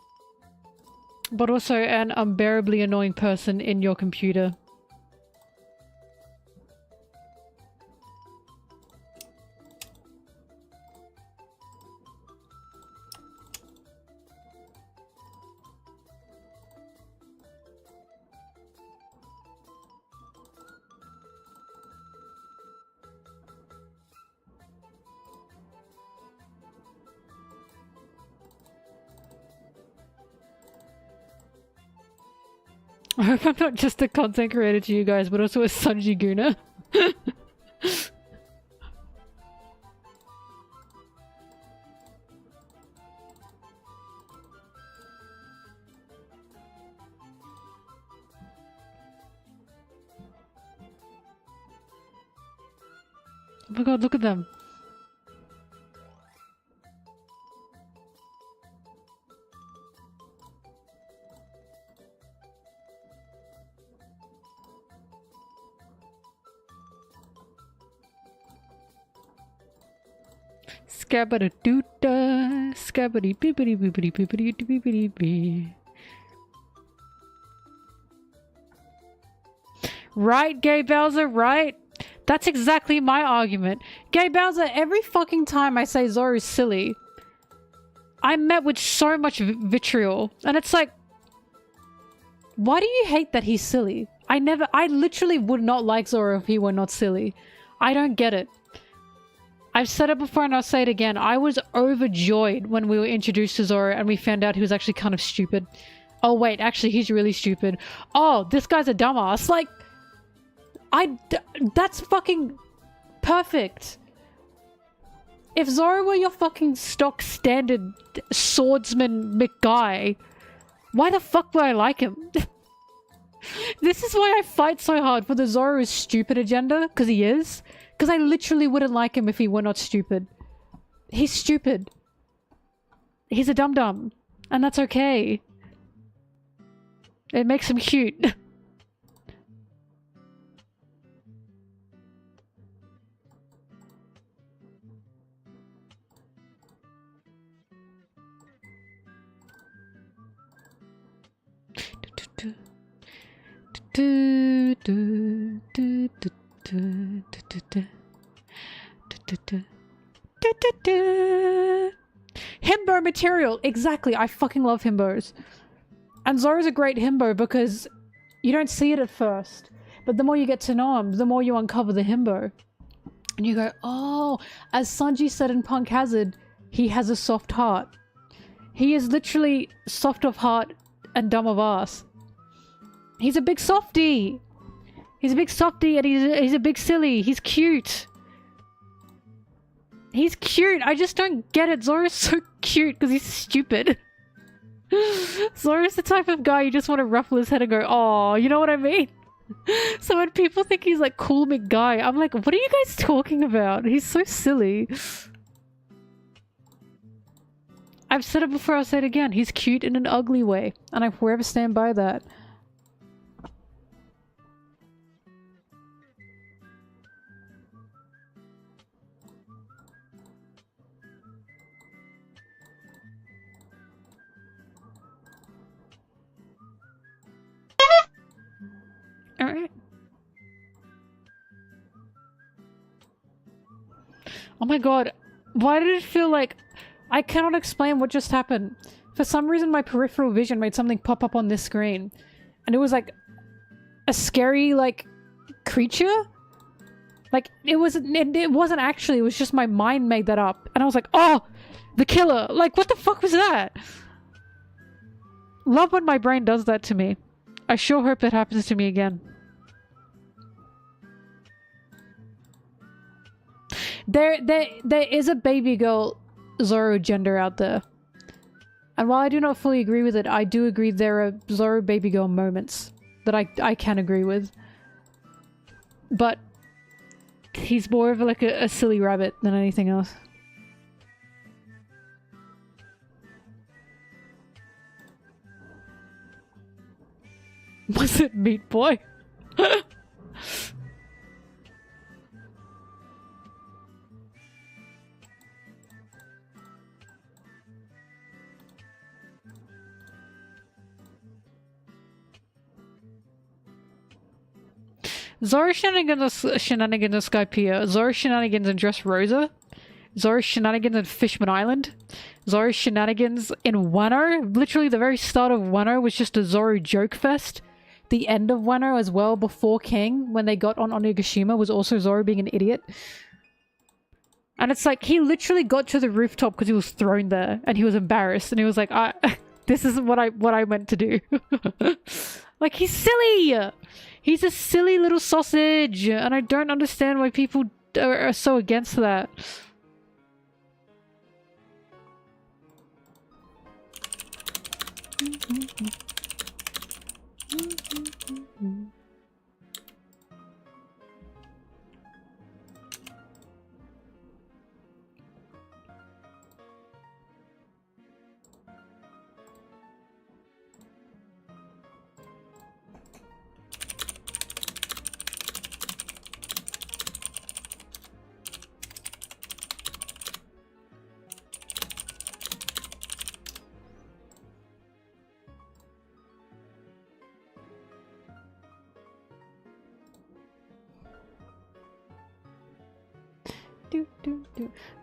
but also an unbearably annoying person in your computer. I hope I'm not just a content creator to you guys, but also a Sanji Guna. Oh my god, look at them. Scabbity doota, scabbity bibbity bibbity bibbity bibbity bee. Right, Gay Bowser, right? That's exactly my argument. Gay Bowser, every fucking time I say Zoro's silly, I'm met with so much vitriol. And it's like, why do you hate that he's silly? I literally would not like Zoro if he were not silly. I don't get it. I've said it before and I'll say it again. I was overjoyed when we were introduced to Zoro and we found out he was actually kind of stupid. Oh wait, actually he's really stupid. Oh, this guy's a dumbass. Like, that's fucking perfect. If Zoro were your fucking stock standard swordsman McGuy, why the fuck would I like him? This is why I fight so hard for the Zoro is stupid agenda, because he is. Because I literally wouldn't like him if he were not stupid. He's stupid. He's a dum-dum. And that's okay. It makes him cute. Himbo material! Exactly, I fucking love himbos. And Zoro's a great himbo because you don't see it at first. But the more you get to know him, the more you uncover the himbo. And you go, oh, as Sanji said in Punk Hazard, he has a soft heart. He is literally soft of heart and dumb of ass. He's a big softie! He's a big softie and he's a big silly. He's cute. He's cute. I just don't get it. Zoro's so cute because he's stupid. Zoro's the type of guy you just want to ruffle his head and go, oh, you know what I mean? So when people think he's like cool McGuy, I'm like, what are you guys talking about? He's so silly. I've said it before, I'll say it again. He's cute in an ugly way. And I forever stand by that. Alright. Oh my god. Why did it feel like... I cannot explain what just happened. For some reason my peripheral vision made something pop up on this screen. And it was like... a scary, like... creature? Like, it wasn't actually, it was just my mind made that up. And I was like, oh! The killer! Like, what the fuck was that? Love when my brain does that to me. I sure hope it happens to me again. There is a baby girl Zoro gender out there. And while I do not fully agree with it, I do agree there are Zoro baby girl moments that I can agree with. But he's more of like a silly rabbit than anything else. Was it Meat Boy? Zoro shenanigans in Skypiea, Zoro shenanigans in Dressrosa, Zoro shenanigans in Fishman Island, Zoro shenanigans in Wano. Literally the very start of Wano was just a Zoro joke fest. The end of Wano as well, before King, when they got on Onigashima, was also Zoro being an idiot. And it's like, he literally got to the rooftop because he was thrown there, and he was embarrassed, and he was like, this isn't what I meant to do. Like, he's silly! He's a silly little sausage, and I don't understand why people are so against that.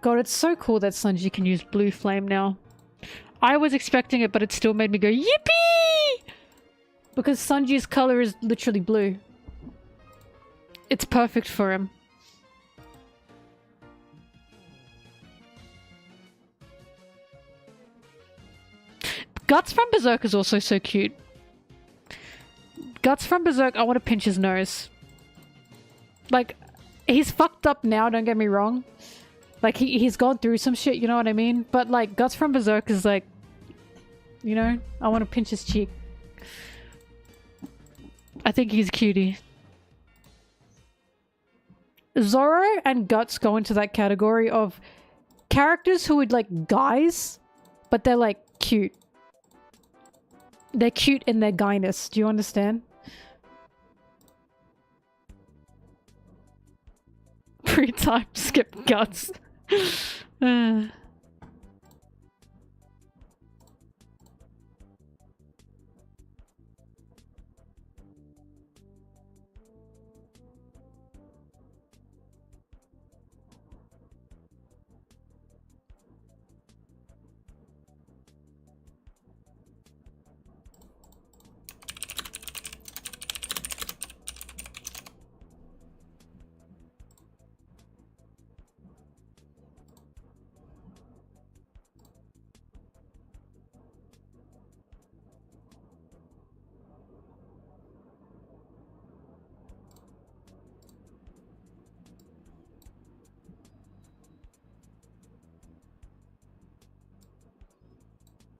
God, it's so cool that Sanji can use blue flame now. I was expecting it, but it still made me go, yippee! Because Sanji's color is literally blue. It's perfect for him. Guts from Berserk is also so cute. Guts from Berserk, I want to pinch his nose. Like, he's fucked up now, don't get me wrong. Like, he's gone through some shit, you know what I mean? But, like, Guts from Berserk is like, you know, I want to pinch his cheek. I think he's cutie. Zoro and Guts go into that category of characters who are like guys, but they're like cute. They're cute in their guyness. Do you understand? Pre-time skip Guts.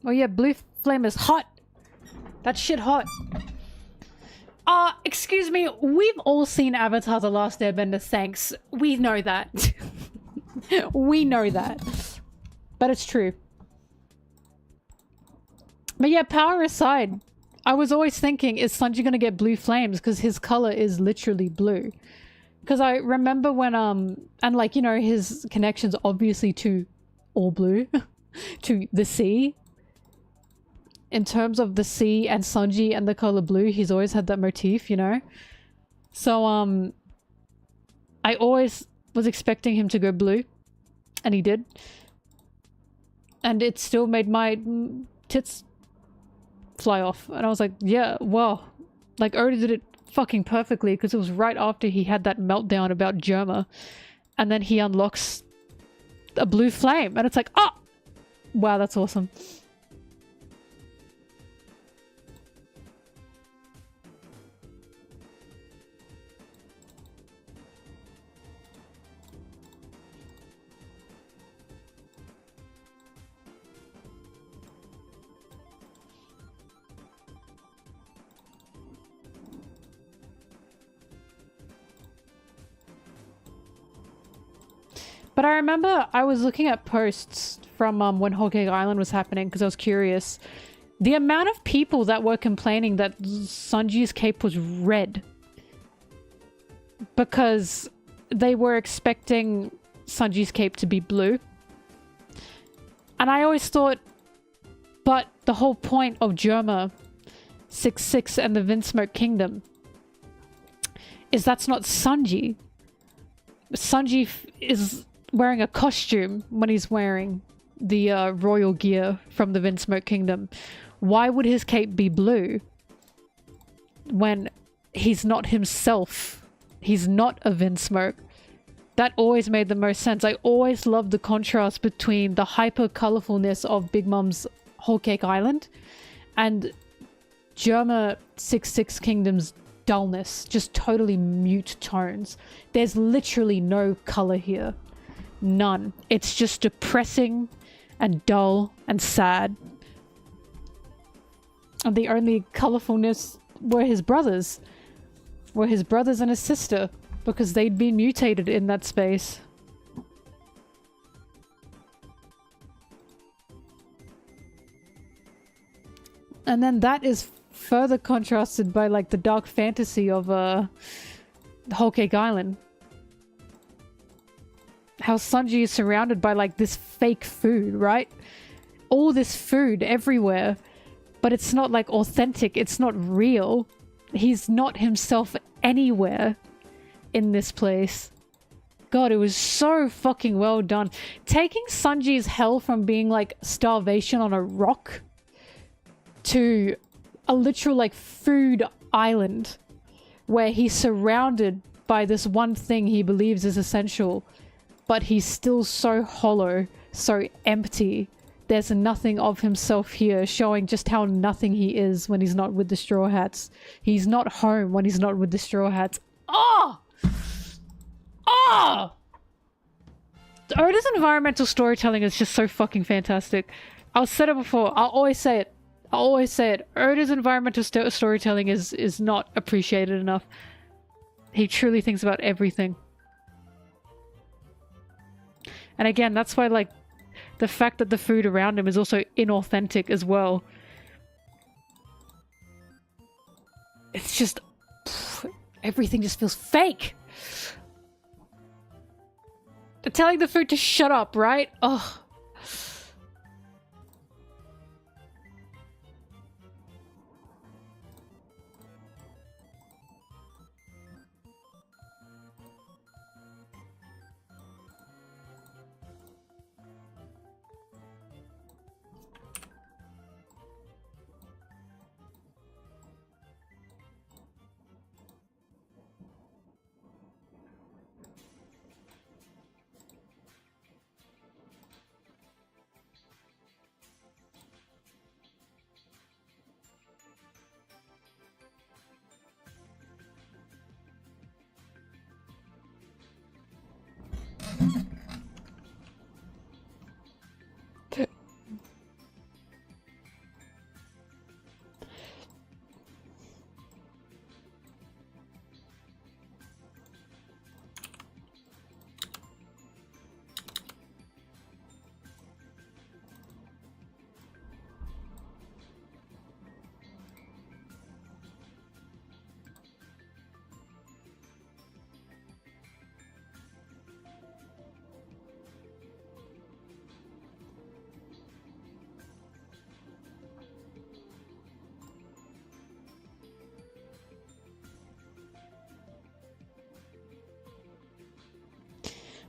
Oh yeah, blue flame is hot. That shit hot. Excuse me, we've all seen Avatar: The Last Airbender, thanks. We know that. We know that. But it's true. But yeah, power aside, I was always thinking, is Sanji gonna get blue flames? Because his color is literally blue. Because I remember when, and like, you know, his connections obviously to all blue, to the sea. In terms of the sea and Sanji and the color blue, he's always had that motif, you know? So, I always was expecting him to go blue. And he did. And it still made my tits fly off. And I was like, yeah, wow. Like, Oda did it fucking perfectly, because it was right after he had that meltdown about Germa. And then he unlocks a blue flame. And it's like, oh! Wow, that's awesome. But I remember I was looking at posts from when Whole Cake Island was happening because I was curious. The amount of people that were complaining that Sanji's cape was red. Because they were expecting Sanji's cape to be blue. And I always thought, but the whole point of Germa 6-6 and the Windsmoke Kingdom is that's not Sanji. Sanji is wearing a costume when he's wearing the royal gear from the Windsmoke Kingdom. Why would his cape be blue when he's not himself? He's not a Windsmoke. That always made the most sense. I always loved the contrast between the hyper colorfulness of Big Mom's Whole Cake Island and Germa 6-6 Kingdom's dullness. Just totally mute tones. There's literally no color here. None. It's just depressing and dull and sad. And the only colorfulness were his brothers. Were his brothers and his sister. Because they'd been mutated in that space. And then that is further contrasted by like the dark fantasy of Whole Cake Island. How Sanji is surrounded by like this fake food, right? All this food everywhere, but it's not like authentic, it's not real. He's not himself anywhere in this place. God, it was so fucking well done. Taking Sanji's hell from being like starvation on a rock to a literal like food island where he's surrounded by this one thing he believes is essential, but he's still so hollow, so empty. There's nothing of himself here, showing just how nothing he is when he's not with the Straw Hats. He's not home when he's not with the Straw Hats. Oh! Oh! Oda's environmental storytelling is just so fucking fantastic. I've said it before. I'll always say it. I'll always say it. Oda's environmental storytelling is not appreciated enough. He truly thinks about everything. And again, that's why, like, the fact that the food around him is also inauthentic as well. It's just... everything just feels fake. They're telling the food to shut up, right? Ugh.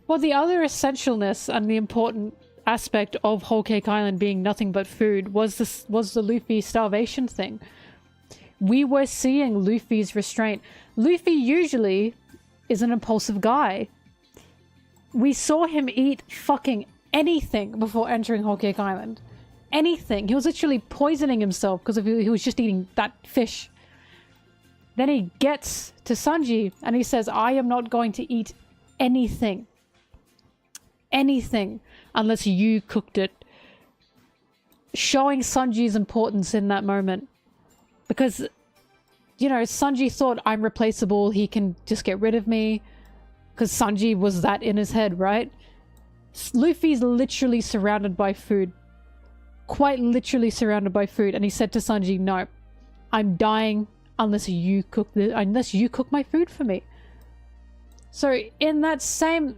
Well, the other essentialness and the important aspect of Whole Cake Island being nothing but food was the Luffy starvation thing. We were seeing Luffy's restraint. Luffy usually is an impulsive guy. We saw him eat fucking anything before entering Whole Cake Island. Anything. He was literally poisoning himself because he was just eating that fish. Then he gets to Sanji and he says, I am not going to eat anything. Anything unless you cooked it. Showing Sanji's importance in that moment. Because, you know, Sanji thought, I'm replaceable, he can just get rid of me. Because Sanji was that in his head, right? Luffy's literally surrounded by food. Quite literally surrounded by food. And he said to Sanji, no, I'm dying unless you cook my food for me. So in that same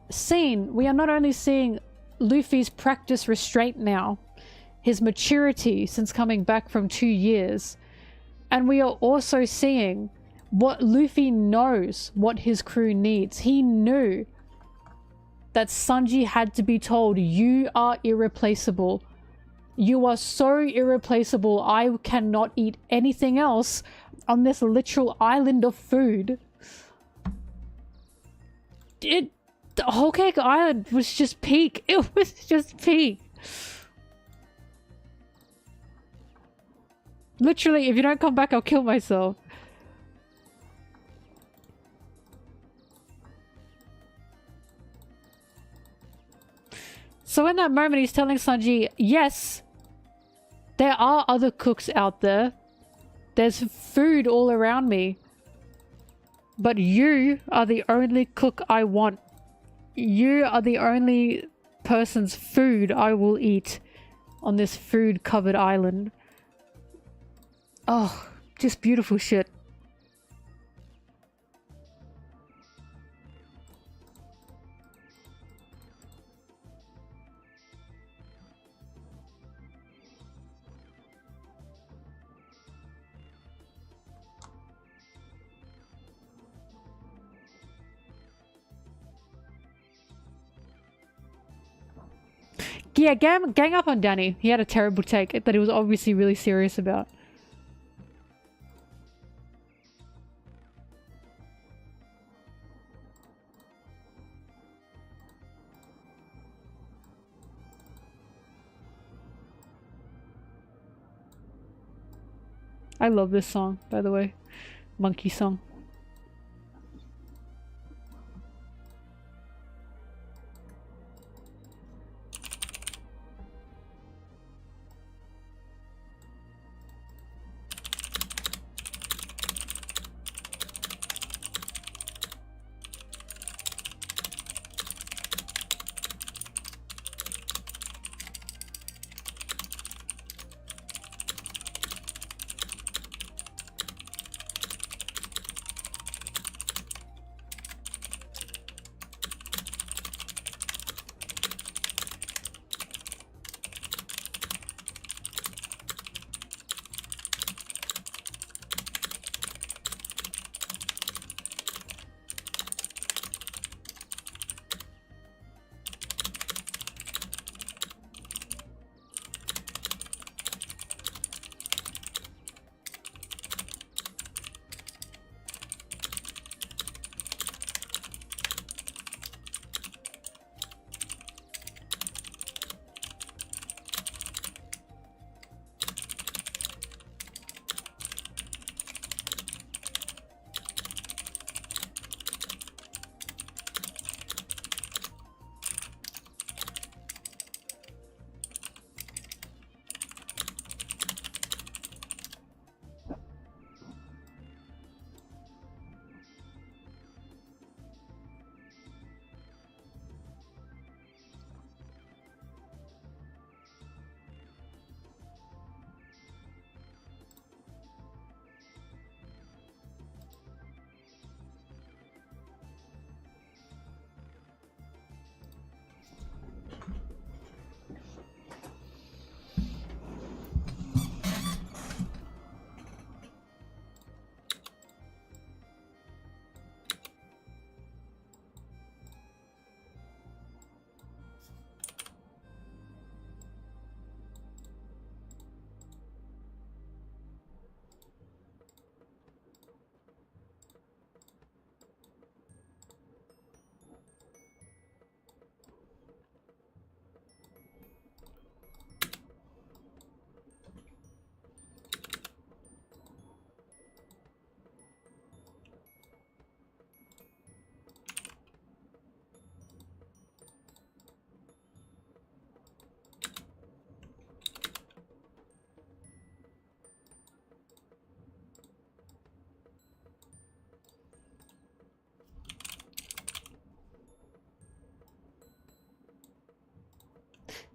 scene, we are not only seeing Luffy's practice restraint now, his maturity since coming back from 2 years, and we are also seeing what Luffy knows what his crew needs. He knew that Sanji had to be told, you are irreplaceable. You are so irreplaceable, I cannot eat anything else on this literal island of food. The Whole Cake Island was just peak. It was just peak. Literally, if you don't come back, I'll kill myself. So in that moment, he's telling Sanji, yes, there are other cooks out there. There's food all around me. But you are the only cook I want. You are the only person's food I will eat on this food-covered island. Oh, just beautiful shit. Yeah, gang up on Danny. He had a terrible take that he was obviously really serious about. I love this song, by the way. Monkey song.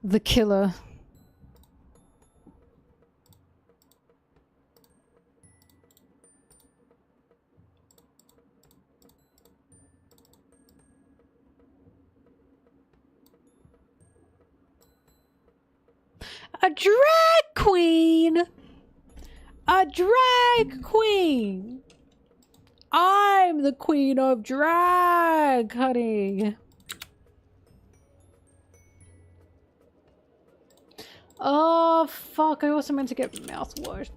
The killer. A drag queen! A drag queen! I'm the queen of drag, honey. Oh, fuck. I also meant to get mouthwash.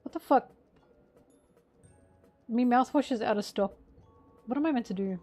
What the fuck? Me mouthwash is out of stock. What am I meant to do?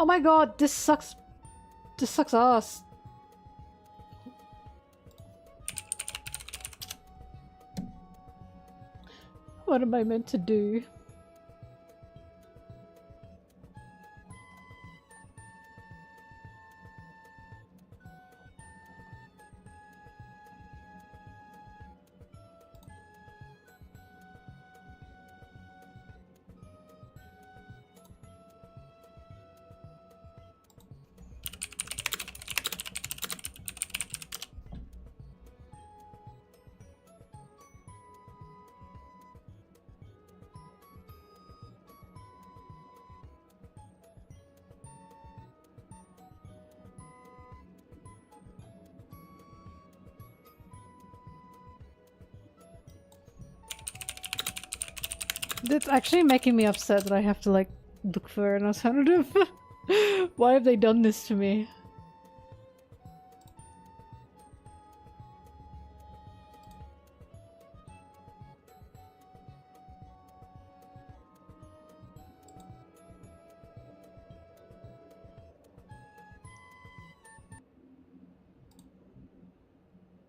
Oh my god, this sucks. This sucks ass. What am I meant to do? It's actually making me upset that I have to like look for an alternative. Why have they done this to me?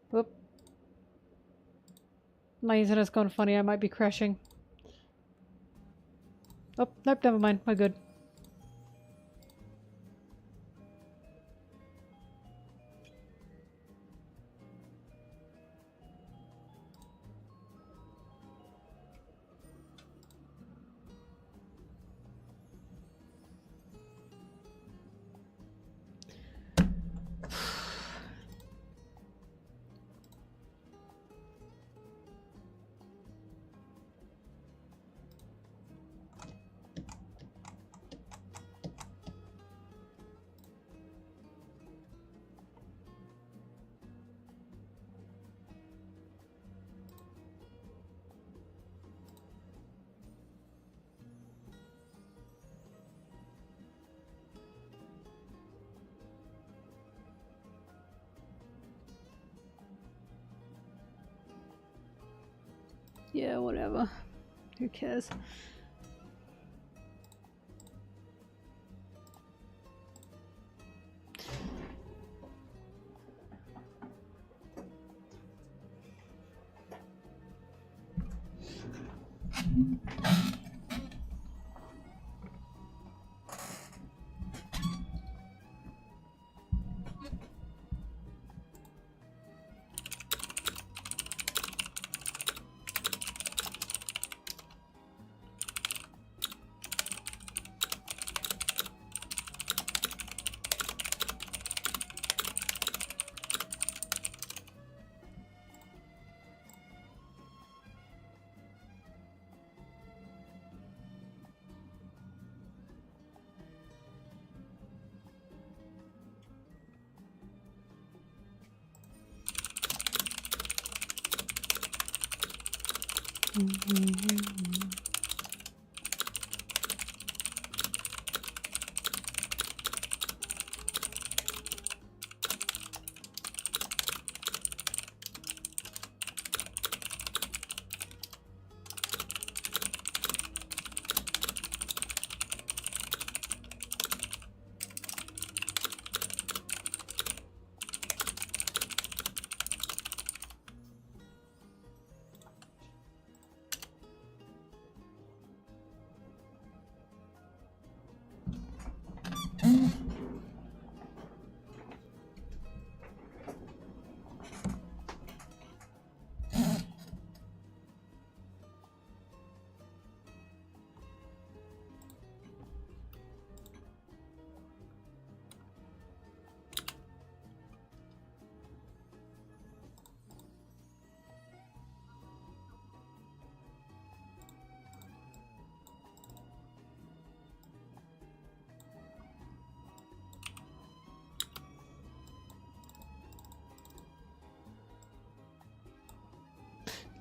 Whoop. My internet's gone funny, I might be crashing. Oh, nope, never mind, we're good. Yeah, whatever. Who cares?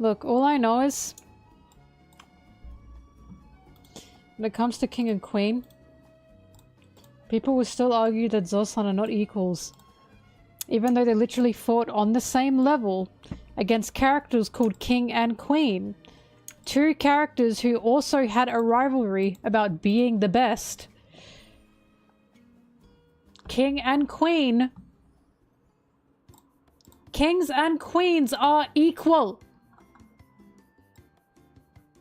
Look, all I know is when it comes to King and Queen, people will still argue that Zoro-san are not equals, even though they literally fought on the same level against characters called King and Queen. Two characters who also had a rivalry about being the best. King and Queen. Kings and queens are equal.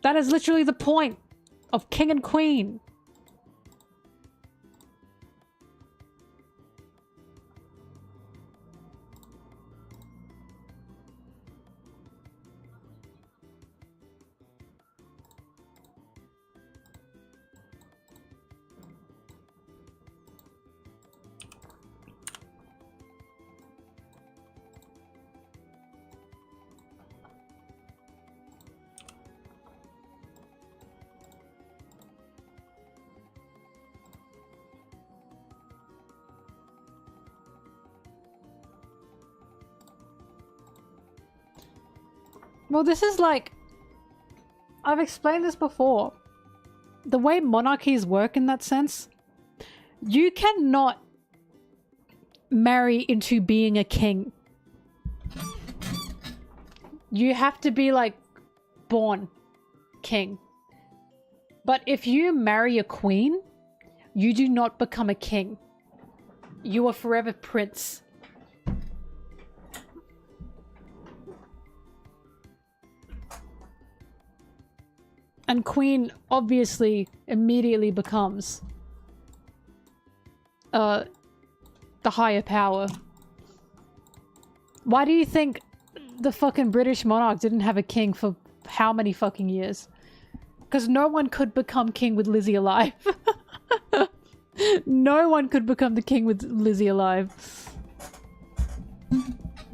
That is literally the point of King and Queen. Well, this is like... I've explained this before. The way monarchies work in that sense, You cannot marry into being a king. You have to be like born king. But if you marry a queen, you do not become a king. You are forever prince. And queen obviously immediately becomes the higher power. Why do you think the fucking British monarch didn't have a king for how many fucking years? Because no one could become king with Lizzie alive. No one could become the king with Lizzie alive.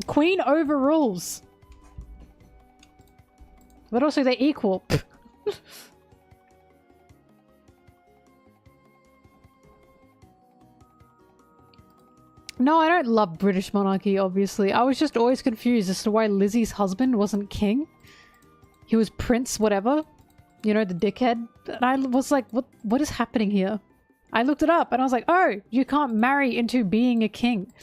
Queen overrules. But also they're equal. No, I don't love British monarchy, obviously. I was just always confused as to why Lizzie's husband wasn't king. He was prince whatever. You know, the dickhead. And I was like, what is happening here? I looked it up and I was like, oh, you can't marry into being a king.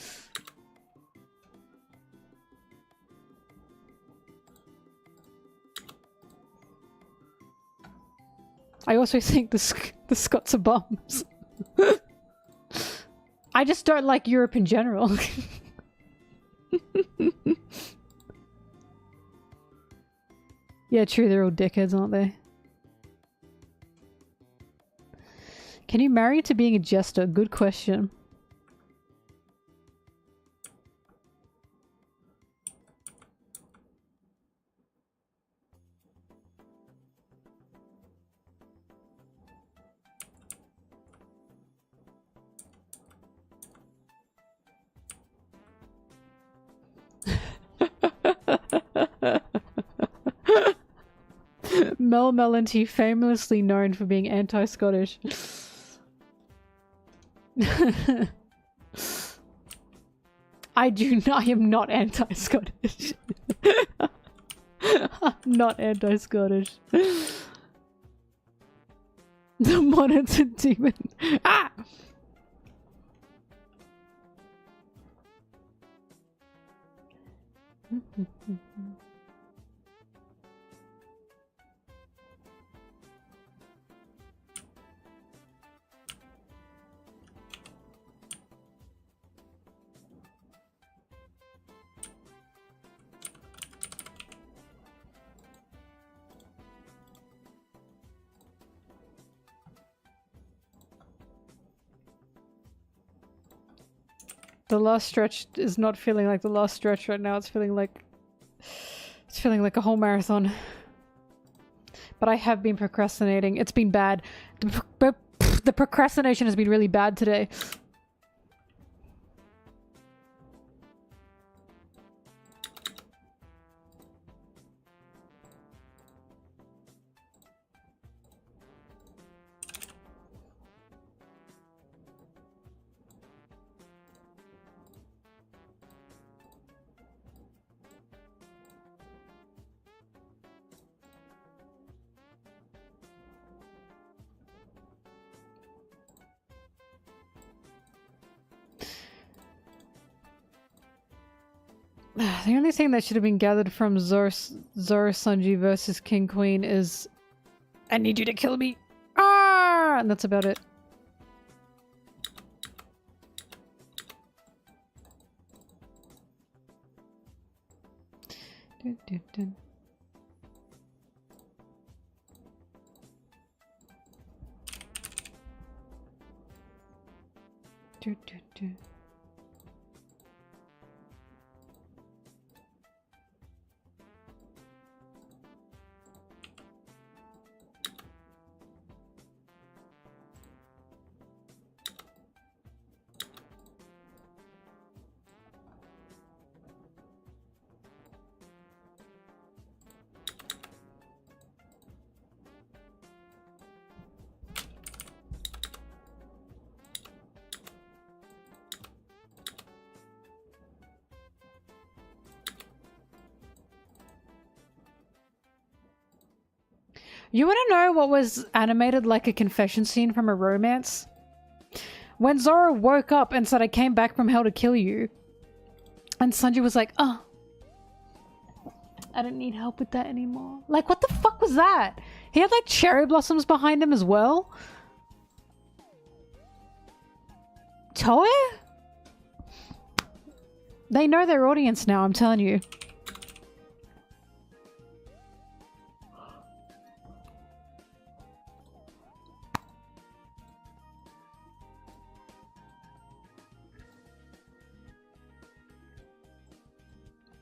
I also think the Scots are bums. I just don't like Europe in general. Yeah, true, they're all dickheads, aren't they? Can you marry to being a jester? Good question. MelonTeee, famously known for being anti-Scottish. I am not anti-Scottish. I'm not anti-Scottish. The monitor demon. Ah! The last stretch is not feeling like the last stretch right now. It's feeling like a whole marathon. But I have been procrastinating. It's been bad. The procrastination has been really bad today. The only thing that should have been gathered from Zoro Sanji versus King Queen is I need you to kill me. Ah! And that's about it. Dun, dun, dun. Dun, dun, dun. You want to know what was animated like a confession scene from a romance? When Zoro woke up and said, I came back from hell to kill you. And Sanji was like, oh, I don't need help with that anymore. Like, what the fuck was that? He had like cherry blossoms behind him as well. Toe? They know their audience now, I'm telling you.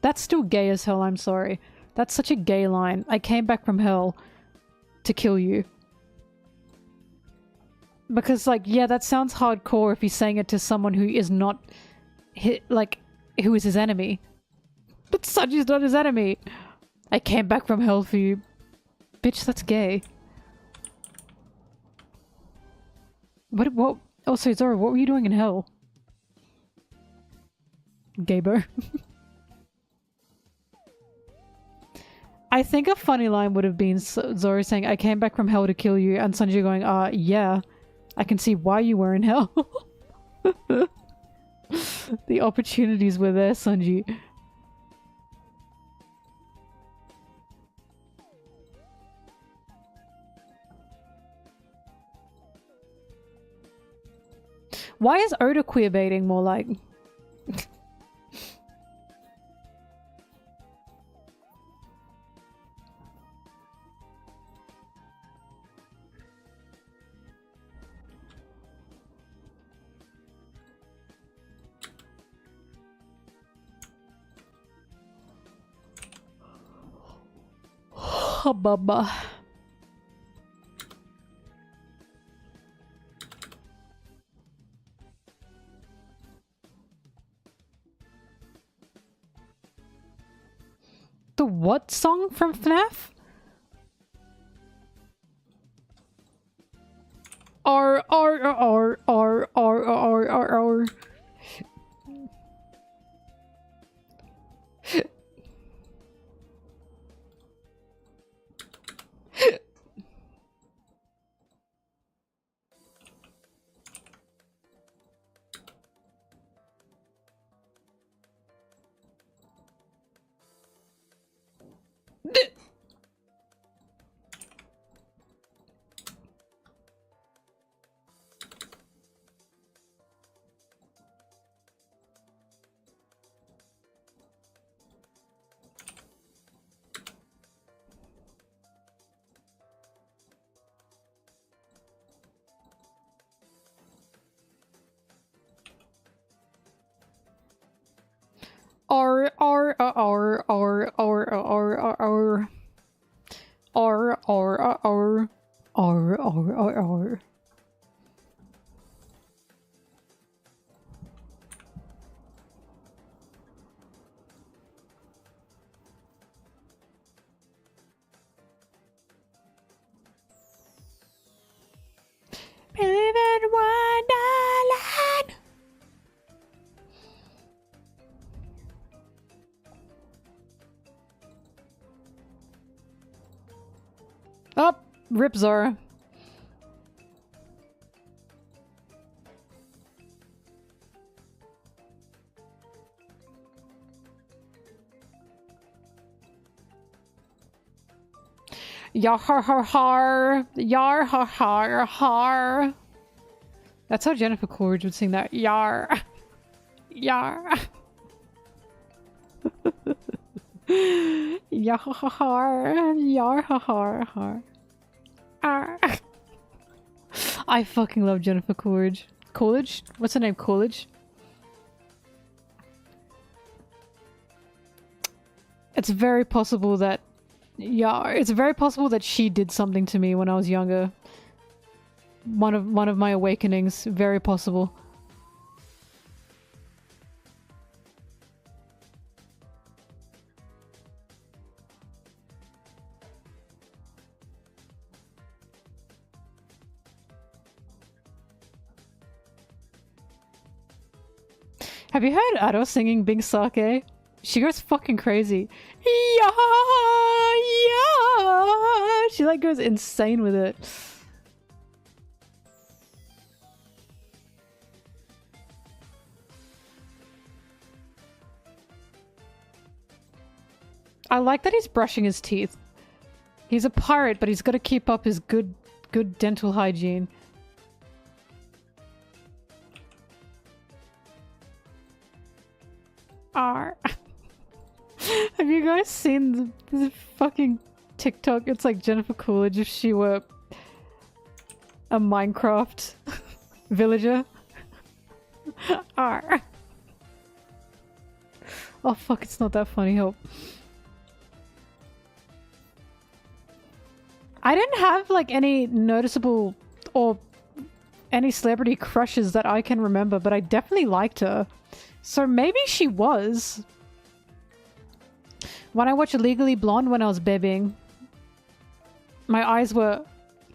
That's still gay as hell, I'm sorry. That's such a gay line. I came back from hell to kill you. Because, like, yeah, that sounds hardcore if he's saying it to someone who is not, like, who is his enemy. But Sanji's not his enemy. I came back from hell for you. Bitch, that's gay. What? Oh, sorry, Zoro, what were you doing in hell? Gaybo. I think a funny line would have been Zoro saying, I came back from hell to kill you, and Sanji going, yeah, I can see why you were in hell. The opportunities were there, Sanji. Why is Oda queerbaiting more like... Baba. The what song from FNAF? R. Live in Wonderland. Oh, rip Zoro. Yar har har har. Yar har har har. That's how Jennifer Coolidge would sing that. Yar. Yar. Yar har har har. Yar har har har. Ar. I fucking love Jennifer Coolidge. Coolidge? What's her name? Coolidge? It's very possible that it's very possible that she did something to me when I was younger. One of my awakenings, very possible. Have you heard Ado singing Big Sake? She goes fucking crazy. Yeah, yeah. She like goes insane with it. I like that he's brushing his teeth. He's a pirate, but he's got to keep up his good dental hygiene. R. Have you guys seen the fucking TikTok? It's like Jennifer Coolidge if she were a Minecraft villager. R. Oh fuck, it's not that funny, help. I didn't have like any noticeable or any celebrity crushes that I can remember, but I definitely liked her. So maybe she was. When I watched Legally Blonde when I was babying, my eyes were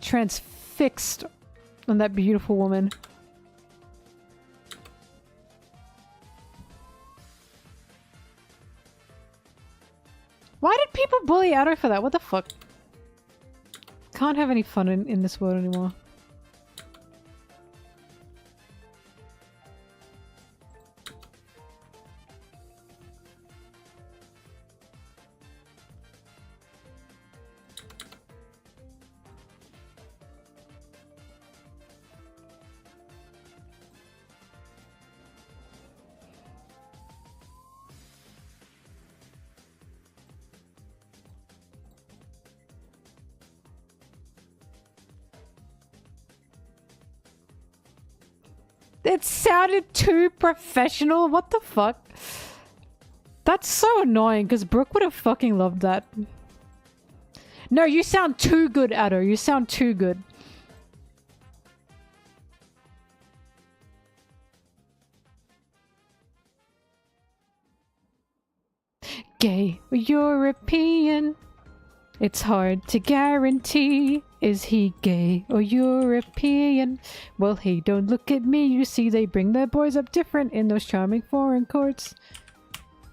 transfixed on that beautiful woman. Why did people bully Addo for that? What the fuck? Can't have any fun in this world anymore. It sounded too professional. What the fuck? That's so annoying because Brooke would have fucking loved that. No, you sound too good, Addo. You sound too good. Gay or European? It's hard to guarantee. Is he gay or European? Well, hey, don't look at me. You see, they bring their boys up different in those charming foreign courts.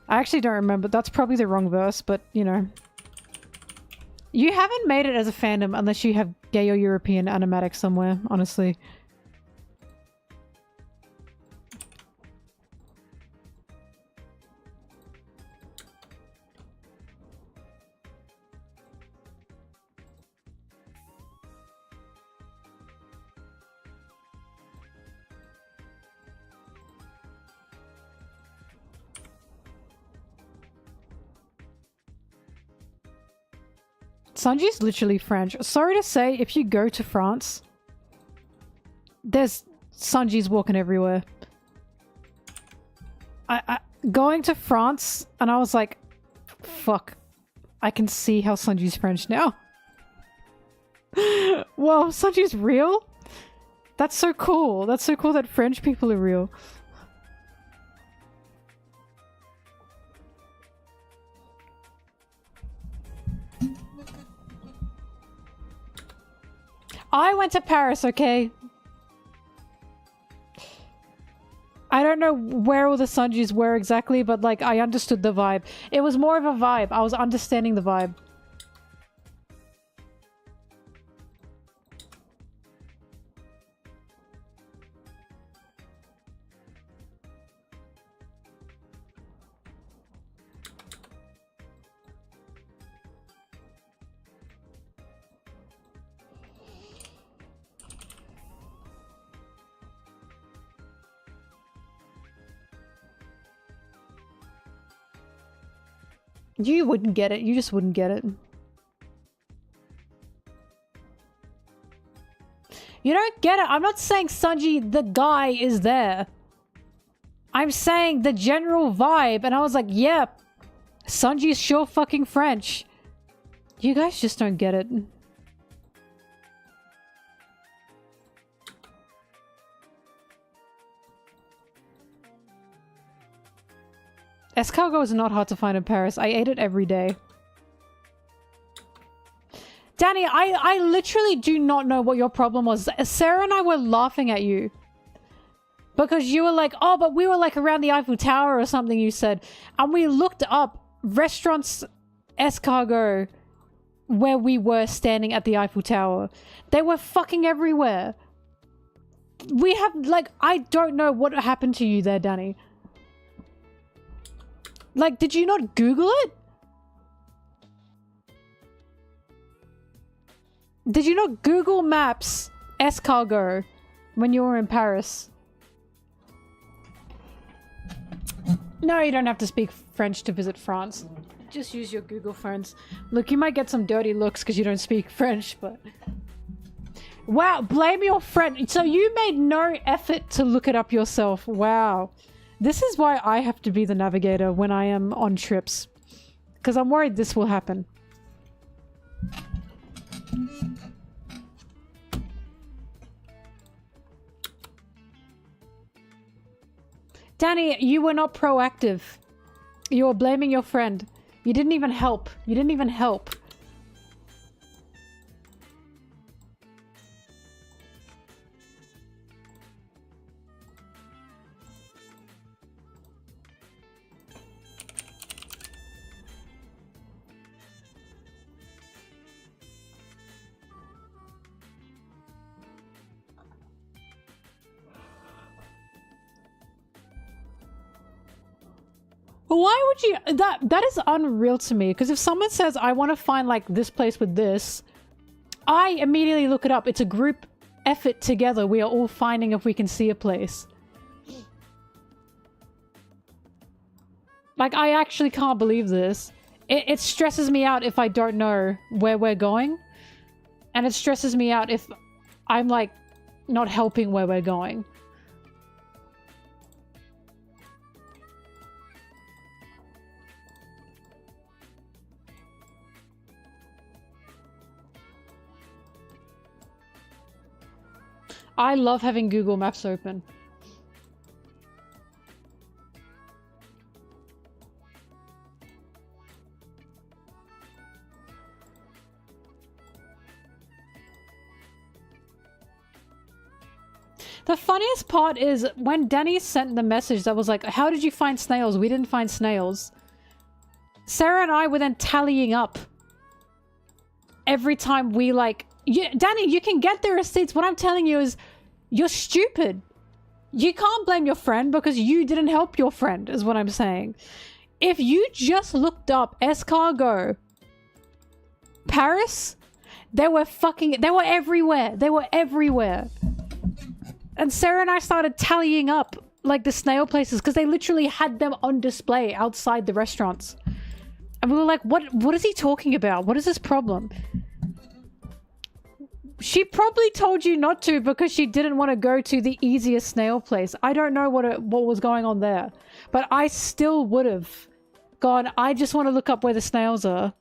I actually don't remember. That's probably the wrong verse, but, you know. You haven't made it as a fandom unless you have gay or European animatics somewhere, honestly. Sanji's literally French. Sorry to say, if you go to France, there's Sanji's walking everywhere. Going to France, and I was like, fuck. I can see how Sanji's French now. Whoa, Sanji's real? That's so cool. That's so cool that French people are real. I went to Paris, okay? I don't know where all the Sanjis were exactly, but like I understood the vibe. It was more of a vibe. I was understanding the vibe. You wouldn't get it. You just wouldn't get it. You don't get it. I'm not saying Sanji, the guy, is there. I'm saying the general vibe. And I was like, yeah, Sanji's sure fucking French. You guys just don't get it. Escargot is not hard to find in Paris. I ate it every day. Danny, I literally do not know what your problem was. Sarah and I were laughing at you. Because you were like, oh, but we were like around the Eiffel Tower or something, you said. And we looked up restaurants Escargot where we were standing at the Eiffel Tower. They were fucking everywhere. We have, like, I don't know what happened to you there, Danny. Like, did you not Google it? Did you not Google Maps escargot when you were in Paris? No, you don't have to speak French to visit France. Just use your Google friends. Look, you might get some dirty looks because you don't speak French, but... Wow, blame your friend. So you made no effort to look it up yourself. Wow. This is why I have to be the navigator when I am on trips. Because I'm worried this will happen. Danny, you were not proactive. You were blaming your friend. You didn't even help. You didn't even help. Why would you... That is unreal to me. Because if someone says, I want to find, like, this place with this, I immediately look it up. It's a group effort together. We are all finding if we can see a place. Like, I actually can't believe this. It stresses me out if I don't know where we're going. And it stresses me out if I'm, like, not helping where we're going. I love having Google Maps open. The funniest part is when Danny sent the message that was like, how did you find snails? We didn't find snails. Sarah and I were then tallying up every time we like... Danny, you can get the receipts. What I'm telling you is you're stupid. You can't blame your friend because you didn't help your friend, is what I'm saying. If you just looked up escargot, Paris, they were everywhere. They were everywhere. And Sarah and I started tallying up like the snail places because they literally had them on display outside the restaurants. And we were like, what is he talking about? What is this problem? She probably told you not to because she didn't want to go to the easiest snail place. I don't know what was going on there. But I still would have gone, I just want to look up where the snails are.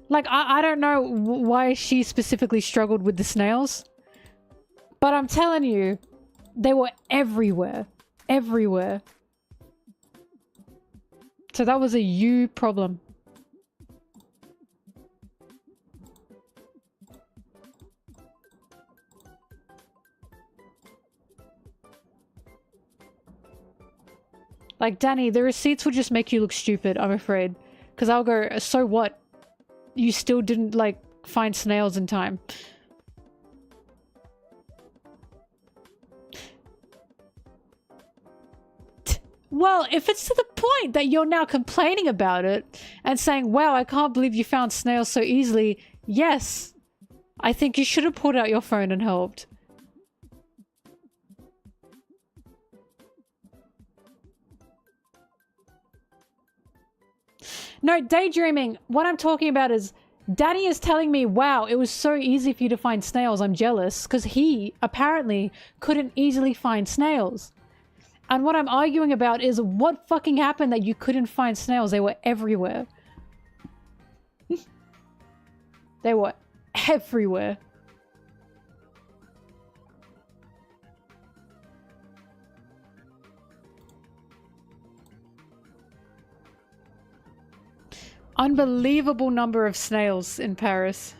Like, I don't know why she specifically struggled with the snails. But I'm telling you, they were everywhere. Everywhere. So that was a you problem. Like, Danny, the receipts will just make you look stupid, I'm afraid. Because I'll go, so what? You still didn't, like, find snails in time. Well, if it's to the point that you're now complaining about it and saying, wow, I can't believe you found snails so easily, yes, I think you should have pulled out your phone and helped. No, daydreaming. What I'm talking about is Danny is telling me, wow, it was so easy for you to find snails. I'm jealous because he apparently couldn't easily find snails. And what I'm arguing about is what fucking happened that you couldn't find snails? They were everywhere. They were everywhere. Unbelievable number of snails in Paris.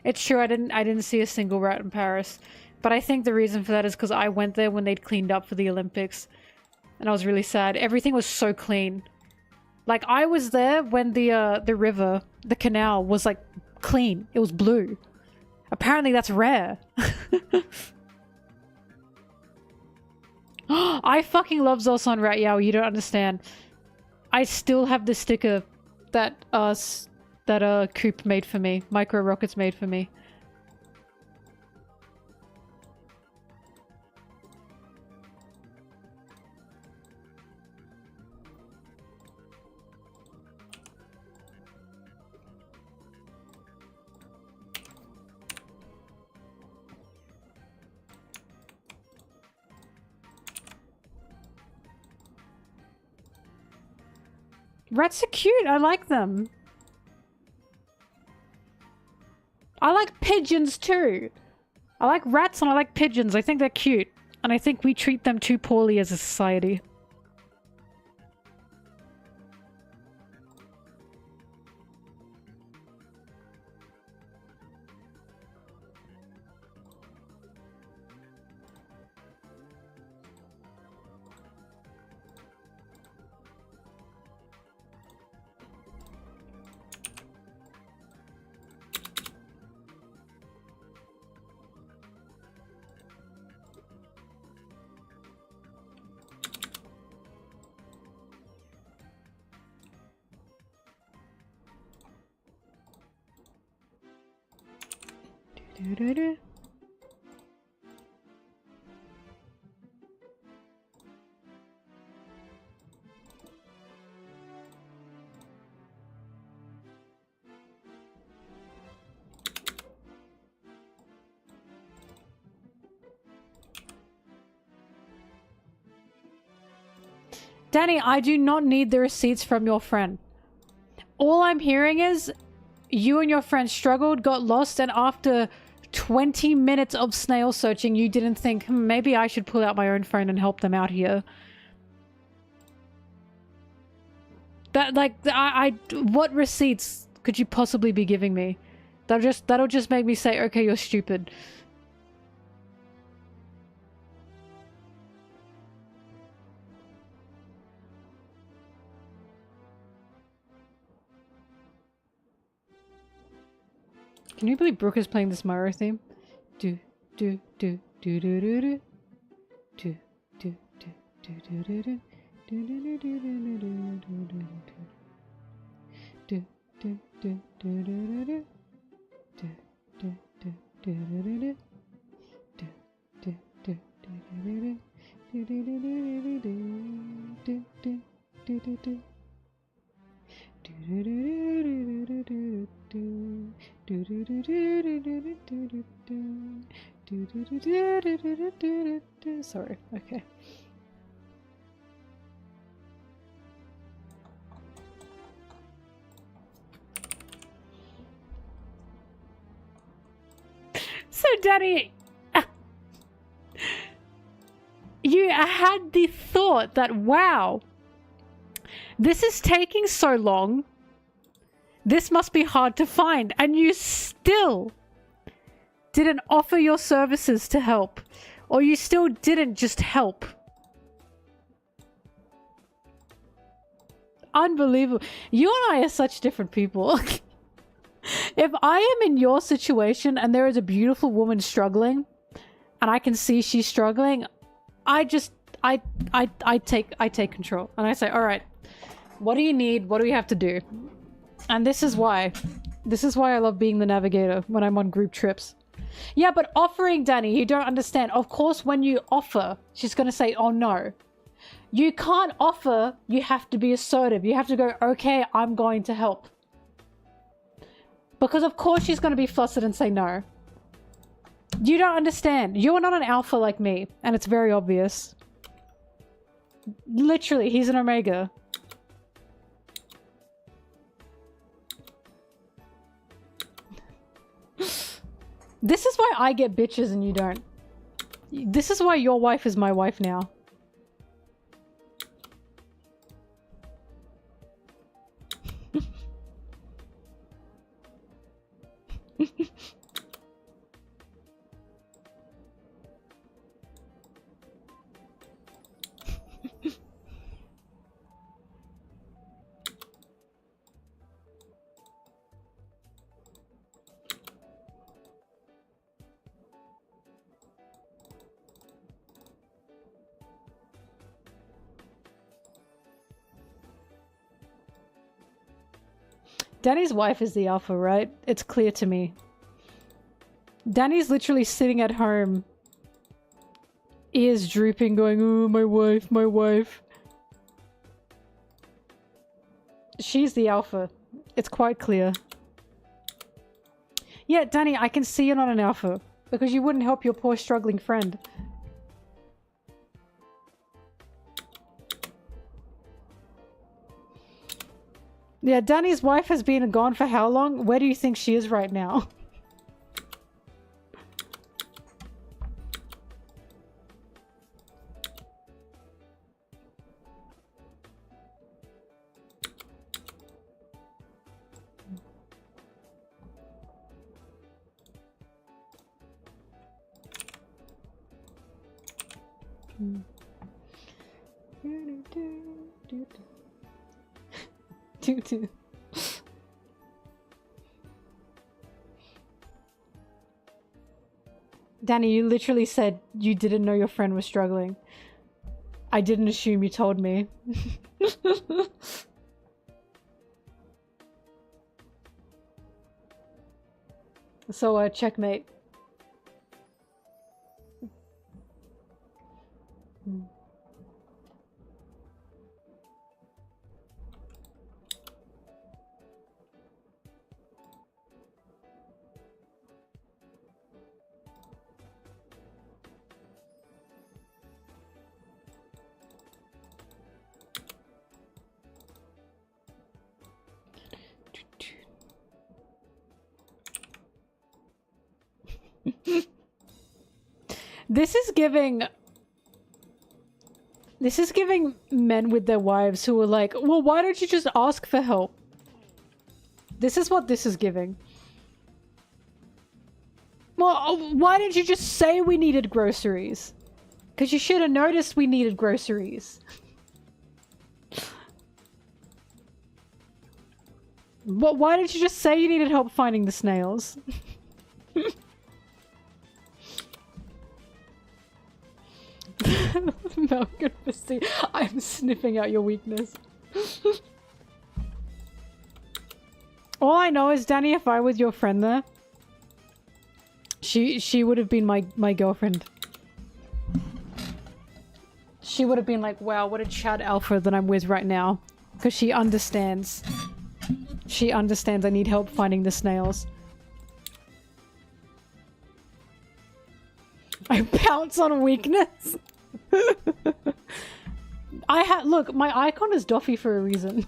It's true, I didn't see a single rat in Paris. But I think the reason for that is because I went there when they'd cleaned up for the Olympics. And I was really sad. Everything was so clean. Like, I was there when the river, the canal, was, like, clean. It was blue. Apparently that's rare. I fucking love Zosan Rat Yao, you don't understand. I still have the sticker that Coop made for me. Micro Rockets made for me. Rats are cute. I like them. I like pigeons too. I like rats and I like pigeons. I think they're cute. And I think we treat them too poorly as a society. Danny, I do not need the receipts from your friend. All I'm hearing is you and your friend struggled, got lost, and after 20 minutes of snail searching, you didn't think, maybe I should pull out my own phone and help them out here. That, like, what receipts could you possibly be giving me? That'll just make me say, okay, you're stupid. Can you believe Brooke is playing this Mario theme? Do do do do do do do do do do do do do. Sorry, okay. So, Danny, you had the thought that, wow, this is taking so long. This must be hard to find. And you still didn't offer your services to help. Or you still didn't just help. Unbelievable. You and I are such different people. If I am in your situation and there is a beautiful woman struggling and I can see she's struggling, I take control and I say, all right, what do you need? What do we have to do? And this is why I love being the navigator when I'm on group trips. Yeah, but offering, Danny, you don't understand. Of course, when you offer, she's going to say, oh no. You can't offer, you have to be assertive. You have to go, okay, I'm going to help. Because of course she's going to be flustered and say no. You don't understand. You're not an alpha like me, and it's very obvious. Literally, he's an omega. This is why I get bitches and you don't. This is why your wife is my wife now. Danny's wife is the alpha, right? It's clear to me. Danny's literally sitting at home, ears drooping, going, "Oh, my wife, my wife." She's the alpha. It's quite clear. Yeah, Danny, I can see you're not an alpha. Because you wouldn't help your poor struggling friend. Yeah, Danny's wife has been gone for how long? Where do you think she is right now? Danny, you literally said you didn't know your friend was struggling. I didn't assume you told me. So, checkmate. This is giving men with their wives who are like, well, why don't you just ask for help? This is what this is giving. Well, why didn't you just say we needed groceries? Because you should have noticed we needed groceries. But why didn't you just say you needed help finding the snails? No, good to see. I'm sniffing out your weakness. All I know is, Danny, if I was your friend there, she would have been my girlfriend. She would have been like, wow, what a Chad alpha that I'm with right now. Because she understands. She understands I need help finding the snails. I pounce on weakness. Look, my icon is Doffy for a reason.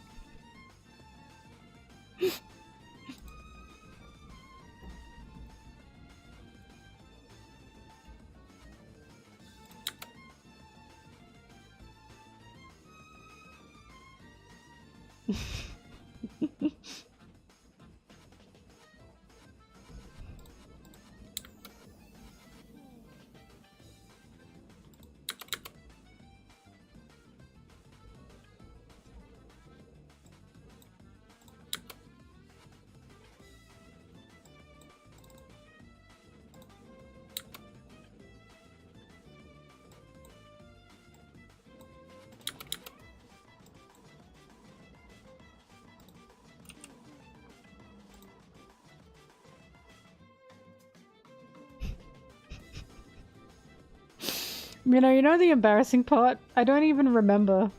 You know the embarrassing part? I don't even remember.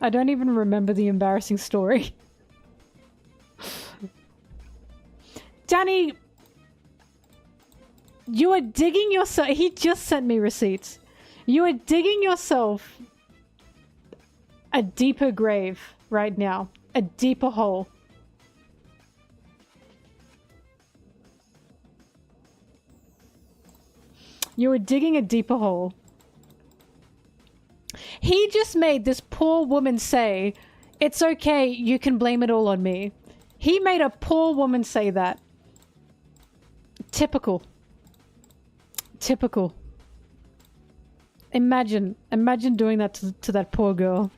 I don't even remember the embarrassing story. Danny! You are digging yourself- he just sent me receipts. You are digging yourself a deeper grave right now. A deeper hole. You were digging a deeper hole. He just made this poor woman say, it's okay, you can blame it all on me. He made a poor woman say that. Typical. Typical. Imagine doing that to that poor girl.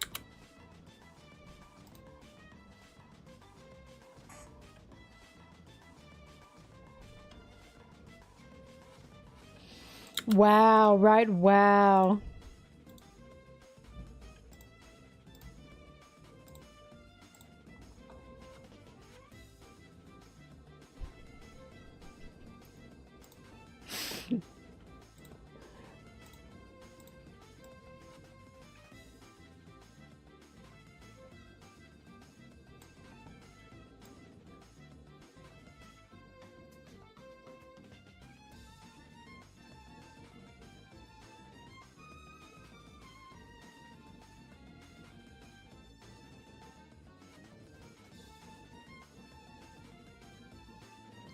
Wow, right, wow.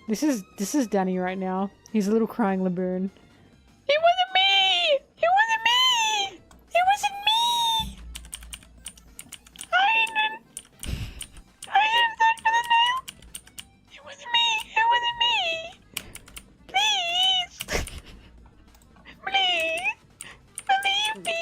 This is Danny right now. He's a little crying laboon. It wasn't me! It wasn't me! It wasn't me! I didn't search for the nail! It wasn't me! It wasn't me! Please! Please! Believe me!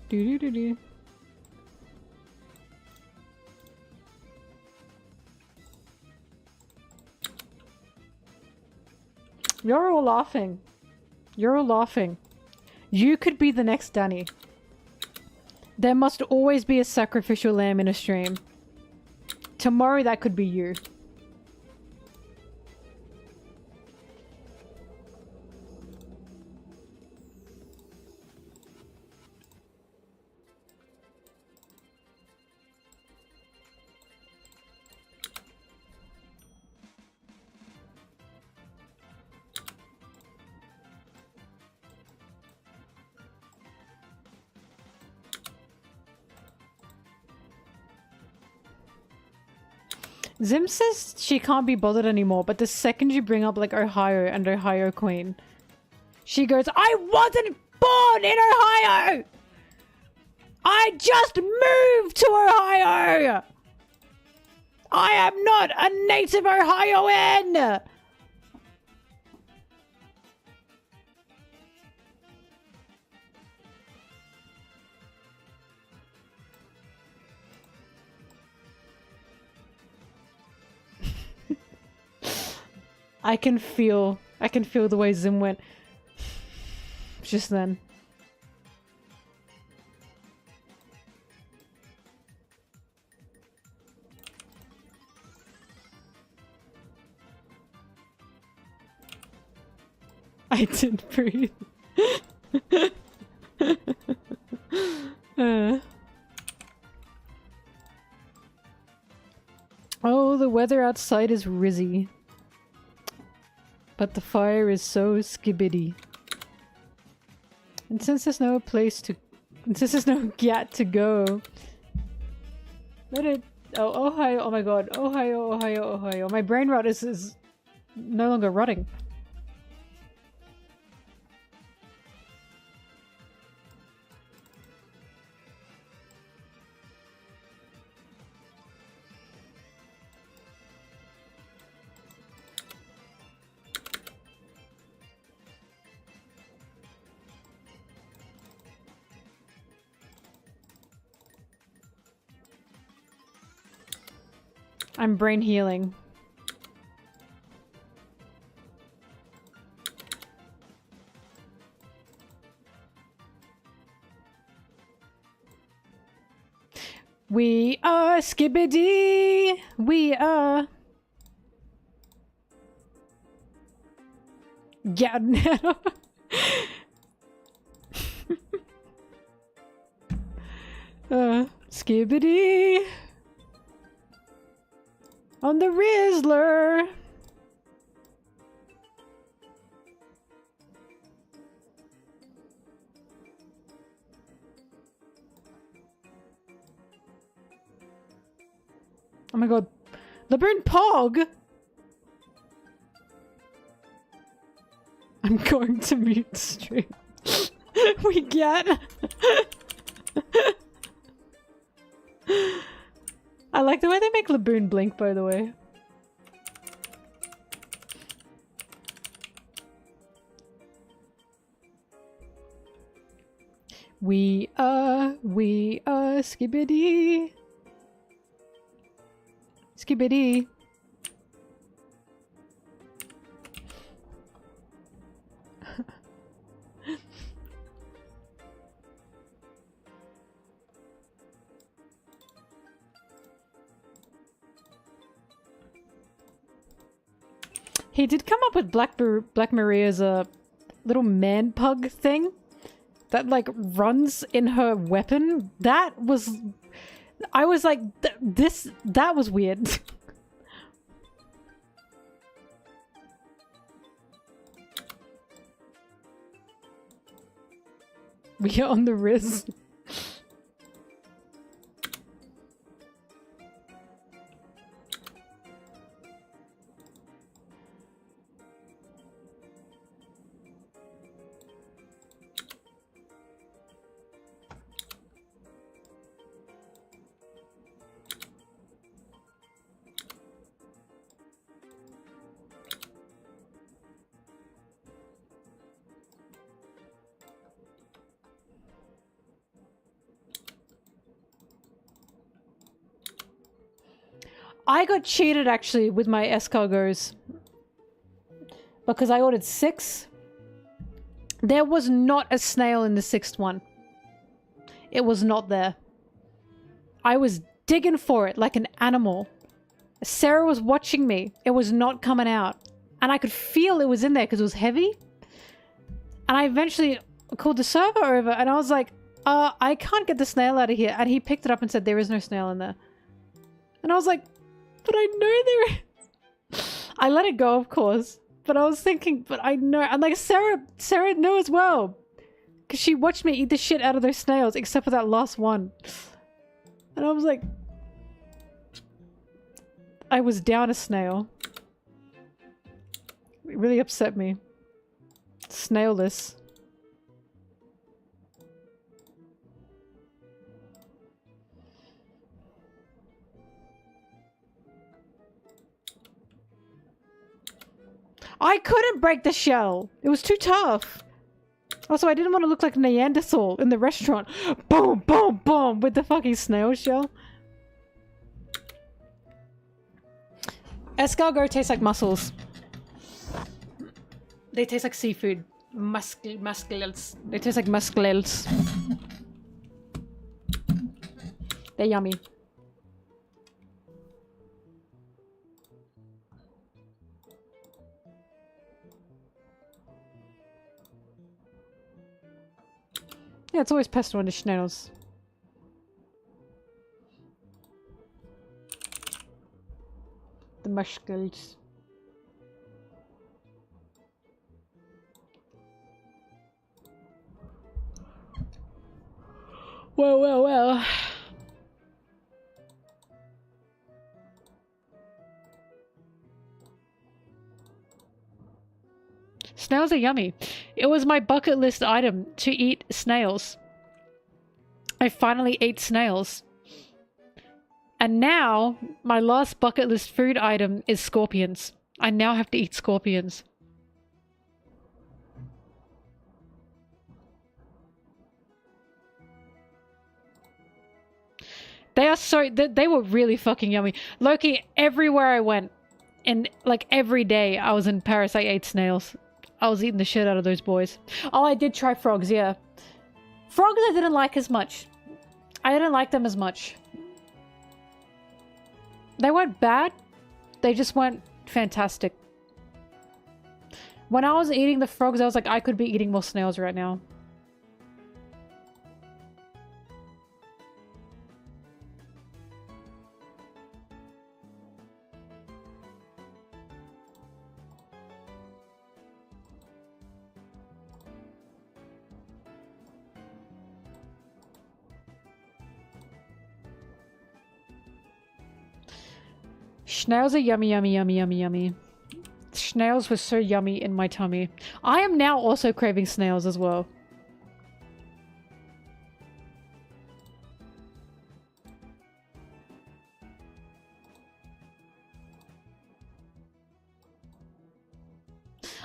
Do. You're all laughing. You're all laughing. You could be the next Danny. There must always be a sacrificial lamb in a stream. Tomorrow that could be you. Zim says she can't be bothered anymore, but the second you bring up like Ohio and Ohio Queen, she goes, I wasn't born in Ohio! I just moved to Ohio! I am not a native Ohioan! I can feel the way Zim went just then. I did breathe. Oh, the weather outside is rizzy. But the fire is so skibbity. And since there's no gat to go. Let it Ohio, oh my god. Ohio. My brain rot is no longer rotting. I'm brain healing. We are skibbity. We are. Yeah. Skibbity. On the Rizzler! Oh my god. Laboon Pog! I'm going to mute stream. We get. I like the way they make Laboon blink, by the way. We are skibbity. Skibbity. He did come up with Black Maria's little man pug thing. that like runs in her weapon, that was... I was like, that was weird. We are on the Riz. I got cheated actually with my escargots because I ordered 6. There was not a snail in the 6th one. It was not there. I was digging for it like an animal. Sarah was watching me. It was not coming out. And I could feel it was in there because it was heavy. And I eventually called the server over and I was like, I can't get the snail out of here. And he picked it up and said, there is no snail in there. And I was like, but I know there is. I let it go, of course. But I was thinking, but I know. And like Sarah knew as well. Because she watched me eat the shit out of those snails, except for that last one. And I was like, I was down a snail. It really upset me. Snailless. I couldn't break the shell. It was too tough. Also, I didn't want to look like Neanderthal in the restaurant. Boom, boom, boom with the fucking snail shell. Escargot tastes like mussels. They taste like seafood. Muscles. They taste like muscles. They're yummy. Yeah, it's always pesto on the snails. The muscles. Well, well, well. Snails are yummy. It was my bucket list item to eat snails. I finally ate snails. And now, my last bucket list food item is scorpions. I now have to eat scorpions. They are so... They were really fucking yummy. Loki, everywhere I went, and like every day I was in Paris, I ate snails. I was eating the shit out of those boys. Oh, I did try frogs, yeah. Frogs I didn't like as much. I didn't like them as much. They weren't bad. They just weren't fantastic. When I was eating the frogs, I was like, I could be eating more snails right now. Snails are yummy, yummy, yummy, yummy, yummy. Snails were so yummy in my tummy. I am now also craving snails as well.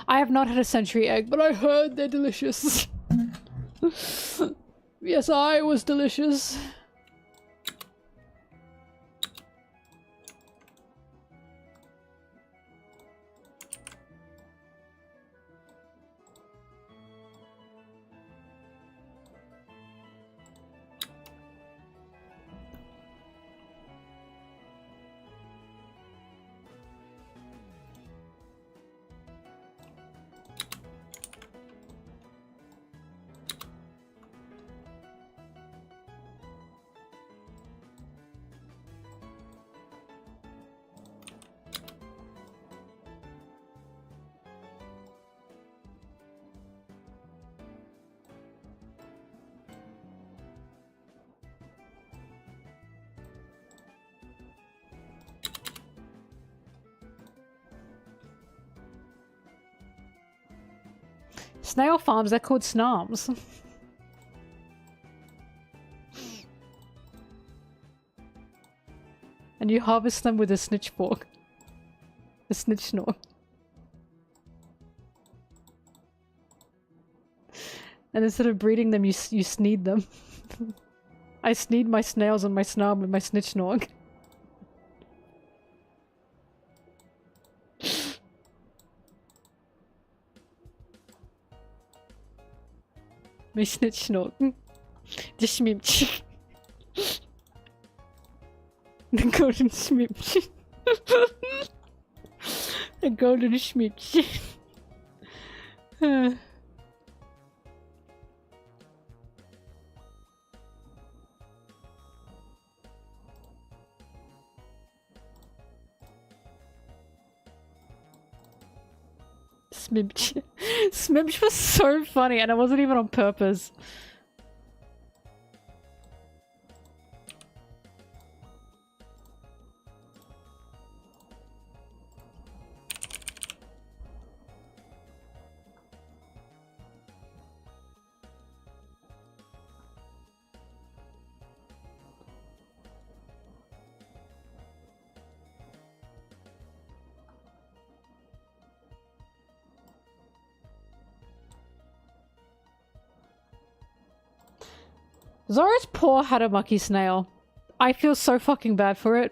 I have not had a century egg, but I heard they're delicious. Yes, I was delicious. Snail farms, they're called snarms. And you harvest them with a snitch fork. A snitch snore. And instead of breeding them, you sneed them. I sneed my snails on my snarb with my snitch snog. My snitch snog. The schmimch. The golden schmimch. The golden schmimch. Smimch. Smimch was so funny and it wasn't even on purpose. Zoro's poor Haramaki snail. I feel so fucking bad for it.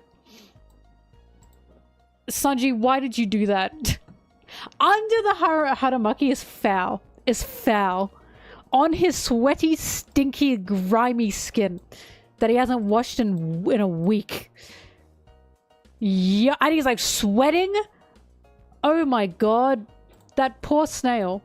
Sanji, why did you do that? Under the Haramaki is foul. Is foul. On his sweaty, stinky, grimy skin that he hasn't washed in a week. Yeah, and he's like sweating. Oh my god. That poor snail.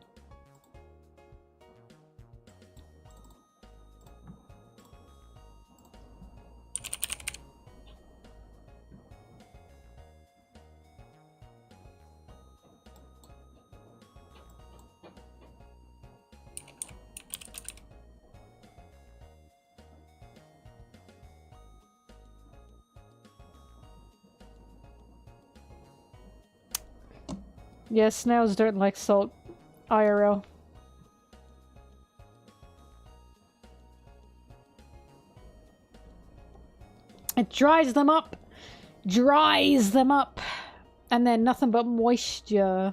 Yeah, snails don't like salt. IRL. It dries them up. Dries them up. And then nothing but moisture.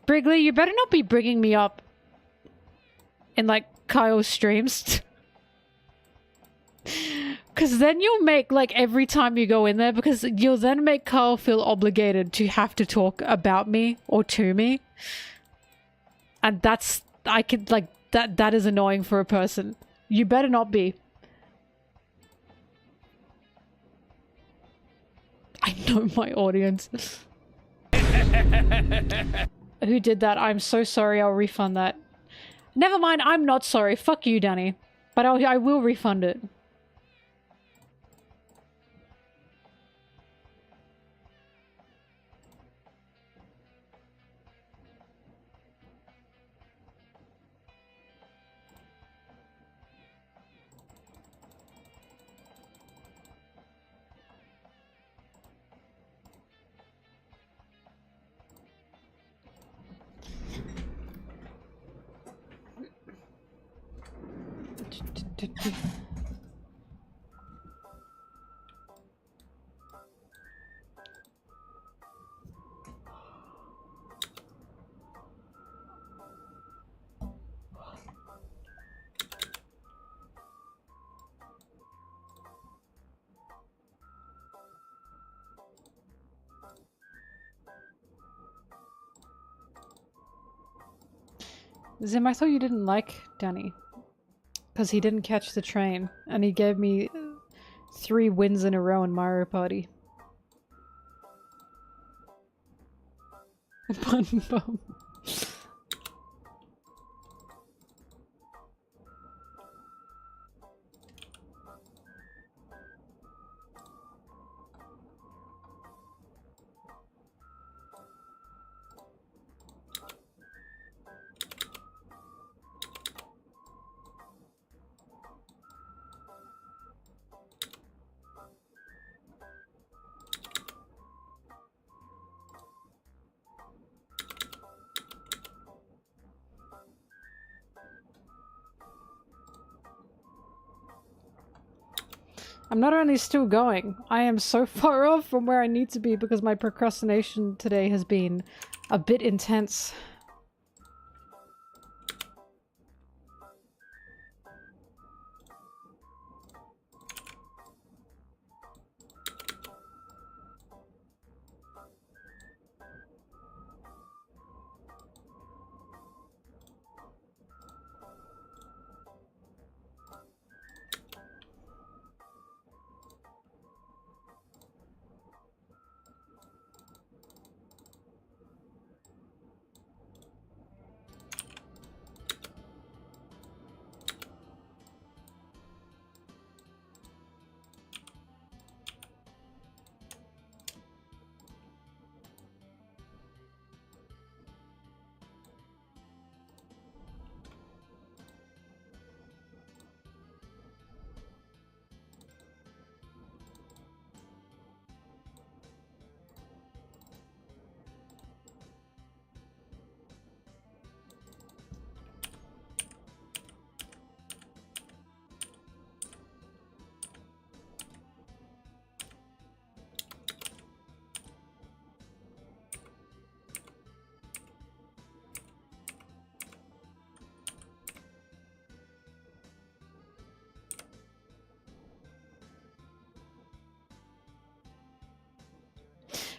Brigley, you better not be bringing me up in, like, Kyle's streams. Because then you'll make, like, every time you go in there, because you'll then make Kyle feel obligated to have to talk about me or to me. And that's, I could, like, that is annoying for a person. You better not be. I know my audience. Who did that? I'm so sorry. I'll refund that. Never mind. I'm not sorry. Fuck you, Danny. But I will refund it. Zim, I thought you didn't like Danny. Because he didn't catch the train. And he gave me 3 wins in a row in Mario Party. Bun bum. I'm not only still going, I am so far off from where I need to be because my procrastination today has been a bit intense.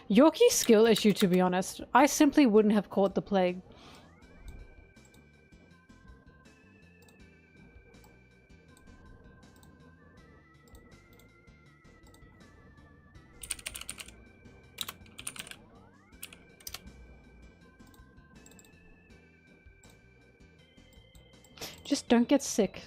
Yorkie's skill issue, to be honest. I simply wouldn't have caught the plague. Just don't get sick.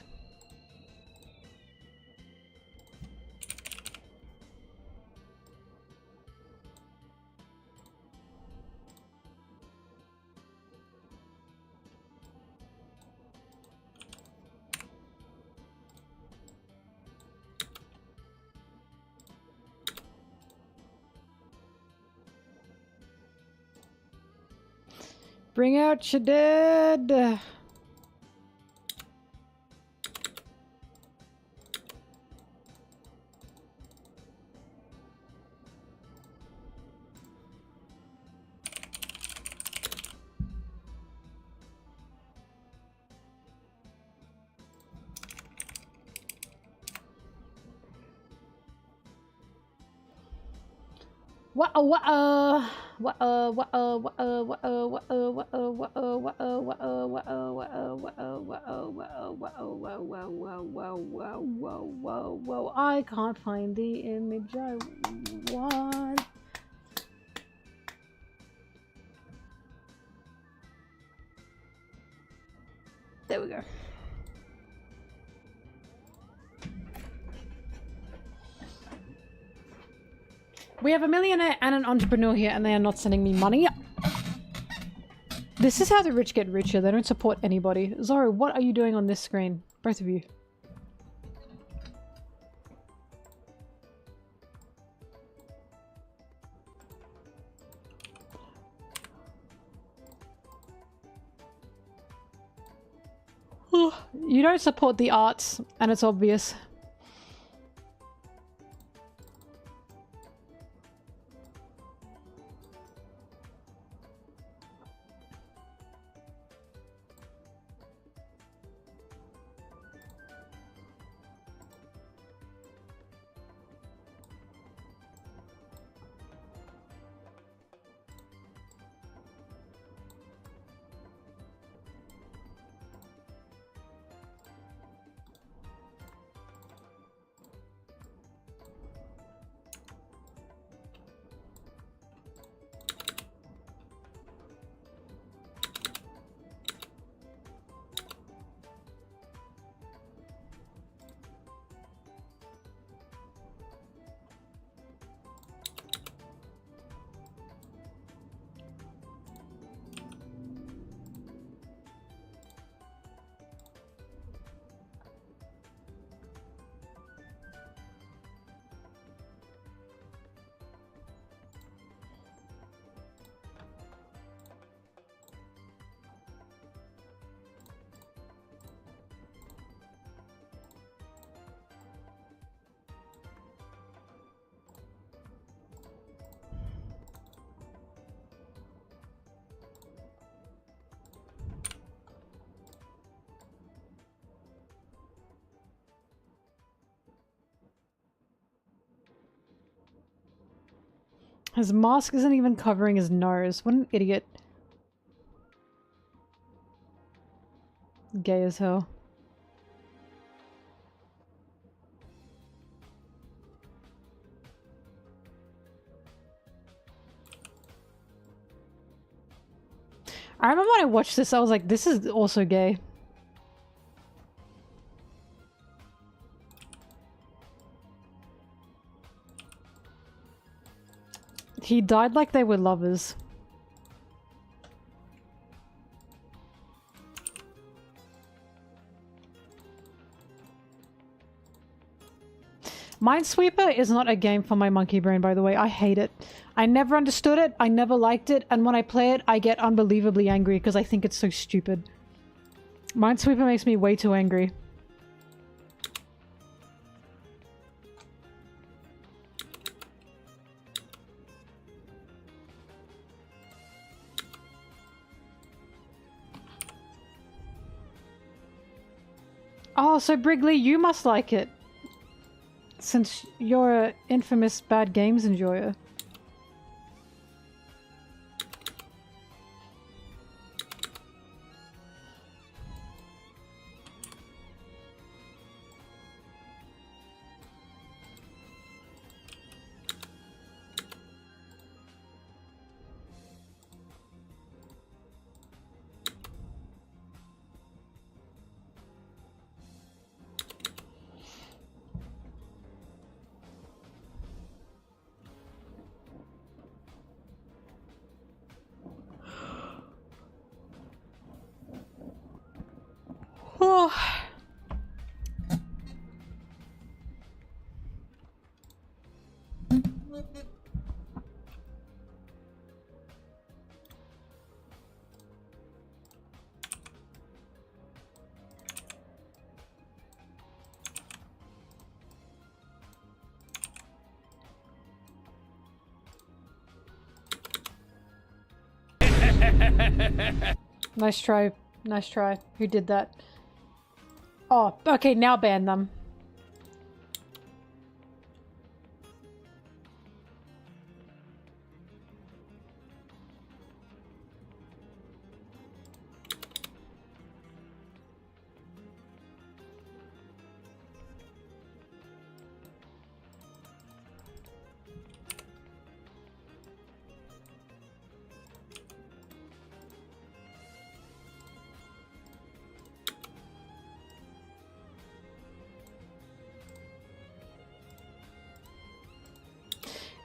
Bring out your dead! I can't find the image I want. There we go. We have a millionaire and an entrepreneur here, and they are not sending me money. This is how the rich get richer. They don't support anybody. Zoro, what are you doing on this screen? Both of you. You don't support the arts, and it's obvious. His mask isn't even covering his nose. What an idiot. Gay as hell. I remember when I watched this, I was like, this is also gay. He died like they were lovers. Minesweeper is not a game for my monkey brain, by the way. I hate it. I never understood it, I never liked it, and when I play it, I get unbelievably angry because I think it's so stupid. Minesweeper makes me way too angry. Oh, so Brigley, you must like it. Since you're an infamous bad games enjoyer. Oh. Nice try. Nice try. Who did that? Oh, okay, now ban them.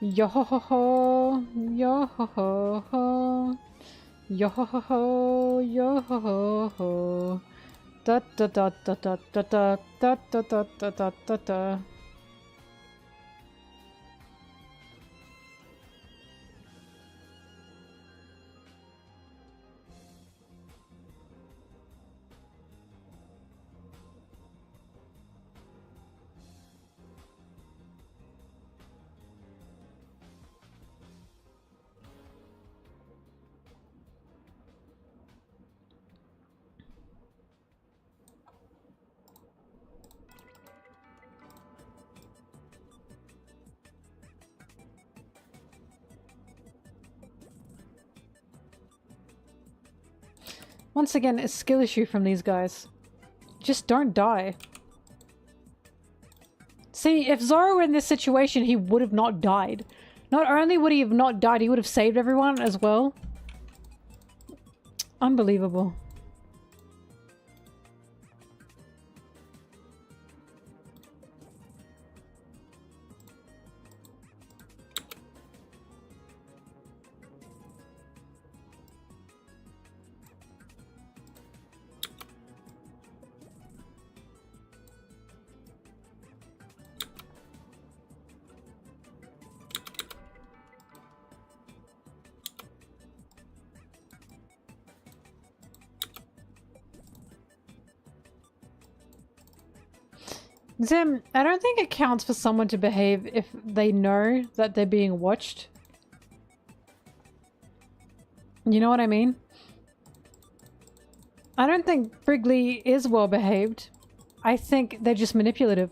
Yo ho ho ho, yo ho ho ho, yo ho ho ho, yo ho ho ho, da da da da da da da da da da da da da da. Once again, a skill issue from these guys. Just don't die. See, if Zoro were in this situation, he would have not died. Not only would he have not died, he would have saved everyone as well. Unbelievable. Zim, I don't think it counts for someone to behave if they know that they're being watched. You know what I mean? I don't think Wrigley is well behaved. I think they're just manipulative.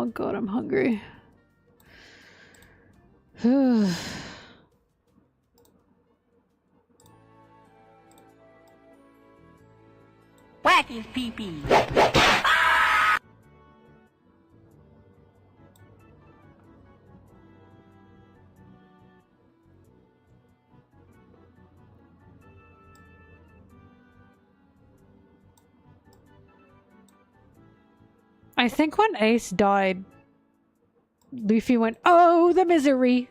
Oh god, I'm hungry. Whack his pee-pee. I think when Ace died, Luffy went, "Oh, the misery!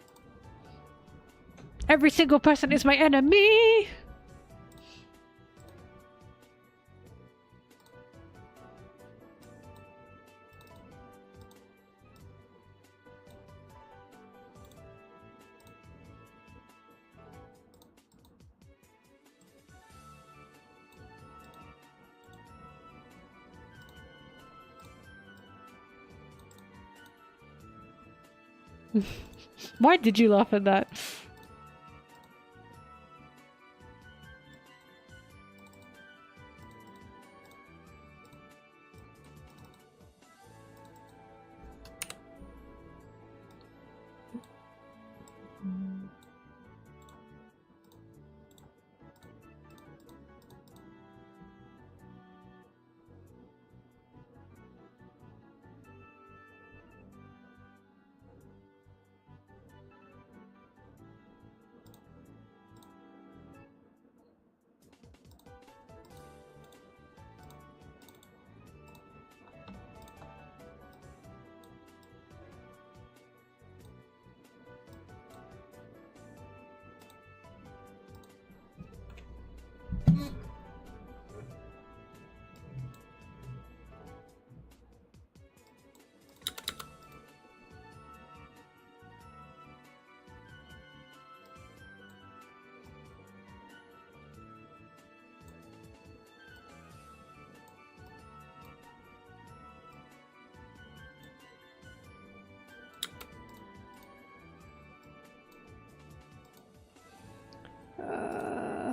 Every single person is my enemy!" Why did you laugh at that?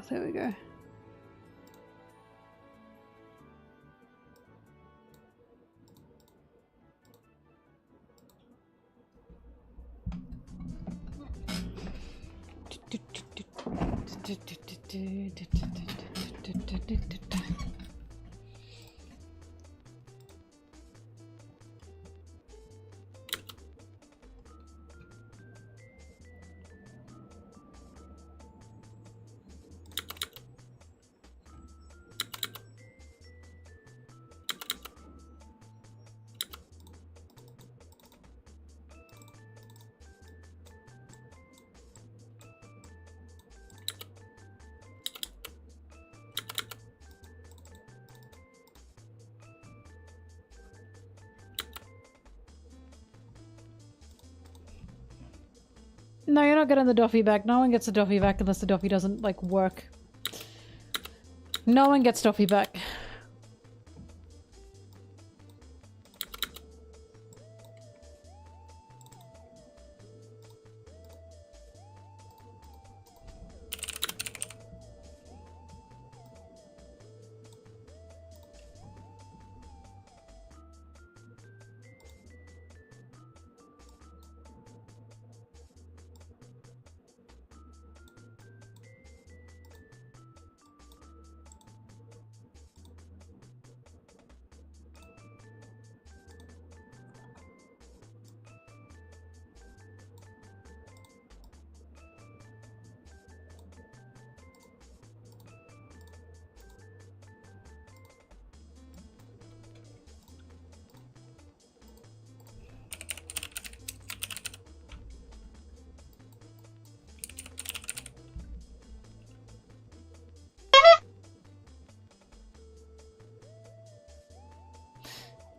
There we go. No, you're not getting the Doffy back. No one gets the Doffy back unless the Doffy doesn't, like, work. No one gets Doffy back.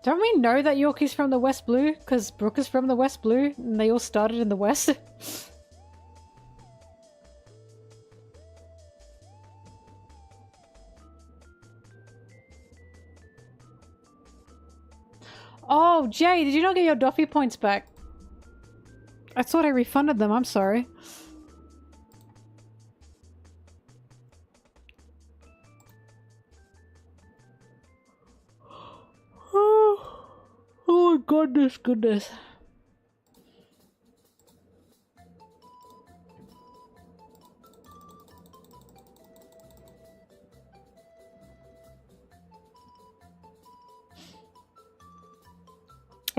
Don't we know that York is from the West Blue? Because Brooke is from the West Blue, and they all started in the West? Oh, Jay, did you not get your Doffy points back? I thought I refunded them, I'm sorry. Oh my god, goodness.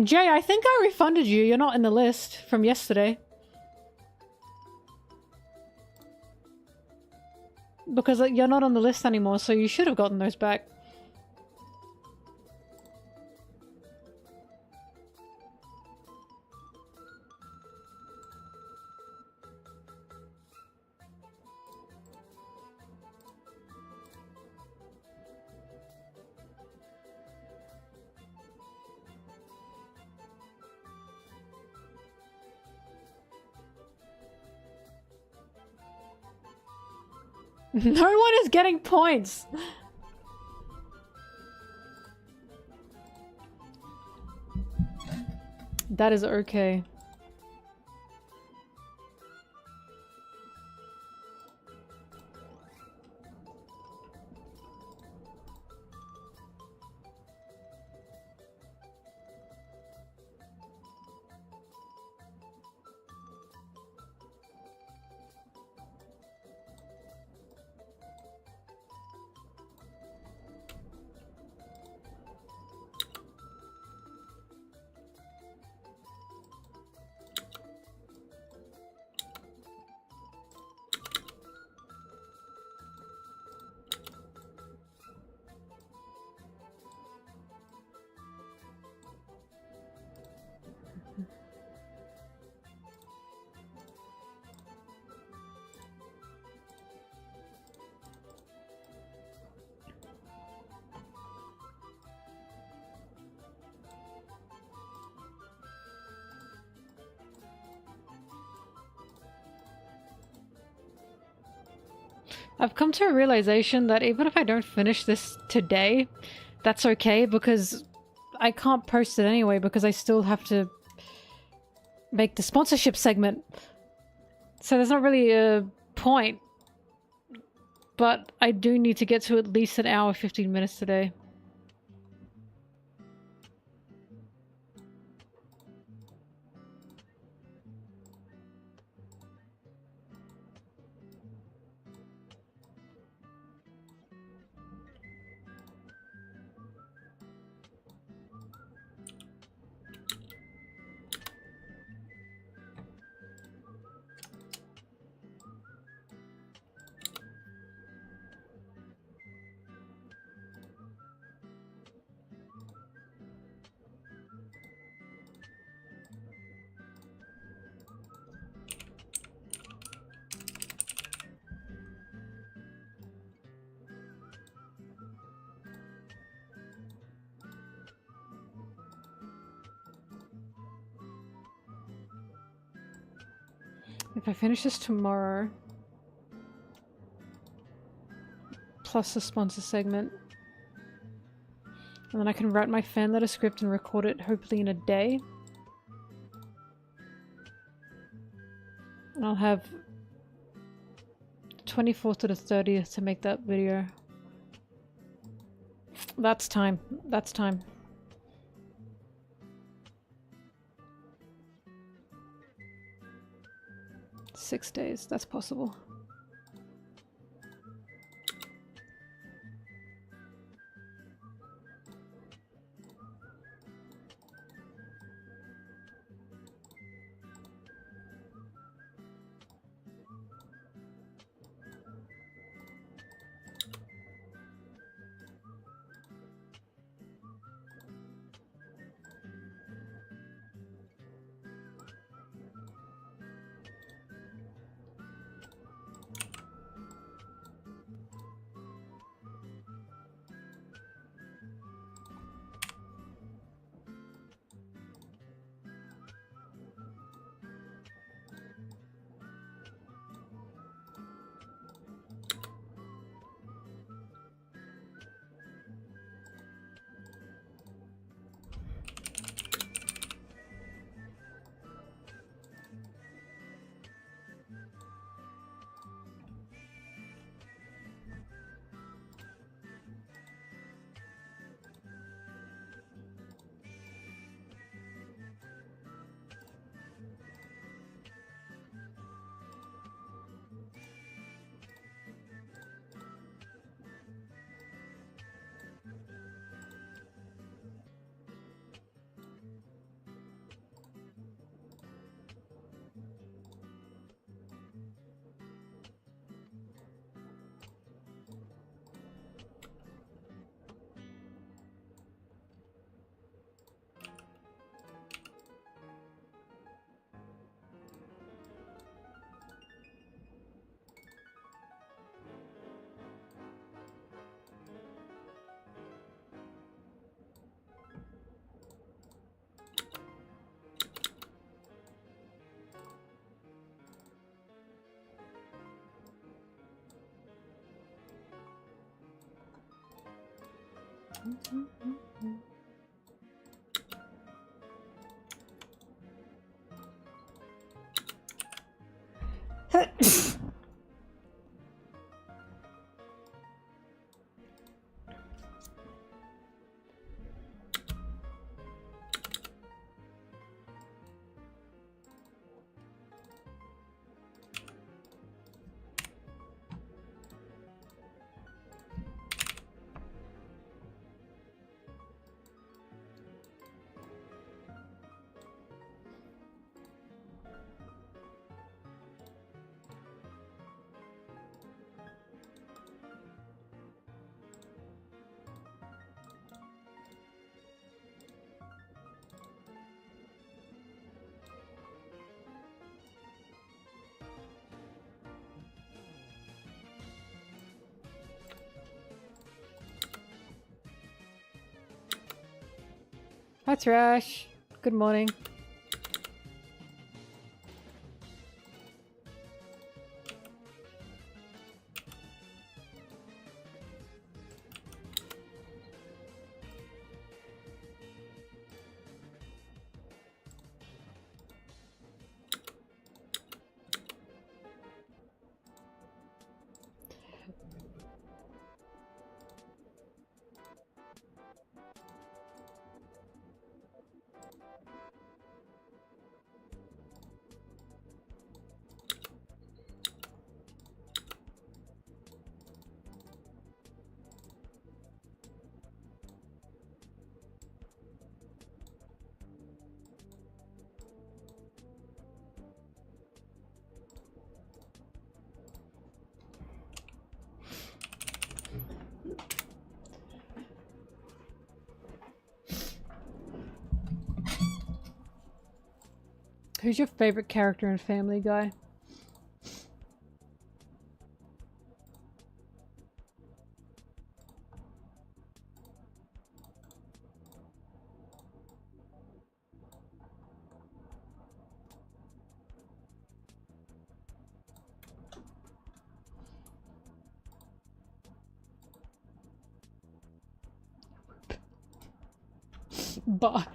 Jay, I think I refunded you. You're not in the list from yesterday. Because you're not on the list anymore, so you should have gotten those back. No one is getting points! That is okay. I've come to a realization that even if I don't finish this today, that's okay because I can't post it anyway because I still have to make the sponsorship segment. So there's not really a point. But I do need to get to at least an hour 15 minutes today. If I finish this tomorrow, plus the sponsor segment, and then I can write my fan letter script and record it hopefully in a day. And I'll have 24th to the 30th to make that video. That's time. That's time. Six days, that's possible. Hi Trash. Good morning. Who's your favorite character in Family Guy? Bye.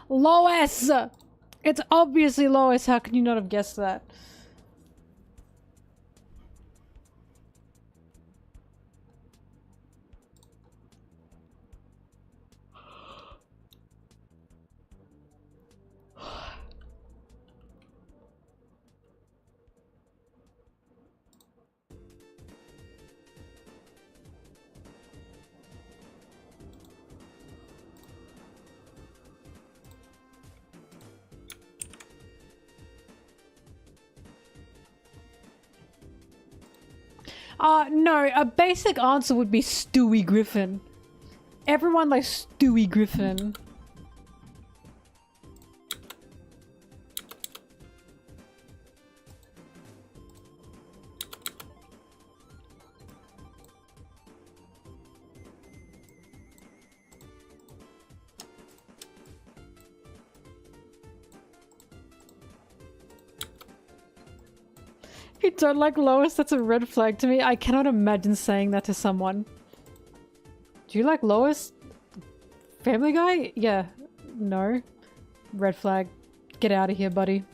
Lois! It's obviously Lois. How can you not have guessed that? No, a basic answer would be Stewie Griffin. Everyone likes Stewie Griffin. If you don't like Lois, that's a red flag to me. I cannot imagine saying that to someone. Do you like Lois? Family Guy? Yeah. No. Red flag. Get out of here, buddy.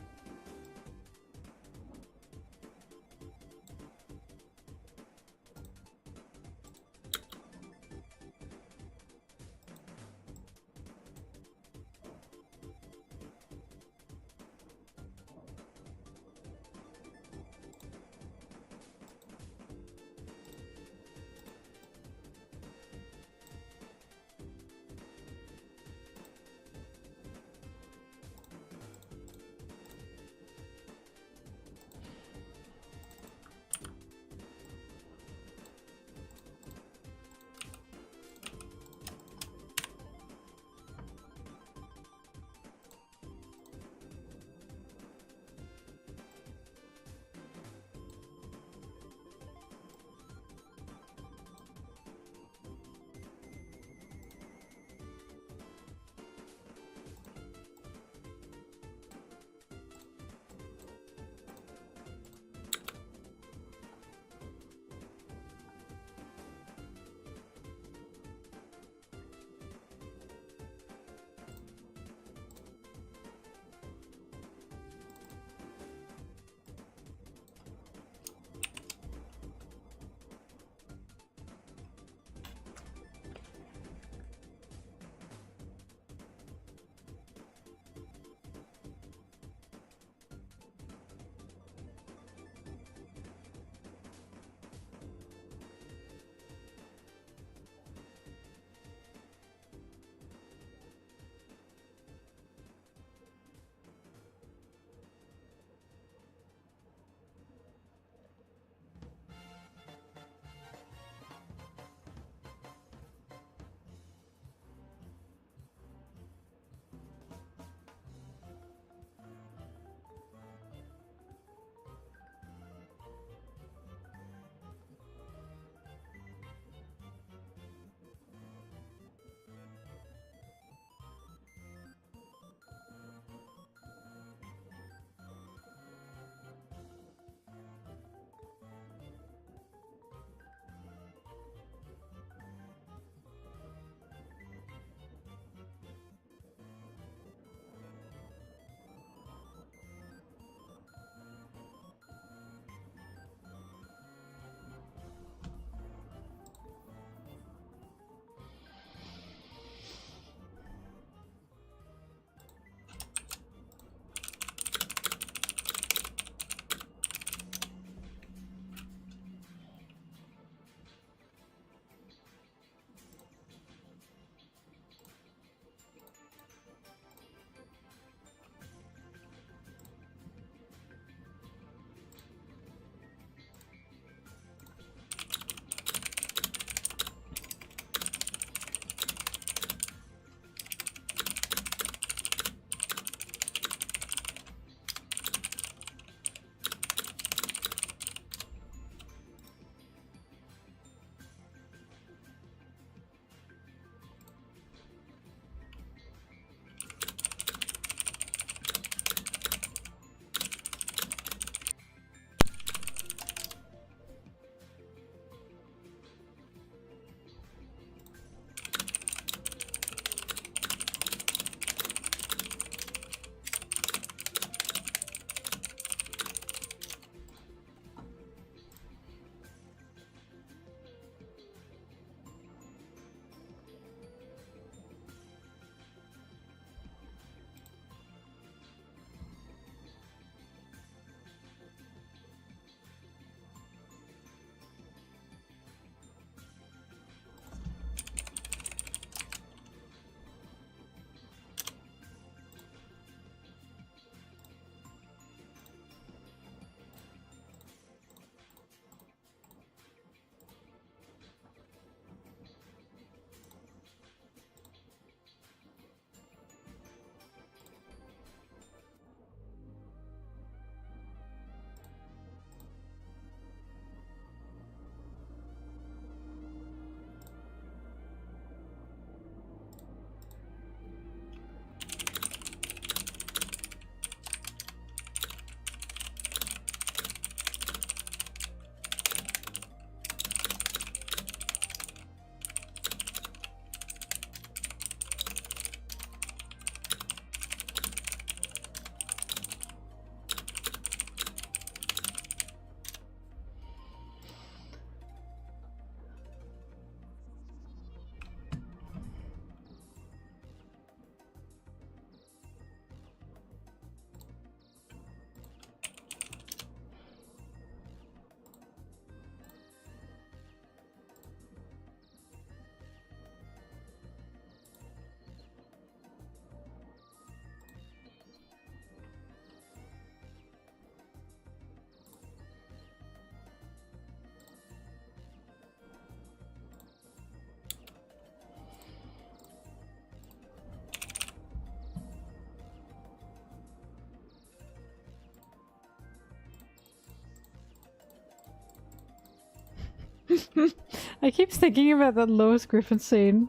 I keep thinking about that Lois Griffin scene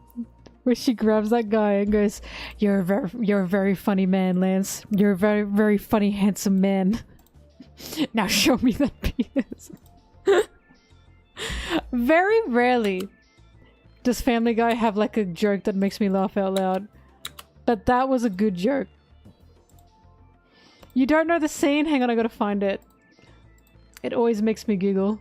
where she grabs that guy and goes, you're a very funny man, Lance. You're a very, very funny, handsome man. Now show me that penis." Very rarely does Family Guy have like a joke that makes me laugh out loud. But that was a good joke. You don't know the scene? Hang on, I gotta find it. It always makes me giggle.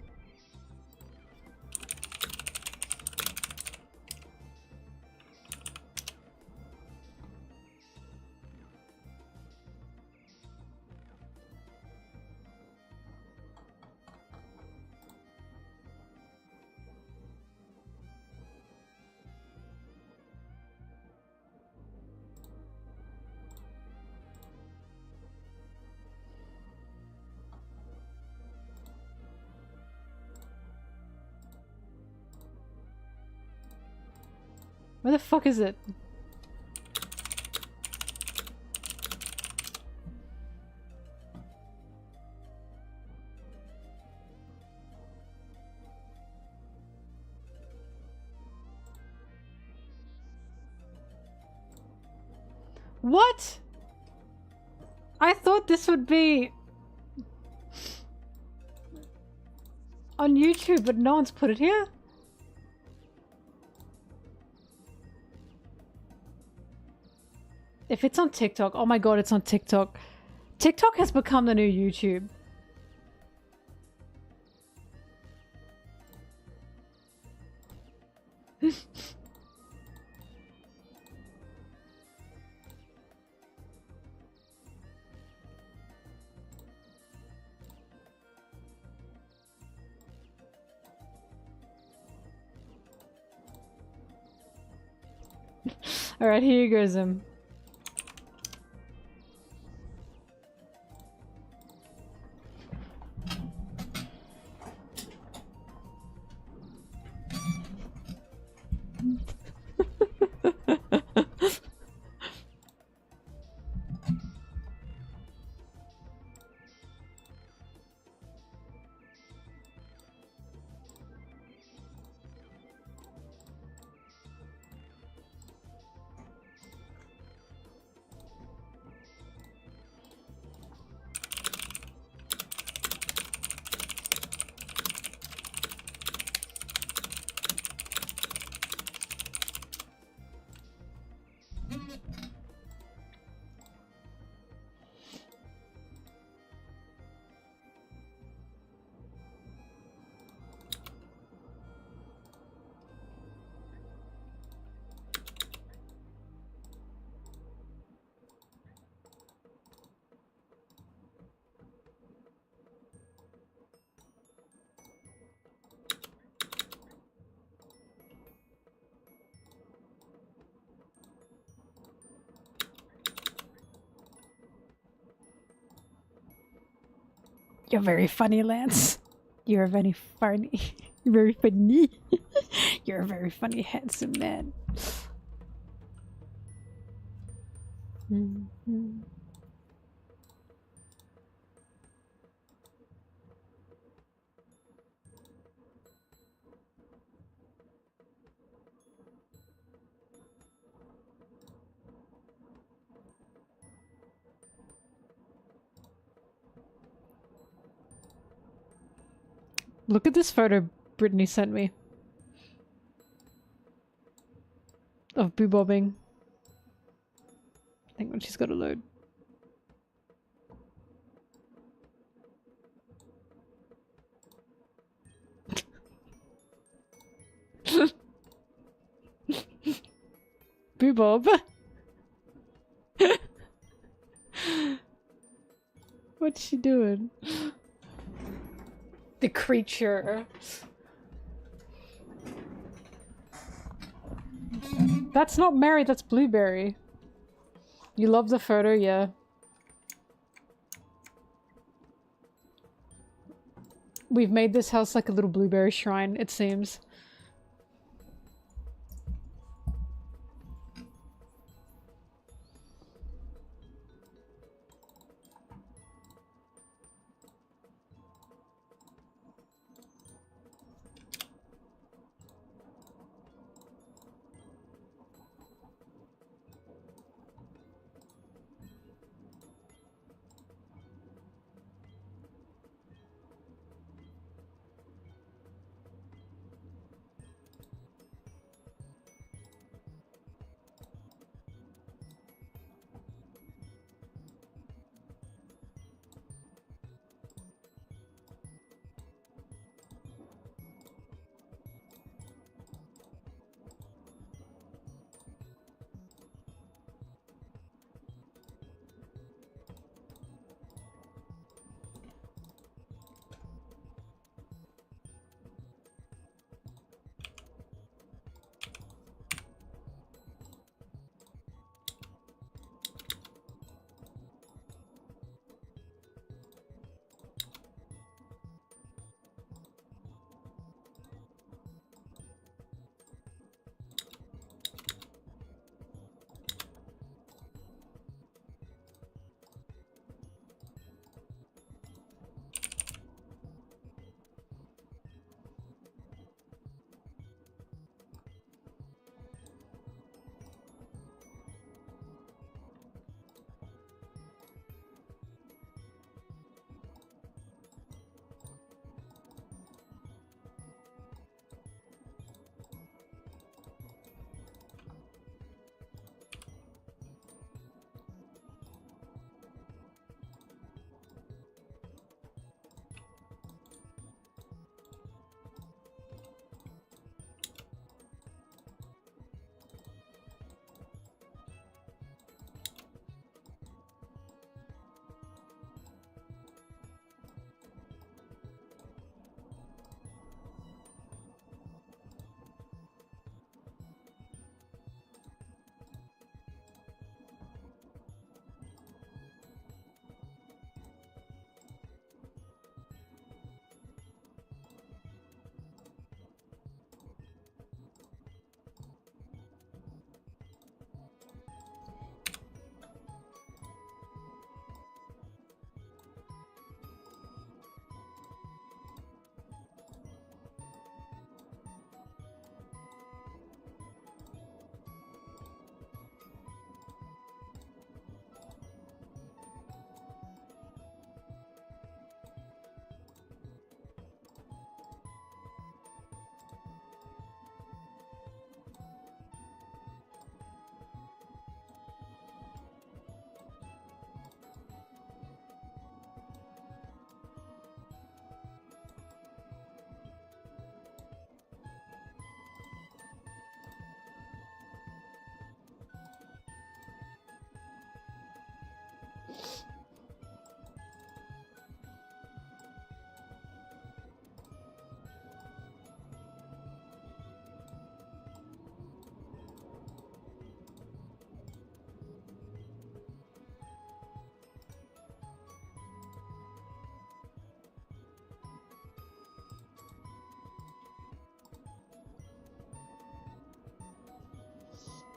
Where the fuck is it? What? I thought this would be on YouTube, but no one's put it here. If it's on TikTok, oh my god, it's on TikTok. TikTok has become the new YouTube. Alright, here goes him. You're very funny, Lance. You're very funny. You're very funny. You're a very funny, handsome man. Look at this photo Brittany sent me. Of boo bobbing. Hang on, she's got to load. Boo bob. What's she doing? The creature. That's not Mary, that's Blueberry. You love the photo, yeah. We've made this house like a little blueberry shrine, it seems.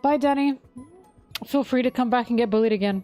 Bye, Danny. Feel free to come back and get bullied again.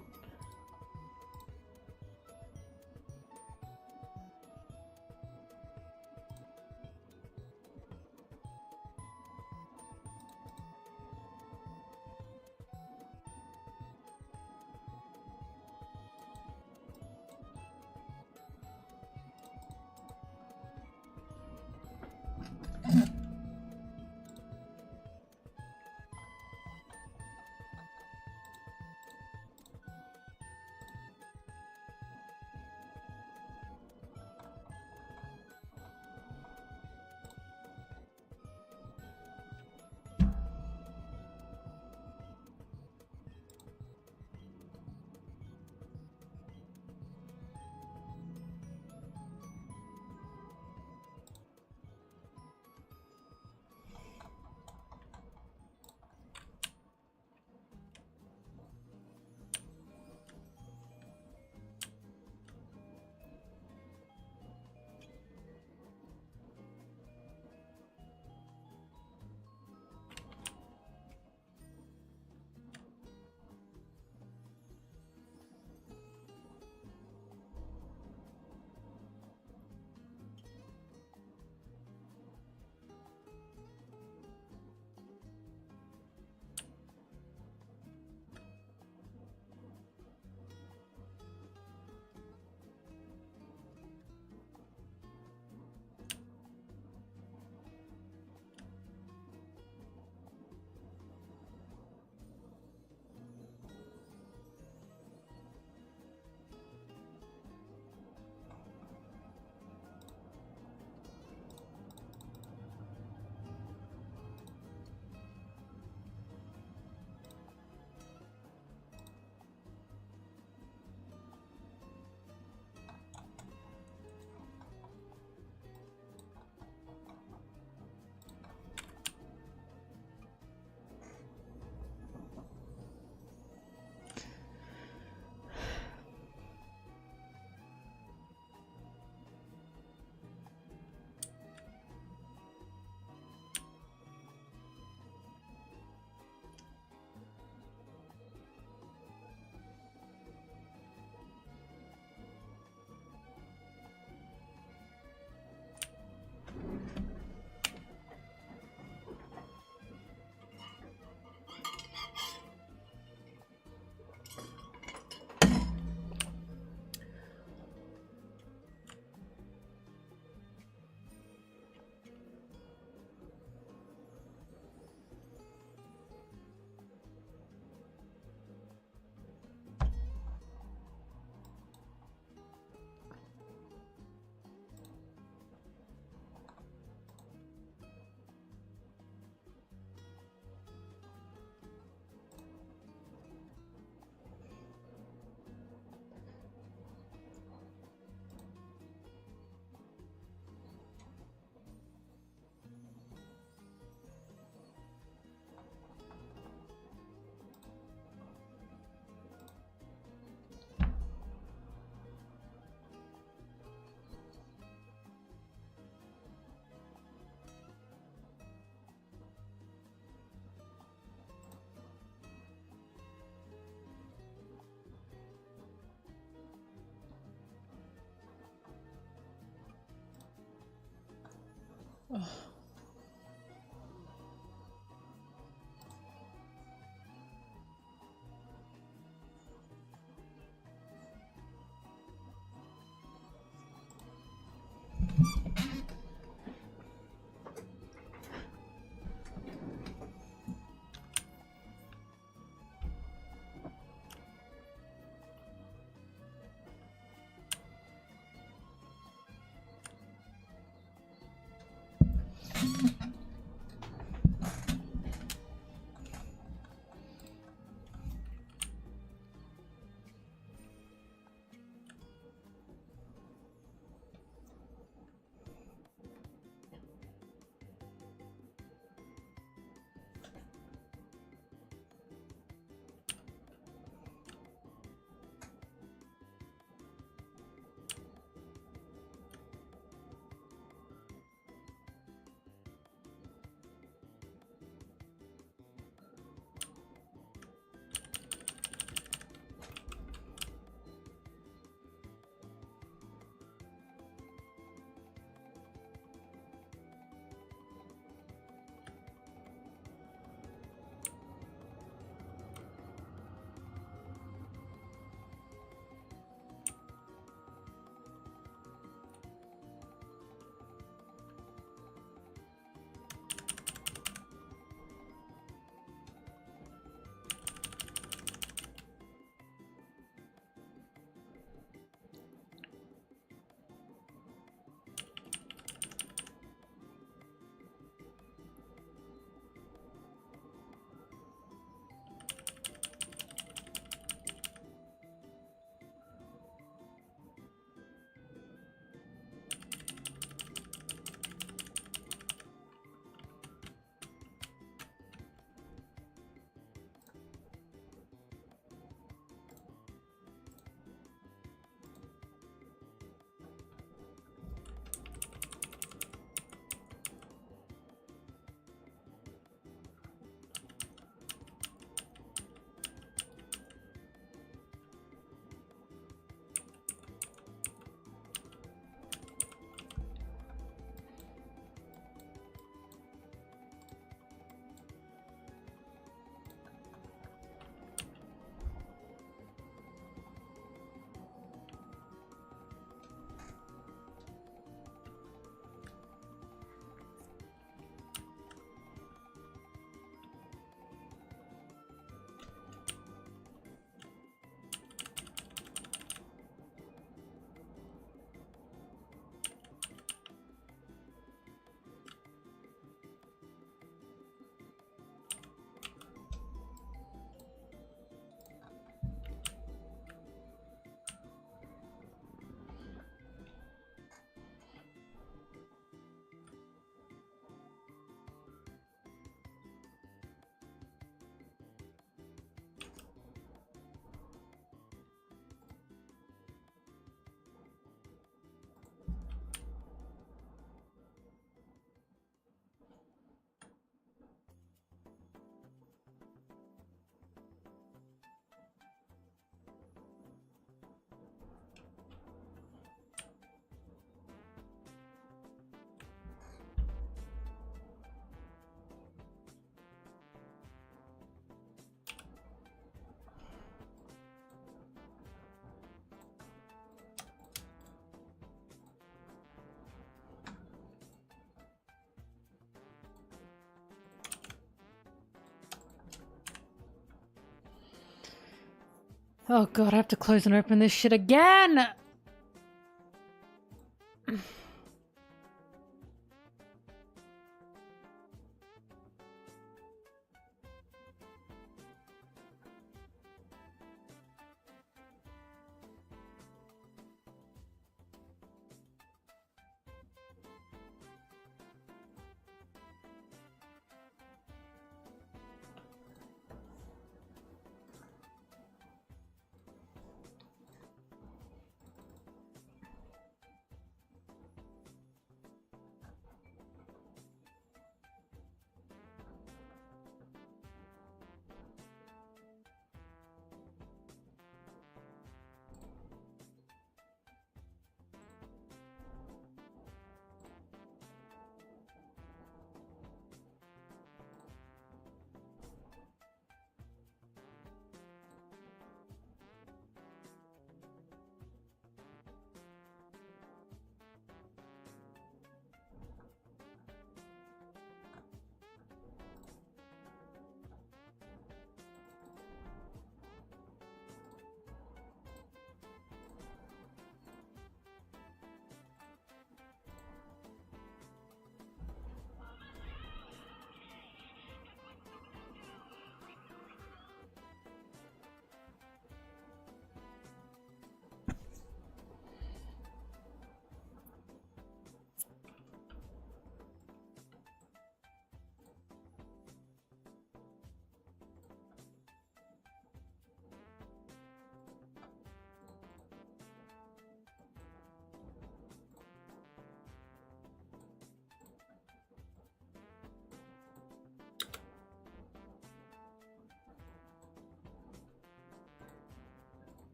Oh god, I have to close and open this shit again!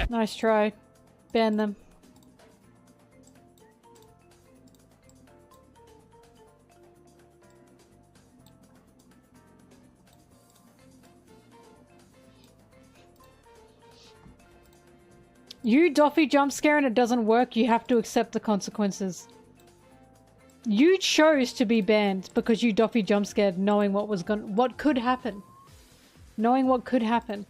Nice try. Ban them. You Doffy jump scare and it doesn't work, you have to accept the consequences. You chose to be banned because you Doffy jump scared knowing what could happen. Knowing what could happen.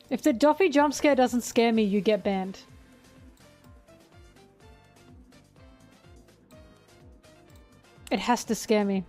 If the Doffy jump scare doesn't scare me, you get banned. It has to scare me.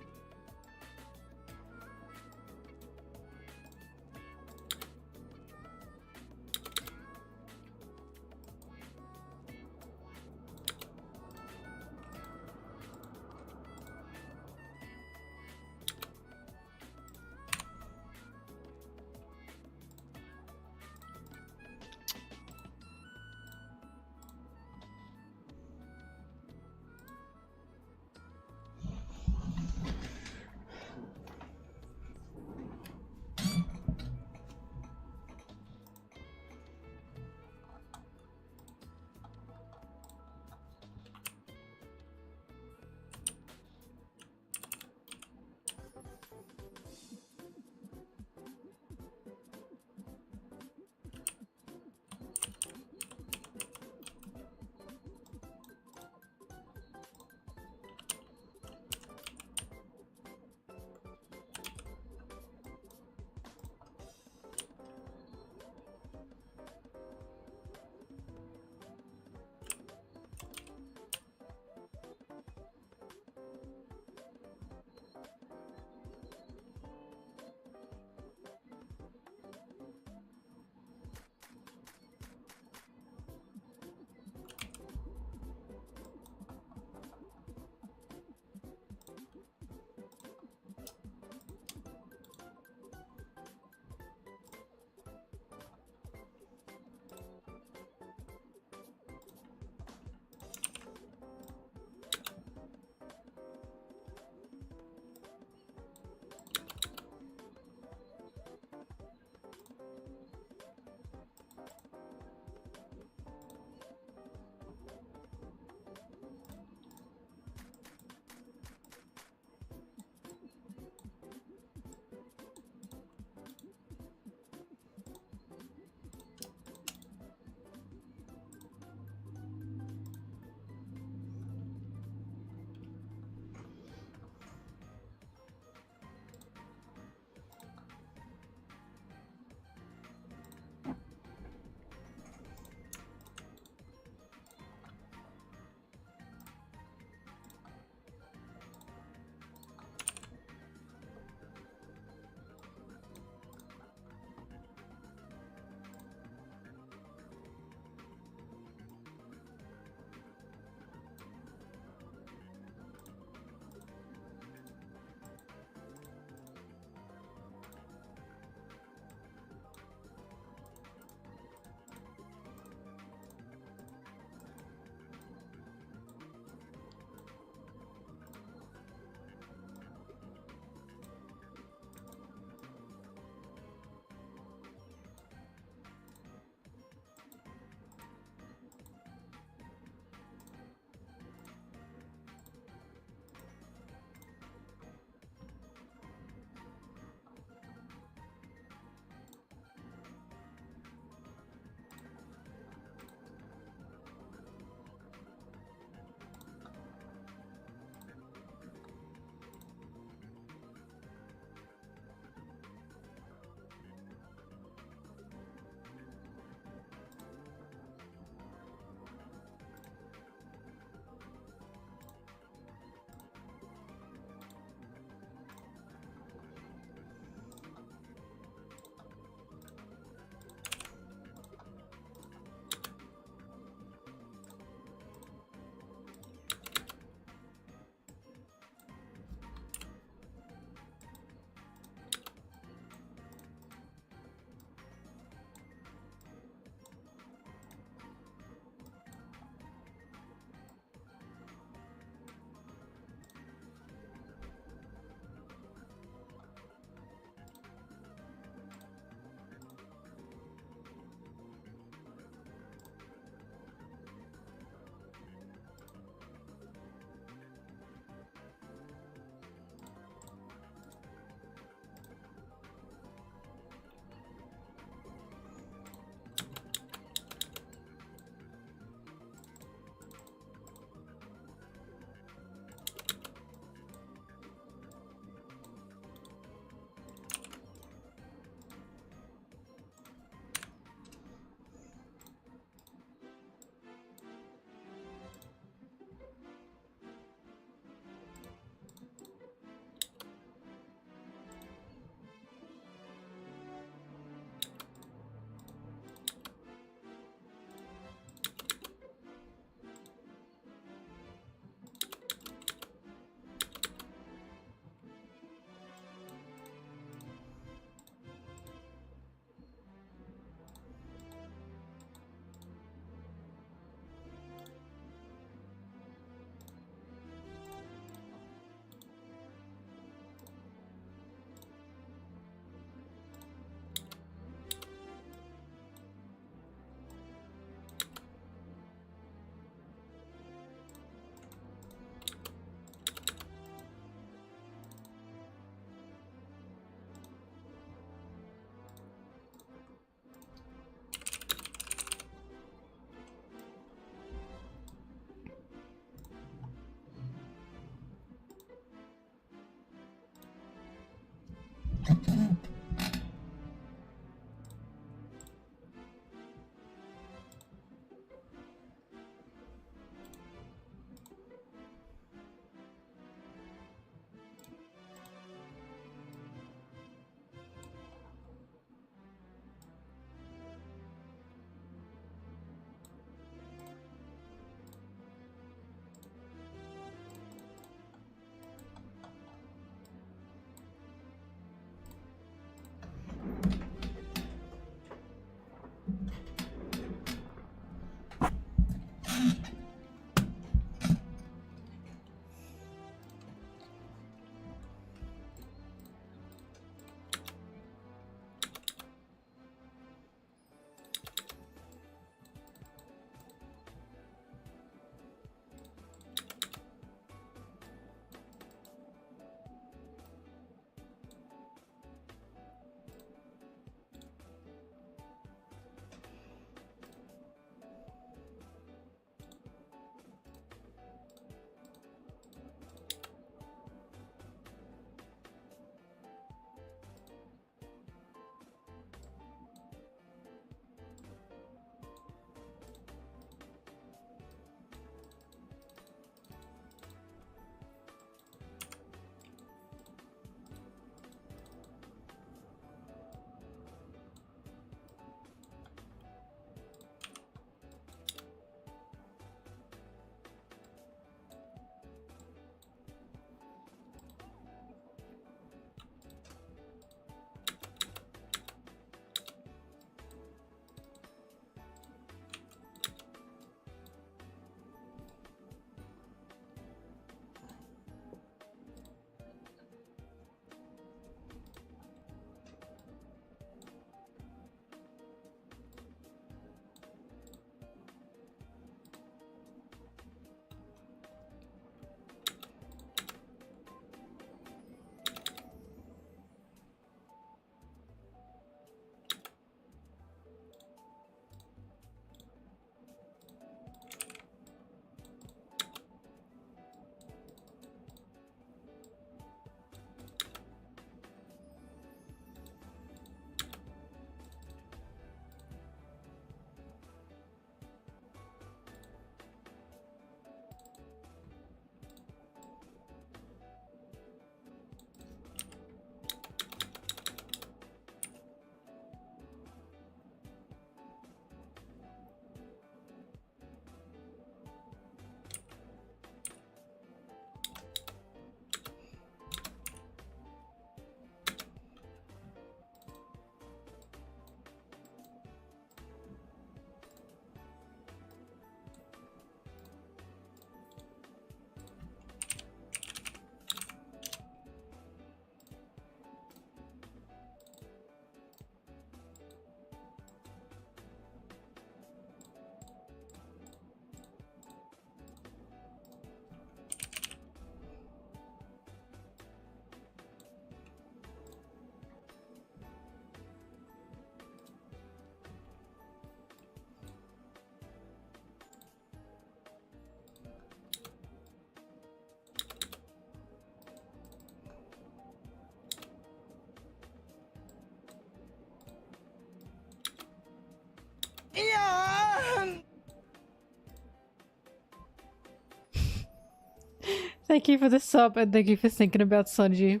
Thank you for the sub and thank you for thinking about Sanji.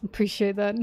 Appreciate that.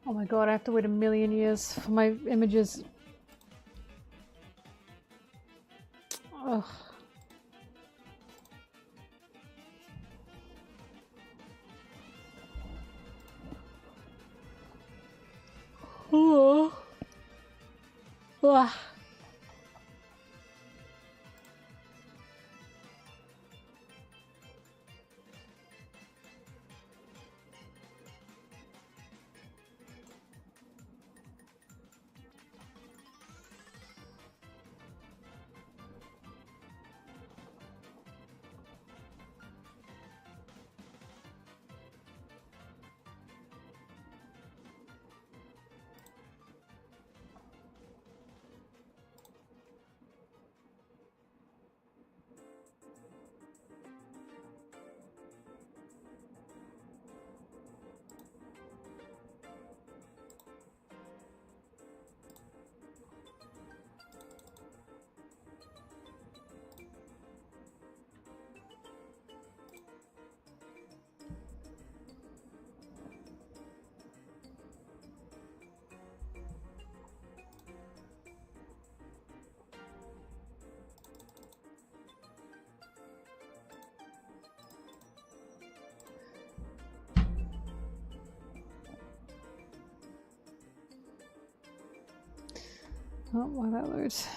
Oh my god, I have to wait 1,000,000 years for my images. Ugh. Oh. Ugh. Oh, while that loads.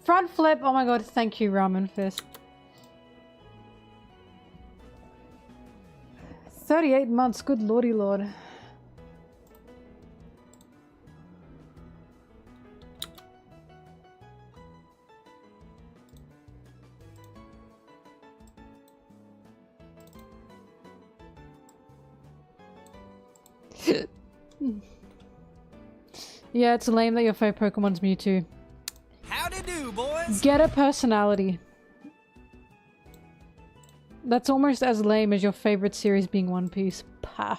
Front flip. Oh my god, thank you, Ramen Fist. 38 months, good lordy lord. Yeah, it's lame that your favorite Pokemon's Mewtwo. Howdy do, boys! Get a personality. That's almost as lame as your favorite series being One Piece. Pah.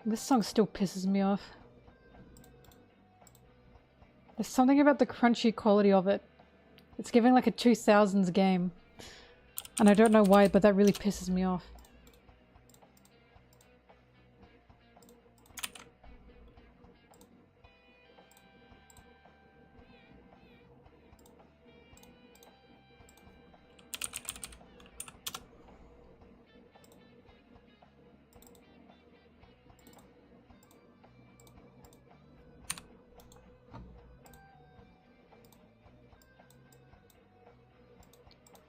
This song still pisses me off. There's something about the crunchy quality of it. It's giving like a 2000s game. And I don't know why, but that really pisses me off.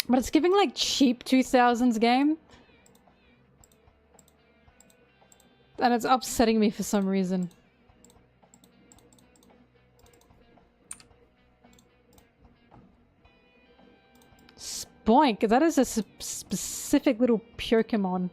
But it's giving like cheap 2000s game. And it's upsetting me for some reason. Spoink! That is a specific little Pokémon.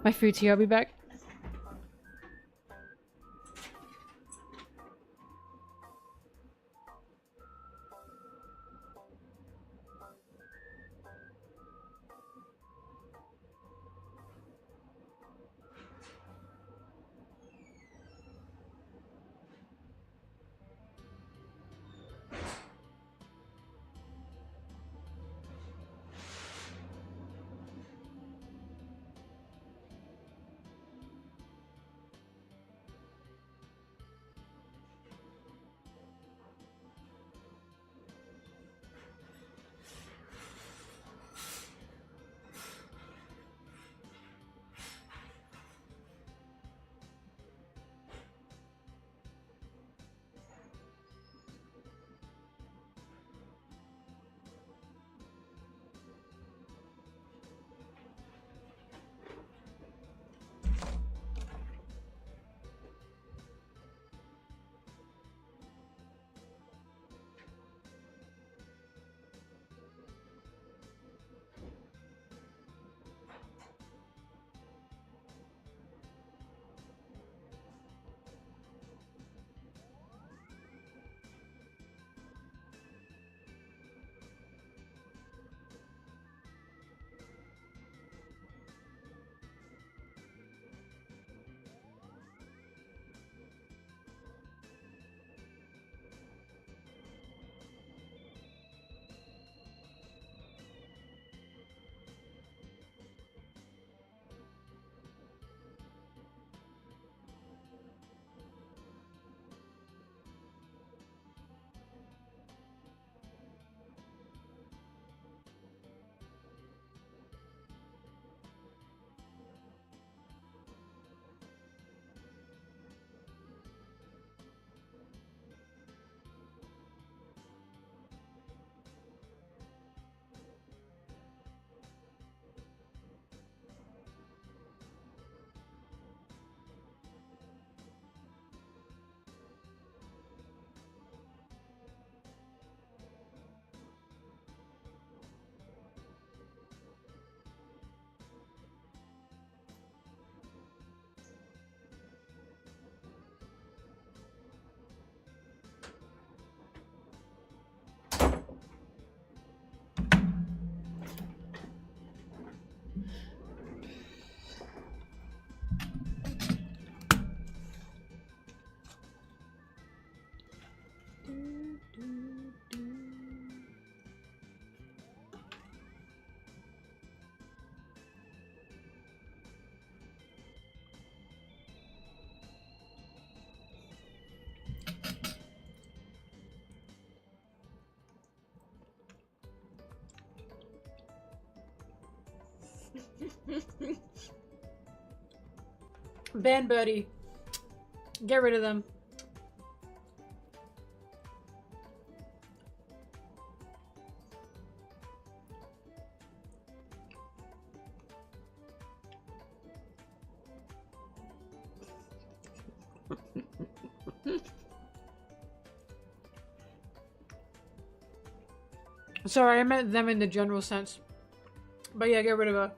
My foodie, I'll be back. Ban Birdie. Get rid of them. Sorry, I meant them in the general sense. But yeah, get rid of her.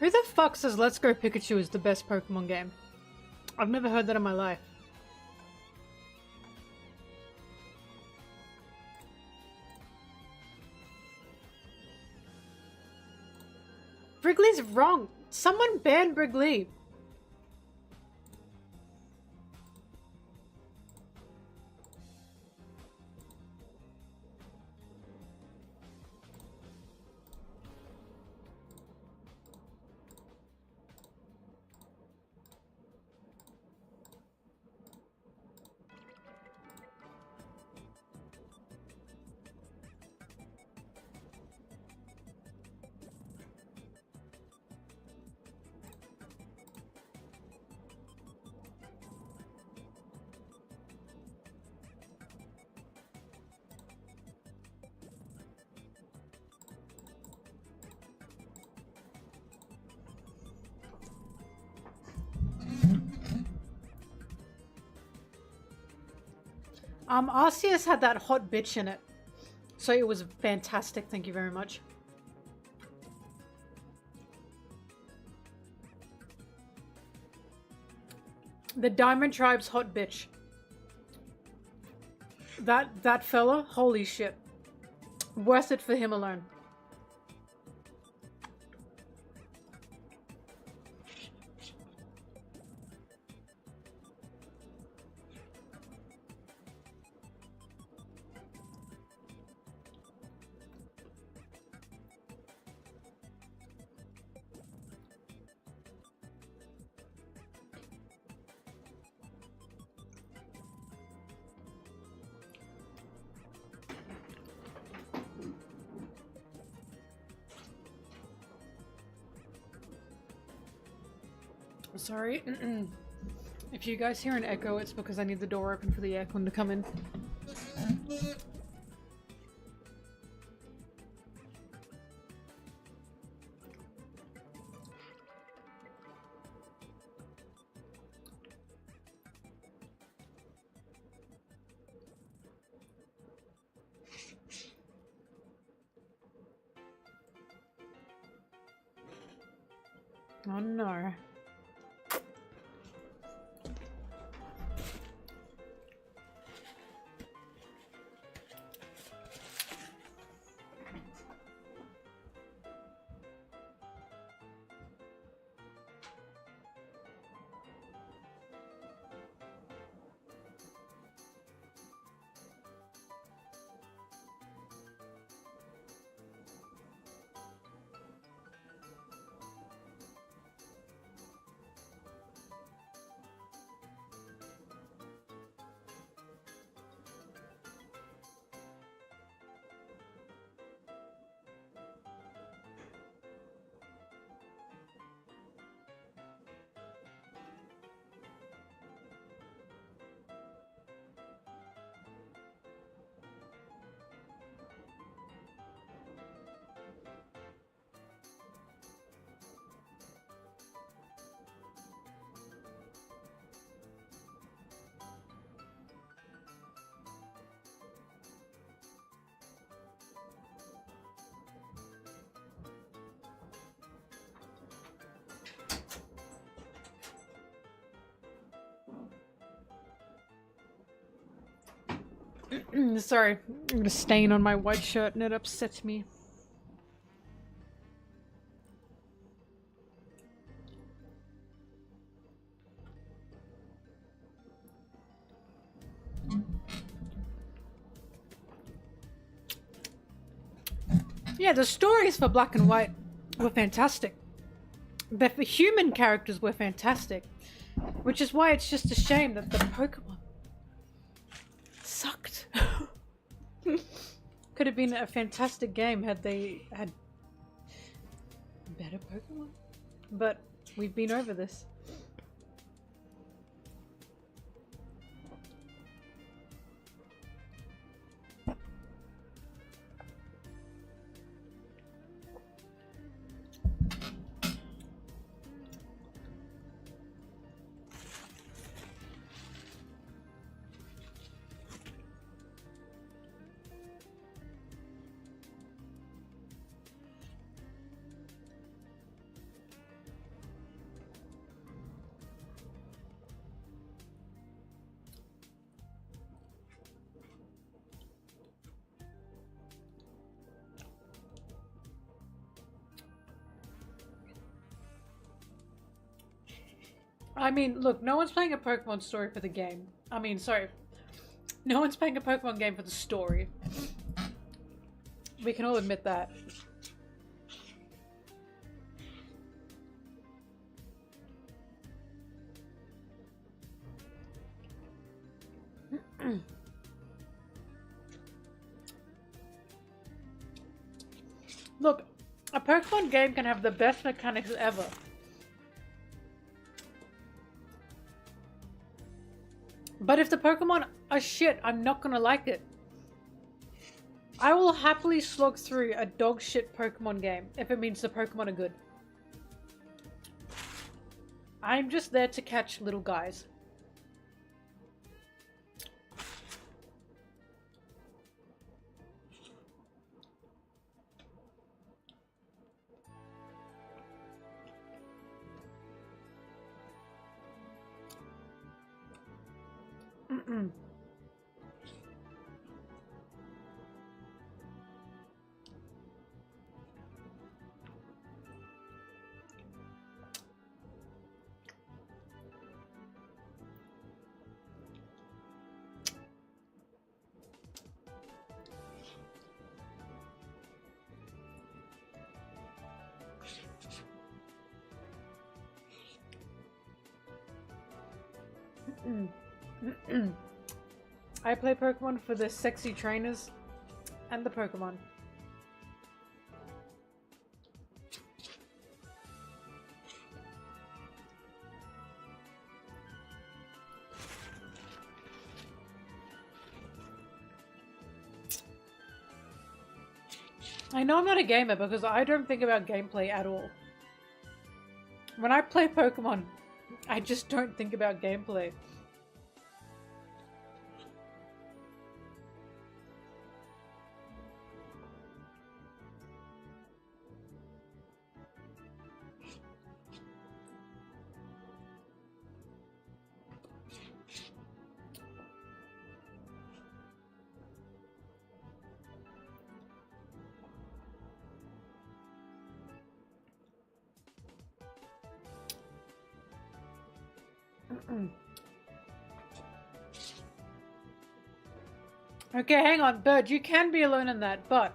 Who the fuck says Let's Go Pikachu is the best Pokemon game? I've never heard that in my life. Wrigley's wrong. Someone ban Wrigley. RCS had that hot bitch in it. So it was fantastic. Thank you very much. The Diamond Tribe's hot bitch. That fella, holy shit. Worth it for him alone. Sorry. If you guys hear an echo, it's because I need the door open for the aircon to come in. Oh no. Sorry, I'm gonna stain on my white shirt and it upsets me. Yeah, the stories for Black and White were fantastic. The human characters were fantastic. Which is why it's just a shame that the Pokemon sucked. Could have been a fantastic game had they had better Pokemon. But we've been over this. I mean, look, no one's playing a Pokemon story for the game. I mean, sorry. No one's playing a Pokemon game for the story. We can all admit that. Look, a Pokemon game can have the best mechanics ever. But if the Pokemon are shit, I'm not gonna like it. I will happily slog through a dog shit Pokemon game if it means the Pokemon are good. I'm just there to catch little guys. I play Pokemon for the sexy trainers and the Pokemon. I know I'm not a gamer because I don't think about gameplay at all. When I play Pokemon, I just don't think about gameplay. Okay, hang on, Bird, you can be alone in that, but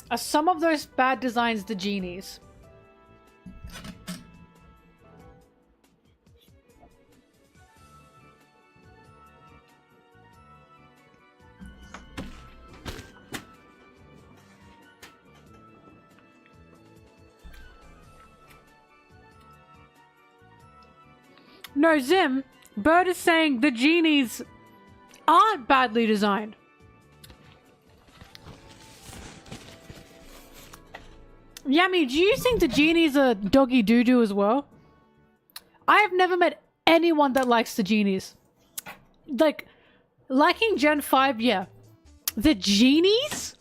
are some of those bad designs the genies? No, Zim, Bird is saying the genies aren't badly designed. Yami, do you think the genies are doggy doo-doo as well? I have never met anyone that likes the genies. Like, liking Gen 5, yeah. The genies?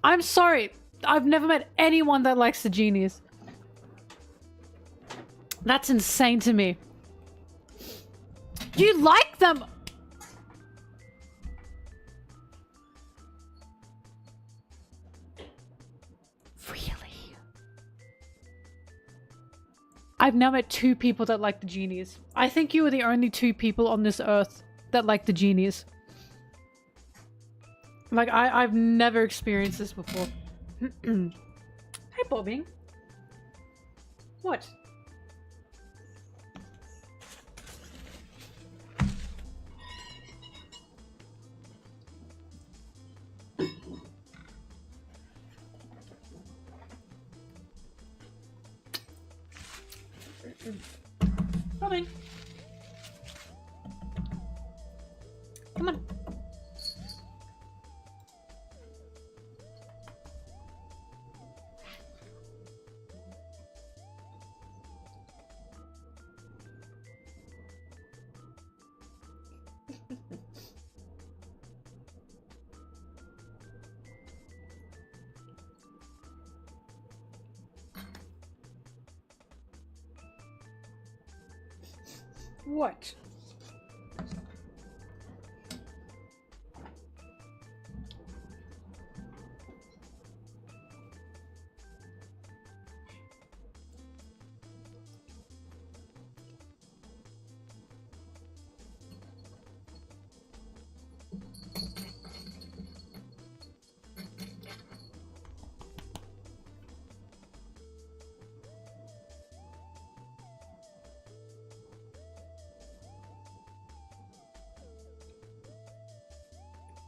I'm sorry. I've never met anyone that likes the genies. That's insane to me. You like them? Really? I've now met 2 people that like the genies. I think you are the only 2 people on this earth that like the genies. Like, I've never experienced this before. Hey, Bobbing. What? Robin. Come on. What?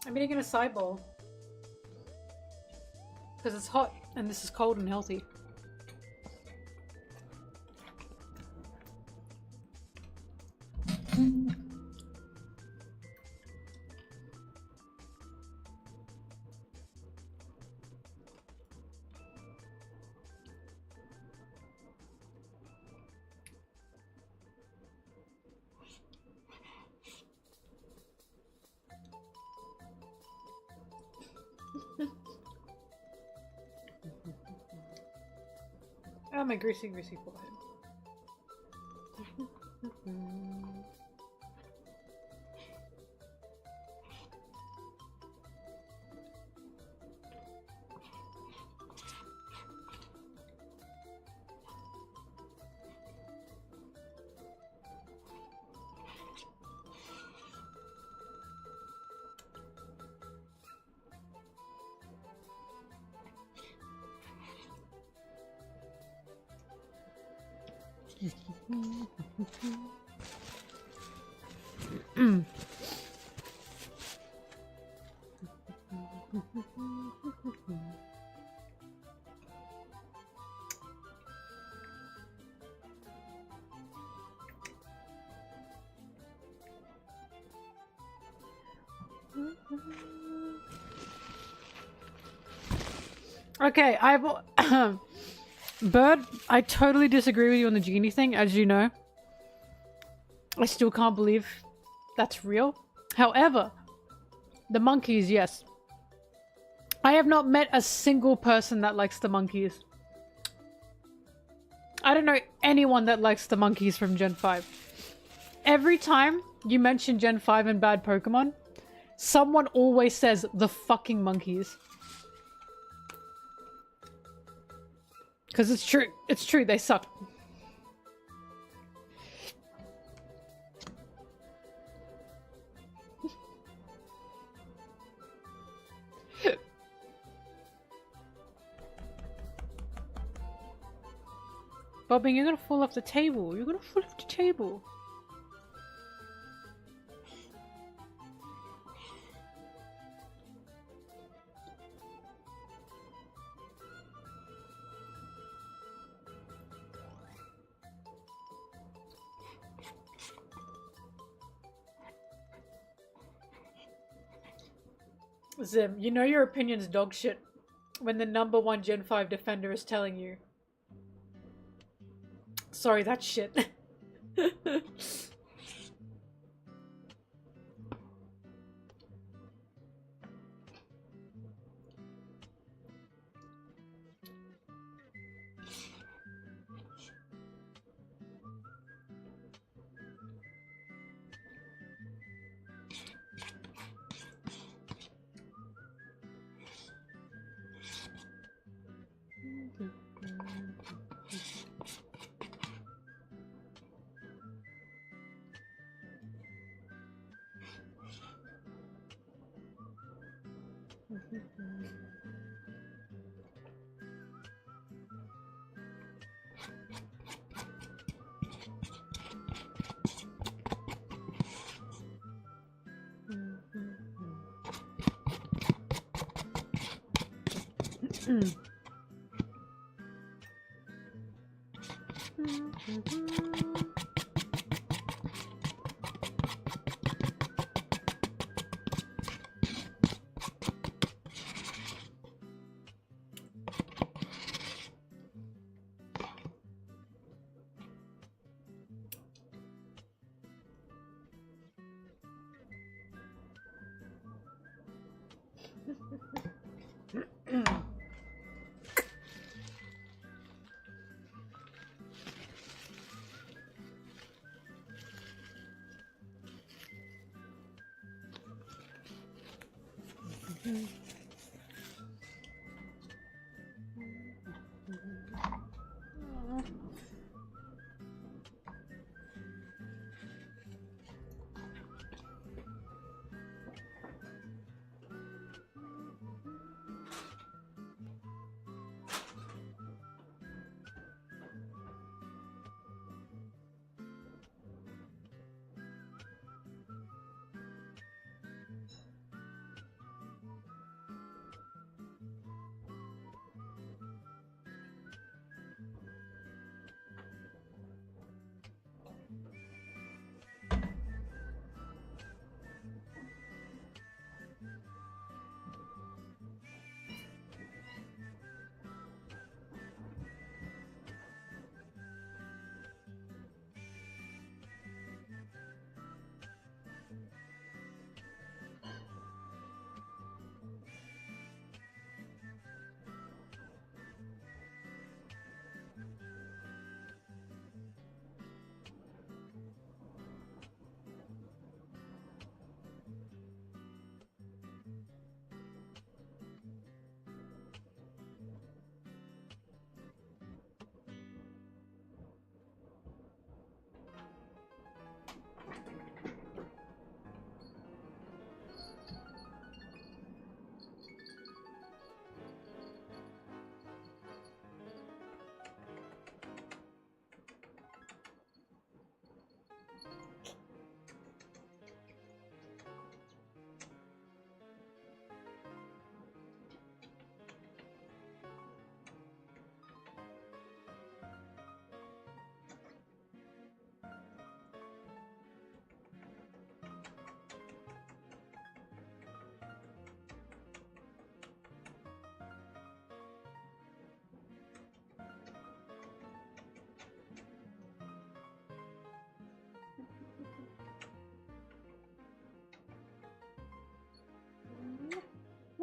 I'm eating in a side bowl. Because it's hot and this is cold and healthy. Oh, my greasy, greasy forehead. Okay, I've Bird, I totally disagree with you on the genie thing, as you know. I still can't believe that's real. However, the monkeys, yes. I have not met a single person that likes the monkeys. I don't know anyone that likes the monkeys from Gen 5. Every time you mention Gen 5 and bad Pokemon, someone always says the fucking monkeys. Because it's true. It's true, they suck. Bobby, you're gonna fall off the table. You're gonna fall off the table. Zim, you know your opinion's dog shit when the #1 Gen 5 defender is telling you. Sorry, that's shit.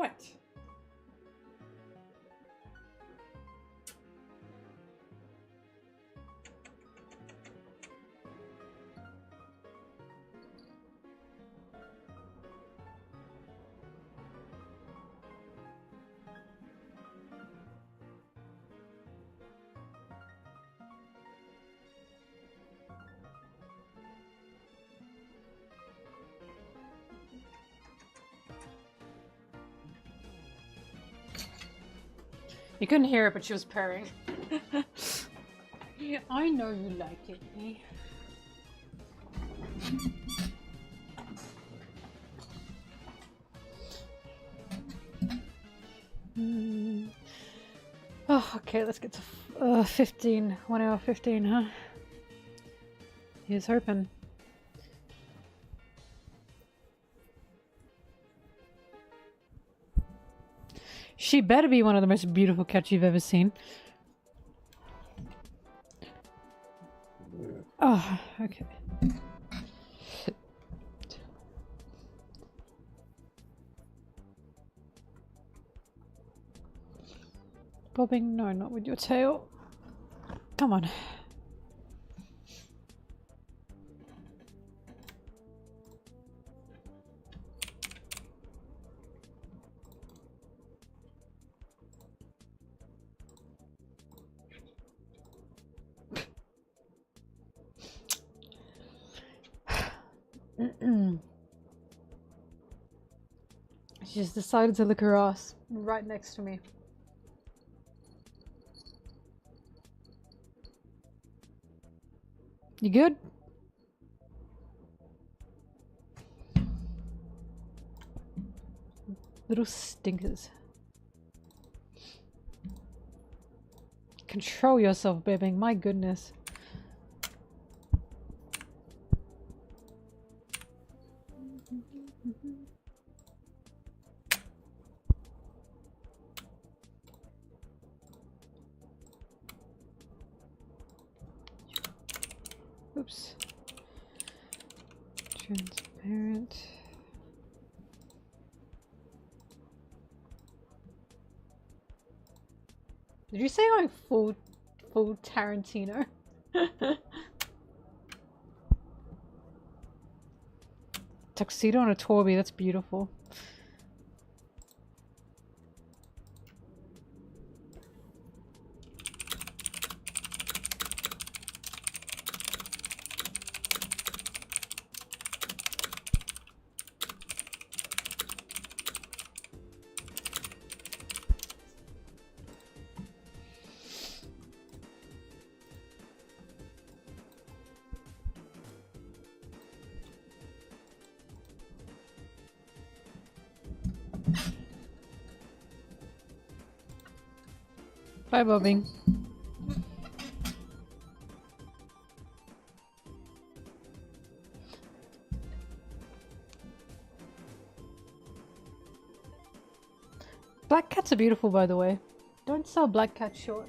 What? You couldn't hear it, but she was purring. Yeah, I know you like it, eh? Oh, okay, let's get to 15. 1 hour 15, huh? Here's hoping. She better be one of the most beautiful cats you've ever seen. Oh, okay. Bobbing? No, not with your tail. Come on. She just decided to lick her ass right next to me. You good? Little stinkers. Control yourself, Bibbing. My goodness. Oops. Transparent. Did you say I'm full Tarantino? Tuxedo on a Torby, that's beautiful. Bye, Bobbing. Black cats are beautiful, by the way. Don't sell black cats short.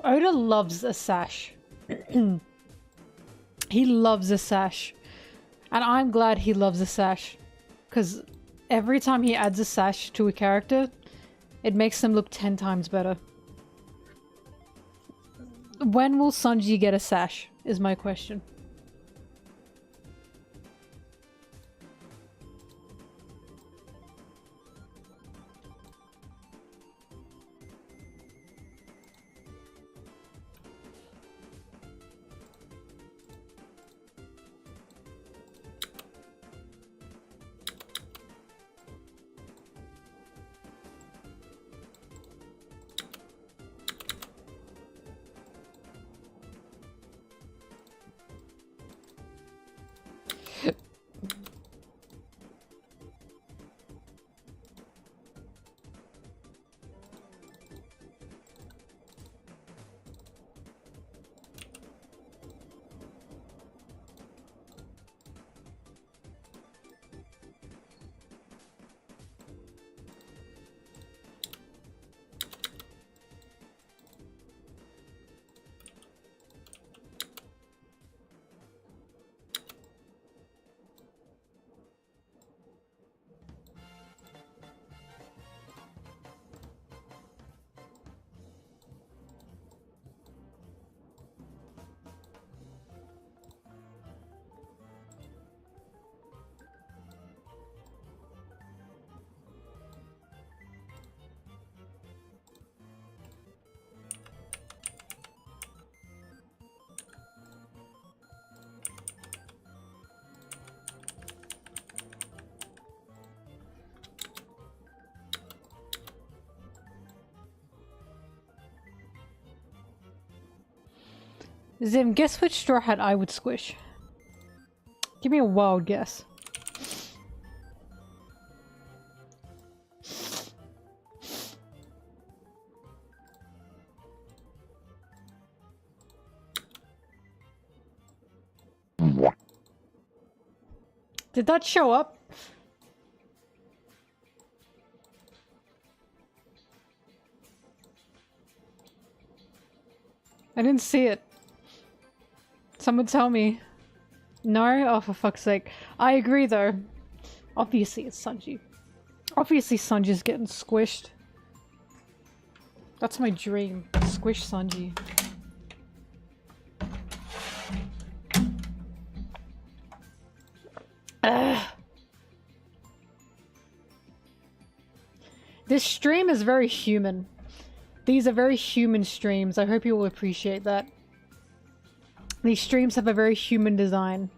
Oda loves a sash. He loves a sash. And I'm glad he loves a sash. Because every time he adds a sash to a character, it makes them look 10 times better. When will Sanji get a sash, is my question. Zim, guess which straw hat I would squish? Give me a wild guess. Did that show up? I didn't see it. Someone tell me. No? Oh, for fuck's sake. I agree though. Obviously it's Sanji. Obviously Sanji's getting squished. That's my dream. Squish Sanji. Ugh. This stream is very human. These are very human streams. I hope you will appreciate that. These streams have a very human design.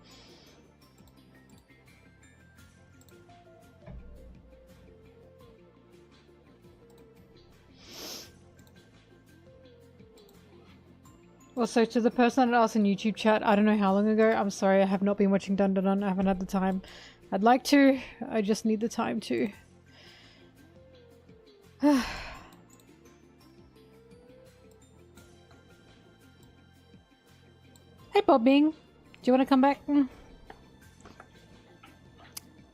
Also, to the person that asked in YouTube chat, I don't know how long ago, I'm sorry, I have not been watching Dun Dun Dun. I haven't had the time. I'd like to, I just need the time to. Hey Bobbing, do you want to come back?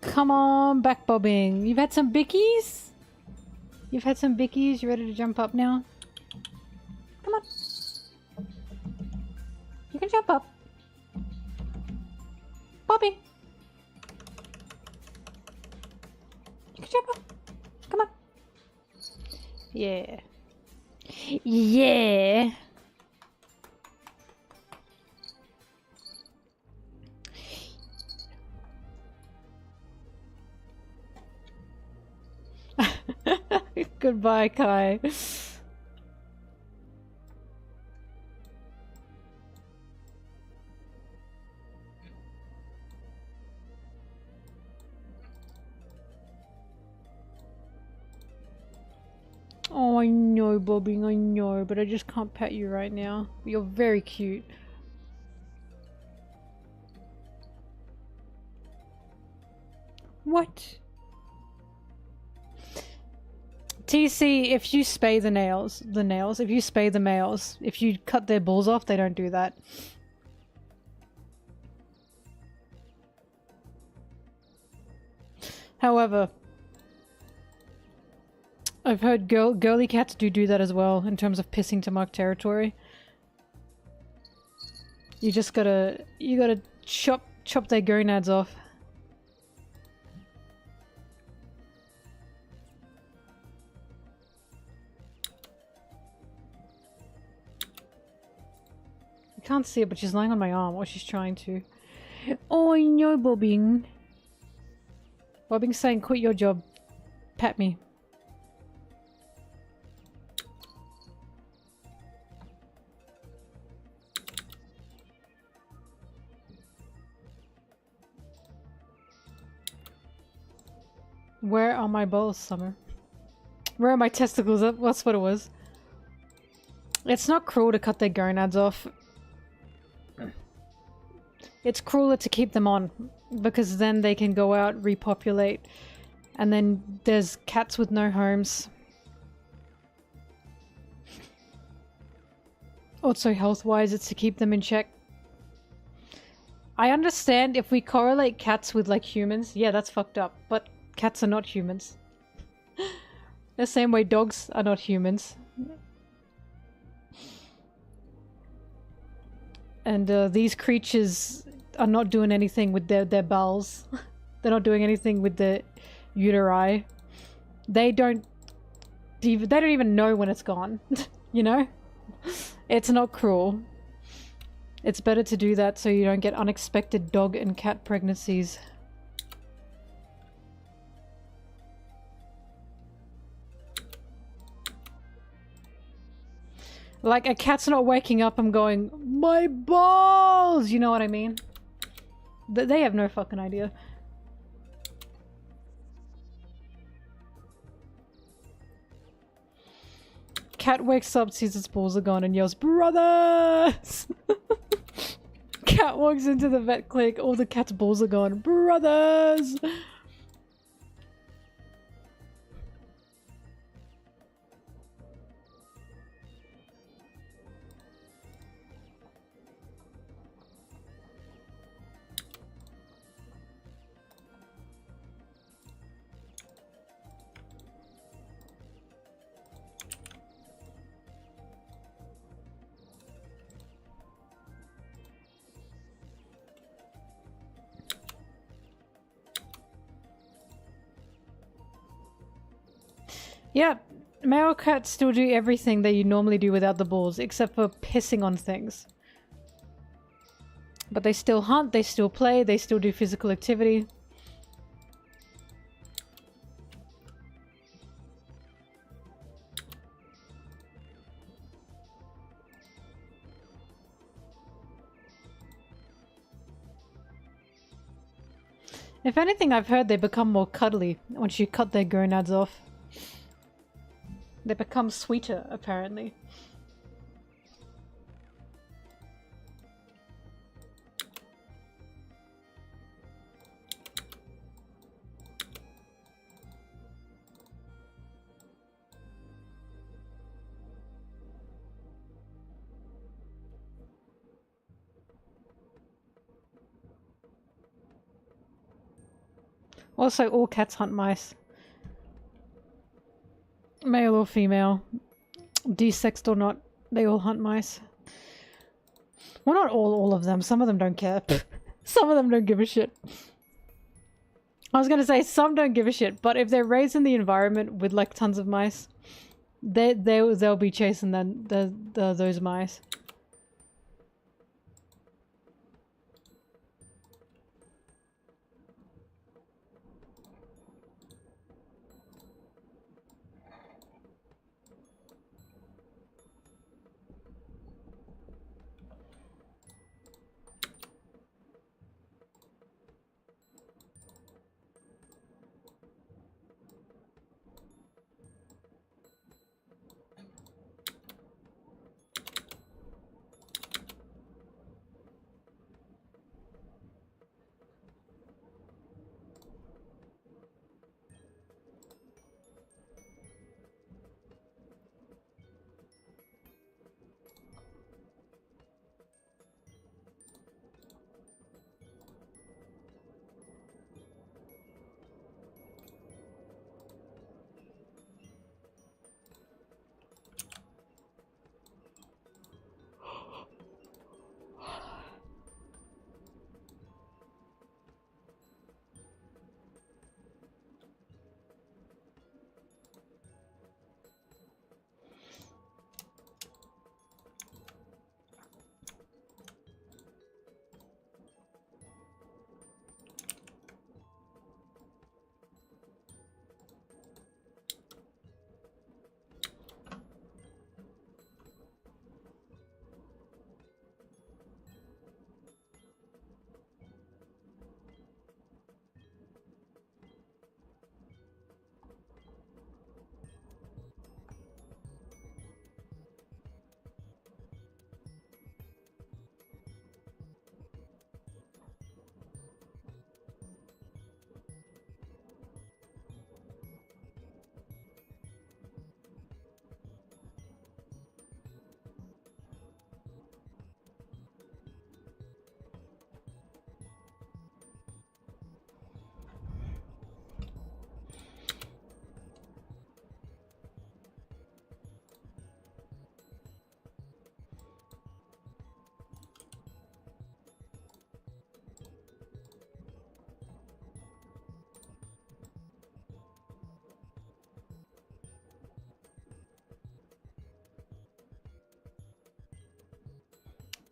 Come on back, Bobbing. You've had some bickies? You've had some bickies? You ready to jump up now? Come on. You can jump up. Bobbing. You can jump up. Come on. Yeah. Yeah. Goodbye, Kai. Oh, I know, Bobbing, I know, but I just can't pet you right now. You're very cute. What? TC, if you spay the nails, if you spay the males, if you cut their balls off, they don't do that. However, I've heard girly cats do that as well, in terms of pissing to mark territory. You just gotta, chop their gonads off. I can't see it, but she's lying on my arm, or she's trying to. Oh, I know, Bobbing. Bobbing's saying, quit your job. Pat me. Where are my balls, Summer? Where are my testicles? That's what it was. It's not cruel to cut their gonads off. It's crueler to keep them on, because then they can go out, repopulate, and then there's cats with no homes. Also, health-wise, it's to keep them in check. I understand if we correlate cats with, like, humans, yeah, that's fucked up, but cats are not humans. The same way dogs are not humans. And these creatures are not doing anything with their bowels. They're not doing anything with their uteri. They don't even know when it's gone. You know? It's not cruel. It's better to do that so you don't get unexpected dog and cat pregnancies. Like, a cat's not waking up and going, my balls! You know what I mean? They have no fucking idea. Cat wakes up, sees its balls are gone, and yells, "Brothers!" Cat walks into the vet clinic, all the cat's balls are gone. Brothers! Yeah, male cats still do everything that you normally do without the balls, except for pissing on things. But they still hunt, they still play, they still do physical activity. If anything, I've heard they become more cuddly once you cut their gonads off. They become sweeter, apparently. Also, all cats hunt mice. Male or female, desexed or not, they all hunt mice. Well, not all of them. Some of them don't care. Some of them don't give a shit. I was gonna say some don't give a shit, but if they're raised in the environment with like tons of mice, they'll be chasing those mice.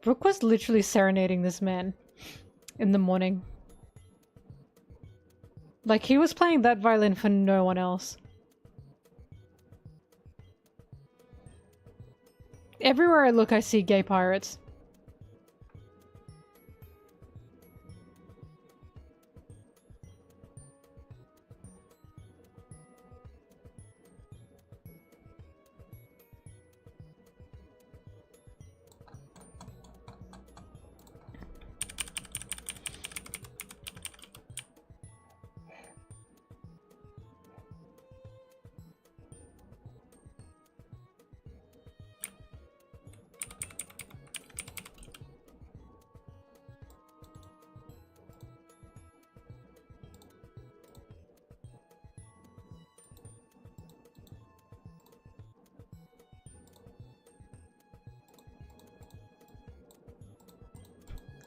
Brooke was literally serenading this man in the morning. Like, he was playing that violin for no one else. Everywhere I look, I see gay pirates.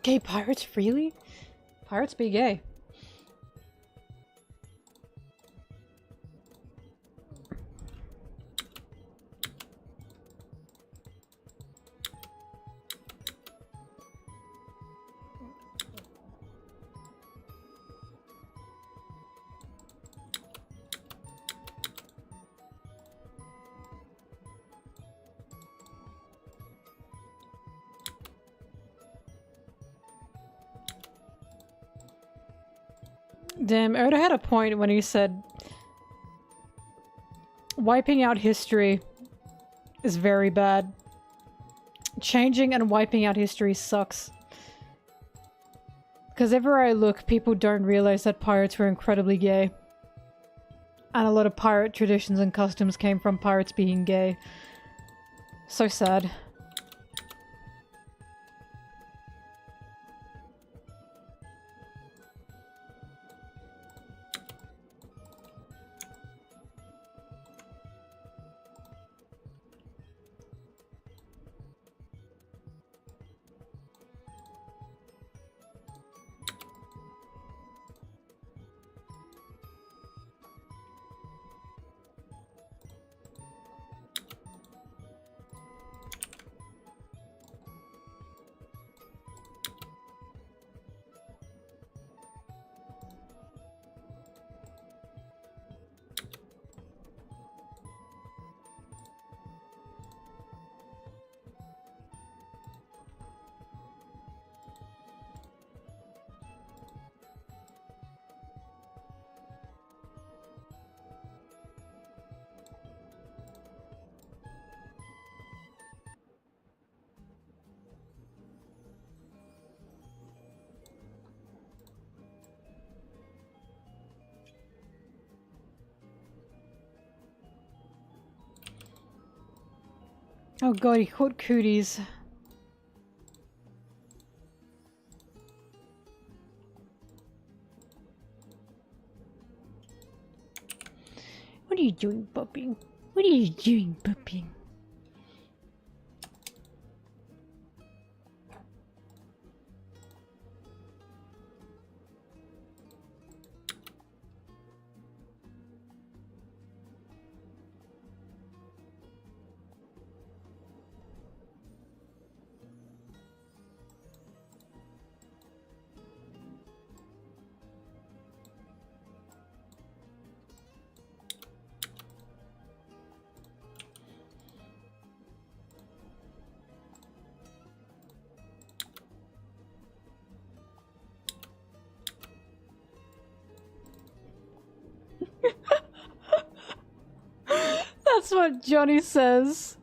Gay pirates? Really? Pirates be gay. Damn, Oda had a point when he said wiping out history is very bad. Changing and wiping out history sucks. Because everywhere I look, people don't realize that pirates were incredibly gay. And a lot of pirate traditions and customs came from pirates being gay. So sad. Oh god, he caught cooties. What are you doing, Bopping? What are you doing, Bopping? That's what Johnny says.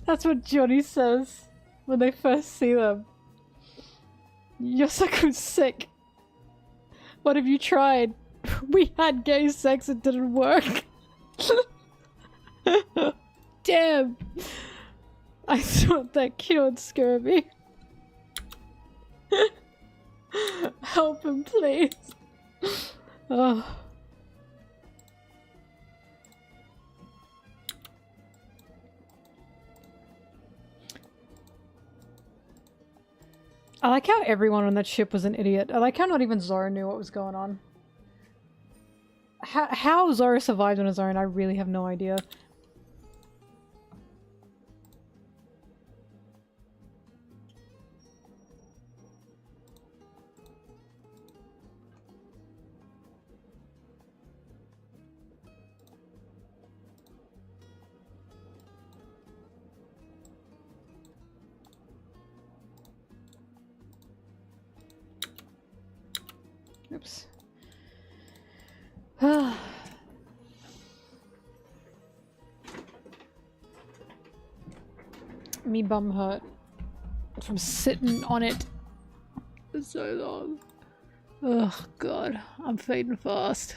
That's what Johnny says when they first see them. Yosaku's sick. What have you tried? We had gay sex, it didn't work. Damn. I thought that cured scurvy. Help him, please. Oh. I like how everyone on that ship was an idiot. I like how not even Zoro knew what was going on. How Zoro survived on his own, I really have no idea. Oops. Me bum hurt from sitting on it for so long. Oh god, I'm fading fast.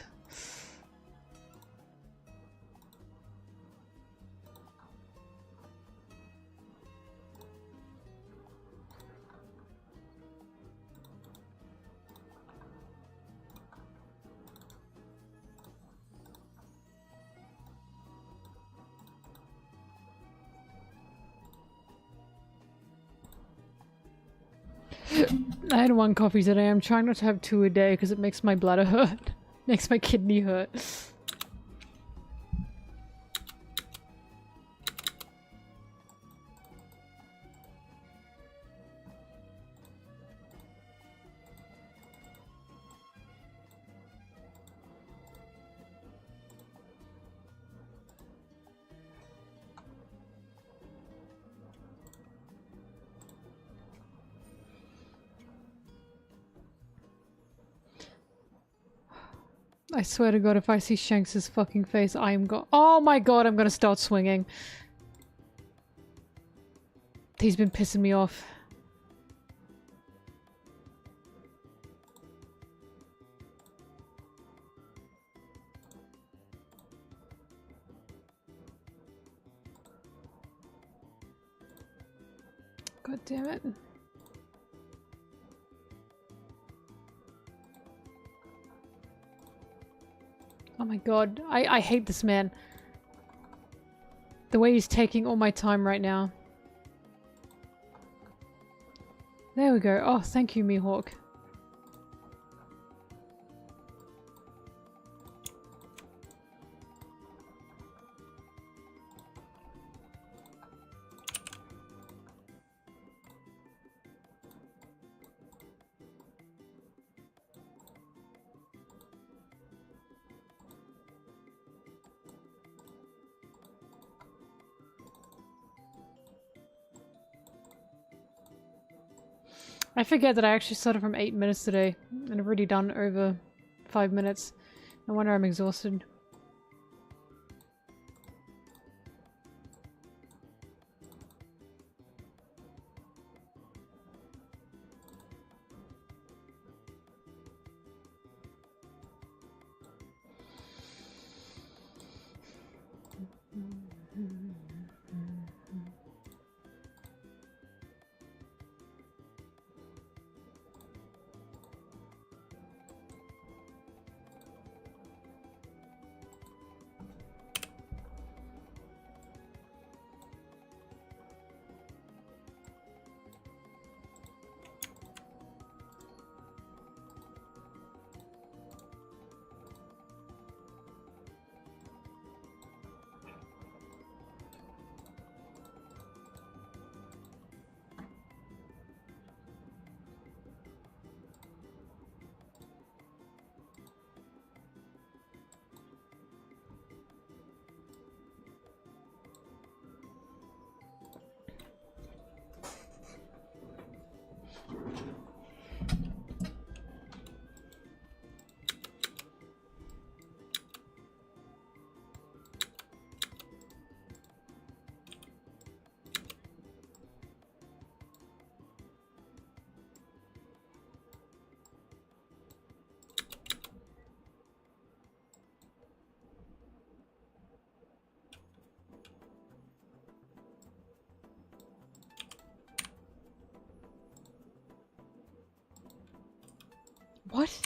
I had 1 coffee today. I'm trying not to have 2 a day because it makes my bladder hurt. Makes my kidney hurt. I swear to God, if I see Shanks' fucking face, I am oh my God, I'm gonna start swinging. He's been pissing me off. God damn it. Oh my God, I hate this man. The way he's taking all my time right now. There we go. Oh, thank you, Mihawk. I forget that I actually started from 8 minutes today, and I've already done over 5 minutes. No wonder I'm exhausted. What?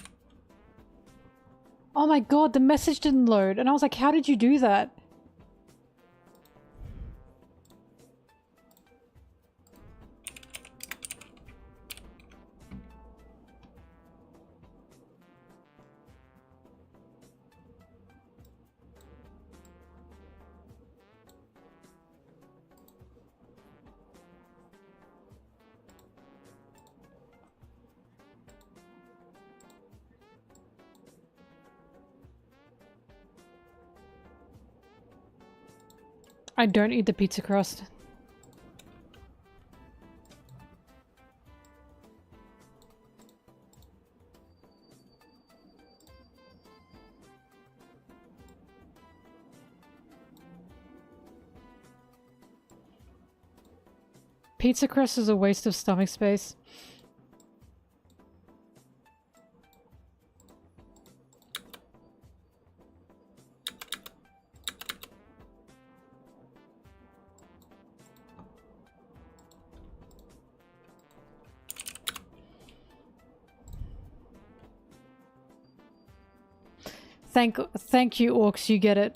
Oh my God, the message didn't load. And I was like, how did you do that? I don't eat the pizza crust. Pizza crust is a waste of stomach space. Thank you, orcs, you get it.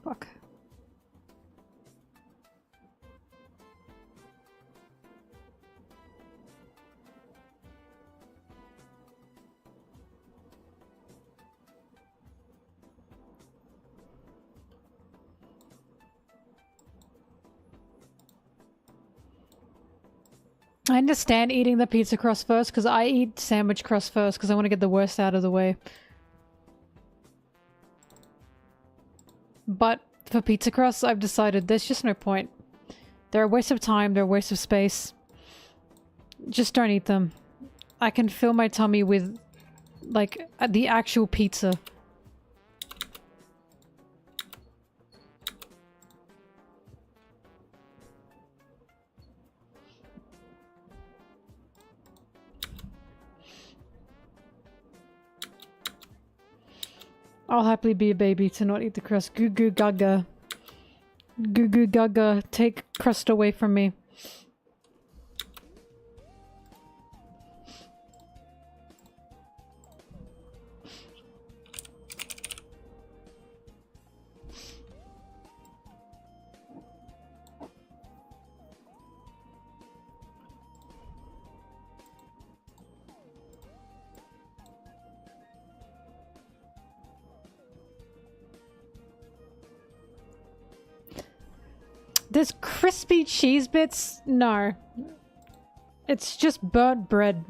Fuck. I understand eating the pizza crust first because I eat sandwich crust first because I want to get the worst out of the way. But for pizza crusts, I've decided there's just no point. They're a waste of time, they're a waste of space. Just don't eat them. I can fill my tummy with, like, the actual pizza. I'll happily be a baby to not eat the crust. Goo goo gaga. Goo goo gaga. Take crust away from me. There's crispy cheese bits? No. It's just burnt bread.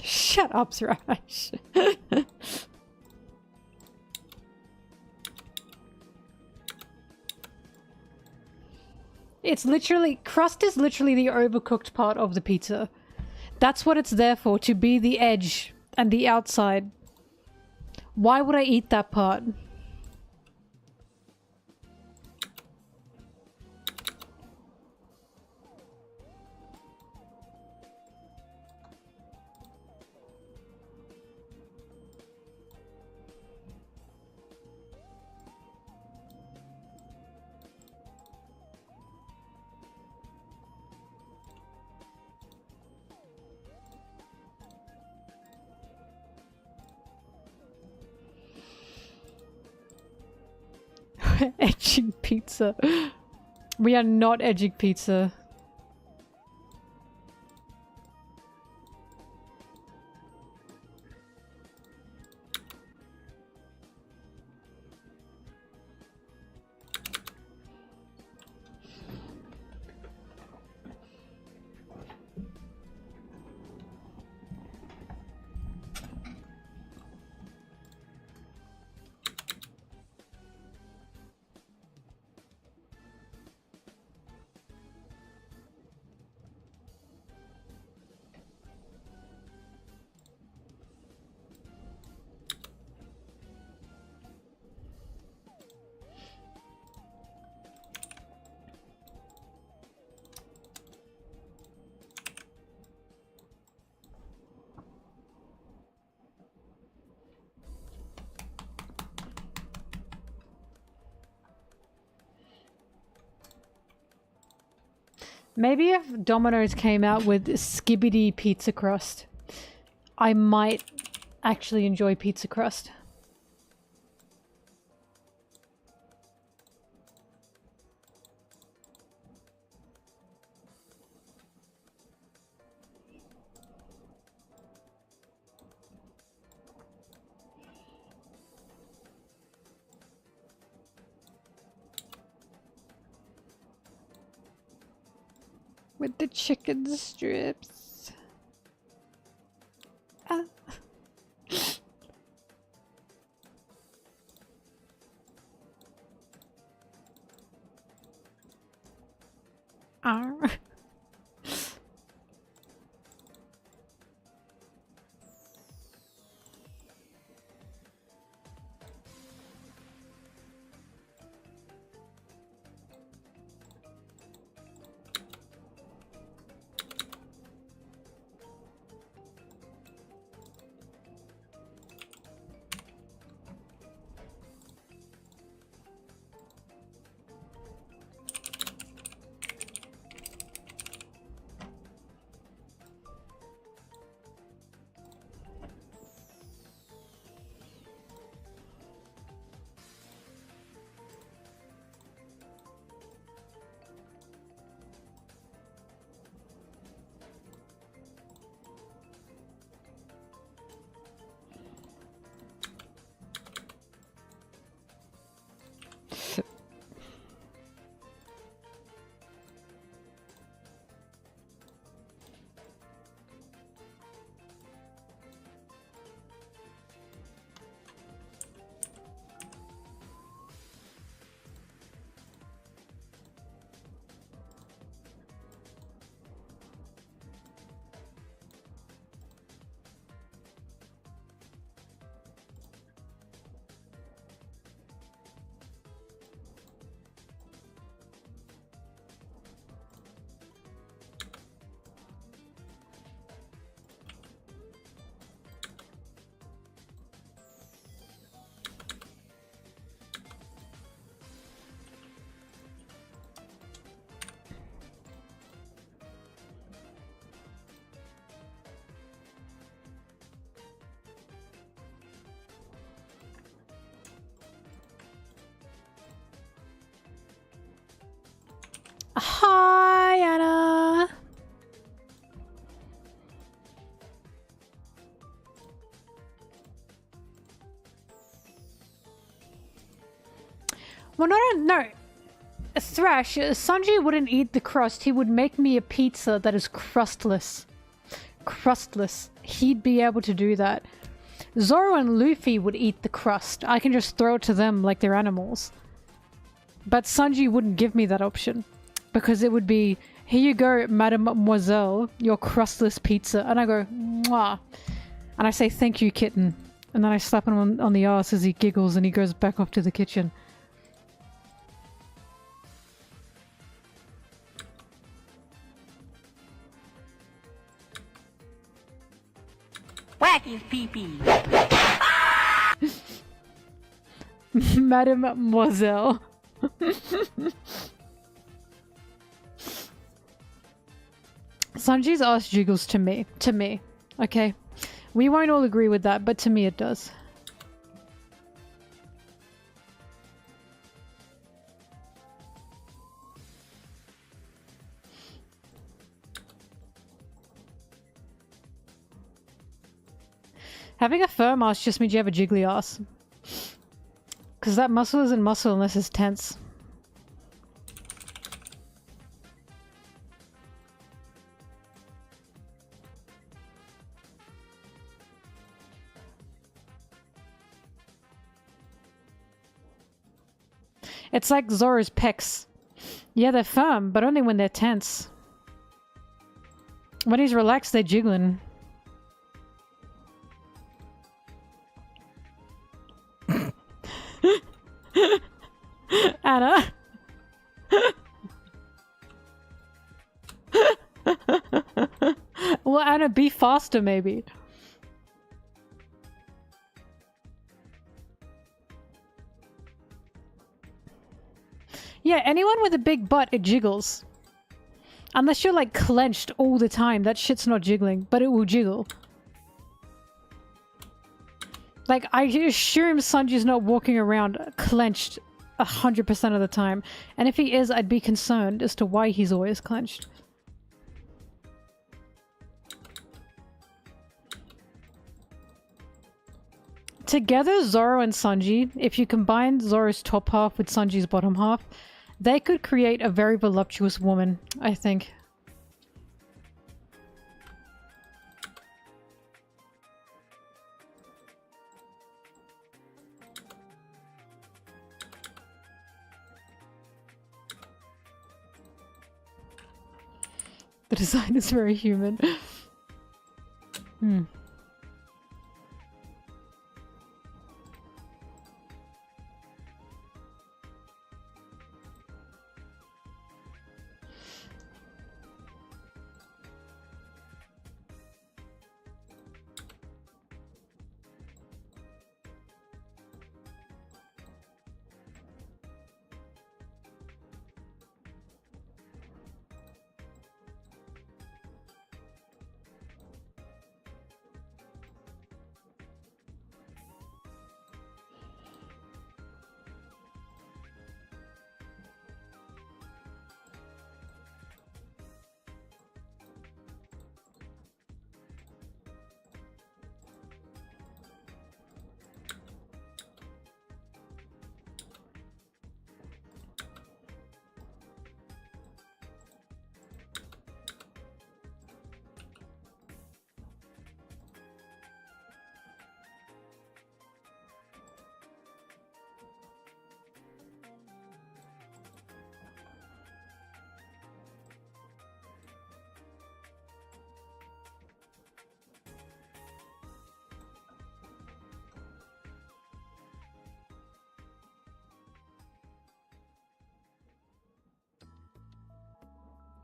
Shut up, Thrash. It's literally, crust is literally the overcooked part of the pizza. That's what it's there for, to be the edge and the outside. Why would I eat that part? Edging pizza. We are not edging pizza. Maybe if Domino's came out with skibbity pizza crust, I might actually enjoy pizza crust. With the chicken strips. Ah. Ah. Well, no. Thrash, Sanji wouldn't eat the crust. He would make me a pizza that is crustless. Crustless. He'd be able to do that. Zoro and Luffy would eat the crust. I can just throw it to them like they're animals. But Sanji wouldn't give me that option. Because it would be, here you go, mademoiselle, your crustless pizza. And I go, mwah. And I say, thank you, kitten. And then I slap him on the ass as he giggles and he goes back off to the kitchen. Whack his pee-pee. Mademoiselle. Sanji's ass jiggles to me. To me. Okay? We won't all agree with that, but to me it does. Having a firm ass just means you have a jiggly ass. Because that muscle isn't muscle unless it's tense. It's like Zoro's pecs. Yeah, they're firm, but only when they're tense. When he's relaxed, they're jiggling. Anna. Well, Anna, be faster, maybe. Yeah, anyone with a big butt, it jiggles. Unless you're like clenched all the time, that shit's not jiggling, but it will jiggle. Like, I assume Sanji's not walking around clenched 100% of the time. And if he is, I'd be concerned as to why he's always clenched. Together, Zoro and Sanji, if you combine Zoro's top half with Sanji's bottom half, they could create a very voluptuous woman, I think. The design is very human. Hmm.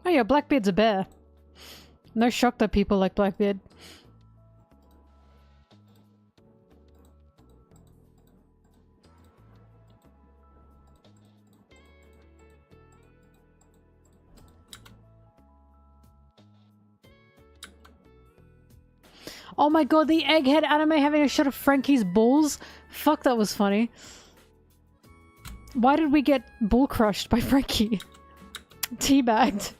Oh yeah, Blackbeard's a bear. No shock that people like Blackbeard. Oh my god, the egghead anime having a shot of Frankie's balls? Fuck, that was funny. Why did we get bull crushed by Frankie? Teabagged.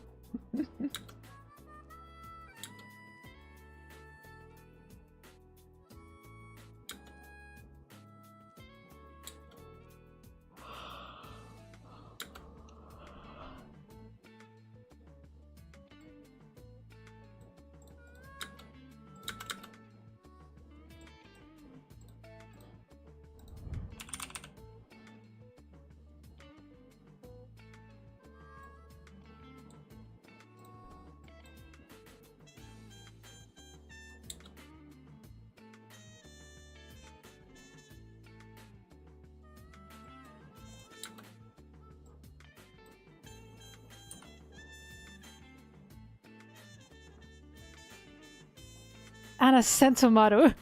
Anna Sentomaru.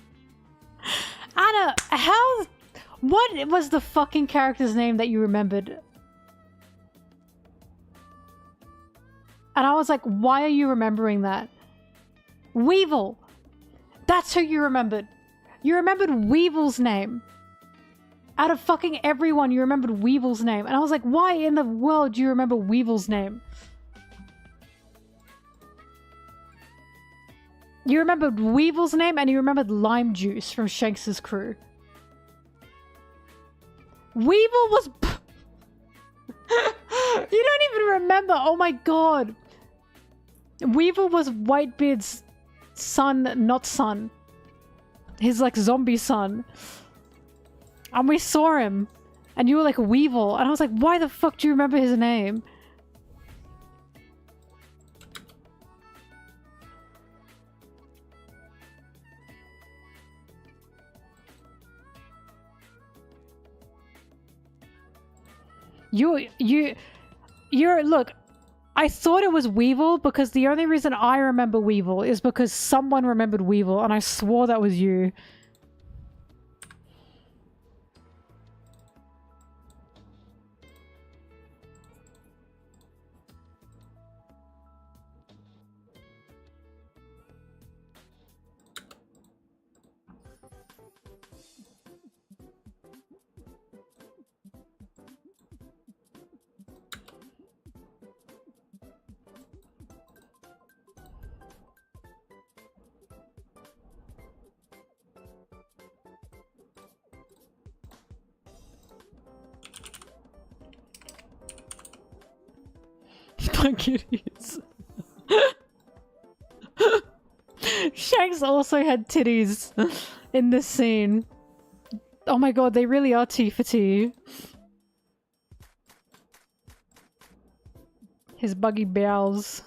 Anna, how... What was the fucking character's name that you remembered? And I was like, why are you remembering that? Weevil! That's who you remembered. You remembered Weevil's name. Out of fucking everyone, you remembered Weevil's name. And I was like, why in the world do you remember Weevil's name? You remembered Weevil's name and you remembered Lime Juice from Shanks's crew. Weevil was... You don't even remember. Oh my god. Weevil was Whitebeard's son, not son. His like zombie son. And we saw him. And you were like, Weevil. And I was like, why the fuck do you remember his name? You're, look, I thought it was Weevil because the only reason I remember Weevil is because someone remembered Weevil and I swore that was you. Idiots. Shanks also had titties in this scene. Oh my god, they really are T for T. His buggy bowels.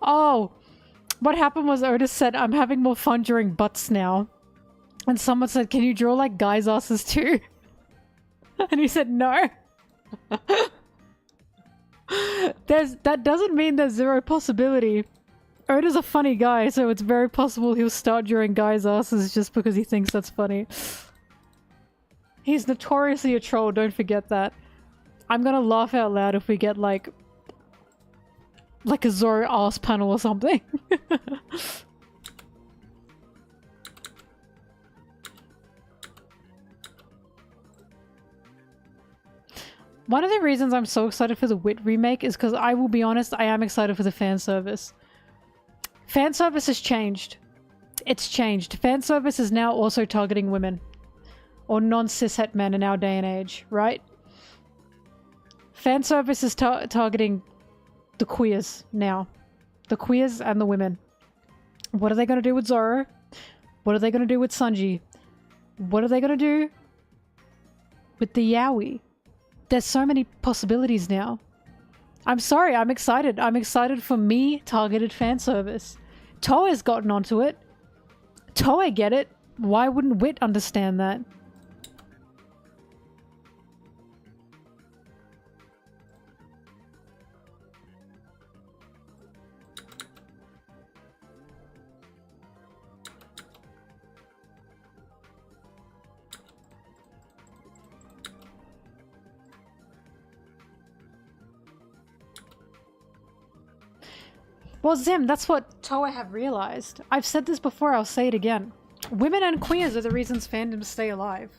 Oh, what happened was Otis said, I'm having more fun drawing butts now. And someone said, can you draw like guys' asses too? And he said, no. That doesn't mean there's zero possibility. Otis is a funny guy, so it's very possible he'll start drawing guys' asses just because he thinks that's funny. He's notoriously a troll, don't forget that. I'm gonna laugh out loud if we get like a Zoro ass panel or something. One of the reasons I'm so excited for the Wit remake is because I will be honest, I am excited for the fan service. Fan service has changed. It's changed. Fan service is now also targeting women. Or non-cishet men in our day and age, right? Fan service is targeting the queers now. The queers and the women. What are they going to do with Zoro? What are they going to do with Sanji? What are they going to do with the Yaoi? There's so many possibilities now. I'm sorry, I'm excited. I'm excited for me targeted fan service. Toei's gotten onto it. Toei get it. Why wouldn't Wit understand that? Well, Zim, that's what Toei have realized. I've said this before, I'll say it again. Women and queers are the reasons fandoms stay alive.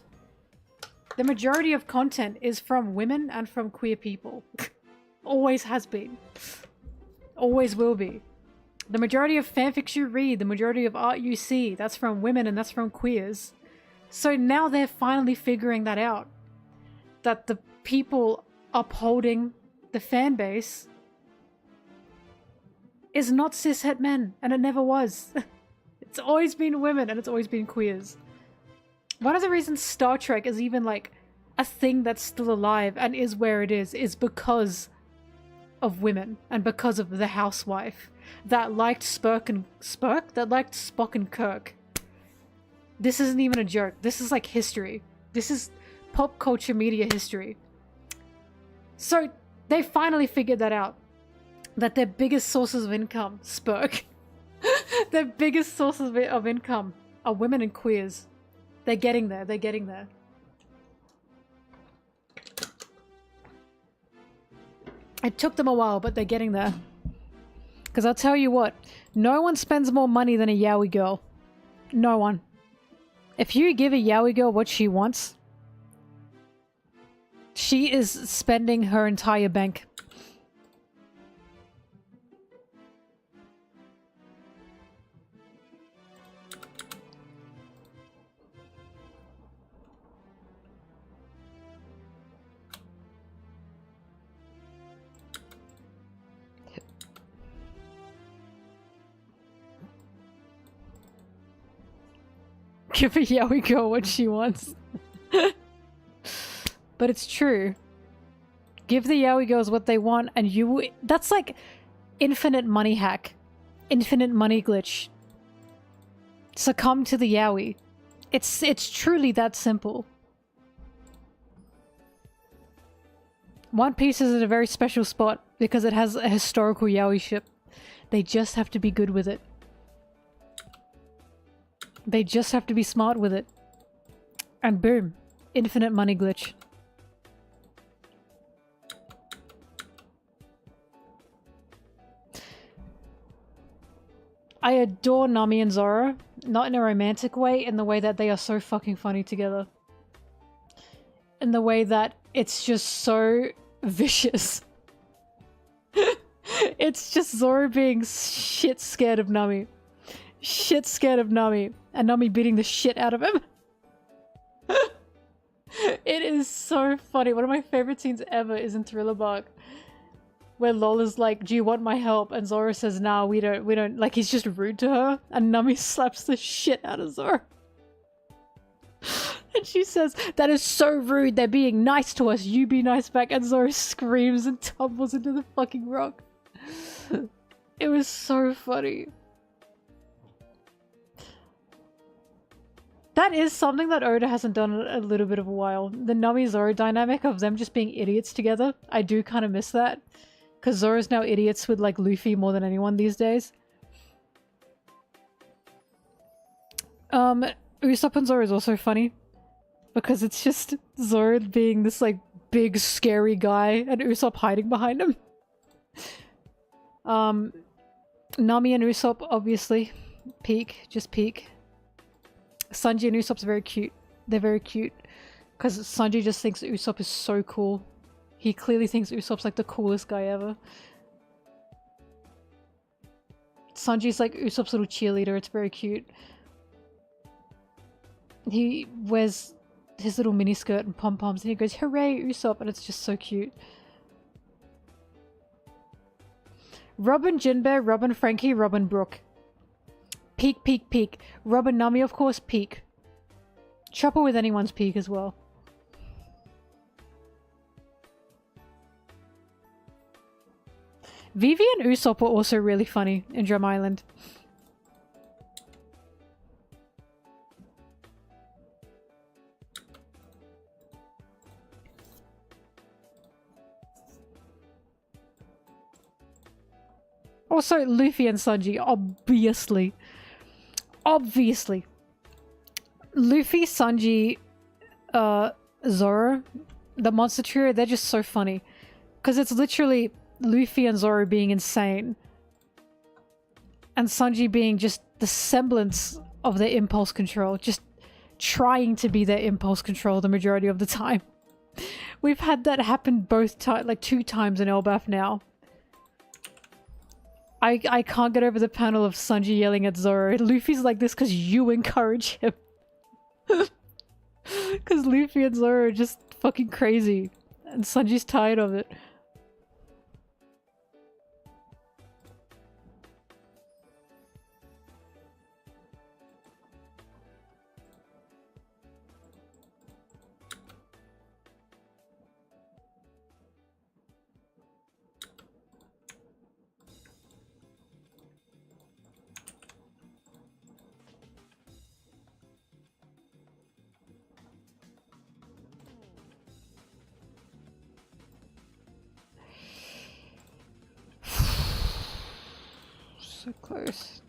The majority of content is from women and from queer people. Always has been. Always will be. The majority of fanfics you read, the majority of art you see, that's from women and that's from queers. So now they're finally figuring that out. That the people upholding the fan base is not cishet men, and it never was. It's always been women and it's always been queers. One of the reasons Star Trek is even like a thing that's still alive and is where it is because of women and because of the housewife that liked Spock and Kirk. This isn't even a joke. This is like history. This is pop culture media history. So they finally figured that out. That their biggest sources of income, Spurk, their biggest sources of income are women and queers. They're getting there, they're getting there. It took them a while, but they're getting there. Because I'll tell you what, no one spends more money than a yaoi girl. No one. If you give a yaoi girl what she wants, she is spending her entire bank. Give a yaoi girl what she wants. But it's true. Give the yaoi girls what they want and you... That's like infinite money hack. Infinite money glitch. Succumb to the yaoi. It's truly that simple. One Piece is at a very special spot because it has a historical yaoi ship. They just have to be good with it. They just have to be smart with it. And boom. Infinite money glitch. I adore Nami and Zoro. Not in a romantic way, in the way that they are so fucking funny together. In the way that it's just so vicious. It's just Zoro being shit scared of Nami. Shit scared of Nami. And Nami beating the shit out of him. It is so funny. One of my favorite scenes ever is in Thriller Bark. Where Lola's like, do you want my help? And Zoro says, nah, we don't. Like, he's just rude to her. And Nami slaps the shit out of Zoro. And she says, that is so rude. They're being nice to us. You be nice back. And Zoro screams and tumbles into the fucking rock. It was so funny. That is something that Oda hasn't done in a little bit of a while. The Nami-Zoro dynamic of them just being idiots together. I do kind of miss that. Because Zoro's now idiots with like Luffy more than anyone these days. Usopp and Zoro is also funny. Because it's just Zoro being this like big scary guy and Usopp hiding behind him. Nami and Usopp obviously. Peak. Just peak. Sanji and Usopp's very cute. They're very cute. Because Sanji just thinks Usopp is so cool. He clearly thinks Usopp's like the coolest guy ever. Sanji's like Usopp's little cheerleader. It's very cute. He wears his little miniskirt and pom-poms and he goes, hooray, Usopp! And it's just so cute. Robin Jinbei, Robin Frankie, Robin Brooke. Peak, peak, peak. Robin Nami, of course, peak. Chopper with anyone's peak as well. Vivi and Usopp were also really funny in Drum Island. Also, Luffy and Sanji, obviously. Obviously. Luffy, Sanji, Zoro, the monster trio, they're just so funny. Because it's literally Luffy and Zoro being insane. And Sanji being just the semblance of their impulse control. Just trying to be their impulse control the majority of the time. We've had that happen both times, like 2 times in Elbaf now. I can't get over the panel of Sanji yelling at Zoro. Luffy's like this because you encourage him. Because Luffy and Zoro are just fucking crazy. And Sanji's tired of it. So close.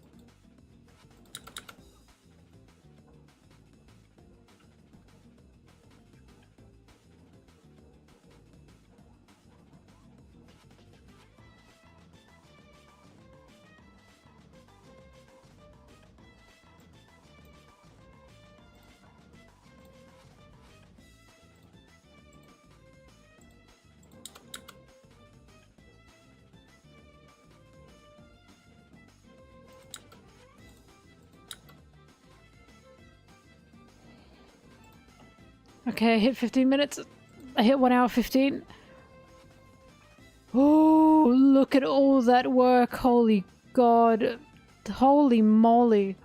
Okay, I hit 15 minutes. I hit 1 hour 15. Oh, look at all that work. Holy God. Holy moly.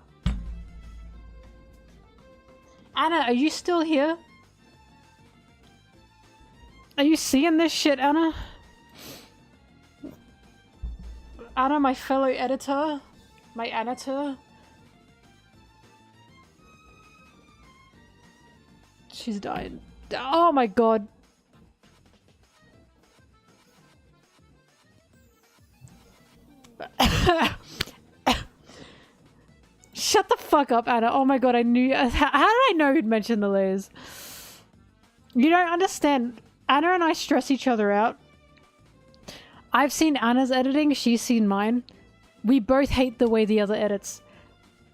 Anna, are you still here? Are you seeing this shit, Anna? Anna, my fellow editor? My editor? She's dying. Oh my God. Shut the fuck up, Anna. Oh my God, I knew. How did I know you'd mention the layers? You don't understand. Anna and I stress each other out. I've seen Anna's editing, she's seen mine. We both hate the way the other edits.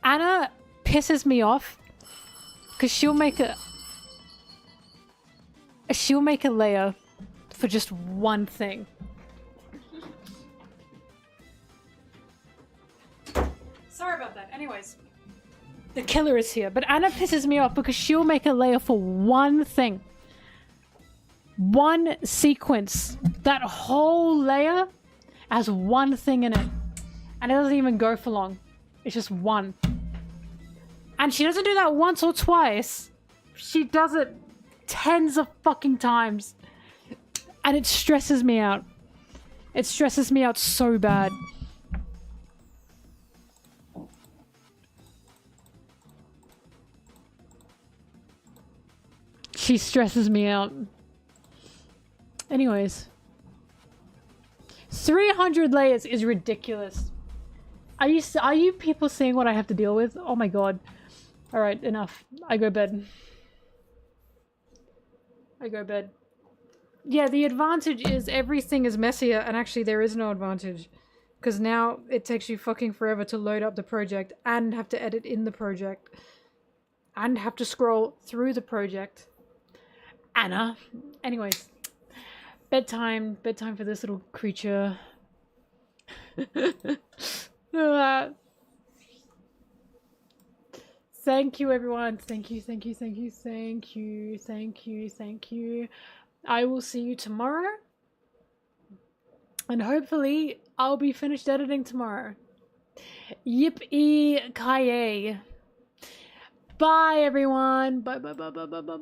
Anna pisses me off because she'll make a layer for just one thing. Sorry about that. Anyways, the killer is here, but Anna pisses me off because she'll make a layer for one thing. One sequence. That whole layer has one thing in it. And it doesn't even go for long. It's just one. And she doesn't do that once or twice. She does it tens of fucking times. And it stresses me out. It stresses me out so bad. She stresses me out. Anyways. 300 layers is ridiculous. Are you people seeing what I have to deal with? Oh my God. Alright, enough. I go bed. I go bed. Yeah, the advantage is everything is messier, and actually there is no advantage. Because now it takes you fucking forever to load up the project and have to edit in the project. And have to scroll through the project. Anna. Anyways. Bedtime. Bedtime for this little creature. Thank you, everyone. Thank you, thank you, thank you, thank you, thank you, thank you. I will see you tomorrow. And hopefully I'll be finished editing tomorrow. Yippee-ki-yay. Bye, everyone. Bye, bye, bye, bye, bye, bye.